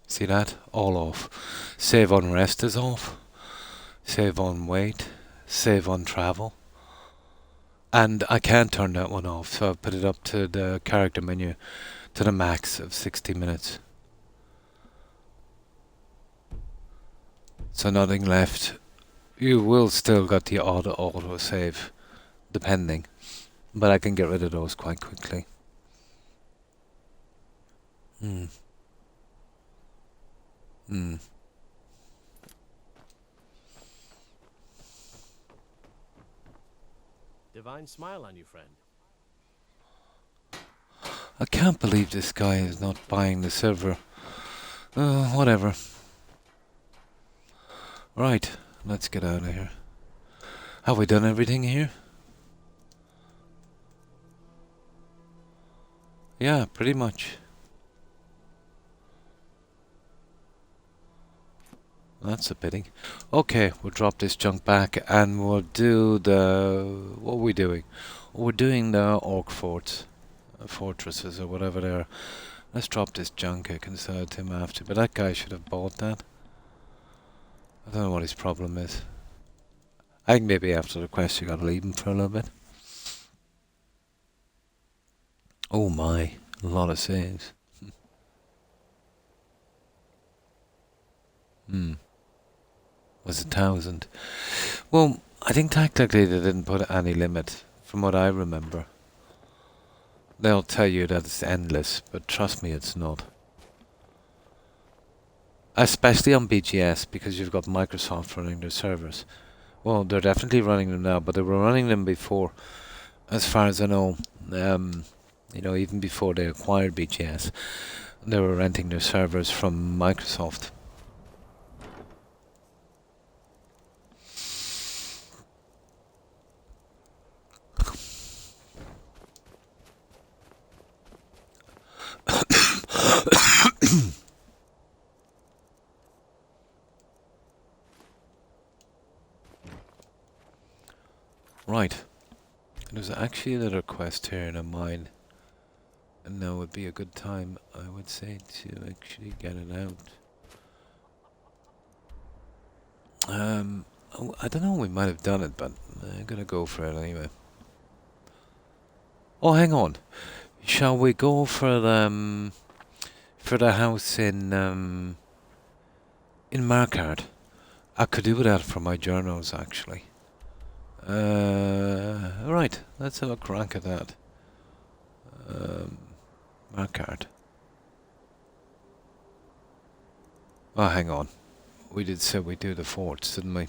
See that? All off. Save on rest is off. Save on wait. Save on travel. And I can't turn that one off, so I've put it up to the character menu to the max of 60 minutes. So nothing left You will still got the auto save, depending, but I can get rid of those quite quickly. Hmm. Hmm. Divine smile on you, friend. I can't believe this guy is not buying the silver. Whatever. Right, let's get out of here. Have we done everything here? Yeah, pretty much. That's a pity. Okay, we'll drop this junk back and we'll do the... What are we doing? We're doing the orc forts. Fortresses or whatever they are. Let's drop this junk. I can sell it to him after. But that guy should have bought that. I don't know what his problem is. I think maybe after the quest you gotta leave him for a little bit. Oh my, a lot of saves. Was 1,000. Well, I think tactically they didn't put any limit, from what I remember. They'll tell you that it's endless, but trust me, it's not. Especially on BGS, because you've got Microsoft running their servers. Well, they're definitely running them now, but they were running them before, as far as I know. You know, even before they acquired BGS, they were renting their servers from Microsoft. Right. There's actually another quest here in a mine. And now would be a good time, I would say, to actually get it out. I don't know, we might have done it, but I'm gonna go for it anyway. Oh, hang on. Shall we go for the house in Markard? I could do that for my journals, actually. Right, let's have a crack at that. Markard. Oh, hang on. We did say we'd do the forts, didn't we?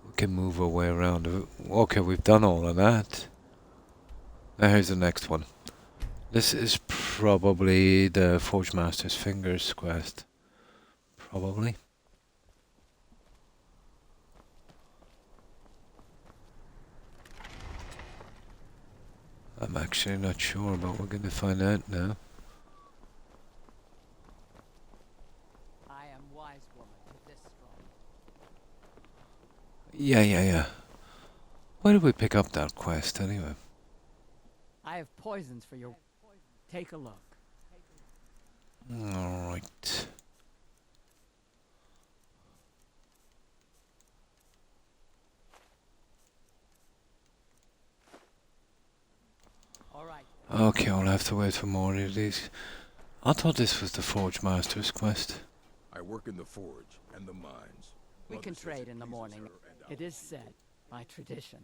We can move our way around. Okay, we've done all of that. Now here's the next one. This is probably the Forge Master's Fingers quest. Probably. I'm actually not sure, but we're going to find out now. I am wise woman to this strong. Yeah. Why did we pick up that quest anyway? I have poisons for your... Take a look. Alright. Okay, I'll have to wait for more of these. I thought this was the Forge Master's quest. I work in the forge and the mines. We can trade in the morning. It is said, by tradition,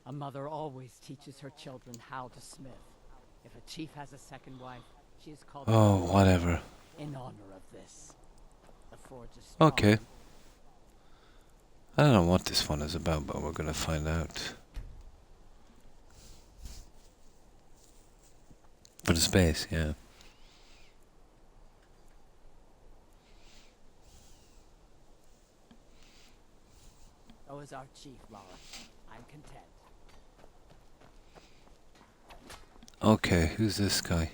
a mother always teaches her children how to smith. If a chief has a second wife, she is called... Oh, whatever. In honor of this. The forge is strong. Okay. I don't know what this one is about, but we're gonna find out. For the space, yeah. So is our chief, Laura. I'm content. Okay, who's this guy?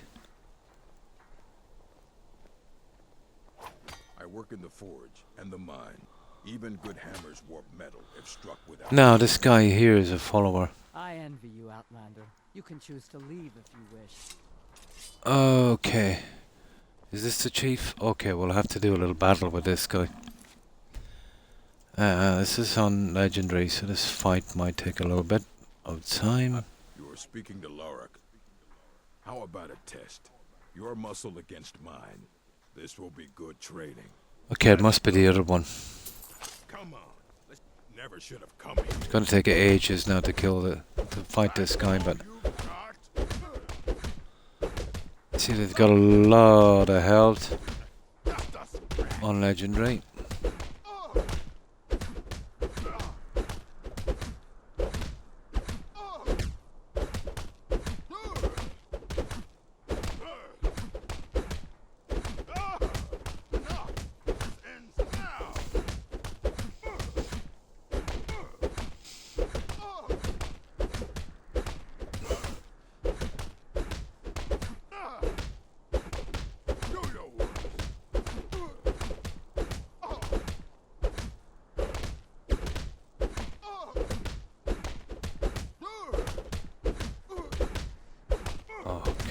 I work in the forge and the mine. Even good hammers warp metal if struck without... No, this guy here is a follower. I envy you, Outlander. You can choose to leave if you wish. Okay. Is this the chief? Okay, we'll have to do a little battle with this guy. This is on Legendary, so this fight might take a little bit of time. You are speaking to Lorik. How about a test? Your muscle against mine. This will be good training. Okay, it must be the other one. Come on. never should have come here. It's gonna take ages now to fight this guy, but see, they've got a lot of health on legendary.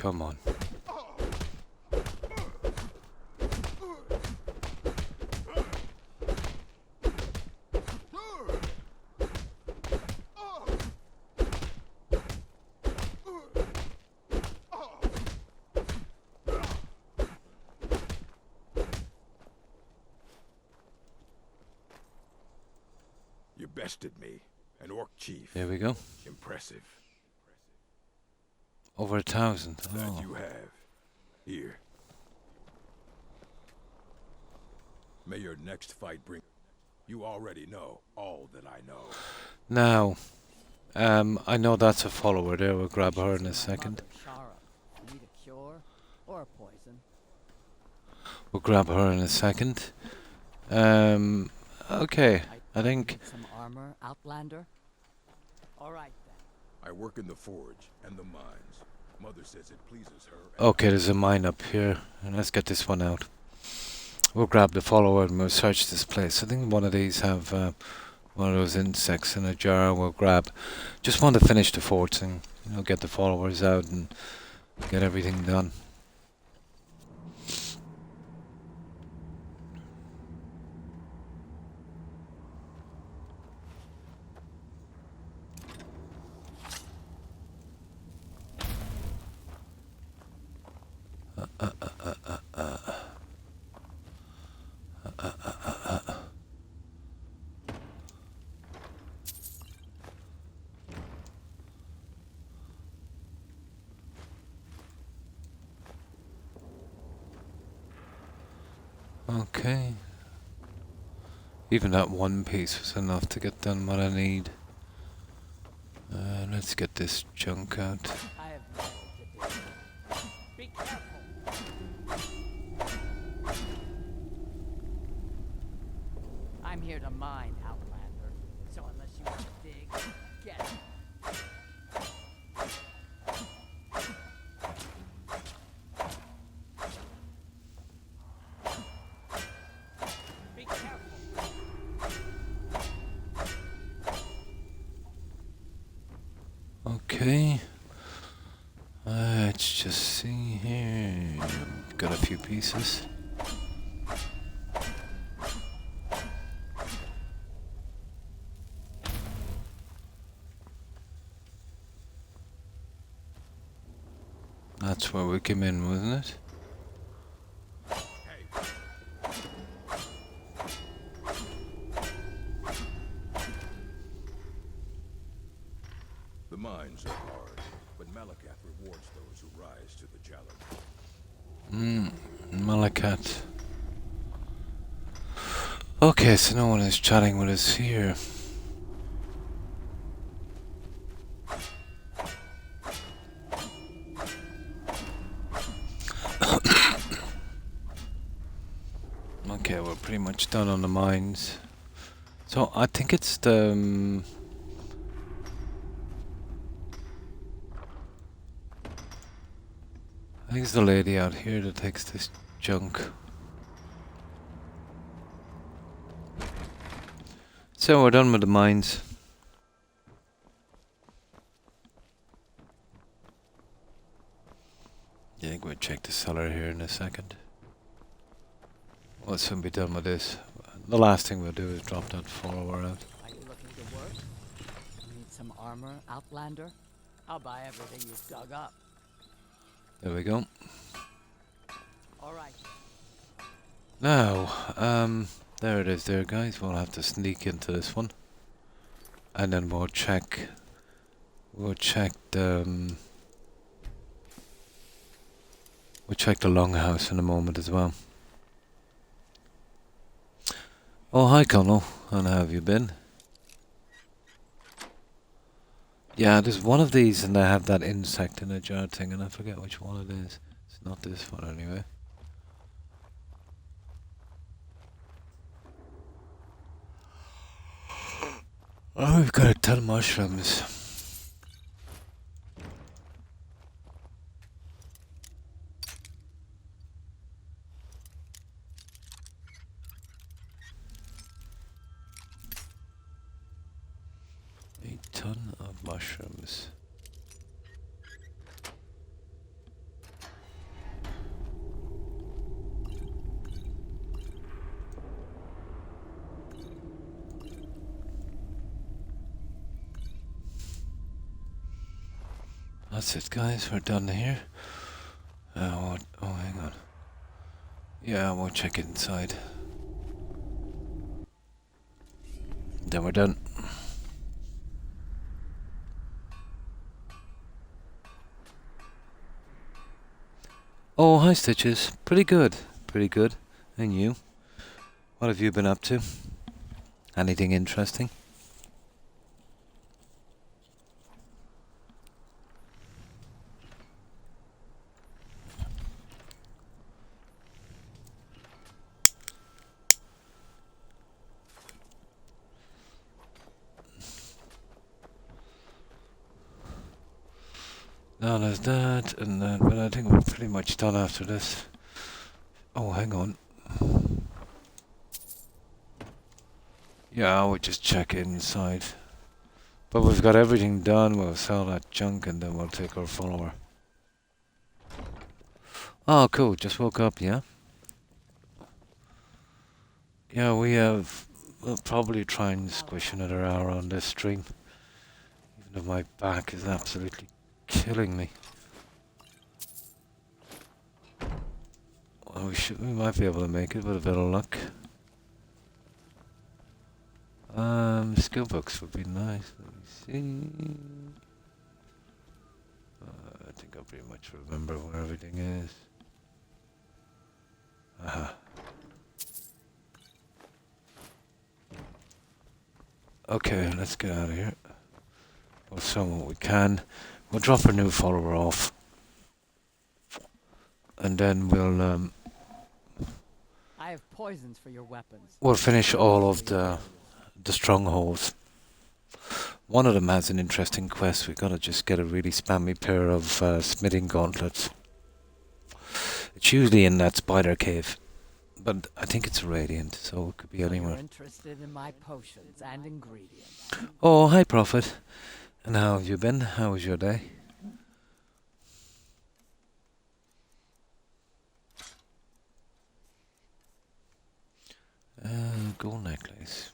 Come on. You bested me, an orc chief. There we go. Impressive. Over 1,000. That you have. Here. May your next fight bring... You already know all that I know. Now, I know that's a follower there. We'll grab her in a second. Need a cure or a poison? We'll grab her in a second. Okay, I think... Some armor, Outlander? Alright then. I work in the forge and the mines. Mother says it pleases her. Okay, there's a mine up here. And let's get this one out. We'll grab the follower and we'll search this place. I think one of these have one of those insects in a jar. We'll grab. Just want to finish the forts and get the followers out and get everything done. Okay. Even that one piece was enough to get done what I need. Let's get this junk out. Be careful. I'm here to mine, Outlander. So unless you want to dig, get it. Be careful. Okay. Let's just see here. Got a few pieces. That's where we came in, wasn't it? The mines are hard, but Malakath rewards those who rise to the challenge. Malakat. Okay, so no one is chatting with us here. Okay, we're pretty much done on the mines. So I think it's the... I think it's the lady out here that takes this junk. So we're done with the mines. I think we'll check the cellar here in a second. We'll soon be done with this. The last thing we'll do is drop that follower out. Are you looking to work? Need some armor, Outlander? I'll buy everything you've dug up. There we go. Alright. Now, there it is there, guys. We'll have to sneak into this one. and then we'll check the we'll check the longhouse in a moment as well. Oh, hi Colonel, and how have you been? Yeah, there's one of these and they have that insect in a jar thing and I forget which one it is. It's not this one anyway. Oh, we've got a ton of mushrooms. A ton of mushrooms. That's it, guys. We're done here. Oh, hang on. Yeah, we'll check it inside. Then we're done. Oh, hi Stitches. Pretty good. Pretty good. And you? What have you been up to? Anything interesting? No, there's that and that, but I think we're pretty much done after this. Oh, hang on. Yeah, we'll just check inside. But we've got everything done. We'll sell that junk and then we'll take our follower. Oh, cool. Just woke up, yeah? Yeah, we'll probably try and squish another hour on this stream. Even though my back is absolutely killing me. Well, we might be able to make it with a bit of luck. Skill books would be nice. Let me see. I think I pretty much remember where everything is. Aha. Okay, let's get out of here. We'll sell what we can. We'll drop our new follower off. And then we'll I have poisons for your weapons. we'll finish all of the strongholds. One of them has an interesting quest. We gotta just get a really spammy pair of smithing gauntlets. It's usually in that spider cave, but I think it's radiant, so it could be anywhere. You're interested in my potions and ingredients. Oh, hi, Prophet. And how have you been? How was your day? Gold necklace.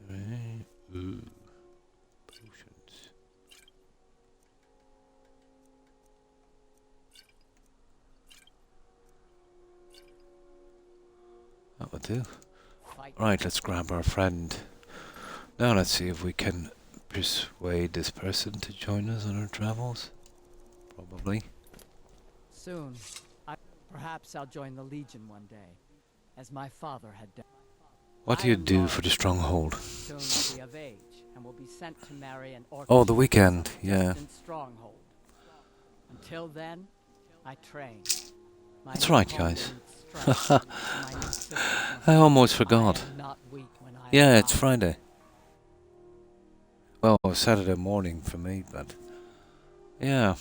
Right. Ooh. Potions. That would do. Right, let's grab our friend. Now let's see if we can persuade this person to join us on our travels. Probably. Soon. Perhaps I'll join the Legion one day, as my father had done. What do you do for the stronghold? Soon I'll be of age and will be sent to marry an orphan. Oh, the weekend, yeah. Stronghold. Until then, I train. That's right, guys. I almost forgot. Yeah, it's Friday. Well, Saturday morning for me, but yeah.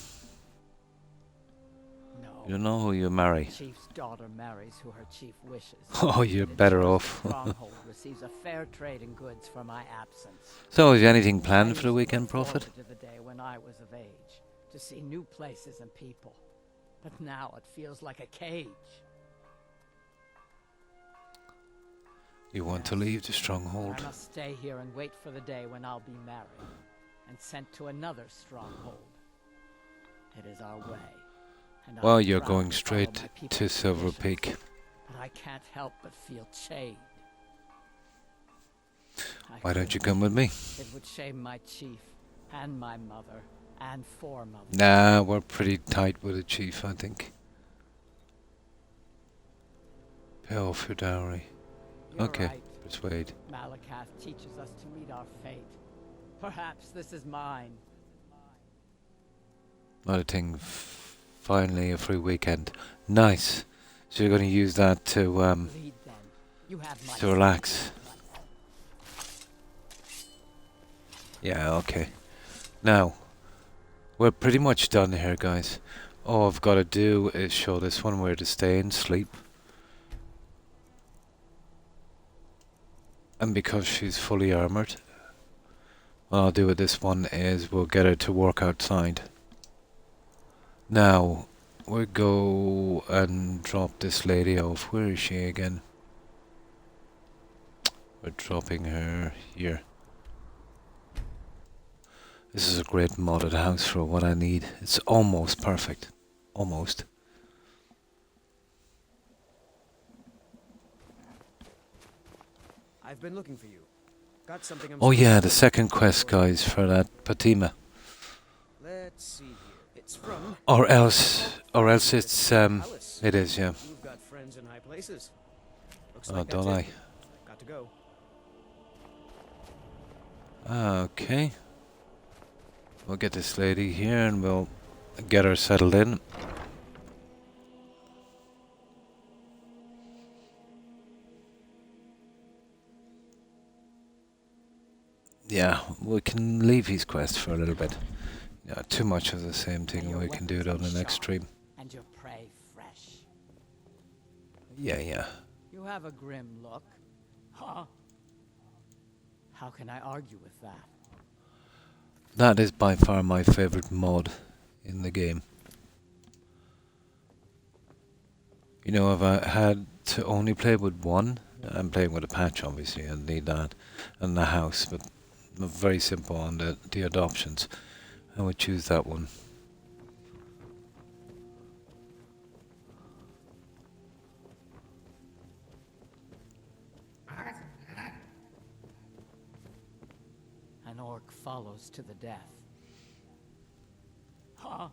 You don't know who you marry. Chief's daughter marries who her chief wishes. Oh, you're better off. Stronghold receives a fair trade in goods for my absence. So, have you anything planned for the weekend, Prophet? To the day when I was of age, to see new places and people. But now it feels like a cage. You want to leave the stronghold? I must stay here and wait for the day when I'll be married and sent to another stronghold. It is our way. Well, you're going straight to Silver Peak. But I can't help but feel chained. Why don't you come with me? It would shame my chief, and my mother, and foremother. Nah, we're pretty tight with the chief, I think. Pay off your dowry. You're Okay, right. persuade. Malakath teaches us to meet our fate. Perhaps this is mine. Not a thing. Finally, a free weekend. Nice. So you're going to use that to Lead then. You have my relax. Yeah, okay. Now, we're pretty much done here, guys. All I've got to do is show this one where to stay and sleep. And because she's fully armored, what I'll do with this one is we'll get her to work outside. Now, we'll go and drop this lady off. Where is she again? We're dropping her here. This is a great modded house for what I need. It's almost perfect. Almost. I've been looking for you. Got something I'm Oh yeah, the second quest, guys, for that Fatima. Let's see here. It's from Or else it's it is, yeah. You've got friends in high places. Looks Oh, like don't that's I? it. Got to go. Okay. We'll get this lady here and we'll get her settled in. Yeah, we can leave his quest for a little bit. Yeah, too much of the same thing. We can do it on the next stream. And your prey fresh. Yeah, yeah. You have a grim look. Huh? How can I argue with that? That is by far my favorite mod in the game. You know, if I had to only play with one, I'm playing with a patch obviously, I need that, and the house, but I'm very simple on the adoptions. I would choose that one. An orc follows to the death. Huh?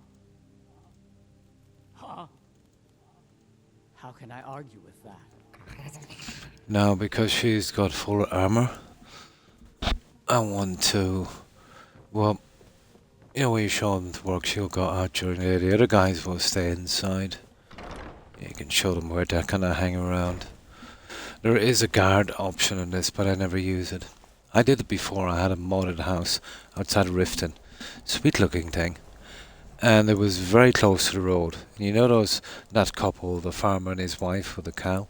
Huh? How can I argue with that? Now, because she's got full armor, I want to, well, you know, when you show them to work, she'll go out during the day. The other guys will stay inside. You can show them where they're kind of hang around. There is a guard option in this, but I never use it. I did it before. I had a modded house outside Riften. Sweet looking thing. And it was very close to the road. And you know that couple, the farmer and his wife with the cow?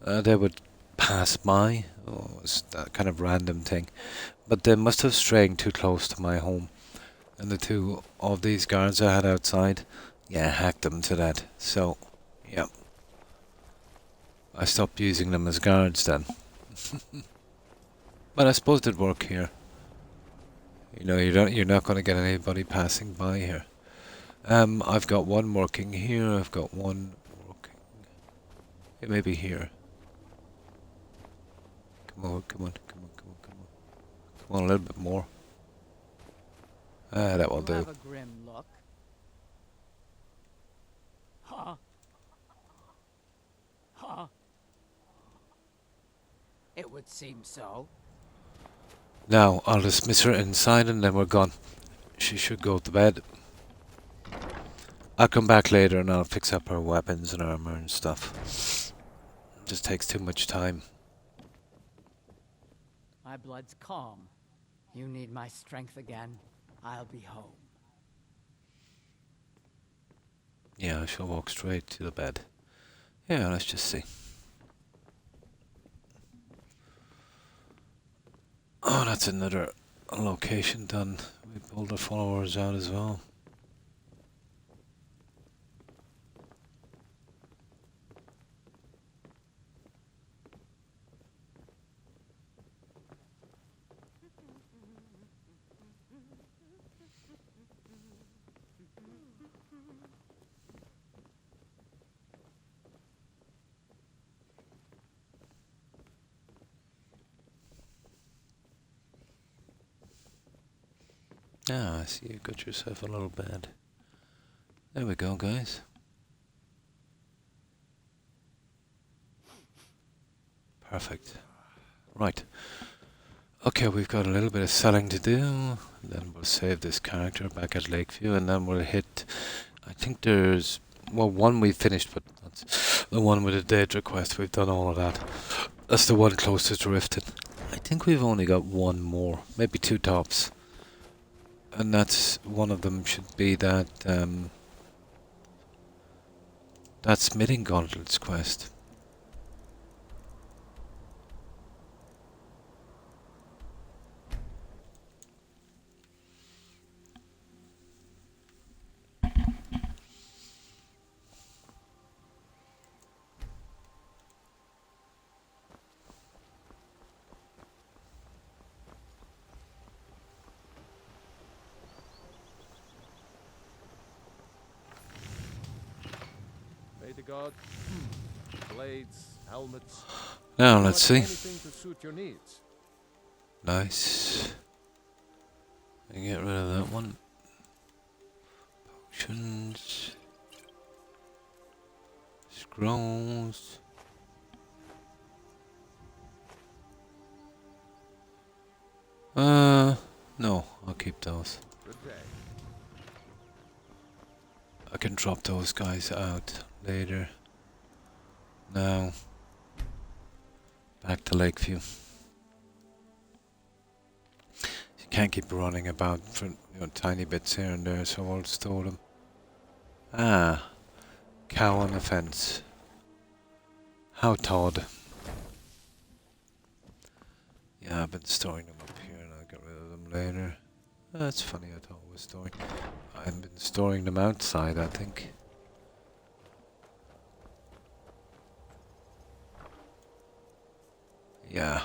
They would pass by. Oh, it was that kind of random thing. But they must have strayed too close to my home. And the two of these guards I had outside, yeah, hacked them to that. So, yeah. I stopped using them as guards then. But I suppose it'd work here. You know, you're not going to get anybody passing by here. I've got one working here. I've got one working. It may be here. Come on, come on, come on, come on, come on. Come on, a little bit more. That will You do. have a grim look. Huh? Huh? It would seem so. Now, I'll dismiss her inside and then we're gone. She should go to bed. I'll come back later and I'll fix up her weapons and armor and stuff. Just takes too much time. My blood's calm. You need my strength again. I'll be home. Yeah, I shall walk straight to the bed. Yeah, let's just see. Oh, that's another location done. We pulled the followers out as well. Ah, I see you got yourself a little bed. There we go, guys. Perfect. Right. Okay, we've got a little bit of selling to do. Then we'll save this character back at Lakeview, and then we'll hit... I think there's... Well, one we finished, but that's the one with the date request. We've done all of that. That's the one closest to Riften. I think we've only got one more. Maybe two tops. And that's... One of them should be that... that Smithing Gauntlets quest. May the god, blades, helmets. Now, let's see. Anything to suit your needs. Nice. I get rid of that one. Potions. Scrolls. No, I'll keep those. Good day. I can drop those guys out later. Now, back to Lakeview. You can't keep running about for tiny bits here and there, so I'll store them. Ah, cow on the fence. How Todd. Yeah, I've been storing them up here and I'll get rid of them later. That's funny, I thought I was storing. I've been storing them outside, I think. Yeah.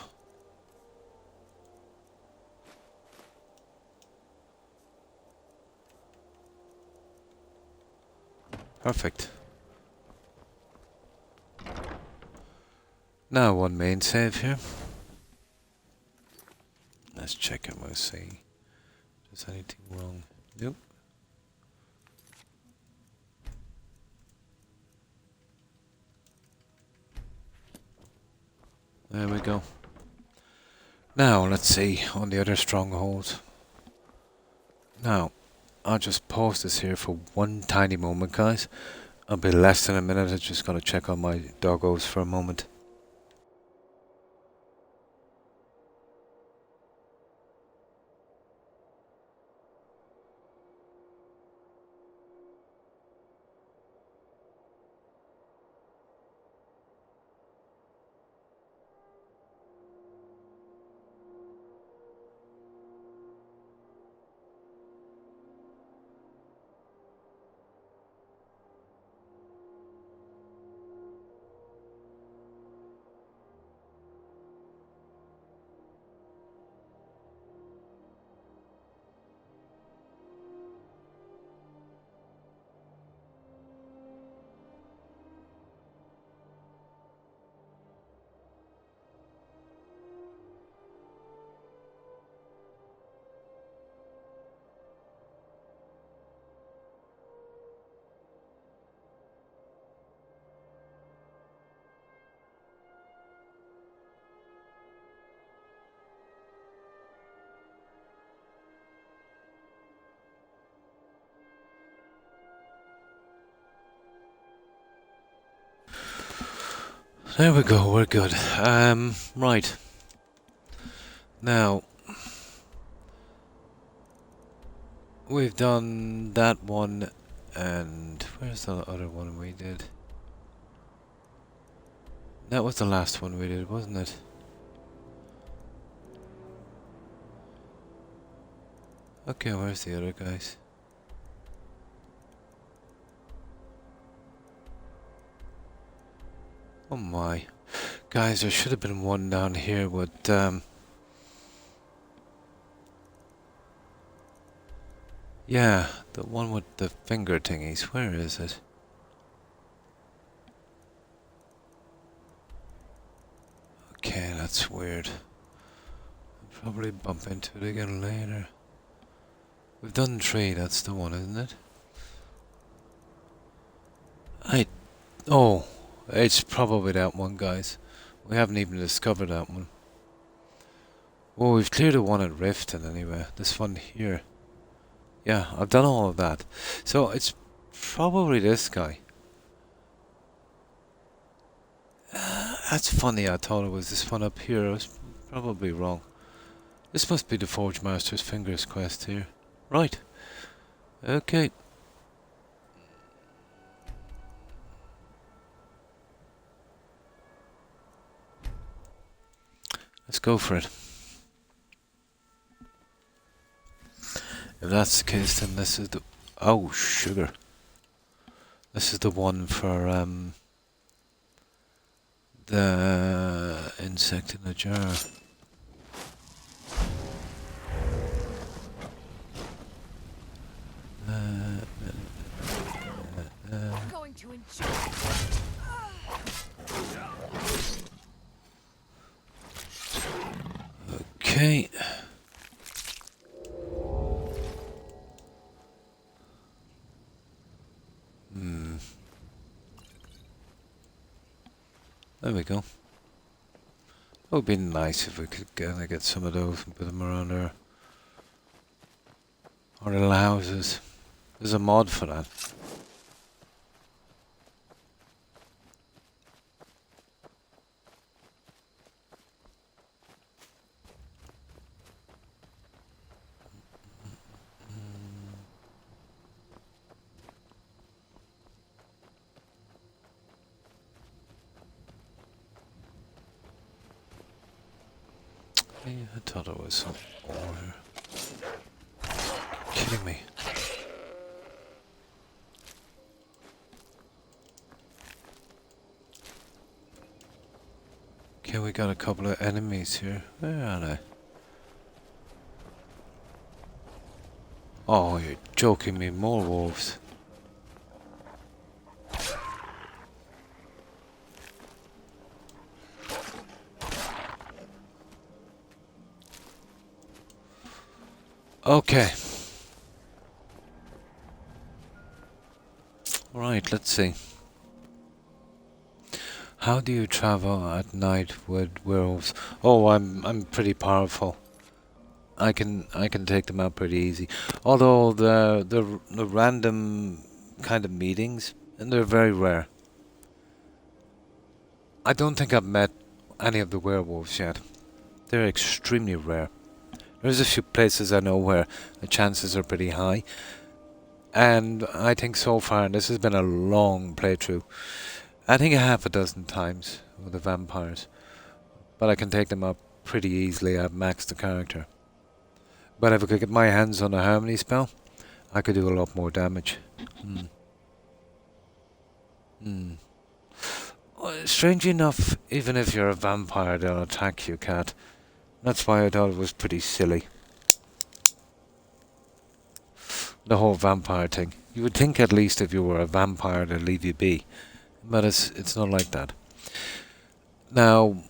Perfect. Now one main save here. Let's check it, we'll see. Is anything wrong? Nope. There we go. Now, let's see on the other strongholds. Now, I'll just pause this here for one tiny moment, guys. I'll be less than a minute. I just gotta check on my doggos for a moment. There we go, we're good. Right. Now, we've done that one, and where's the other one we did? That was the last one we did, wasn't it? Okay, where's the other guys? Oh my. Guys, there should have been one down here with, yeah, the one with the finger thingies. Where is it? Okay, that's weird. I'll probably bump into it again later. We've done 3, that's the one, isn't it? Oh, it's probably that one, guys. We haven't even discovered that one. Well, we've cleared the one at Riften anyway. This one here. Yeah, I've done all of that. So it's probably this guy. That's funny, I thought it was this one up here. I was probably wrong. This must be the Forge Master's Fingers quest here. Right. Okay. Let's go for it. If that's the case, then this is the... Oh, sugar. This is the one for, the insect in a jar. I'm going to enjoy it. Okay. There we go. It would be nice if we could get some of those and put them around our little houses. There's a mod for that. I thought it was some more here. Kidding me. Okay, we got a couple of enemies here. Where are they? Oh, you're joking me. More wolves. Okay. Right, let's see. How do you travel at night with werewolves? Oh, I'm pretty powerful. I can take them out pretty easy. Although the random kind of meetings, and they're very rare. I don't think I've met any of the werewolves yet. They're extremely rare. There's a few places I know where the chances are pretty high. And I think so far, and this has been a long playthrough, I think a half a dozen times with the vampires. But I can take them up pretty easily. I've maxed the character. But if I could get my hands on a harmony spell, I could do a lot more damage. Well, strangely enough, even if you're a vampire, they'll attack you, cat. That's why I thought it was pretty silly. The whole vampire thing. You would think at least if you were a vampire they'd leave you be. But it's not like that. Now,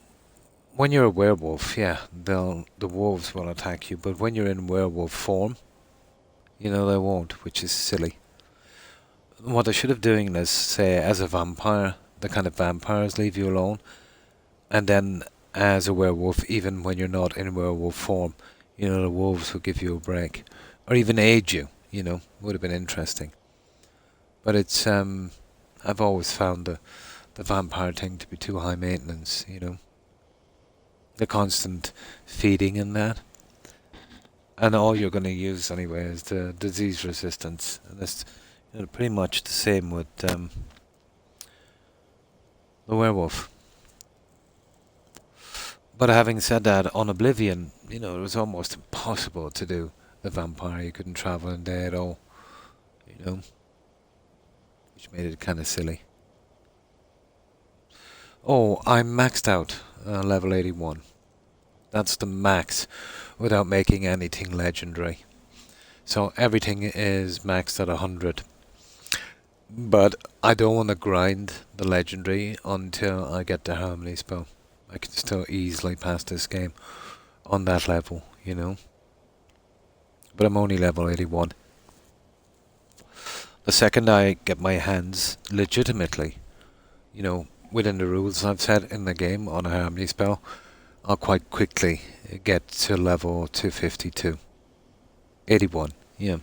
when you're a werewolf, yeah, the wolves will attack you. But when you're in werewolf form, you know, they won't, which is silly. What they should have doing is, say, as a vampire, the kind of vampires leave you alone. And then as a werewolf, even when you're not in werewolf form, you know, the wolves will give you a break. Or even aid you, you know, would have been interesting. But it's, I've always found the vampire thing to be too high maintenance, you know. The constant feeding and that. And all you're going to use anyway is the disease resistance. And it's, you know, pretty much the same with the werewolf. But having said that, on Oblivion, you know, it was almost impossible to do the vampire. You couldn't travel in day at all, you know, which made it kind of silly. Oh, I'm maxed out, level 81. That's the max, without making anything legendary. So everything is maxed at 100. But I don't want to grind the legendary until I get the harmony spell. I can still easily pass this game on that level, you know. but I'm only level 81. The second I get my hands legitimately, you know, within the rules I've set in the game on a harmony spell, I'll quite quickly get to level 252. 81, yeah.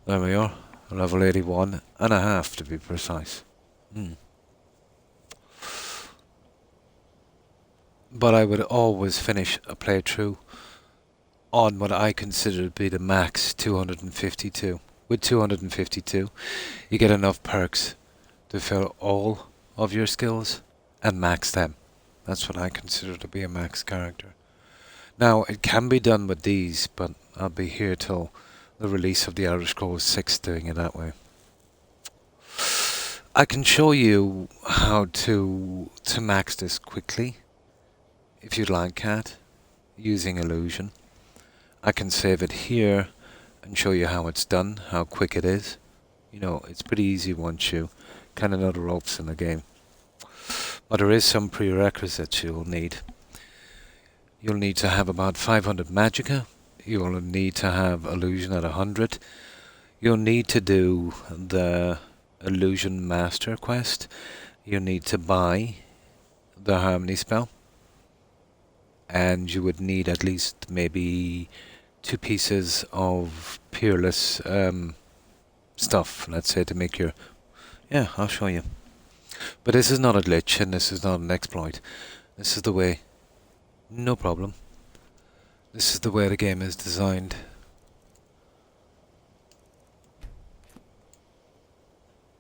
There we are, level 81 and a half to be precise. But I would always finish a playthrough on what I consider to be the max 252. With 252, you get enough perks to fill all of your skills and max them. That's what I consider to be a max character. Now, it can be done with these, but I'll be here till the release of the Elder Scrolls 6 doing it that way. I can show you how to max this quickly, if you'd like, Kat, using illusion. I can save it here and show you how it's done, how quick it is. You know, it's pretty easy once you kind of know the ropes in the game. But there is some prerequisites you'll need. You'll need to have about 500 magicka. You'll need to have illusion at 100. You'll need to do the illusion master quest. You'll need to buy the harmony spell. And you would need at least maybe 2 pieces of peerless stuff, let's say, to make your... Yeah, I'll show you. But this is not a glitch and this is not an exploit. This is the way... No problem. This is the way the game is designed.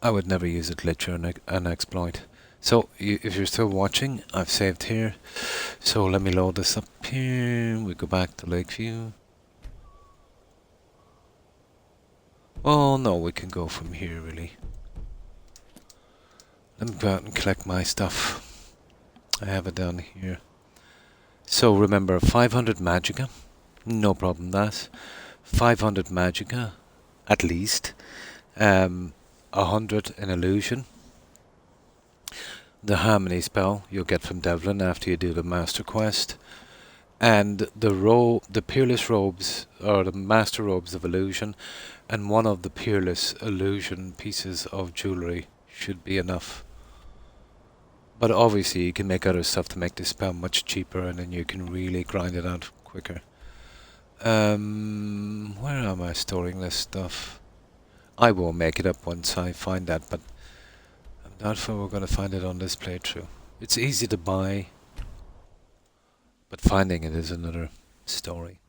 I would never use a glitch or an exploit. So, if you're still watching, I've saved here. So let me load this up here. We go back to Lakeview. Oh no, we can go from here really. Let me go out and collect my stuff. I have it down here. So remember, 500 magicka. No problem that. 500 magicka, at least. 100 in illusion. The harmony spell you'll get from Devlin after you do the master quest, and the peerless robes, or the master robes of illusion, and one of the peerless illusion pieces of jewelry should be enough. But obviously you can make other stuff to make this spell much cheaper, and then you can really grind it out quicker. Where am I storing this stuff? I will make it up once I find that, but doubtful we're going to find it on this playthrough. It's easy to buy, but finding it is another story.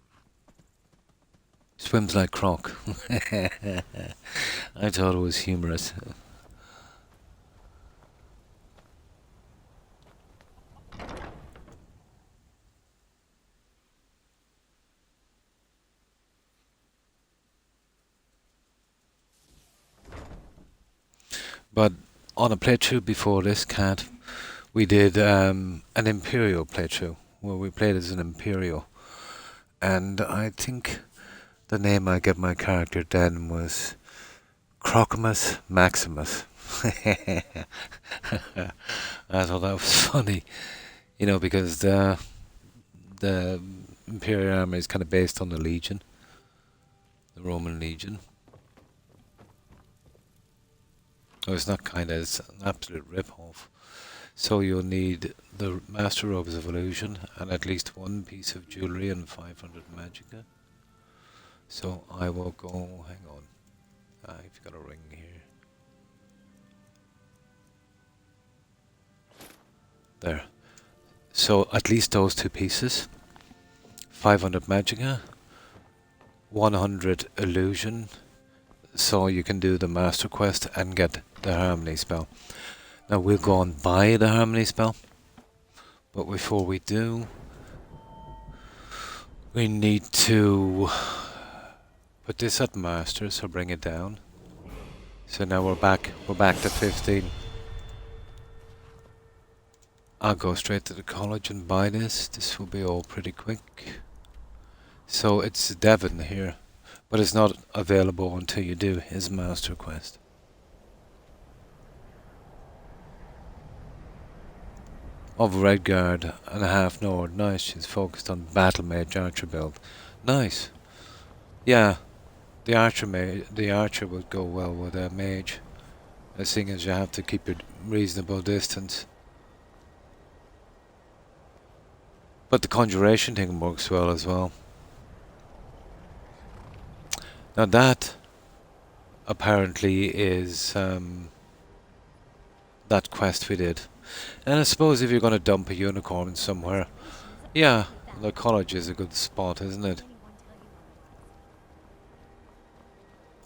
Swims like Croc. I thought it was humorous. But on a playthrough before this, Cat, we did an Imperial playthrough, where we played as an Imperial. And I think the name I gave my character then was Crocimus Maximus. I thought that was funny, you know, because the Imperial army is kind of based on the Legion, the Roman Legion. Oh, it's not kind of, it's an absolute rip-off. So you'll need the Master Robes of Illusion and at least 1 piece of jewelry and 500 magicka. So I will go, hang on, I've got a ring here. There. So at least those 2 pieces. 500 magicka, 100 illusion, so you can do the master quest and get the harmony spell. Now we'll go and buy the harmony spell, but before we do, we need to put this at master, so bring it down. So now we're back to 15. I'll go straight to the college and buy this. This will be all pretty quick. So it's Devon here, but it's not available until you do his master quest. of Redguard and a half Nord. Nice, she's focused on Battle Mage Archer build. Nice. Yeah, the Archer would go well with a Mage, seeing as you have to keep a reasonable distance. But the Conjuration thing works well as well. Now that apparently is that quest we did. And I suppose if you're going to dump a unicorn somewhere, yeah, the college is a good spot, isn't it?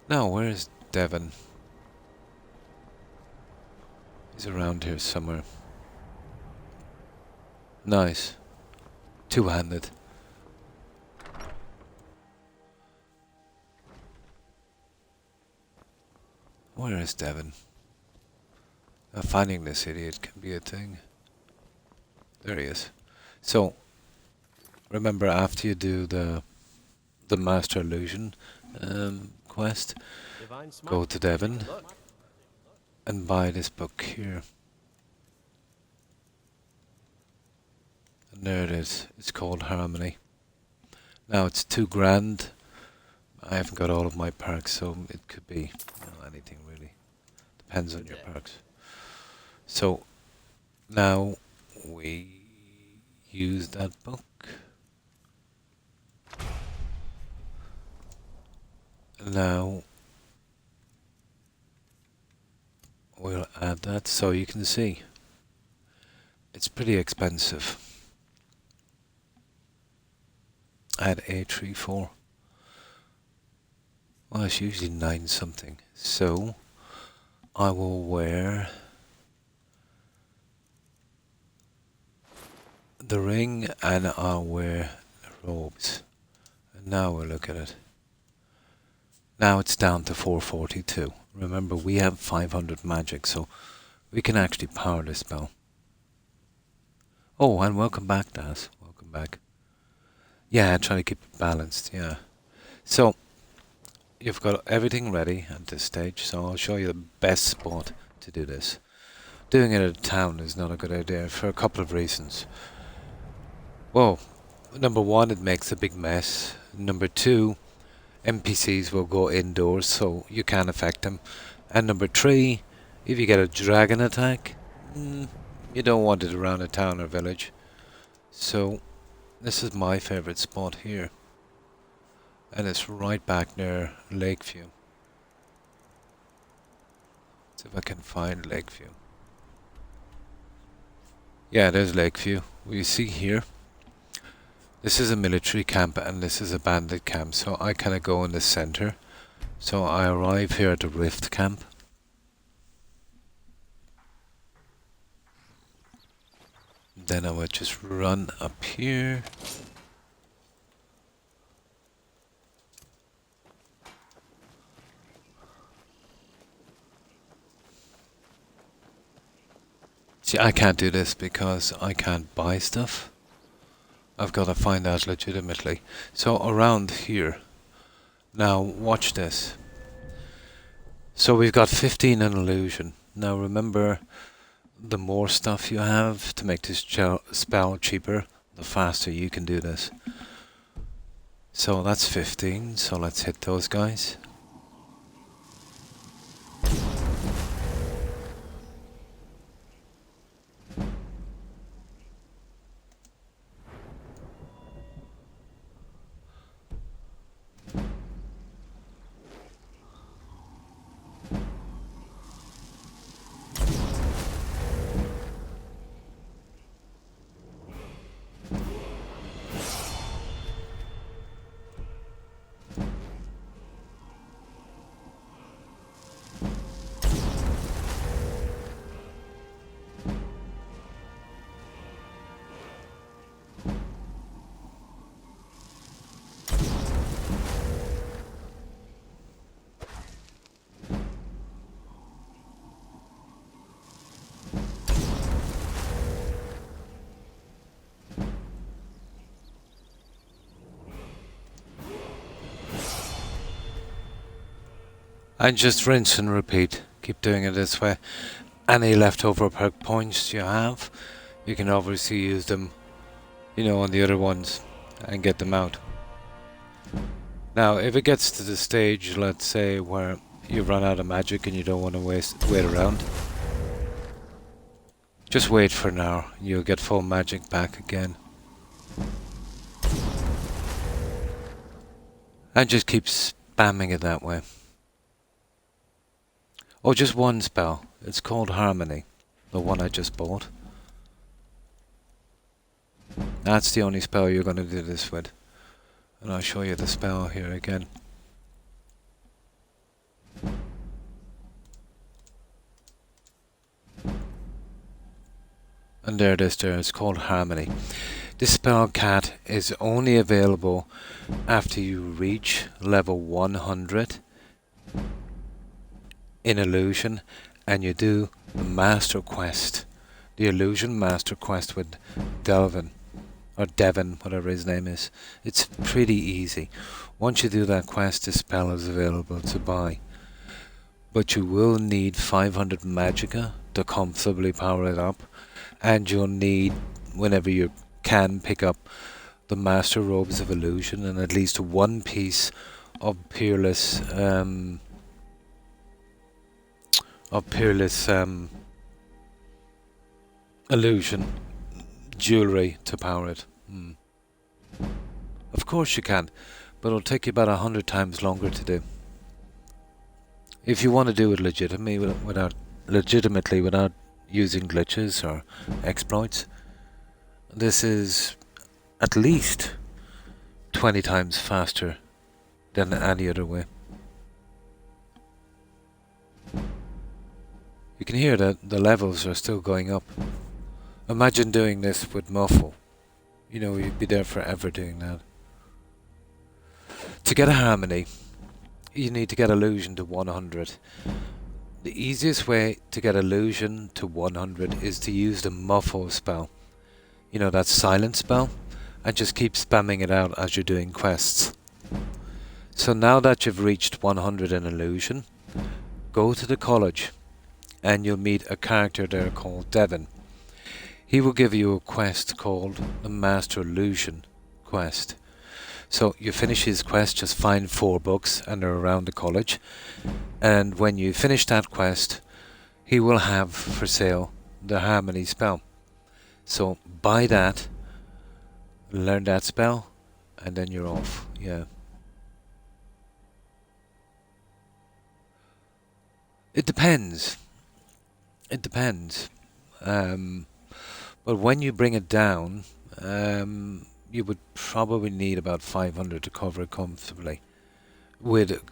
Now, where is Devon? He's around here somewhere. Nice. Two-handed. Where is Devon? Finding this idiot can be a thing. There he is. So, remember after you do the Master Illusion quest, go to Devon and buy this book here. And there it is. It's called Harmony. Now it's $2,000. I haven't got all of my perks, so it could be anything really. Depends on your perks. So now we use that book. Now we'll add that so you can see. It's pretty expensive. Add A34. Well, it's usually 9 something. So I will wear the ring and I'll wear the robes. And now we'll look at it. Now it's down to 442. Remember, we have 500 magic, so we can actually power this spell. Oh, and welcome back, Daz. Welcome back. Yeah, trying to keep it balanced, yeah. So, you've got everything ready at this stage, so I'll show you the best spot to do this. Doing it at a town is not a good idea for a couple of reasons. Well, number one, it makes a big mess. Number two, NPCs will go indoors, so you can't affect them. And number three, if you get a dragon attack, you don't want it around a town or village. So, this is my favourite spot here. And it's right back near Lakeview. See if I can find Lakeview. Yeah, there's Lakeview. We see here. This is a military camp and this is a bandit camp, so I kind of go in the center. So I arrive here at the Rift camp. Then I would just run up here. See, I can't do this because I can't buy stuff. I've got to find out legitimately. So around here. Now watch this. So we've got 15 in illusion. Now remember, the more stuff you have to make this spell cheaper, the faster you can do this. So that's 15. So let's hit those guys. And just rinse and repeat. Keep doing it this way. Any leftover perk points you you can obviously use them, you know, on the other ones and get them out. Now, if it gets to the stage, let's say, where you run out of magic and you don't want to wait around, just wait for an hour. You'll get full magic back again. And just keep spamming it that way. Oh, just one spell. It's called Harmony, the one I just bought. That's the only spell you're going to do this with. And I'll show you the spell here again. And there it is there, it's called Harmony. This spell, cat, is only available after you reach level 100 in Illusion and you do the Master Quest. The Illusion Master Quest with Delvin. Or Devon, whatever his name is. It's pretty easy. Once you do that quest, this spell is available to buy. But you will need 500 Magicka to comfortably power it up. And you'll need, whenever you can, pick up the Master Robes of Illusion and at least one piece of Peerless Illusion jewelry to power it. Of course you can, but it'll take you about 100 times longer to do. If you want to do it legitimately without using glitches or exploits, this is at least 20 times faster than any other way. You can hear that the levels are still going up. Imagine doing this with Muffle. You know, you'd be there forever doing that. To get a Harmony, you need to get Illusion to 100. The easiest way to get Illusion to 100 is to use the Muffle spell. You know, that silent spell, and just keep spamming it out as you're doing quests. So now that you've reached 100 in Illusion, go to the college, and you'll meet a character there called Devon. He will give you a quest called the Master Illusion quest. So you finish his quest, just find 4 books and they're around the college. And when you finish that quest, he will have for sale the Harmony spell. So buy that, learn that spell, and then you're off. Yeah. It depends. It depends. But when you bring it down, you would probably need about 500 to cover it comfortably.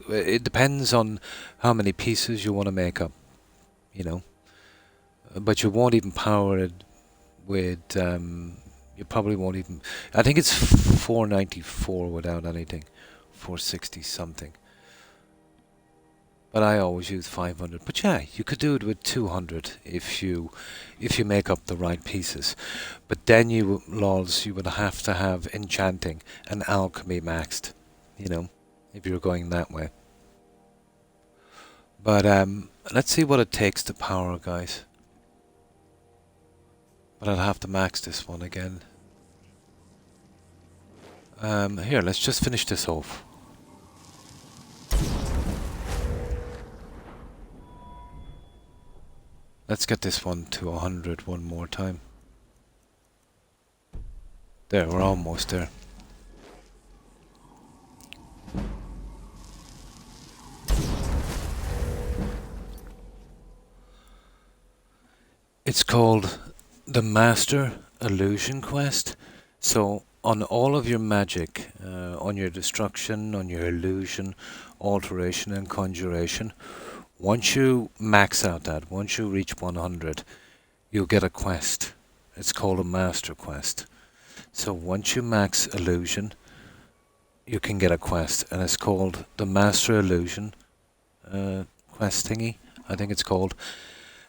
It depends on how many pieces you want to make up, you know. But you won't even power it with. You probably won't even. I think it's 494 without anything, 460 something. But I always use 500. But yeah, you could do it with 200 if you make up the right pieces. But then you would have to have enchanting and alchemy maxed, you know, if you're going that way. But let's see what it takes to power, guys. But I'll have to max this one again. Here, let's just finish this off. Let's get this one to 100 one more time. There, we're almost there. It's called the Master Illusion Quest. So on all of your magic, on your destruction, on your illusion, alteration and conjuration, once you max out that, once you reach 100, you'll get a quest. It's called a Master Quest. So once you max Illusion, you can get a quest, and it's called the Master Illusion quest thingy, I think it's called.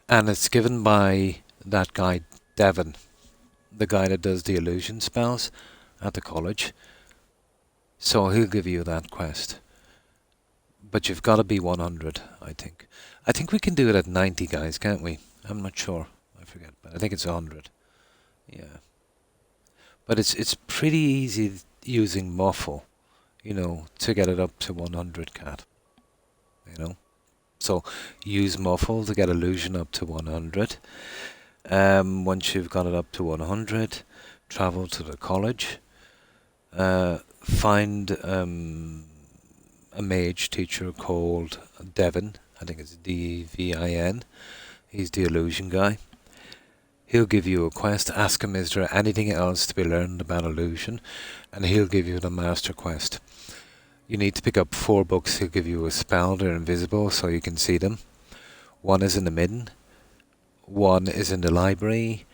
And it's given by that guy, Devon, the guy that does the illusion spells at the college. So he'll give you that quest. But you've got to be 100, I think. I think we can do it at 90, guys, can't we? I'm not sure. I forget, but I think it's 100. Yeah. But it's pretty easy using muffle, you know, to get it up to 100 cat. You know? So use muffle to get illusion up to 100. Once you've got it up to 100, travel to the college. Find a mage teacher called Devin. I think it's Devin. He's the illusion guy. He'll give you a quest. Ask him, is there anything else to be learned about illusion? And he'll give you the master quest. You need to pick up 4 books. He'll give you a spell. They're invisible, so you can see them. 1 is in the midden. 1 is in the library.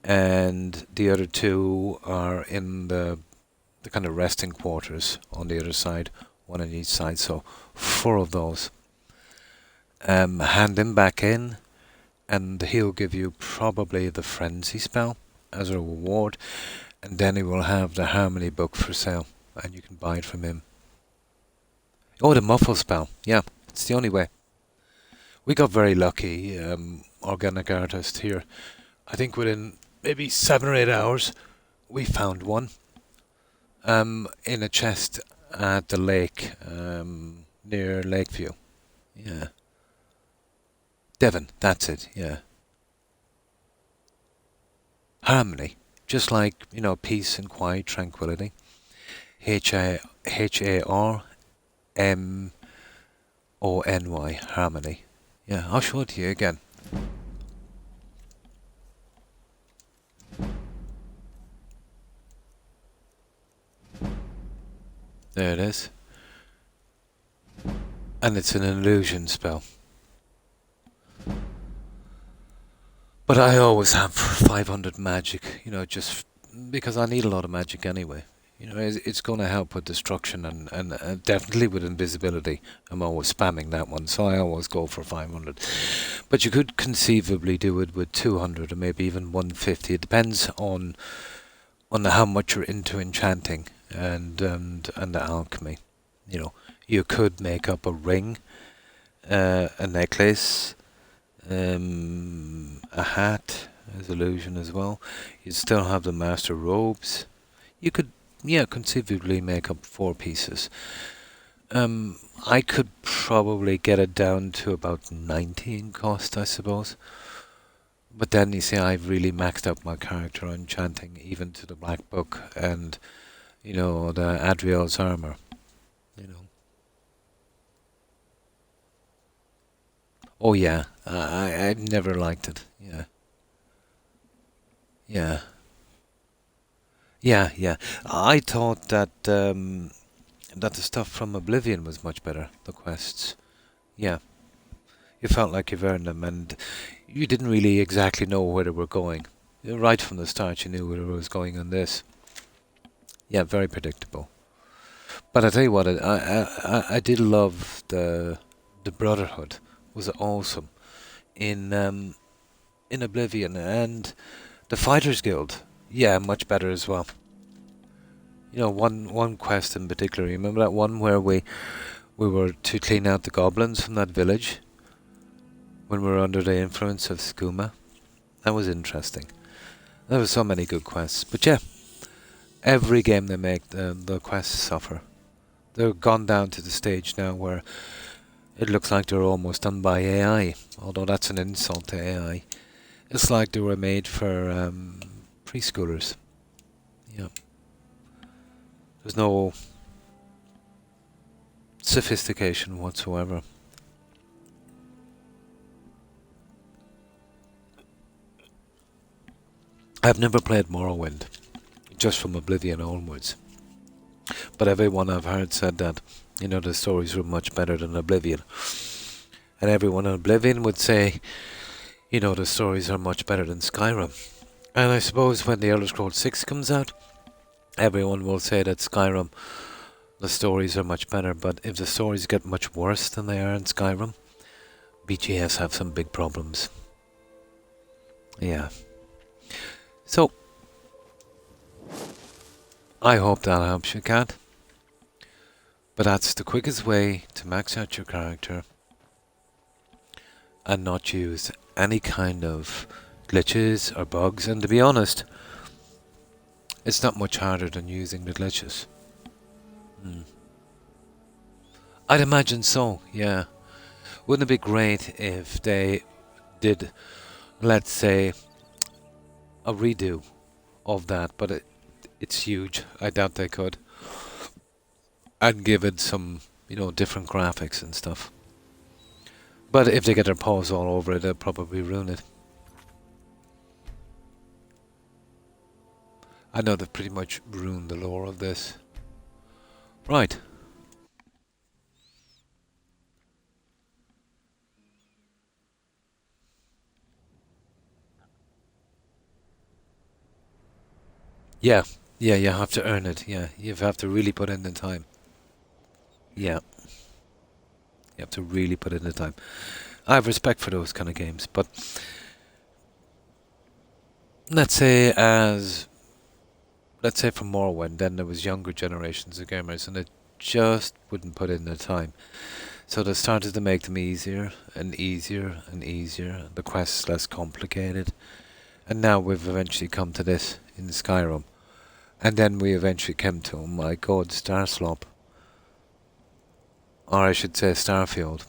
And the other 2 are in the kind of resting quarters on the other side. 1 on each side. So 4 of those. Hand him back in. And he'll give you probably the frenzy spell as a reward, and then he will have the harmony book for sale, and you can buy it from him. Oh, the muffle spell, yeah, it's the only way. We got very lucky, organic artist here. I think within maybe 7 or 8 hours, we found one in a chest at the lake near Lakeview. Yeah. Devon, that's it, yeah. Harmony, just like, you know, peace and quiet, tranquility. Harmony, harmony. Yeah, I'll show it to you again. There it is. And it's an illusion spell. But I always have 500 magic, you know, just because I need a lot of magic anyway. You know, it's going to help with destruction and definitely with invisibility. I'm always spamming that one, so I always go for 500. But you could conceivably do it with 200 or maybe even 150. It depends on how much you're into enchanting and the alchemy. You know, you could make up a ring, a necklace, a hat as illusion as well. You'd still have the master robes. You could, yeah, conceivably make up 4 pieces. I could probably get it down to about 90 in cost, I suppose. But then you see, I've really maxed out my character on enchanting, even to the Black Book and, you know, the Adriel's armor. You know. Oh yeah, I've never liked it. Yeah. Yeah. Yeah, yeah. I thought that that the stuff from Oblivion was much better, the quests. Yeah. You felt like you've earned them, and you didn't really exactly know where they were going. Right from the start, you knew where it was going on this. Yeah, very predictable. But I tell you what, I did love the Brotherhood. Was awesome in Oblivion, and the Fighters Guild, yeah, much better as well. You know, one quest in particular. You remember that one where we were to clean out the goblins from that village when we were under the influence of skooma? That was interesting. There were so many good quests, but yeah, every game they make, the quests suffer. They're gone down to the stage now where it looks like they're almost done by AI, although that's an insult to AI. It's like they were made for preschoolers. Yeah. There's no sophistication whatsoever. I've never played Morrowind, just from Oblivion onwards. But everyone I've heard said that, you know, the stories were much better than Oblivion. And everyone in Oblivion would say, you know, the stories are much better than Skyrim. And I suppose when the Elder Scrolls 6 comes out, everyone will say that Skyrim, the stories are much better. But if the stories get much worse than they are in Skyrim, BGS have some big problems. Yeah. So, I hope that helps you, Cat. But that's the quickest way to max out your character and not use any kind of glitches or bugs. And to be honest, It's not much harder than using the glitches. I'd imagine so, yeah. Wouldn't it be great if they did, let's say, a redo of that, but it's huge. I doubt they could. And give it some, different graphics and stuff. But if they get their paws all over it, they'll probably ruin it. I know they've pretty much ruined the lore of this. Right. Yeah, you have to earn it. Yeah, you have to really put in the time. Yeah. You have to really put in the time. I have respect for those kind of games, but let's say for Morrowind, then there was younger generations of gamers and they just wouldn't put in the time. So they started to make them easier and easier and easier, the quests less complicated. And now we've eventually come to this in Skyrim. And then we eventually came to, oh my god, Starslop. Or I should say Starfield.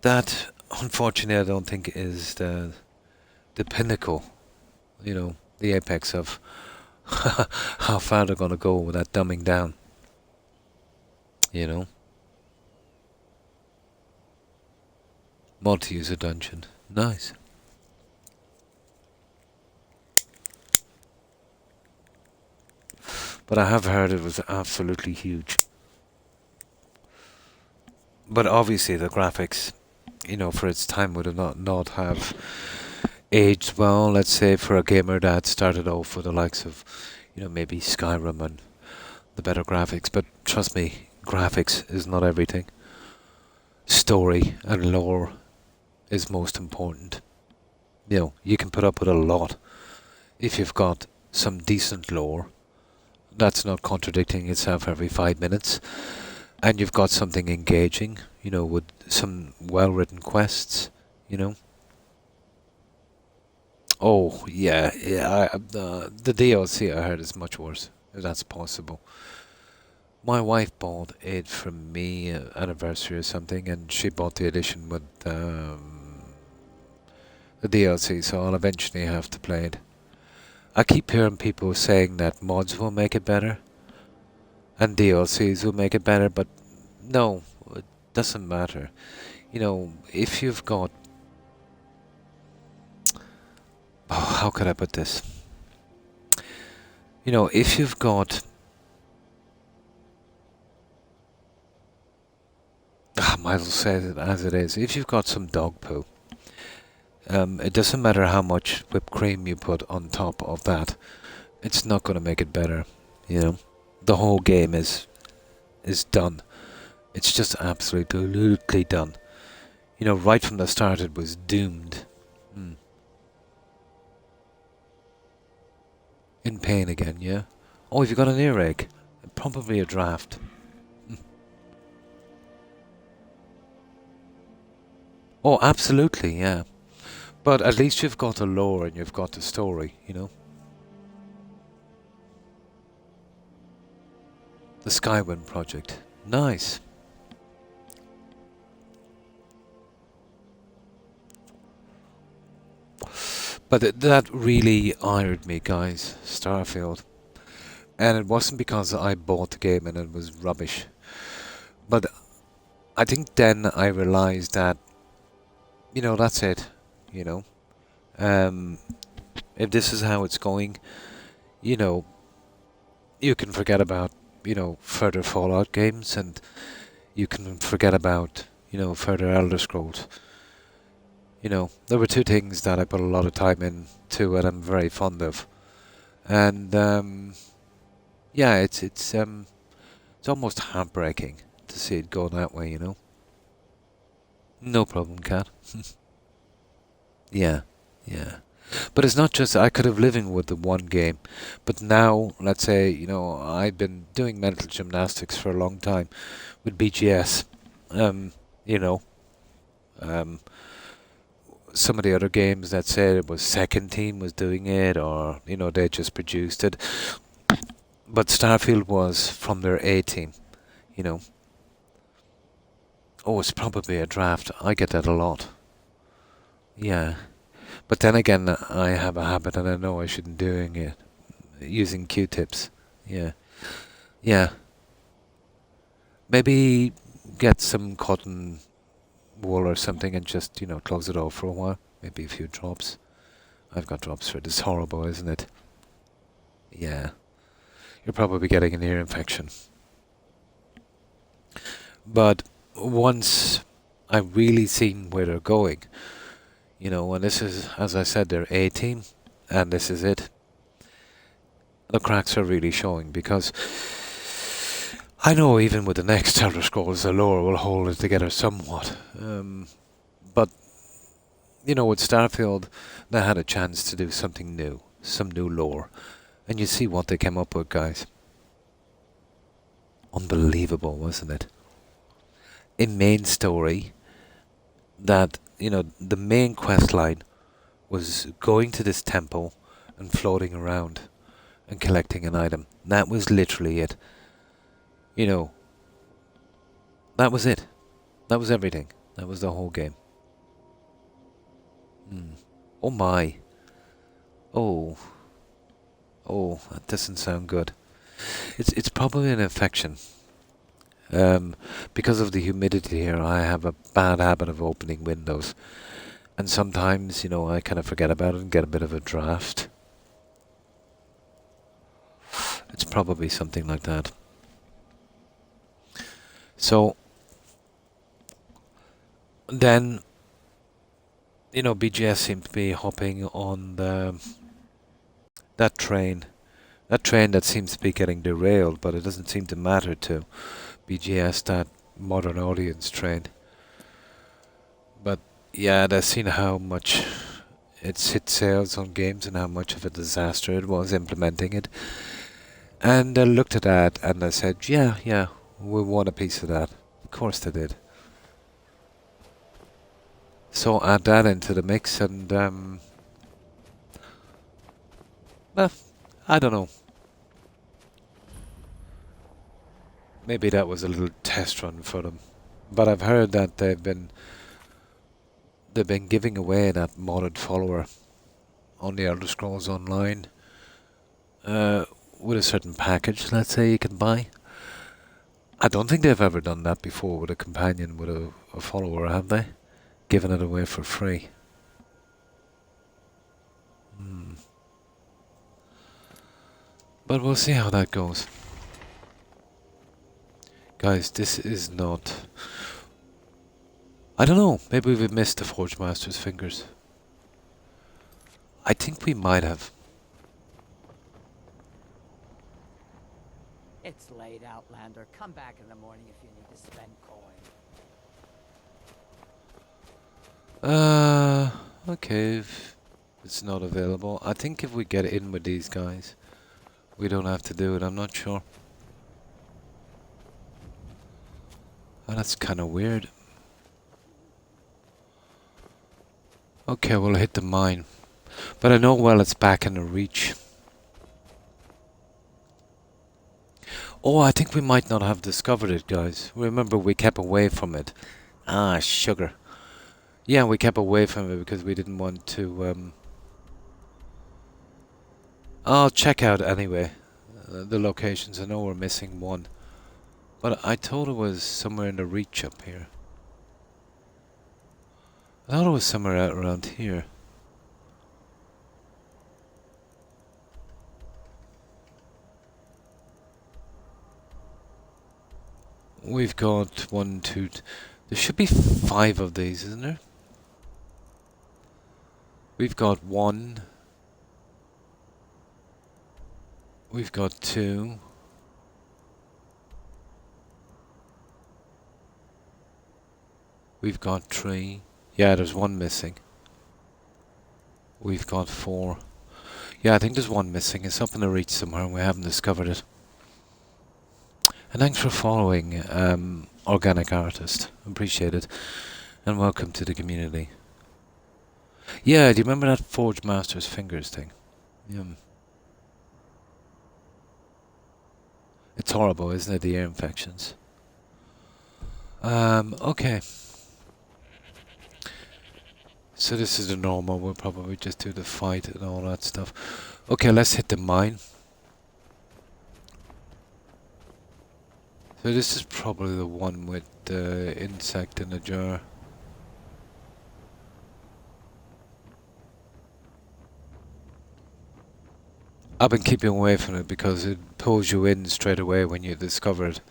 That, unfortunately, I don't think is the pinnacle, the apex of how far they're going to go with that dumbing down. Multi-user dungeon. Nice. But I have heard it was absolutely huge. But obviously the graphics, for its time would have not have aged well. Let's say for a gamer that started off with the likes of, maybe Skyrim and the better graphics. But trust me, graphics is not everything. Story and lore is most important. You can put up with a lot if you've got some decent lore that's not contradicting itself every 5 minutes, and you've got something engaging, with some well-written quests, Oh, yeah, the DLC I heard is much worse, if that's possible. My wife bought it from me, anniversary or something, and she bought the edition with the DLC, so I'll eventually have to play it. I keep hearing people saying that mods will make it better and DLCs will make it better, but no, it doesn't matter. If you've got... Oh, how could I put this? If you've got... I might as well say it as it is. If you've got some dog poo, it doesn't matter how much whipped cream you put on top of that. It's not going to make it better, The whole game is done. It's just absolutely done. Right from the start it was doomed. In pain again, yeah? Oh, have you got an earache? Probably a draft. Oh, absolutely, yeah. But at least you've got the lore and you've got the story, The Skyrim project. Nice. But that really ironed me, guys. Starfield. And it wasn't because I bought the game and it was rubbish. But I think then I realized that, that's it. If this is how it's going, you can forget about, further Fallout games, and you can forget about, further Elder Scrolls. There were two things that I put a lot of time into and I'm very fond of. And, yeah, it's almost heartbreaking to see it go that way, No problem, Cat. Yeah. But it's not just, I could have living with the one game, but now, let's say, I've been doing mental gymnastics for a long time with BGS, some of the other games that said it was second team was doing it, or they just produced it. But Starfield was from their A team. Oh, it's probably a draft. I get that a lot. Yeah. But then again, I have a habit, and I know I shouldn't doing it. Using Q-tips. Yeah. Yeah. Maybe get some cotton wool or something and just, close it off for a while. Maybe a few drops. I've got drops for it. It's horrible, isn't it? Yeah. You're probably getting an ear infection. But once I really seen where they're going, and this is, as I said, their A team, and this is it. The cracks are really showing, because I know even with the next Elder Scrolls, the lore will hold it together somewhat. But, with Starfield, they had a chance to do something new, some new lore. And you see what they came up with, guys. Unbelievable, wasn't it? A main story that, the main quest line was going to this temple and floating around and collecting an item. That was literally it. That was it. That was everything. That was the whole game. Oh my. Oh, that doesn't sound good. It's probably an infection. Because of the humidity here, I have a bad habit of opening windows. And sometimes, I kind of forget about it and get a bit of a draft. It's probably something like that. So, then, BGS seemed to be hopping on that train. That train that seems to be getting derailed, but it doesn't seem to matter to BGS, that modern audience train. But yeah, they've seen how much it's hit sales on games and how much of a disaster it was implementing it. And they looked at that and they said, yeah, we want a piece of that. Of course they did. So add that into the mix and, well, I don't know. Maybe that was a little test run for them. But I've heard that they've been giving away that modded follower on the Elder Scrolls Online with a certain package, let's say, you can buy. I don't think they've ever done that before with a companion, with a follower, have they? Given it away for free. But we'll see how that goes. Guys, this is not... I don't know, maybe we've missed the Forge Master's fingers. I think we might have. It's late, Outlander. Come back in the morning if you need to spend coin. Okay, if it's not available. I think if we get in with these guys, we don't have to do it, I'm not sure. Oh, that's kind of weird. Okay, we'll hit the mine. But I know well it's back in the reach. Oh, I think we might not have discovered it, guys. Remember, we kept away from it. Ah, sugar. Yeah, we kept away from it because we didn't want to... I'll check out anyway the locations. I know we're missing one. But I thought it was somewhere in the reach up here. I thought it was somewhere out around here. We've got 1, 2... There should be 5 of these, isn't there? We've got 1. We've got 2. We've got 3. Yeah, there's 1 missing. We've got 4. Yeah, I think there's 1 missing. It's up in the reach somewhere and we haven't discovered it. And thanks for following, Organic Artist. Appreciate it. And welcome to the community. Yeah, do you remember that Forge Master's Fingers thing? Yeah. It's horrible, isn't it, the ear infections? Okay. So this is the normal, we'll probably just do the fight and all that stuff. Okay, let's hit the mine. So this is probably the one with the insect in the jar. I've been keeping away from it because it pulls you in straight away when you discover it.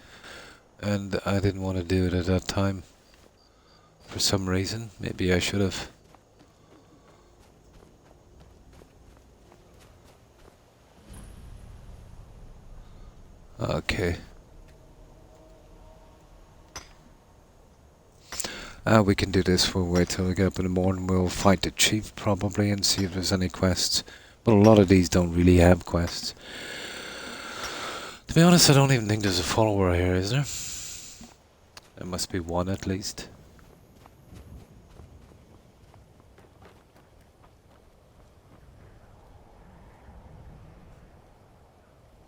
And I didn't want to do it at that time. For some reason. Maybe I should have. Okay. We can do this. We'll wait till we get up in the morning. We'll fight the chief probably and see if there's any quests. But a lot of these don't really have quests. To be honest, I don't even think there's a follower here, is there? There must be one at least.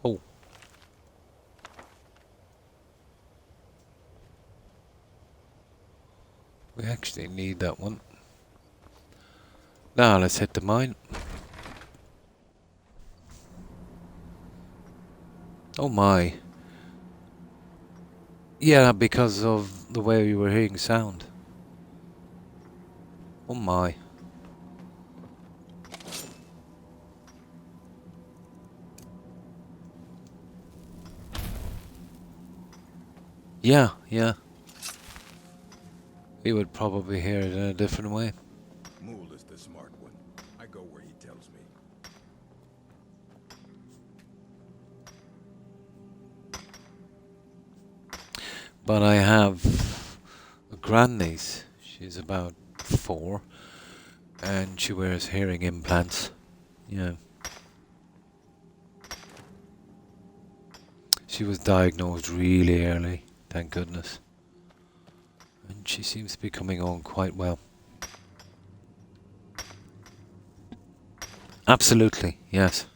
Oh. We actually need that one. Now let's hit the mine. Oh my. Yeah, because of the way we were hearing sound. Oh my. Yeah, yeah. We would probably hear it in a different way. Mool is the smart one. I go where he tells me. But I have a grandniece. She's about 4. And she wears hearing implants. Yeah. She was diagnosed really early, thank goodness. And she seems to be coming on quite well. Absolutely, yes.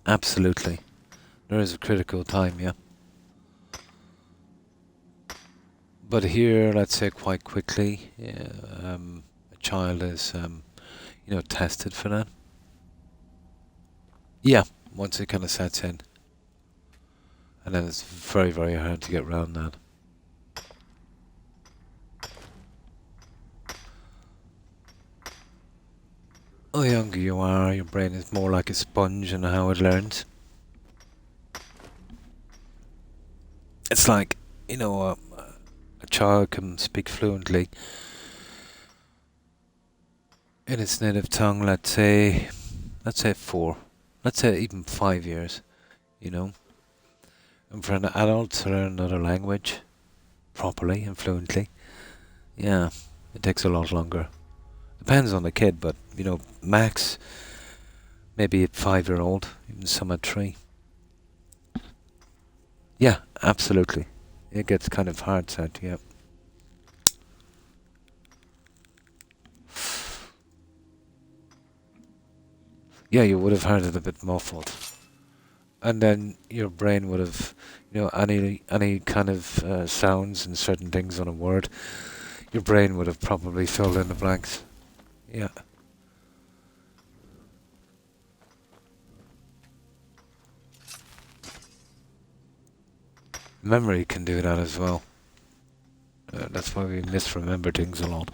Absolutely. There is a critical time, yeah. But here, let's say quite quickly, a child is, you know, tested for that. Yeah, once it kind of sets in. And then it's very, very hard to get around that. The younger you are, your brain is more like a sponge and how it learns. It's like, you know, a child can speak fluently in its native tongue, let's say 4. Let's say even 5 years, you know. And for an adult to learn another language properly and fluently, yeah, it takes a lot longer. Depends on the kid, but, you know, max, maybe a 5-year-old, even some at 3. Yeah, absolutely. It gets kind of hard set, yeah. Yeah, you would have heard it a bit muffled. And then your brain would have, you know, any kind of sounds and certain things on a word, your brain would have probably filled in the blanks. Yeah. Memory can do that as well. That's why we misremember things a lot.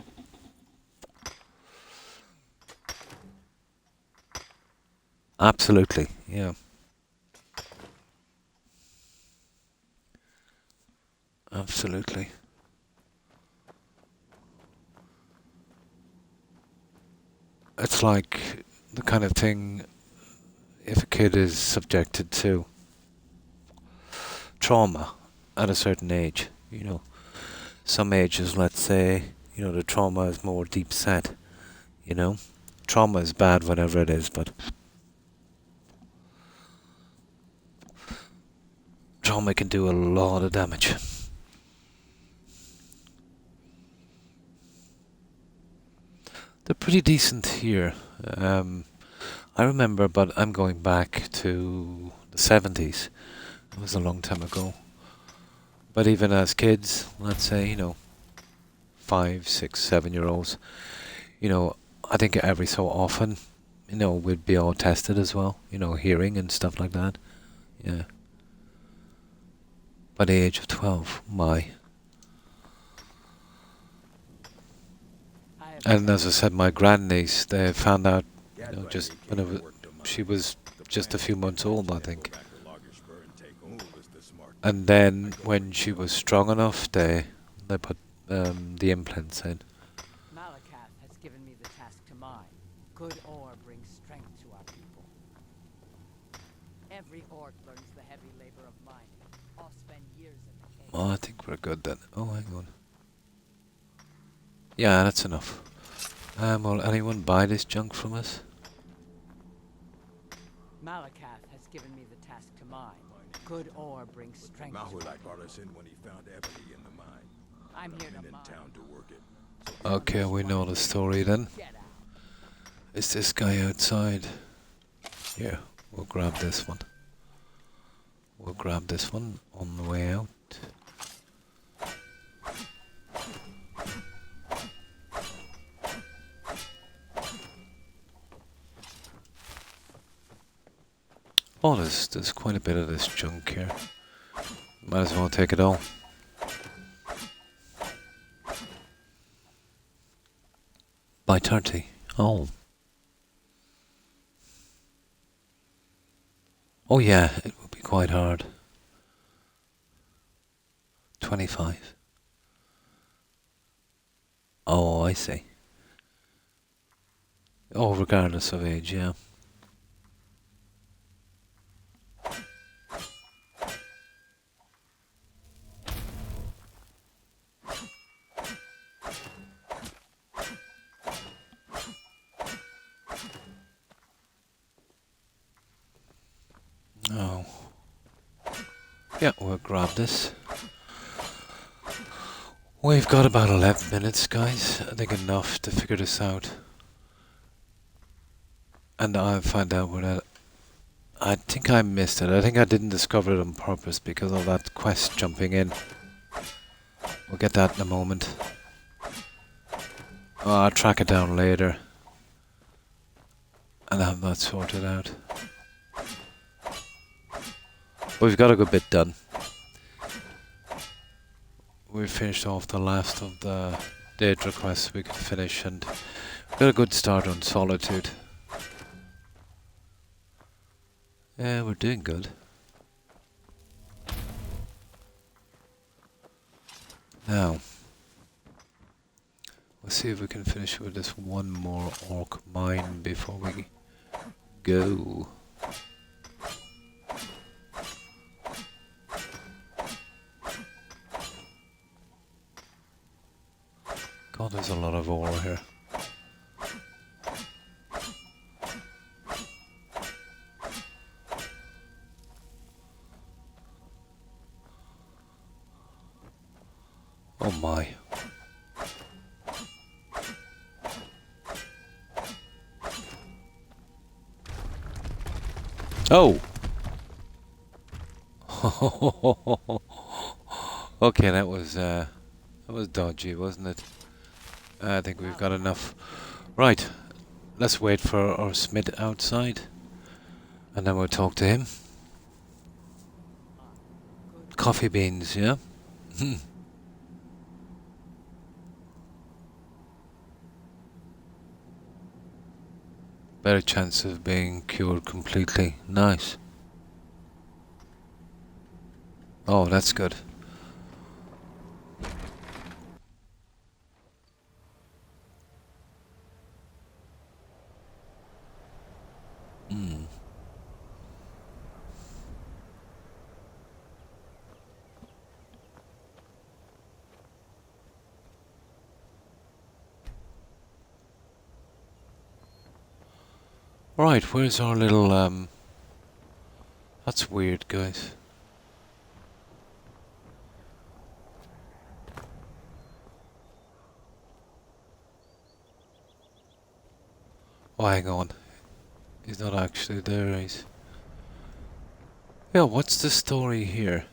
Absolutely, yeah. Absolutely. It's like the kind of thing if a kid is subjected to trauma at a certain age, you know. Some ages, let's say, you know, the trauma is more deep set, you know. Trauma is bad whatever it is, but trauma can do a lot of damage. they're pretty decent here. I remember, but I'm going back to the 70s. It was a long time ago. But even as kids, let's say, 5, 6, 7-year-olds, I think every so often, we'd be all tested as well, hearing and stuff like that. Yeah. By the age of 12, my. And as I said, my grandniece, they found out, just when she was just a few months old, I think. And then when she was strong enough, they put the implants in. Malakath has given me the task to mine. Good ore brings strength to our people. Every orc learns the heavy labor of mining. All spend years in the cave. Oh, I think we're good then. Oh, hang on. Yeah, that's enough. Will anyone buy this junk from us? Malakath has given me the task to mine. Good ore brings strength. Mahulai brought us in when he found ebony in the mine. I'm here to in mine. town to work it. Okay, we know the story then. Is this guy outside? Here, we'll grab this one. We'll grab this one on the way out. Oh, there's quite a bit of this junk here. Might as well take it all. By 30. Oh. Oh yeah, it would be quite hard. 25. Oh, I see. Oh, regardless of age, yeah. Oh. Yeah, we'll grab this. We've got about 11 minutes, guys. I think enough to figure this out. And I'll find out where that... I think I missed it. I think I didn't discover it on purpose because of that quest jumping in. We'll get that in a moment. Oh, I'll track it down later. And have that sorted out. We've got a good bit done. We finished off the last of the date requests we could finish and got a good start on Solitude. Yeah, we're doing good. Now, let's see if we can finish with this one more orc mine before we go. God, there's a lot of ore here. Oh my. Oh! Okay, that was dodgy, wasn't it? I think we've got enough. Right, let's wait for our Smith outside, and then we'll talk to him. Coffee beans, yeah? Better chance of being cured completely. Nice. Oh, that's good. Right, where's our little, that's weird, guys. Oh, hang on. He's not actually there, he's... Yeah, what's the story here?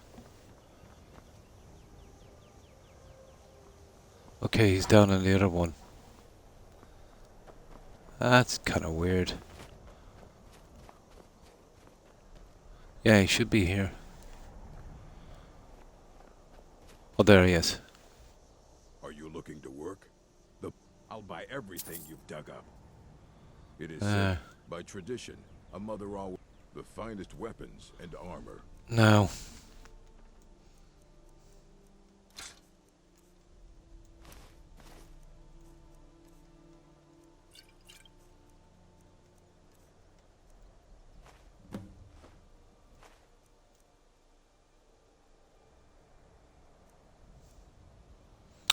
Okay, he's down on the other one. That's kind of weird. Yeah, he should be here. Oh, there he is. Are you looking to work? I'll buy everything you've dug up. It is Uh. said, by tradition, a mother always the finest weapons and armor. No.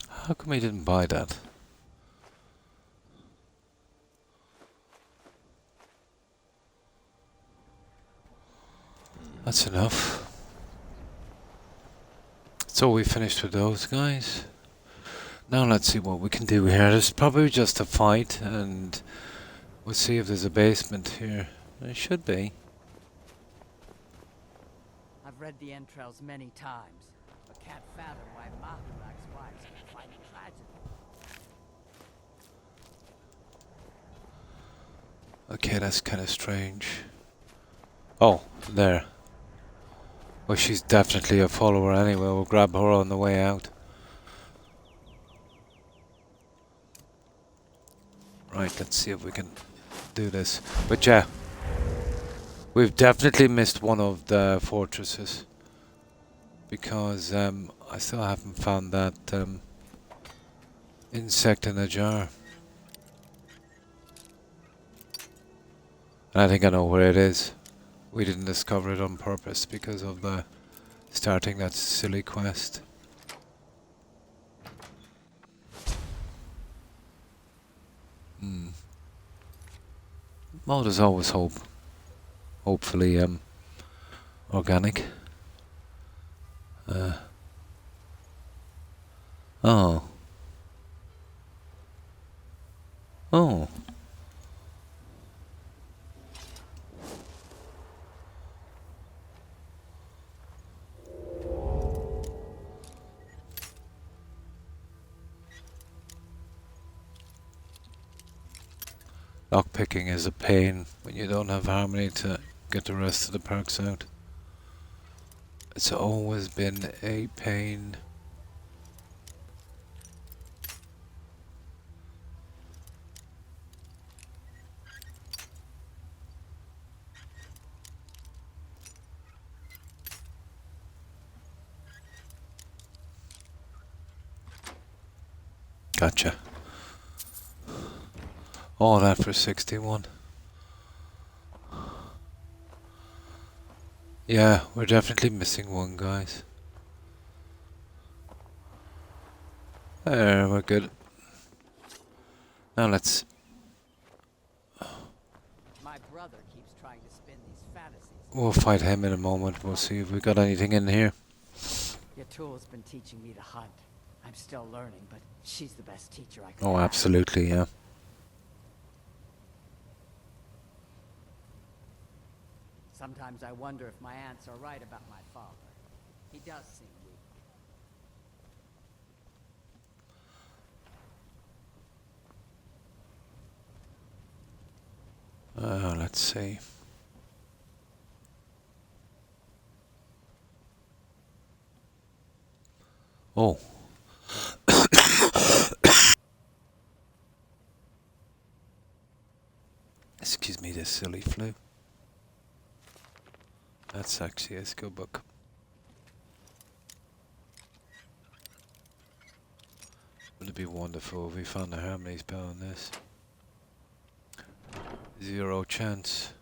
How come he didn't buy that? That's enough. So we finished with those guys. Now let's see what we can do here. There's probably just a fight, and we'll see if there's a basement here. There should be. I've read the entrails many times, but can't fathom why Mahulak's wives can find tragedy. Okay, that's kind of strange. Oh, there. Well, she's definitely a follower anyway. We'll grab her on the way out. Right, let's see if we can do this. But yeah, we've definitely missed one of the fortresses. Because I still haven't found that insect in a jar. And I think I know where it is. We didn't discover it on purpose because of the starting that silly quest. Well, there's always hope. Hopefully, organic. Oh. Oh. Lockpicking is a pain when you don't have harmony to get the rest of the perks out. It's always been a pain. Gotcha. All that for 61. Yeah, we're definitely missing one, guys. There, we're good. Now let's... My brother keeps trying to spin these fantasies. We'll fight him in a moment. We'll see if we got anything in here. Yatul's been teaching me to hunt. I'm still learning, but she's the best teacher I could Oh, have. absolutely, yeah. Sometimes I wonder if my aunts are right about my father. He does seem weak. Let's see. Oh. Excuse me, this silly flu. That's actually a skill book. Would it be wonderful if we found a harmony spell on this? 0 chance.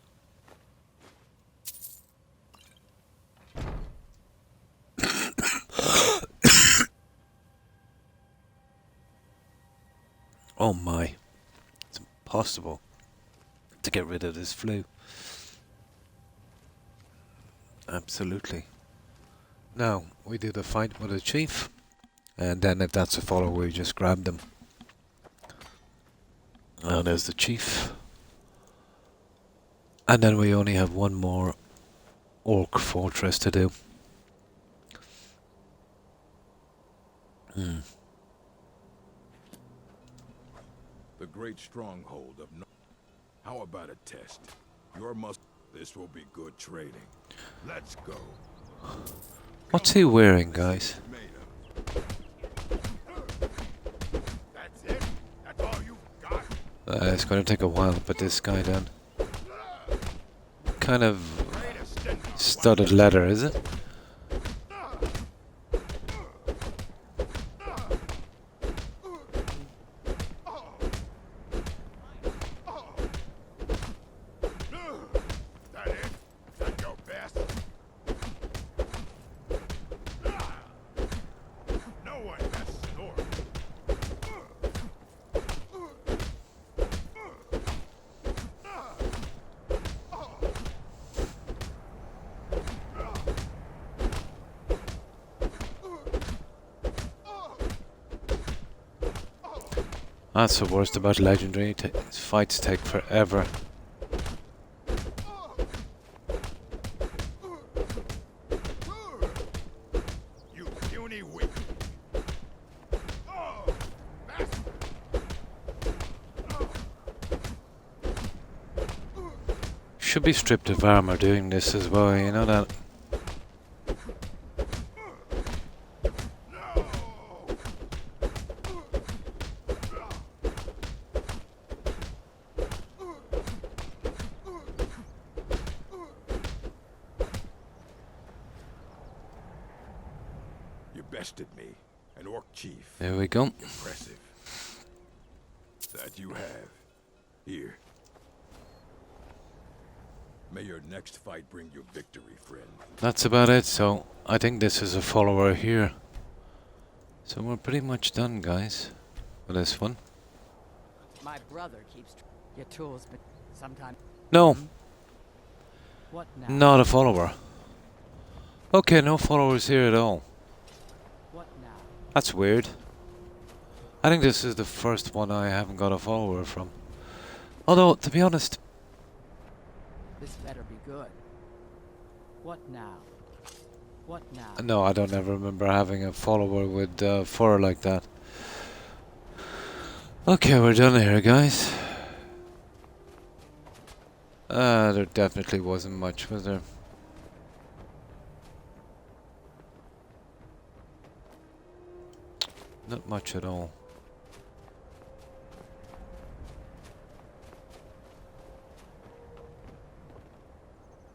Oh my. It's impossible to get rid of this flu. Absolutely. Now, we do the fight with the chief, and then if that's a follower, we just grab them. Now there's the chief. And then we only have one more orc fortress to do. The great stronghold of no. How about a test? Your must. This will be good trading. Let's go. What's he wearing, guys? That's it? That's all you got? It's going to take a while to put this guy down. Kind of studded leather, is it? That it? That your best? No one messes north. That's the worst about legendary. Fights take forever. You puny weak. Oh, master. Should be stripped of armor doing this as well, you know that? You bested me, an orc chief. There we go. Impressive. That you have. Here. May your next fight bring you victory, friend. That's about it, so I think this is a follower here. So we're pretty much done, guys, for this one. My brother keeps your tools, but sometimes. No, What now? not a follower. Okay, no followers here at all. What now? That's weird. I think this is the first one I haven't got a follower from. Although, to be honest, This better be good. What now? What now? no, I don't ever remember having a follower with fur like that. Okay, we're done here, guys. There definitely wasn't much, was there? Not much at all.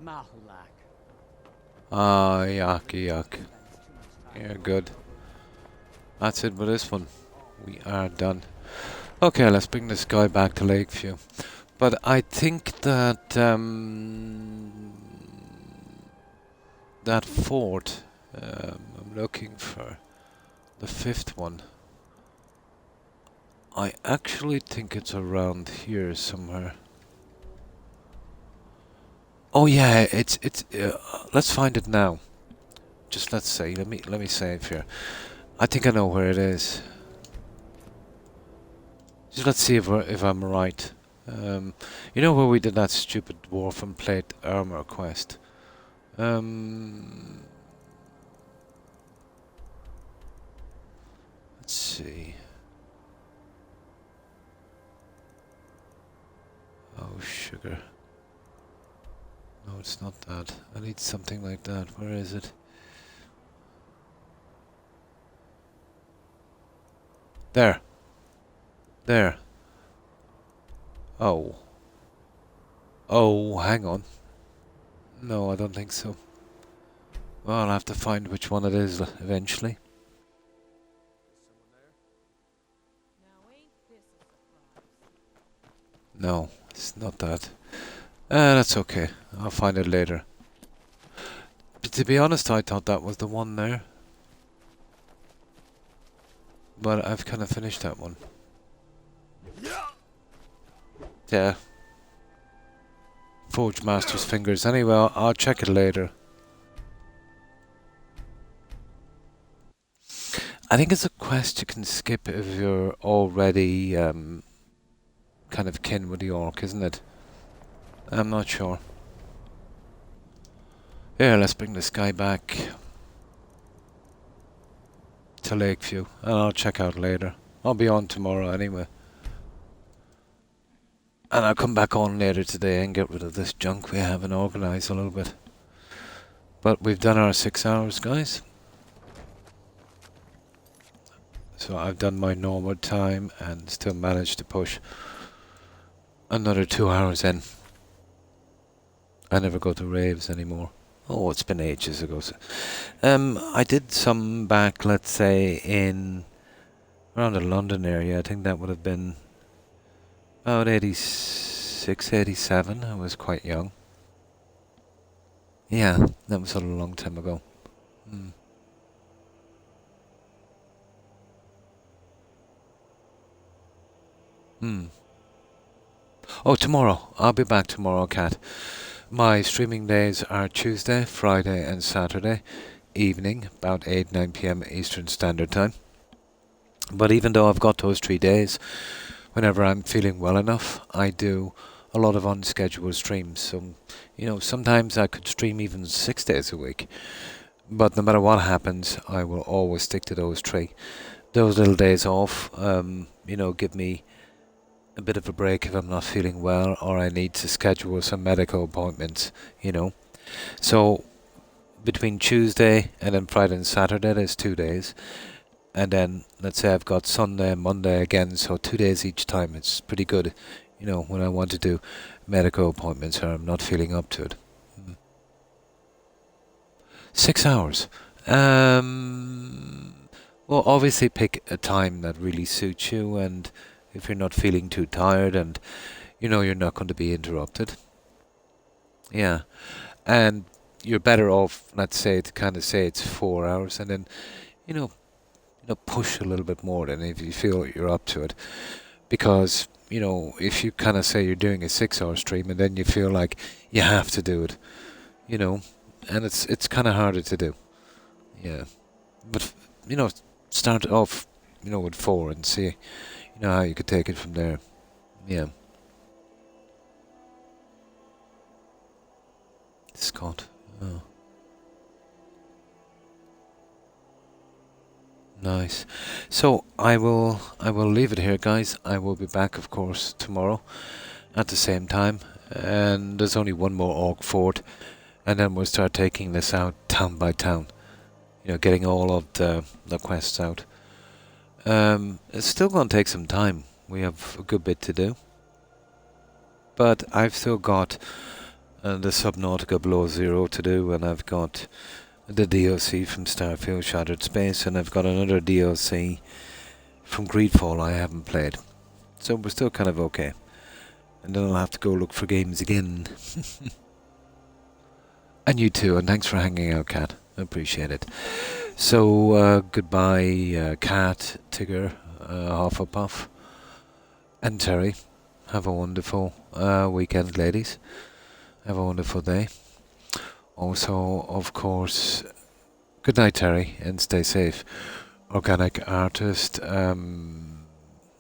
Mahulak. Ah, yuck, yuck. Yeah, good. That's it for this one. We are done. Okay, let's bring this guy back to Lakeview. But I think that that fort I'm looking for, the fifth one. I actually think it's around here somewhere. Oh yeah, it's let's find it now. Just let's say, let me save here. I think I know where it is. Just let's see if I'm right. You know where we did that stupid dwarven plate armor quest? Let's see. Oh, sugar. No, it's not that. I need something like that. Where is it? There. There. Oh. Oh, hang on. No, I don't think so. Well, I'll have to find which one it is eventually. No, it's not that. That's okay. I'll find it later. But to be honest, I thought that was the one there. But I've kind of finished that one. Yeah. Forge Master's fingers. Anyway, I'll check it later. I think it's a quest you can skip if you're already kind of kin with the orc, isn't it? I'm not sure. Here, let's bring this guy back to Lakeview, and I'll check out later. I'll be on tomorrow anyway. And I'll come back on later today and get rid of this junk we have and organise a little bit. But we've done our 6 hours, guys. So I've done my normal time and still managed to push another 2 hours in. I never go to raves anymore. Oh, it's been ages ago. I did some back, let's say, in around the London area. I think that would have been about 86, 87. I was quite young. Yeah, that was a long time ago. Oh, tomorrow. I'll be back tomorrow, Kat. My streaming days are Tuesday, Friday and Saturday evening, about 8, 9 p.m. Eastern Standard Time. But even though I've got those 3 days, whenever I'm feeling well enough, I do a lot of unscheduled streams. So, you know, sometimes I could stream even 6 days a week. But no matter what happens, I will always stick to those 3. Those little days off, you know, give me a bit of a break if I'm not feeling well or I need to schedule some medical appointments, you know. So between Tuesday and then Friday and Saturday there's 2 days, and then let's say I've got Sunday and Monday again, so 2 days each time. It's pretty good, you know, when I want to do medical appointments or I'm not feeling up to it. 6 hours. Well, obviously pick a time that really suits you, and if you're not feeling too tired and you know you're not going to be interrupted. Yeah. And you're better off, let's say, to kind of say it's 4 hours and then, you know, push a little bit more than if you feel you're up to it. Because, you know, if you kind of say you're doing a 6-hour stream and then you feel like you have to do it, you know, and it's kind of harder to do. Yeah. But, you know, start off, you know, with 4 and see, you know, how you could take it from there. Yeah. Scott. Oh. Nice. So I will leave it here, guys. I will be back, of course, tomorrow at the same time. And there's only one more orc fort, and then we'll start taking this out town by town. You know, getting all of the quests out. It's still going to take some time. We have a good bit to do. But I've still got the Subnautica Below Zero to do, and I've got the DLC from Starfield Shattered Space, and I've got another DLC from Greedfall I haven't played. So we're still kind of okay. And then I'll have to go look for games again. And you too, and thanks for hanging out, Kat. I appreciate it. So, goodbye, Kat, Tigger, Hufflepuff, and Terry. Have a wonderful weekend, ladies. Have a wonderful day. Also, of course, good night, Terry, and stay safe. Organic Artist,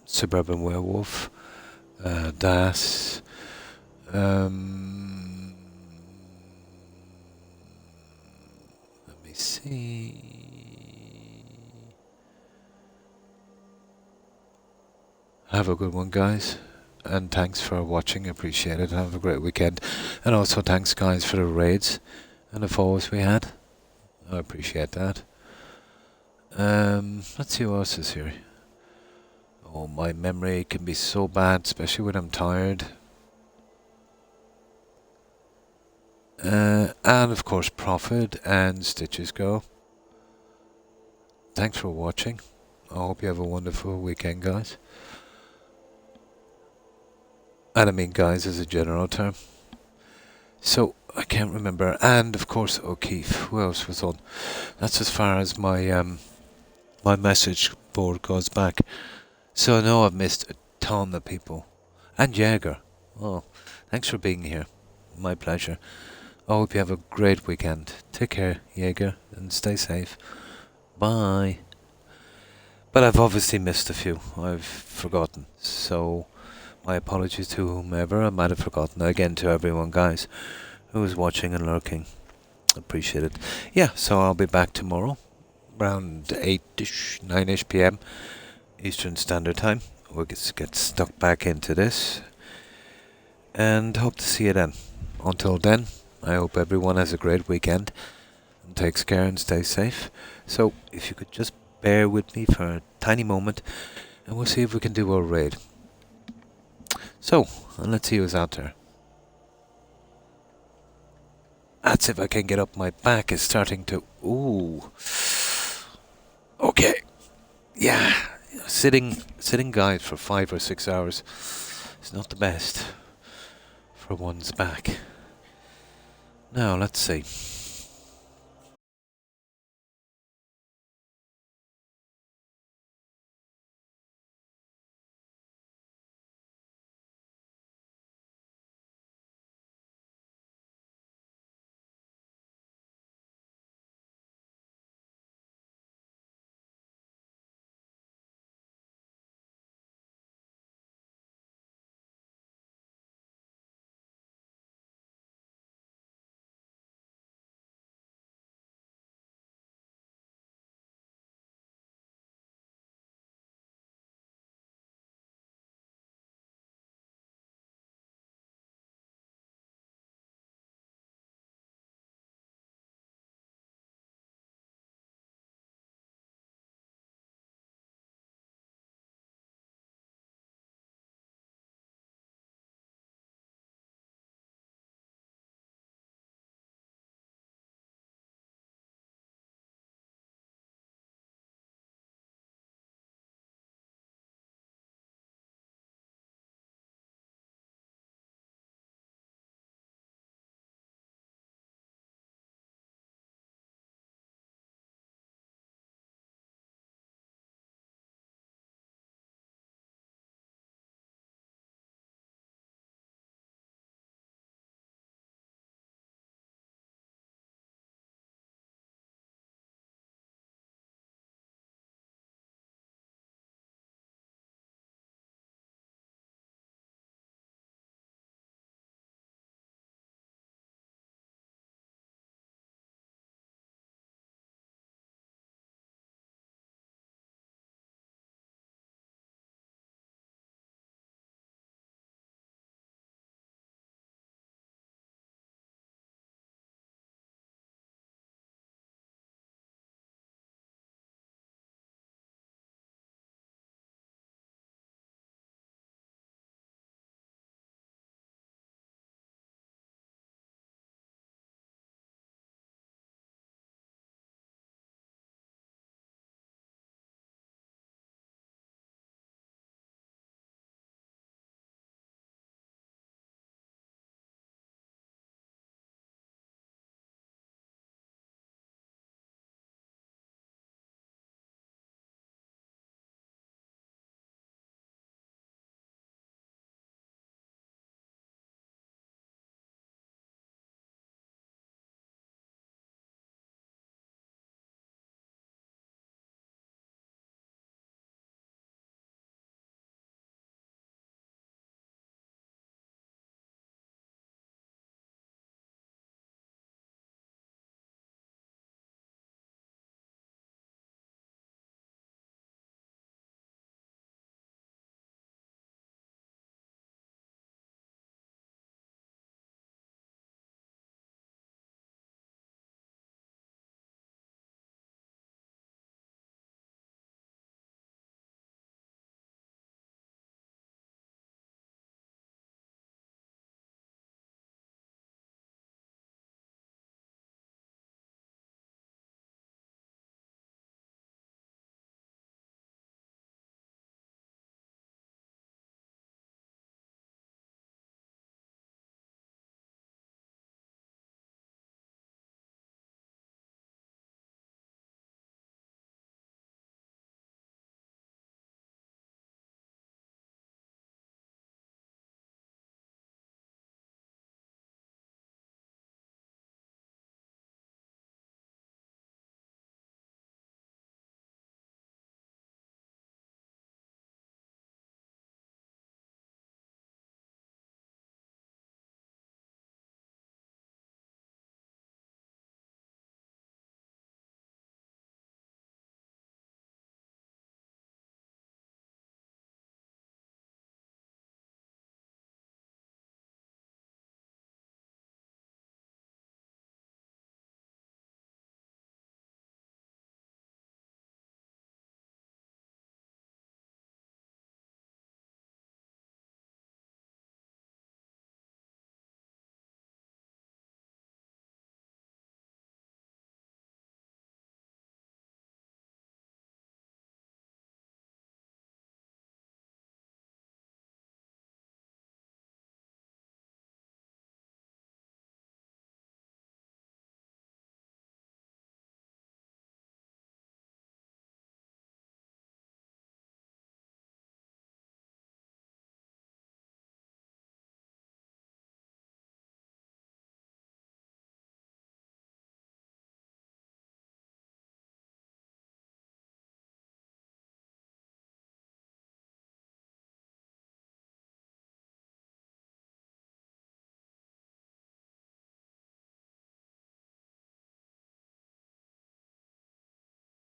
Suburban Werewolf, Das, let me see. Have a good one, guys. And thanks for watching, appreciate it. Have a great weekend. And also thanks, guys, for the raids and the follows we had. I appreciate that. Let's see what else is here. Oh, my memory can be so bad, especially when I'm tired. And of course, Prophet and Stitches Go. Thanks for watching. I hope you have a wonderful weekend, guys. And I mean guys as a general term. So, I can't remember. And of course O'Keefe. Who else was on? That's as far as my my message board goes back. So I know I've missed a ton of people. And Jaeger. Oh, thanks for being here. My pleasure. I hope you have a great weekend. Take care, Jaeger, and stay safe. Bye. But I've obviously missed a few. I've forgotten. So My apologies to whomever I might have forgotten. Again, to everyone, guys, who is watching and lurking. Appreciate it. Yeah, so I'll be back tomorrow, around 8ish, 9ish p.m. Eastern Standard Time. We'll get stuck back into this, and hope to see you then. Until then, I hope everyone has a great weekend, and takes care and stays safe. So, if you could just bear with me for a tiny moment, and we'll see if we can do a raid. So, and let's see who's out there. That's if I can get up. My back is starting to... Ooh. Okay. Yeah. Sitting guys for 5 or 6 hours is not the best for one's back. Now, let's see.